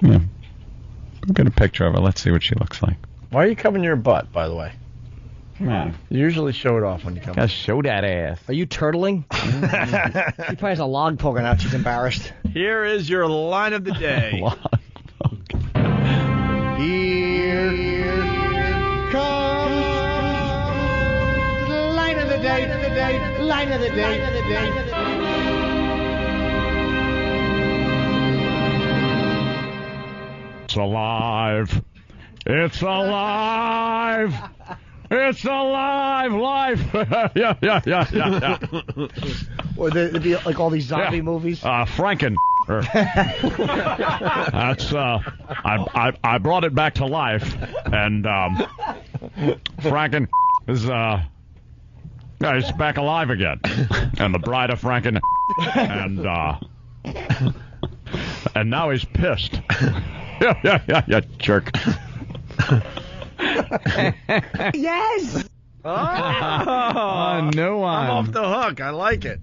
Yeah. Go get a picture of her. Let's see what she looks like. Why are you covering your butt, by the way? Come on. You usually show it off when you come. Gotta show that ass. Are you turtling? She probably has a log poking out. She's embarrassed. Here is your line of the day. Here comes the line of the day, line of the day. It's alive. It's alive. It's alive. Life. yeah. Or there'd be like all these zombie movies. Franken. That's I brought it back to life, and Franken is he's back alive again, and the bride of Franken, and now he's pissed. yeah, jerk. Yes. Oh, no one. I'm off the hook. I like it.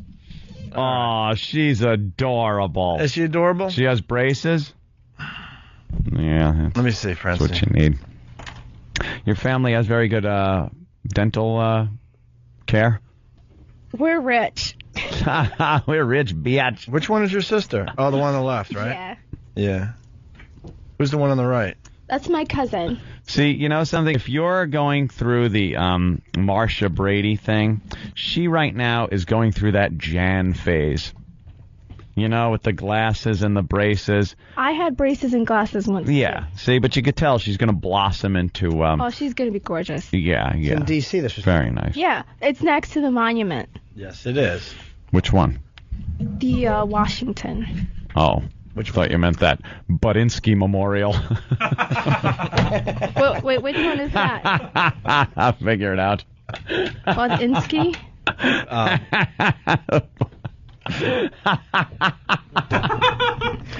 Oh, she's adorable. Is she adorable? She has braces? Yeah. Let me see, That's Francie. what you need. Your family has very good dental care? We're rich. We're rich, bitch. Which one is your sister? Oh, the one on the left, right? Yeah. Yeah. Who's the one on the right? That's my cousin. See, you know something? If you're going through the Marsha Brady thing, she right now is going through that Jan phase. You know, with the glasses and the braces. I had braces and glasses once. Yeah. See, but you could tell she's going to blossom into... Oh, she's going to be gorgeous. Yeah. in D.C. This was very nice. Yeah, it's next to the monument. Yes, it is. Which one? The Washington. Oh. Which thought you meant that Budinsky Memorial. Wait, which one is that? I'll figure it out. Bodinsky?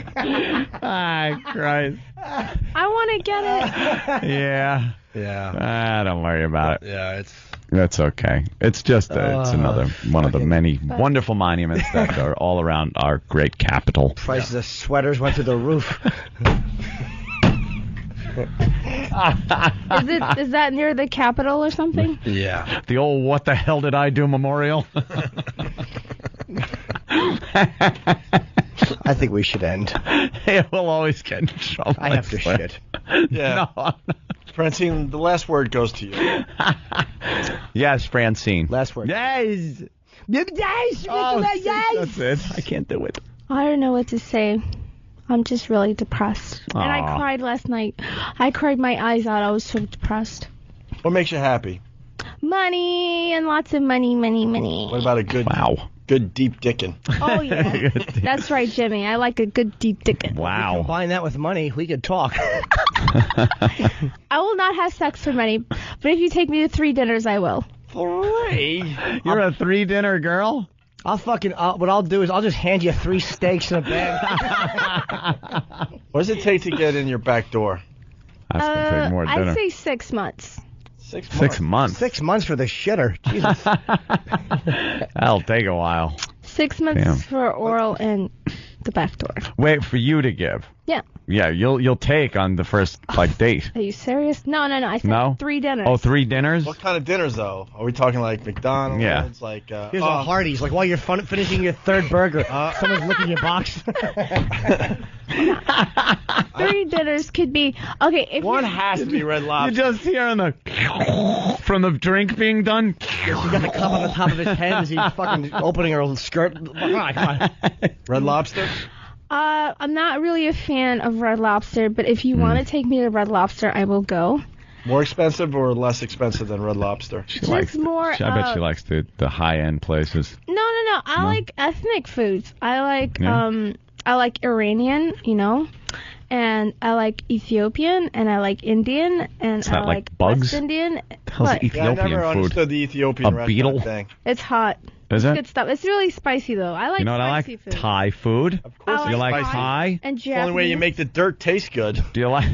Ah, Christ. I want to get it. Yeah. Yeah. Don't worry about it. Yeah, That's okay. It's just it's another one of the many wonderful monuments that are all around our great capital. Prices of sweaters went through the roof. Is that near the Capitol or something? Yeah. The old "What the hell did I do" memorial. I think we should end. We'll always get in trouble. I have to shit. Yeah. No. Francine, the last word goes to you. Yes, Francine. Last word. Yes. Yes. Oh, yes. That's it. I can't do it. I don't know what to say. I'm just really depressed. And I Aw. cried last night. I cried my eyes out. I was so depressed. What makes you happy? Money and lots of money. What about a good deep dickin'? Oh, yeah. That's right, Jimmy. I like a good deep dickin'. Wow. Combine that with money, we could talk. I will not have sex for money, but if you take me to 3 dinners, I will. 3? You're a 3-dinner girl? I'll fucking. What I'll do is I'll just hand you 3 steaks in a bag. What does it take to get in your back door? I'd say 6 months. 6 months. 6 months. 6 months for the shitter. Jesus. That'll take a while. 6 months Damn. for oral and the back door. Wait for you to give. Yeah. Yeah, you'll take on the first date. Are you serious? No. I said No? 3 dinners. Oh, 3 dinners? What kind of dinners, though? Are we talking like McDonald's? Yeah. Like, Here's a Hardee's. Like while you're finishing your 3rd burger, someone's licking your box. 3 dinners could be okay. If One has to be Red You Lobster. just hear from the drink being done. She got the cup on the top of his head as he's fucking opening her skirt. Come on. Red Lobster? I'm not really a fan of Red Lobster, but if you want to take me to Red Lobster, I will go. More expensive or less expensive than Red Lobster? More. I bet she likes the high-end places. No. I like ethnic foods. I like Yeah. I like Iranian, and I like Ethiopian, and I like Indian, and Is that I like like bugs? West Indian. How's What? Ethiopian Yeah, I never food? understood the Ethiopian A restaurant beetle? thing. It's hot. Is It's it? good stuff. It's really spicy though. I like You know what I like? spicy food. Thai food. Of course I You like like Thai Thai? and It's the only way you Japanese. make the dirt taste good. Do you like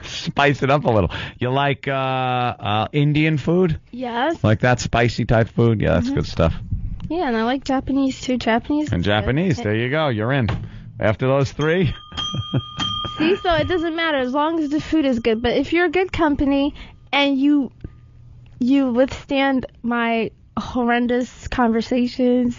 spice it up a little? You like Indian food? Yes. Like that spicy type food? Yeah, that's good stuff. Yeah, and I like Japanese too. Japanese. And is good. Japanese, there you go. You're in. After those 3. See, so it doesn't matter as long as the food is good. But if you're good company and you withstand my horrendous conversations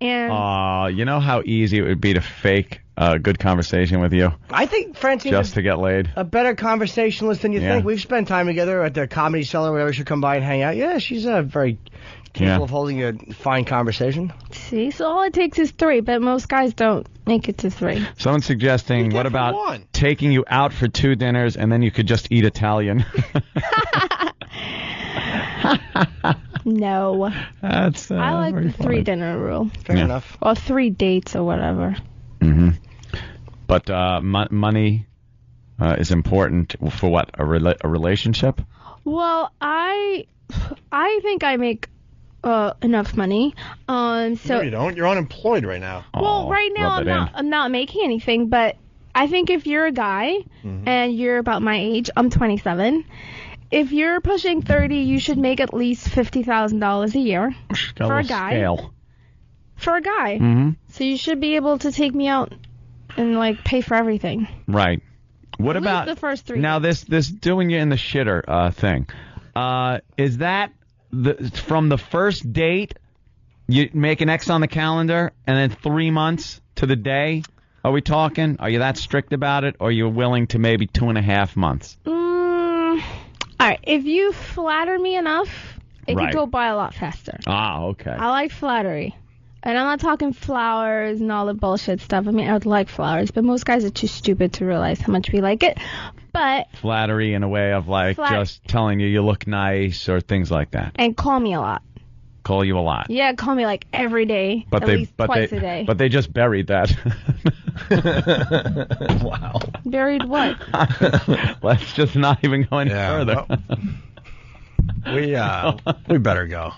and You know how easy it would be to fake a good conversation with you I think Francine just is to get laid? a better conversationalist than you Yeah. think. We've spent time together at the Comedy Cellar, wherever she'll come by and hang out. Yeah, she's very capable Yeah. of holding a fine conversation. see, so all it takes is 3, but most guys don't make it to 3. Someone's suggesting, what about taking you out for 2 dinners and then you could just eat Italian? No. That's I like very the 3 funny. dinner rule. Fair Yeah. enough. Or 3 dates or whatever. Mm-hmm. But money is important for what? A relationship? Well, I think I make enough money. So No, you don't. You're unemployed right now. well, right now I'm not making anything, but I think if you're a guy and you're about my age, I'm 27. If you're pushing 30, you should make at least $50,000 a year Got for a little guy. scale. For a guy. Mm-hmm. So you should be able to take me out and like pay for everything. Right. What At least about the first 3? now? This doing you in the shitter thing. Is that from the first date? You make an X on the calendar, and then 3 months to the day. Are we talking? Are you that strict about it, or are you willing to maybe 2.5 months? All right. If you flatter me enough, it Right. could go by a lot faster. Ah, okay. I like flattery. And I'm not talking flowers and all the bullshit stuff. I mean, I would like flowers, but most guys are too stupid to realize how much we like it. But, Flattery in a way of like just telling you look nice or things like that. and call me a lot. Call you a lot. Yeah, call me like every day, at least twice a day. But they just buried that. Wow. Buried what? Let's just not even go any further. We better go.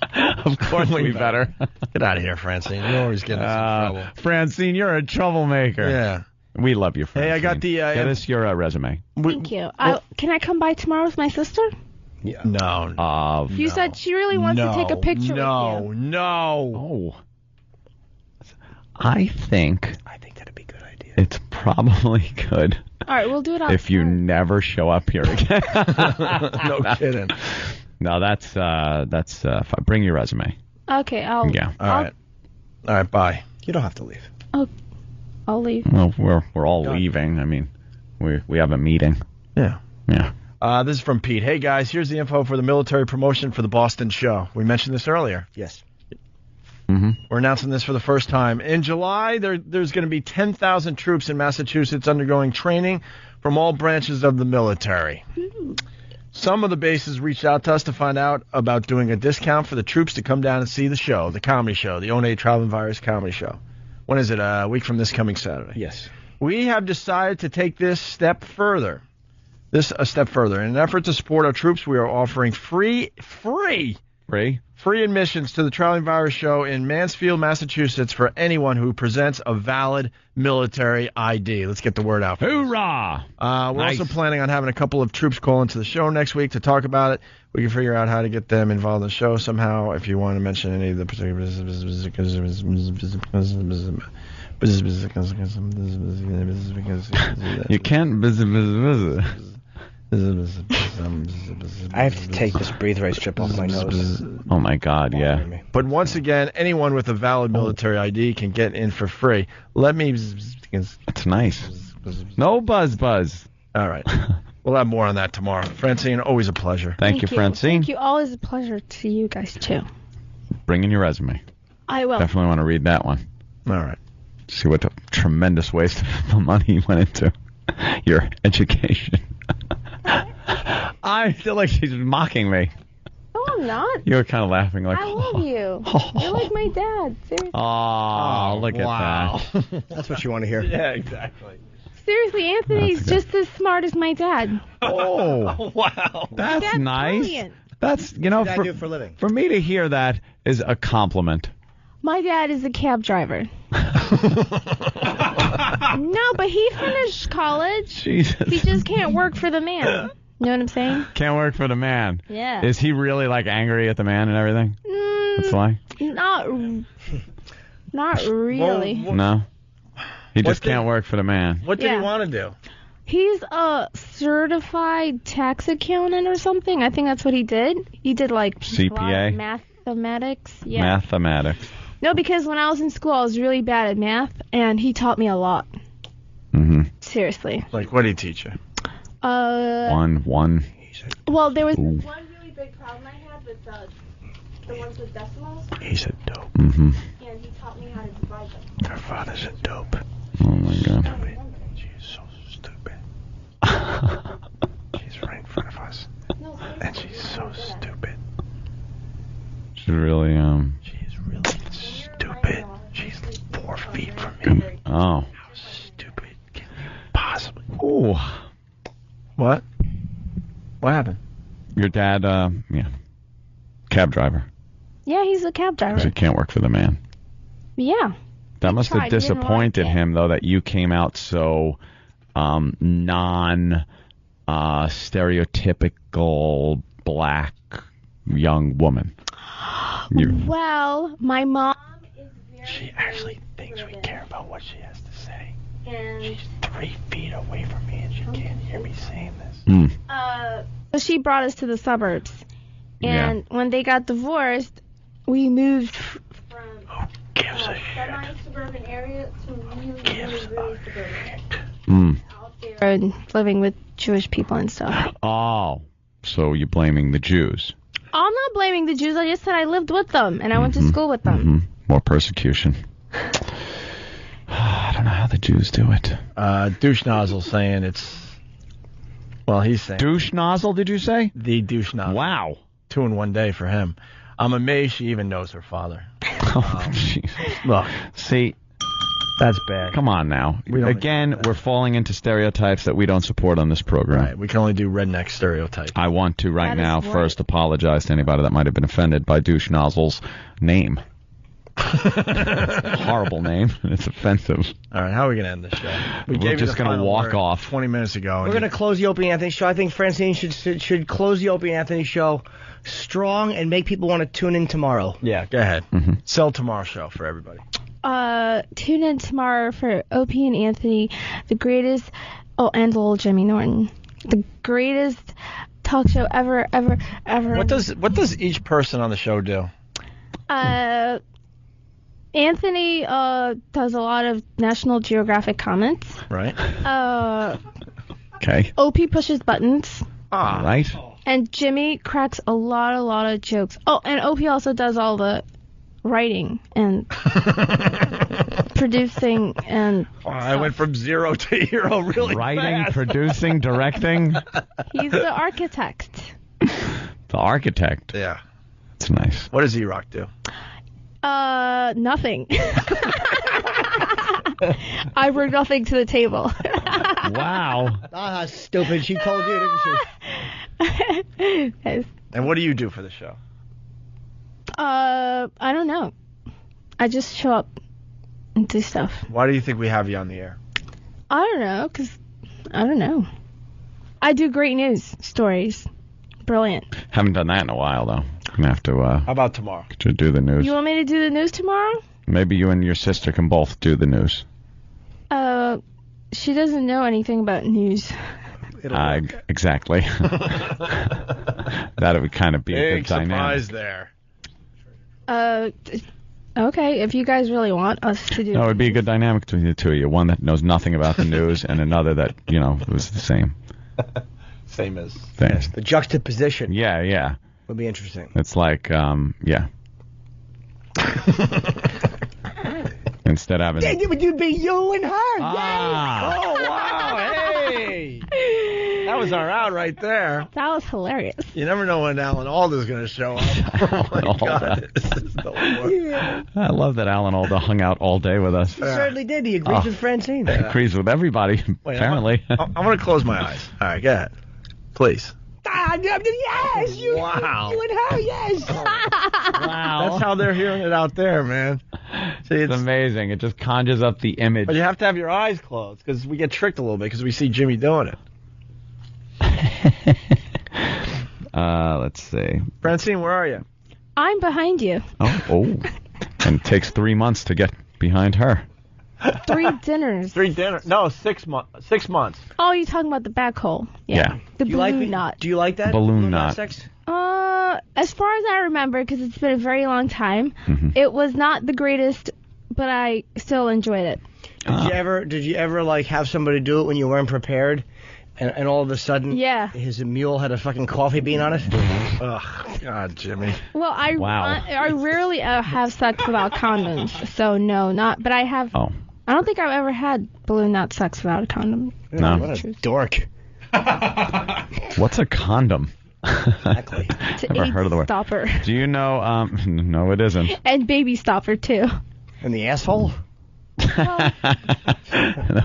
Of course we better. Get out of here, Francine. You're always getting us in trouble. Francine, you're a troublemaker. Yeah. We love you, Francine. Hey, I got the... Get us your resume. Thank you. Can I come by tomorrow with my sister? Yeah. No. You said she really wants to take a picture with you. No. I think that'd be a good idea. It's probably good. All right, we'll do it outside. If you never show up here again. No kidding. No, that's fine. Bring your resume. Okay, I'll... Yeah. All right, bye. You don't have to leave. I'll leave. Well, we're all leaving. I mean, we have a meeting. Yeah. Yeah. This is from Pete. Hey, guys, here's the info for the military promotion for the Boston show. We mentioned this earlier. Yes. Mm-hmm. We're announcing this for the first time. In July, there's going to be 10,000 troops in Massachusetts undergoing training from all branches of the military. Some of the bases reached out to us to find out about doing a discount for the troops to come down and see the show, the comedy show, the Onay Traveling Virus comedy show. When is it? A week from this coming Saturday. Yes. We have decided to take this a step further. In an effort to support our troops, we are offering free admissions to the Traveling Virus show in Mansfield, Massachusetts for anyone who presents a valid military ID. Let's get the word out. Hoorah! We're also planning on having a couple of troops call into the show next week to talk about it. We can figure out how to get them involved in the show somehow. If you want to mention any of the particular... You can't... I have to take this breathe right strip off my nose. Oh, my God, yeah. But once again, anyone with a valid military ID can get in for free. Let me... That's nice. No buzz. All right. We'll have more on that tomorrow. Francine, always a pleasure. Thank you, Francine. Thank you. Always a pleasure to you guys, too. Bring in your resume. I will. Definitely want to read that one. All right. See what a tremendous waste of money went into your education. I feel like she's mocking me. No, I'm not. You're kind of laughing like... I love you. You're like my dad. Seriously. Oh, look at that. That's what you want to hear. Yeah, exactly. Seriously, Anthony's just as smart as my dad. Oh, wow. That's nice. Brilliant. That's, What do I do for a living? For me to hear that is a compliment. My dad is a cab driver. No, but he finished college. Jesus. He just can't work for the man. You know what I'm saying? Can't work for the man. Yeah. Is he really, like, angry at the man and everything? That's why? Not really. No? He just can't work for the man. What did he want to do? He's a certified tax accountant or something. I think that's what he did. He did, like, CPA? Mathematics. Yeah. Mathematics. No, because when I was in school, I was really bad at math, and he taught me a lot. Mm-hmm. Seriously. Like, what did he teach you? One. Well, there was one really big problem I had with the ones with decimals. He's a dope. Mm-hmm. And he taught me how to divide them. Her father's a dope. Oh, my God. She's so stupid. She's right in front of us. And she's so stupid. She's really, She's really stupid. She's 4 feet from me. Oh. How stupid can you possibly... Ooh. What? What happened? Your dad, cab driver. Yeah, he's a cab driver. Because he can't work for the man. Yeah. That must have disappointed him, though, that you came out so stereotypical black young woman. Well, my mom is very... She actually thinks we care about what she has to say. And she's 3 feet away from me, and she can't hear me saying this. So she brought us to the suburbs. And when they got divorced, we moved from a semi-suburban area to really suburban. Out there and living with Jewish people and stuff. Oh, so you're blaming the Jews. I'm not blaming the Jews. I just said I lived with them, and I went to school with them. Mm-hmm. More persecution. I don't know how the Jews do it. Douche Nozzle saying it's... Well, he's saying... Douche Nozzle, did you say? The Douche Nozzle. Wow. 2 in 1 day for him. I'm amazed she even knows her father. Oh, Jesus. Look. See, That's bad. Come on now. don't We're falling into stereotypes that we don't support on this program. Right, we can only do redneck stereotypes. I want to That is now right. first apologize to anybody that might have been offended by Douche Nozzle's name. Horrible name. It's offensive. All right, how are we going to end this show? We're just going to walk off. 20 minutes ago. We're going to close the Opie and Anthony show. I think Francine should close the Opie and Anthony show strong and make people want to tune in tomorrow. Yeah, go ahead. Mm-hmm. Sell tomorrow's show for everybody. Tune in tomorrow for Opie and Anthony, the greatest. Oh, and little Jimmy Norton, the greatest talk show ever. What does each person on the show do? Anthony does a lot of National Geographic comments. Right. Okay. Opie pushes buttons. All right. And Jimmy cracks a lot of jokes. Oh, and Opie also does all the writing and producing and I went from 0 to hero really Writing, fast. producing, directing. he's the architect. The architect. Yeah. It's nice. What does E-Rock do? Nothing. I bring nothing to the table. Wow. Ah, stupid. She told you, didn't she? Yes. And what do you do for the show? I don't know. I just show up and do stuff. Why do you think we have you on the air? I don't know, 'cause I don't know. I do great news stories. Brilliant. Haven't done that in a while, though. I'm going to have to How about tomorrow? to do the news. You want me to do the news tomorrow? Maybe you and your sister can both do the news. She doesn't know anything about news. Exactly. That would kind of be a Big good dynamic. surprise there. Okay, if you guys really want us to do No, it would be a good dynamic between the two of you. One that knows nothing about the news and another that, was the same Same as. thing. The juxtaposition Yeah. would be interesting. It's like, yeah. Instead of having... It would be you and her. Ah. Oh, wow. Hey. That was our out right there. That was hilarious. You never know when Alan Alda's going to show up. Oh, my God. This is the worst. I love that Alan Alda hung out all day with us. He certainly did. He agrees with Francine. Agrees with everybody, Wait, apparently. I'm going to close my eyes. All right, go ahead. Please. Yes, you. Wow. You and her, yes. Wow. That's how they're hearing it out there, man. See, It's amazing. It just conjures up the image. But you have to have your eyes closed because we get tricked a little bit because we see Jimmy doing it. Let's see. Francine, where are you? I'm behind you. Oh. And it takes 3 months to get behind her. 3 dinners. 3 dinners. No, 6 months. 6 months. Oh, you're talking about the back hole. Yeah. The Do you like balloon knot. Do you like that? Balloon knot. sex? As far as I remember, because it's been a very long time, Mm-hmm. it was not the greatest, but I still enjoyed it. Did you ever like have somebody do it when you weren't prepared, and all of a sudden, Yeah. his mule had a fucking coffee bean on it? Ugh, God, Jimmy. Well, I Wow. I rarely have sex without condoms, so no, not. But I have. Oh. I don't think I've ever had balloon knot sex without a condom. No. What a dork. What's a condom? Exactly. To Never AIDS heard of the word. stopper. Do you know? No, it isn't. And baby stopper too. In the asshole? No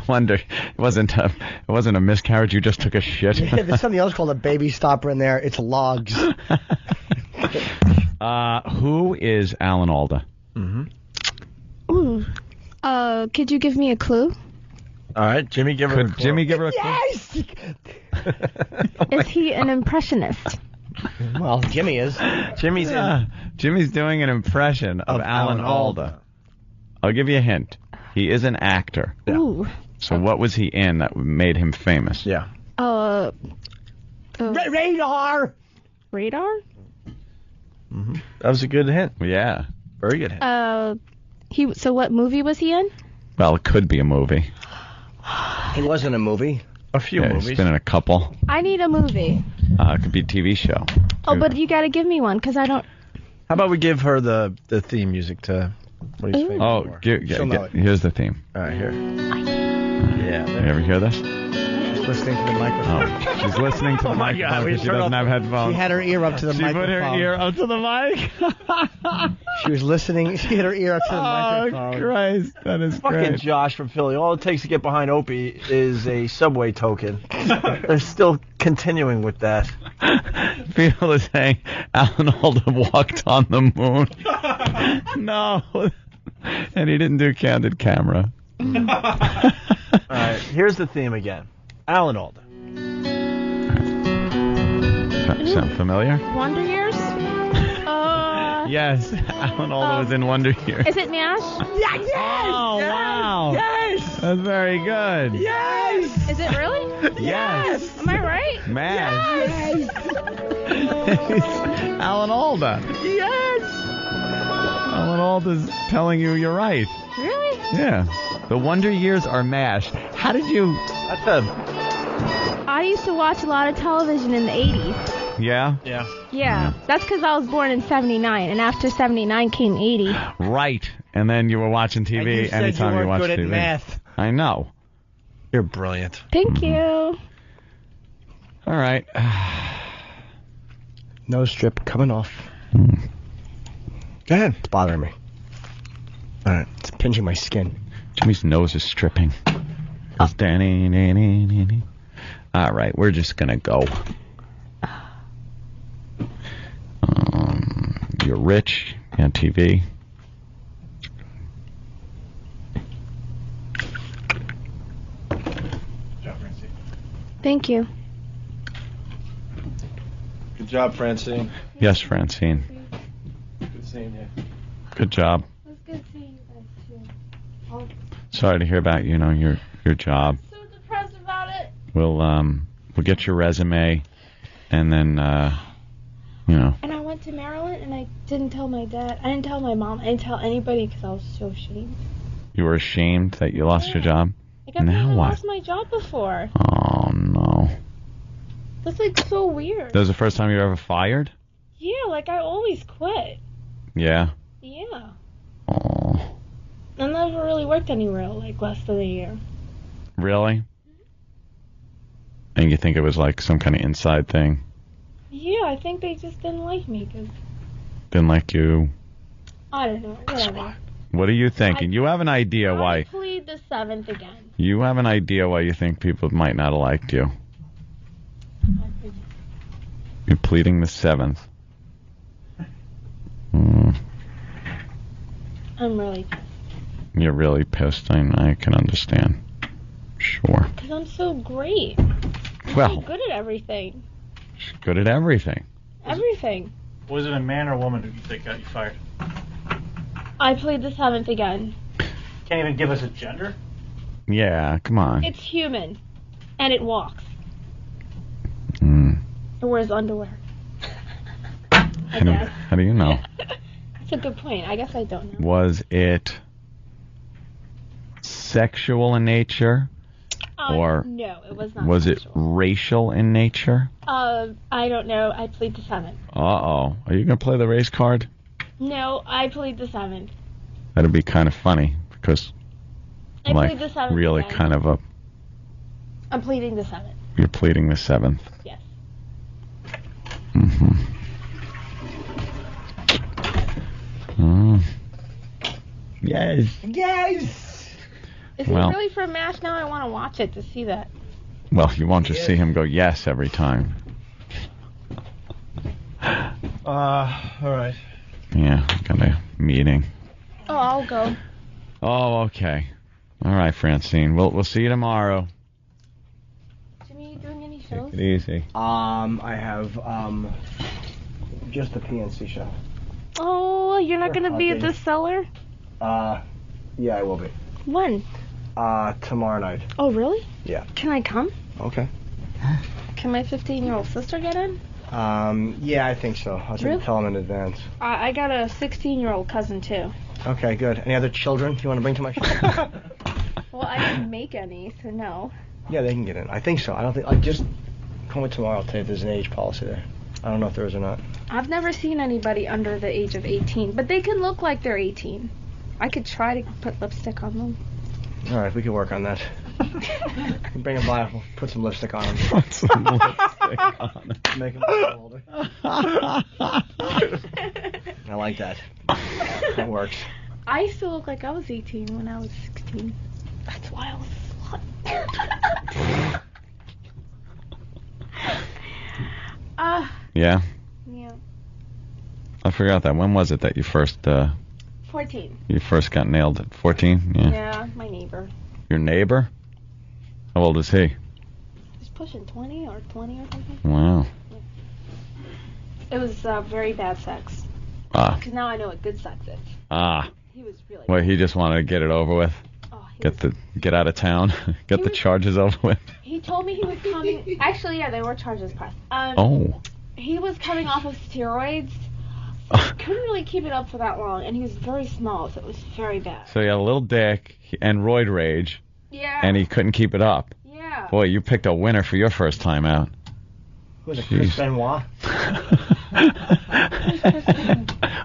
wonder it wasn't a miscarriage. You just took a shit. Yeah, there's something else called a baby stopper in there. It's logs. Who is Alan Alda? Ooh. Could you give me a clue? All right, Jimmy, give her a Could clue. Jimmy give her a clue? Yes! Is he an impressionist? Well, Jimmy is. Jimmy's Yeah. Jimmy's doing an impression of Alan Alda. I'll give you a hint. He is an actor. Ooh. So what was he in that made him famous? Yeah. Radar! Radar? That was a good hint. Yeah. Very good hint. So what movie was he in? Well, it could be a movie. He was in a movie. A few Yeah, movies. he's been in a couple. I need a movie. It could be a TV show. Oh, but you gotta give me one, because I don't... How about we give her the theme music to what he's famous Oh, for? She'll know it. here's the theme. All right, here. Yeah. You ever hear this? She's listening to the microphone. Oh, she's listening to the microphone because she doesn't have headphones. She had her ear up to the She microphone. put her ear up to the mic. She was listening. She had her ear up to the microphone. Oh, Christ. That is Fucking great. Josh from Philly. All it takes to get behind Opie is a subway token. They're still continuing with that. People are saying Alan Alda walked on the moon. No. And he didn't do candid camera. All right, here's the theme again. Alan Alda. Sound familiar? Wonder Years? Yes, Alan Alda was in Wonder Years. Is it MASH? Yeah, yes! Oh, wow. Yes! That's very good. Yes! Is it really? Yes. Am I right? MASH. Alan Alda. Yes! Alan Alda's telling you you're right. Really? Yeah. The Wonder Years are MASH. How did you... That's a... I used to watch a lot of television in the 80s. Yeah? Yeah. Yeah. That's because I was born in 79, and after 79 came 80. Right. And then you were watching TV And you said anytime you you weren't watched good TV. at math. I know. You're brilliant. Thank you. All right. Nose strip coming off. Go ahead. It's bothering me. All right. It's pinching my skin. Jimmy's nose is stripping. Goes danny. All right, we're just gonna go. You're rich. You have TV. Thank you. Good job, Francine. Yes, Francine. Good seeing you. Good job. It was good seeing you guys too. Sorry to hear about your job. So depressed about it. We'll get your resume, and then And I went to Maryland, and I didn't tell my dad. I didn't tell my mom. I didn't tell anybody because I was so ashamed. you were ashamed that you lost your job. Like I've Now never what? lost my job before. Oh no. That's like so weird. That was the first time you were ever fired? Yeah, like I always quit. Yeah. Yeah. Oh. I never really worked anywhere like less than a year. Really? And you think it was like some kind of inside thing? Yeah, I think they just didn't like me because Didn't like you? I don't know. Whatever. What are you thinking? You have an idea I why. plead the 7th again. You have an idea why you think people might not have liked you. You're pleading the 7th. I'm really pissed. You're really pissed. I can understand. Sure. Because I'm so great. Well, I'm good at everything. good at everything. Everything. Was it a man or a woman that got you fired? I plead the 7th again. Can't even give us a gender? Yeah, come on. It's human. And it walks. Mm. It wears underwear. How do you know? That's a good point. I guess I don't know. Was it sexual in nature? Or no, it was not was sexual. it racial in nature? I don't know. I plead the 7th. Uh-oh. Are you going to play the race card? No, I plead the 7th. That'd be kind of funny because I like plead the 7th really again. kind of a I'm pleading the 7th. you're pleading the 7th. Yes. Mm-hmm. Yes. Yes. Is Well. it really for MASH now? I want to watch it to see that. Well, you won't just see him go yes every time. All right. Yeah, got a meeting. Oh, I'll go. Oh, okay. All right, Francine. We'll see you tomorrow. Jimmy, you doing any shows? Take it easy. I have just the PNC show. Oh, you're not going to be at okay. the cellar? Yeah, I will be. When? Tomorrow night. Oh, really? Yeah. Can I come? Okay. Can my 15-year-old sister get in? Yeah, I think so. I'll have to Really? tell them in advance. I got a 16-year-old cousin, too. Okay, good. Any other children you want to bring to my show? Well, I didn't make any, so no. Yeah, they can get in. I think so. I don't think. Like, just call me tomorrow. I'll tell you if there's an age policy there. I don't know if there is or not. I've never seen anybody under the age of 18, but they can look like they're 18. I could try to put lipstick on them. All right, we can work on that. Bring him by. We'll put some lipstick on him. Put some lipstick on him. Make him look older. I like that. That works. I used to look like I was 18 when I was 16. That's why I was a slut. Yeah? Yeah. I forgot that. When was it that you first 14. You first got nailed at 14? Yeah, my neighbor. Your neighbor? How old is he? He's pushing 20 or something. Wow. It was very bad sex. Ah. Because now I know what good sex is. Ah. He was really Well, he just wanted to get it over with. Get out of town. Get the charges over with. He told me he was coming. Actually, yeah, there were charges pressed. He was coming off of steroids. Couldn't really keep it up for that long, and he was very small, so it was very bad. So he had a little dick and roid rage. Yeah. And he couldn't keep it up. Yeah. Boy, you picked a winner for your first time out. Was it Chris Benoit?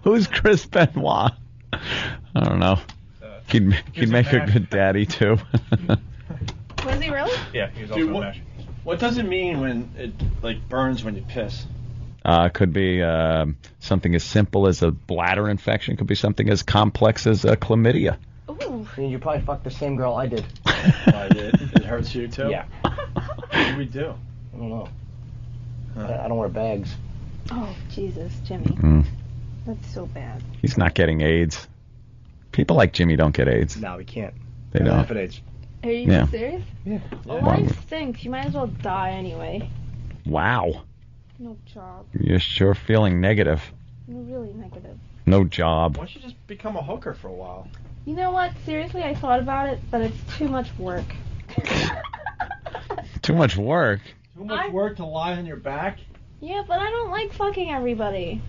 Who's Chris Benoit? I don't know. He'd make a good daddy too. Was he really? Yeah, he was also a MASH. What does it mean when it burns when you piss? Could be something as simple as a bladder infection. Could be something as complex as chlamydia. Ooh. You probably fucked the same girl I did. I did. It hurts you too? Yeah. What do we do? I don't know. I don't wear bags. Oh, Jesus, Jimmy. Mm. That's so bad. He's not getting AIDS. People like Jimmy don't get AIDS. No, we can't. They don't. AIDS. Are you Yeah. serious? Yeah. Oh, life stinks. You might as well die anyway. Wow. No job. You're sure feeling negative. You're really negative. No job. Why don't you just become a hooker for a while? You know what? Seriously, I thought about it, but it's too much work. Too much work. Too much work to lie on your back? Yeah, but I don't like fucking everybody.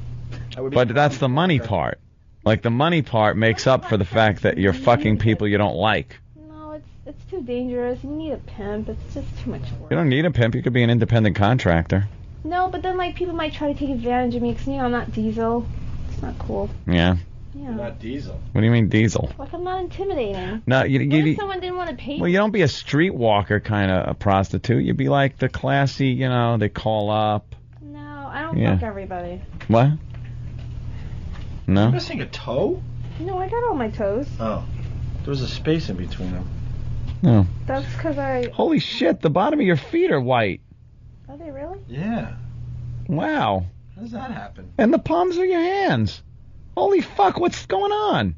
But that's the money part. Like, the money part makes up for the fact that you're fucking people you don't like. No, it's too dangerous. You need a pimp. It's just too much work. You don't need a pimp. You could be an independent contractor. No, but then, like, people might try to take advantage of me because, you know, I'm not Diesel. It's not cool. Yeah. Yeah. You're not Diesel. What do you mean diesel? Like, I'm not intimidating. No, What if someone didn't want to pay well, me? you don't be a streetwalker kind of a prostitute. You'd be like the classy, you know, they call up. No, I don't Yeah. fuck everybody. What? No? You're missing a toe? No, I got all my toes. Oh. There was a space in between them. No. That's because I... Holy shit, the bottom of your feet are white. Are they really? Yeah. Wow. How does that happen? And the palms of your hands. Holy fuck, what's going on?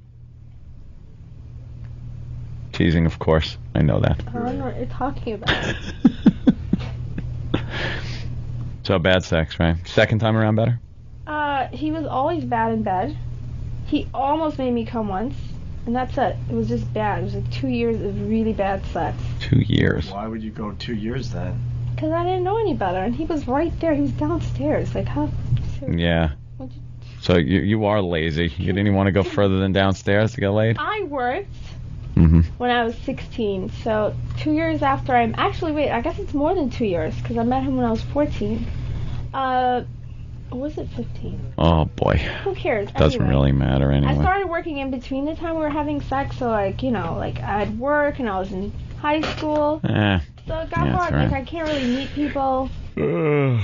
Teasing, of course. I know that. I don't know what you're talking about. So bad sex, right? Second time around better? He was always bad in bed. He almost made me come once, and that's it. It was just bad. It was like 2 years of really bad sex. 2 years. Why would you go 2 years then? Because I didn't know any better, and he was right there. He was downstairs. Like, how? Yeah. So you are lazy. You didn't even want to go further than downstairs to get laid? I worked Mm-hmm. when I was 16, so 2 years after I guess it's more than 2 years, because I met him when I was 14. Or was it 15? Oh, boy. Who cares? Doesn't Anyway. really matter anyway. I started working in between the time we were having sex, so like, you know, like I'd work and I was in high school. Eh. So it got Yeah, that's hard. right. Like I can't really meet people. Ugh. The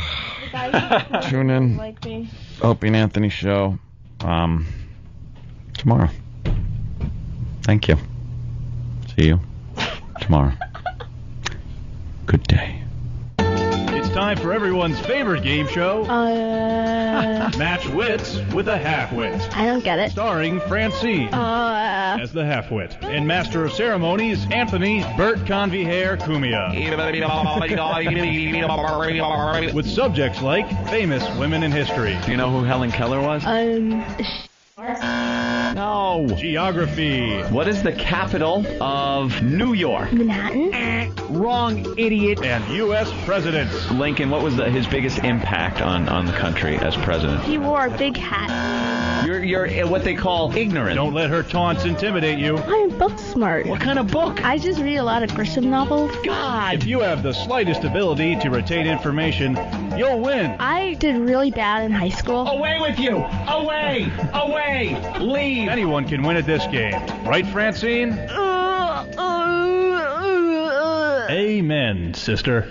guys Tune in. like me. Opie and Anthony show. Tomorrow. Thank you. See you tomorrow. Good day. It's time for everyone's favorite game show. Match Wits with a Half-Wit. I don't get it. Starring Francine as the Half-Wit. And Master of Ceremonies, Anthony Bert Convihair Cumia. With subjects like famous women in history. Do you know who Helen Keller was? No. Geography. What is the capital of New York? Manhattan? Wrong, idiot. And U.S. presidents. Lincoln, what was his biggest impact on the country as president? He wore a big hat. You're what they call ignorant. Don't let her taunts intimidate you. I'm book smart. What kind of book? I just read a lot of Grisham novels. God. If you have the slightest ability to retain information, you'll win. I did really bad in high school. Away with you! Away! Away! Leave! Anyone can win at this game. Right, Francine? Amen, sister.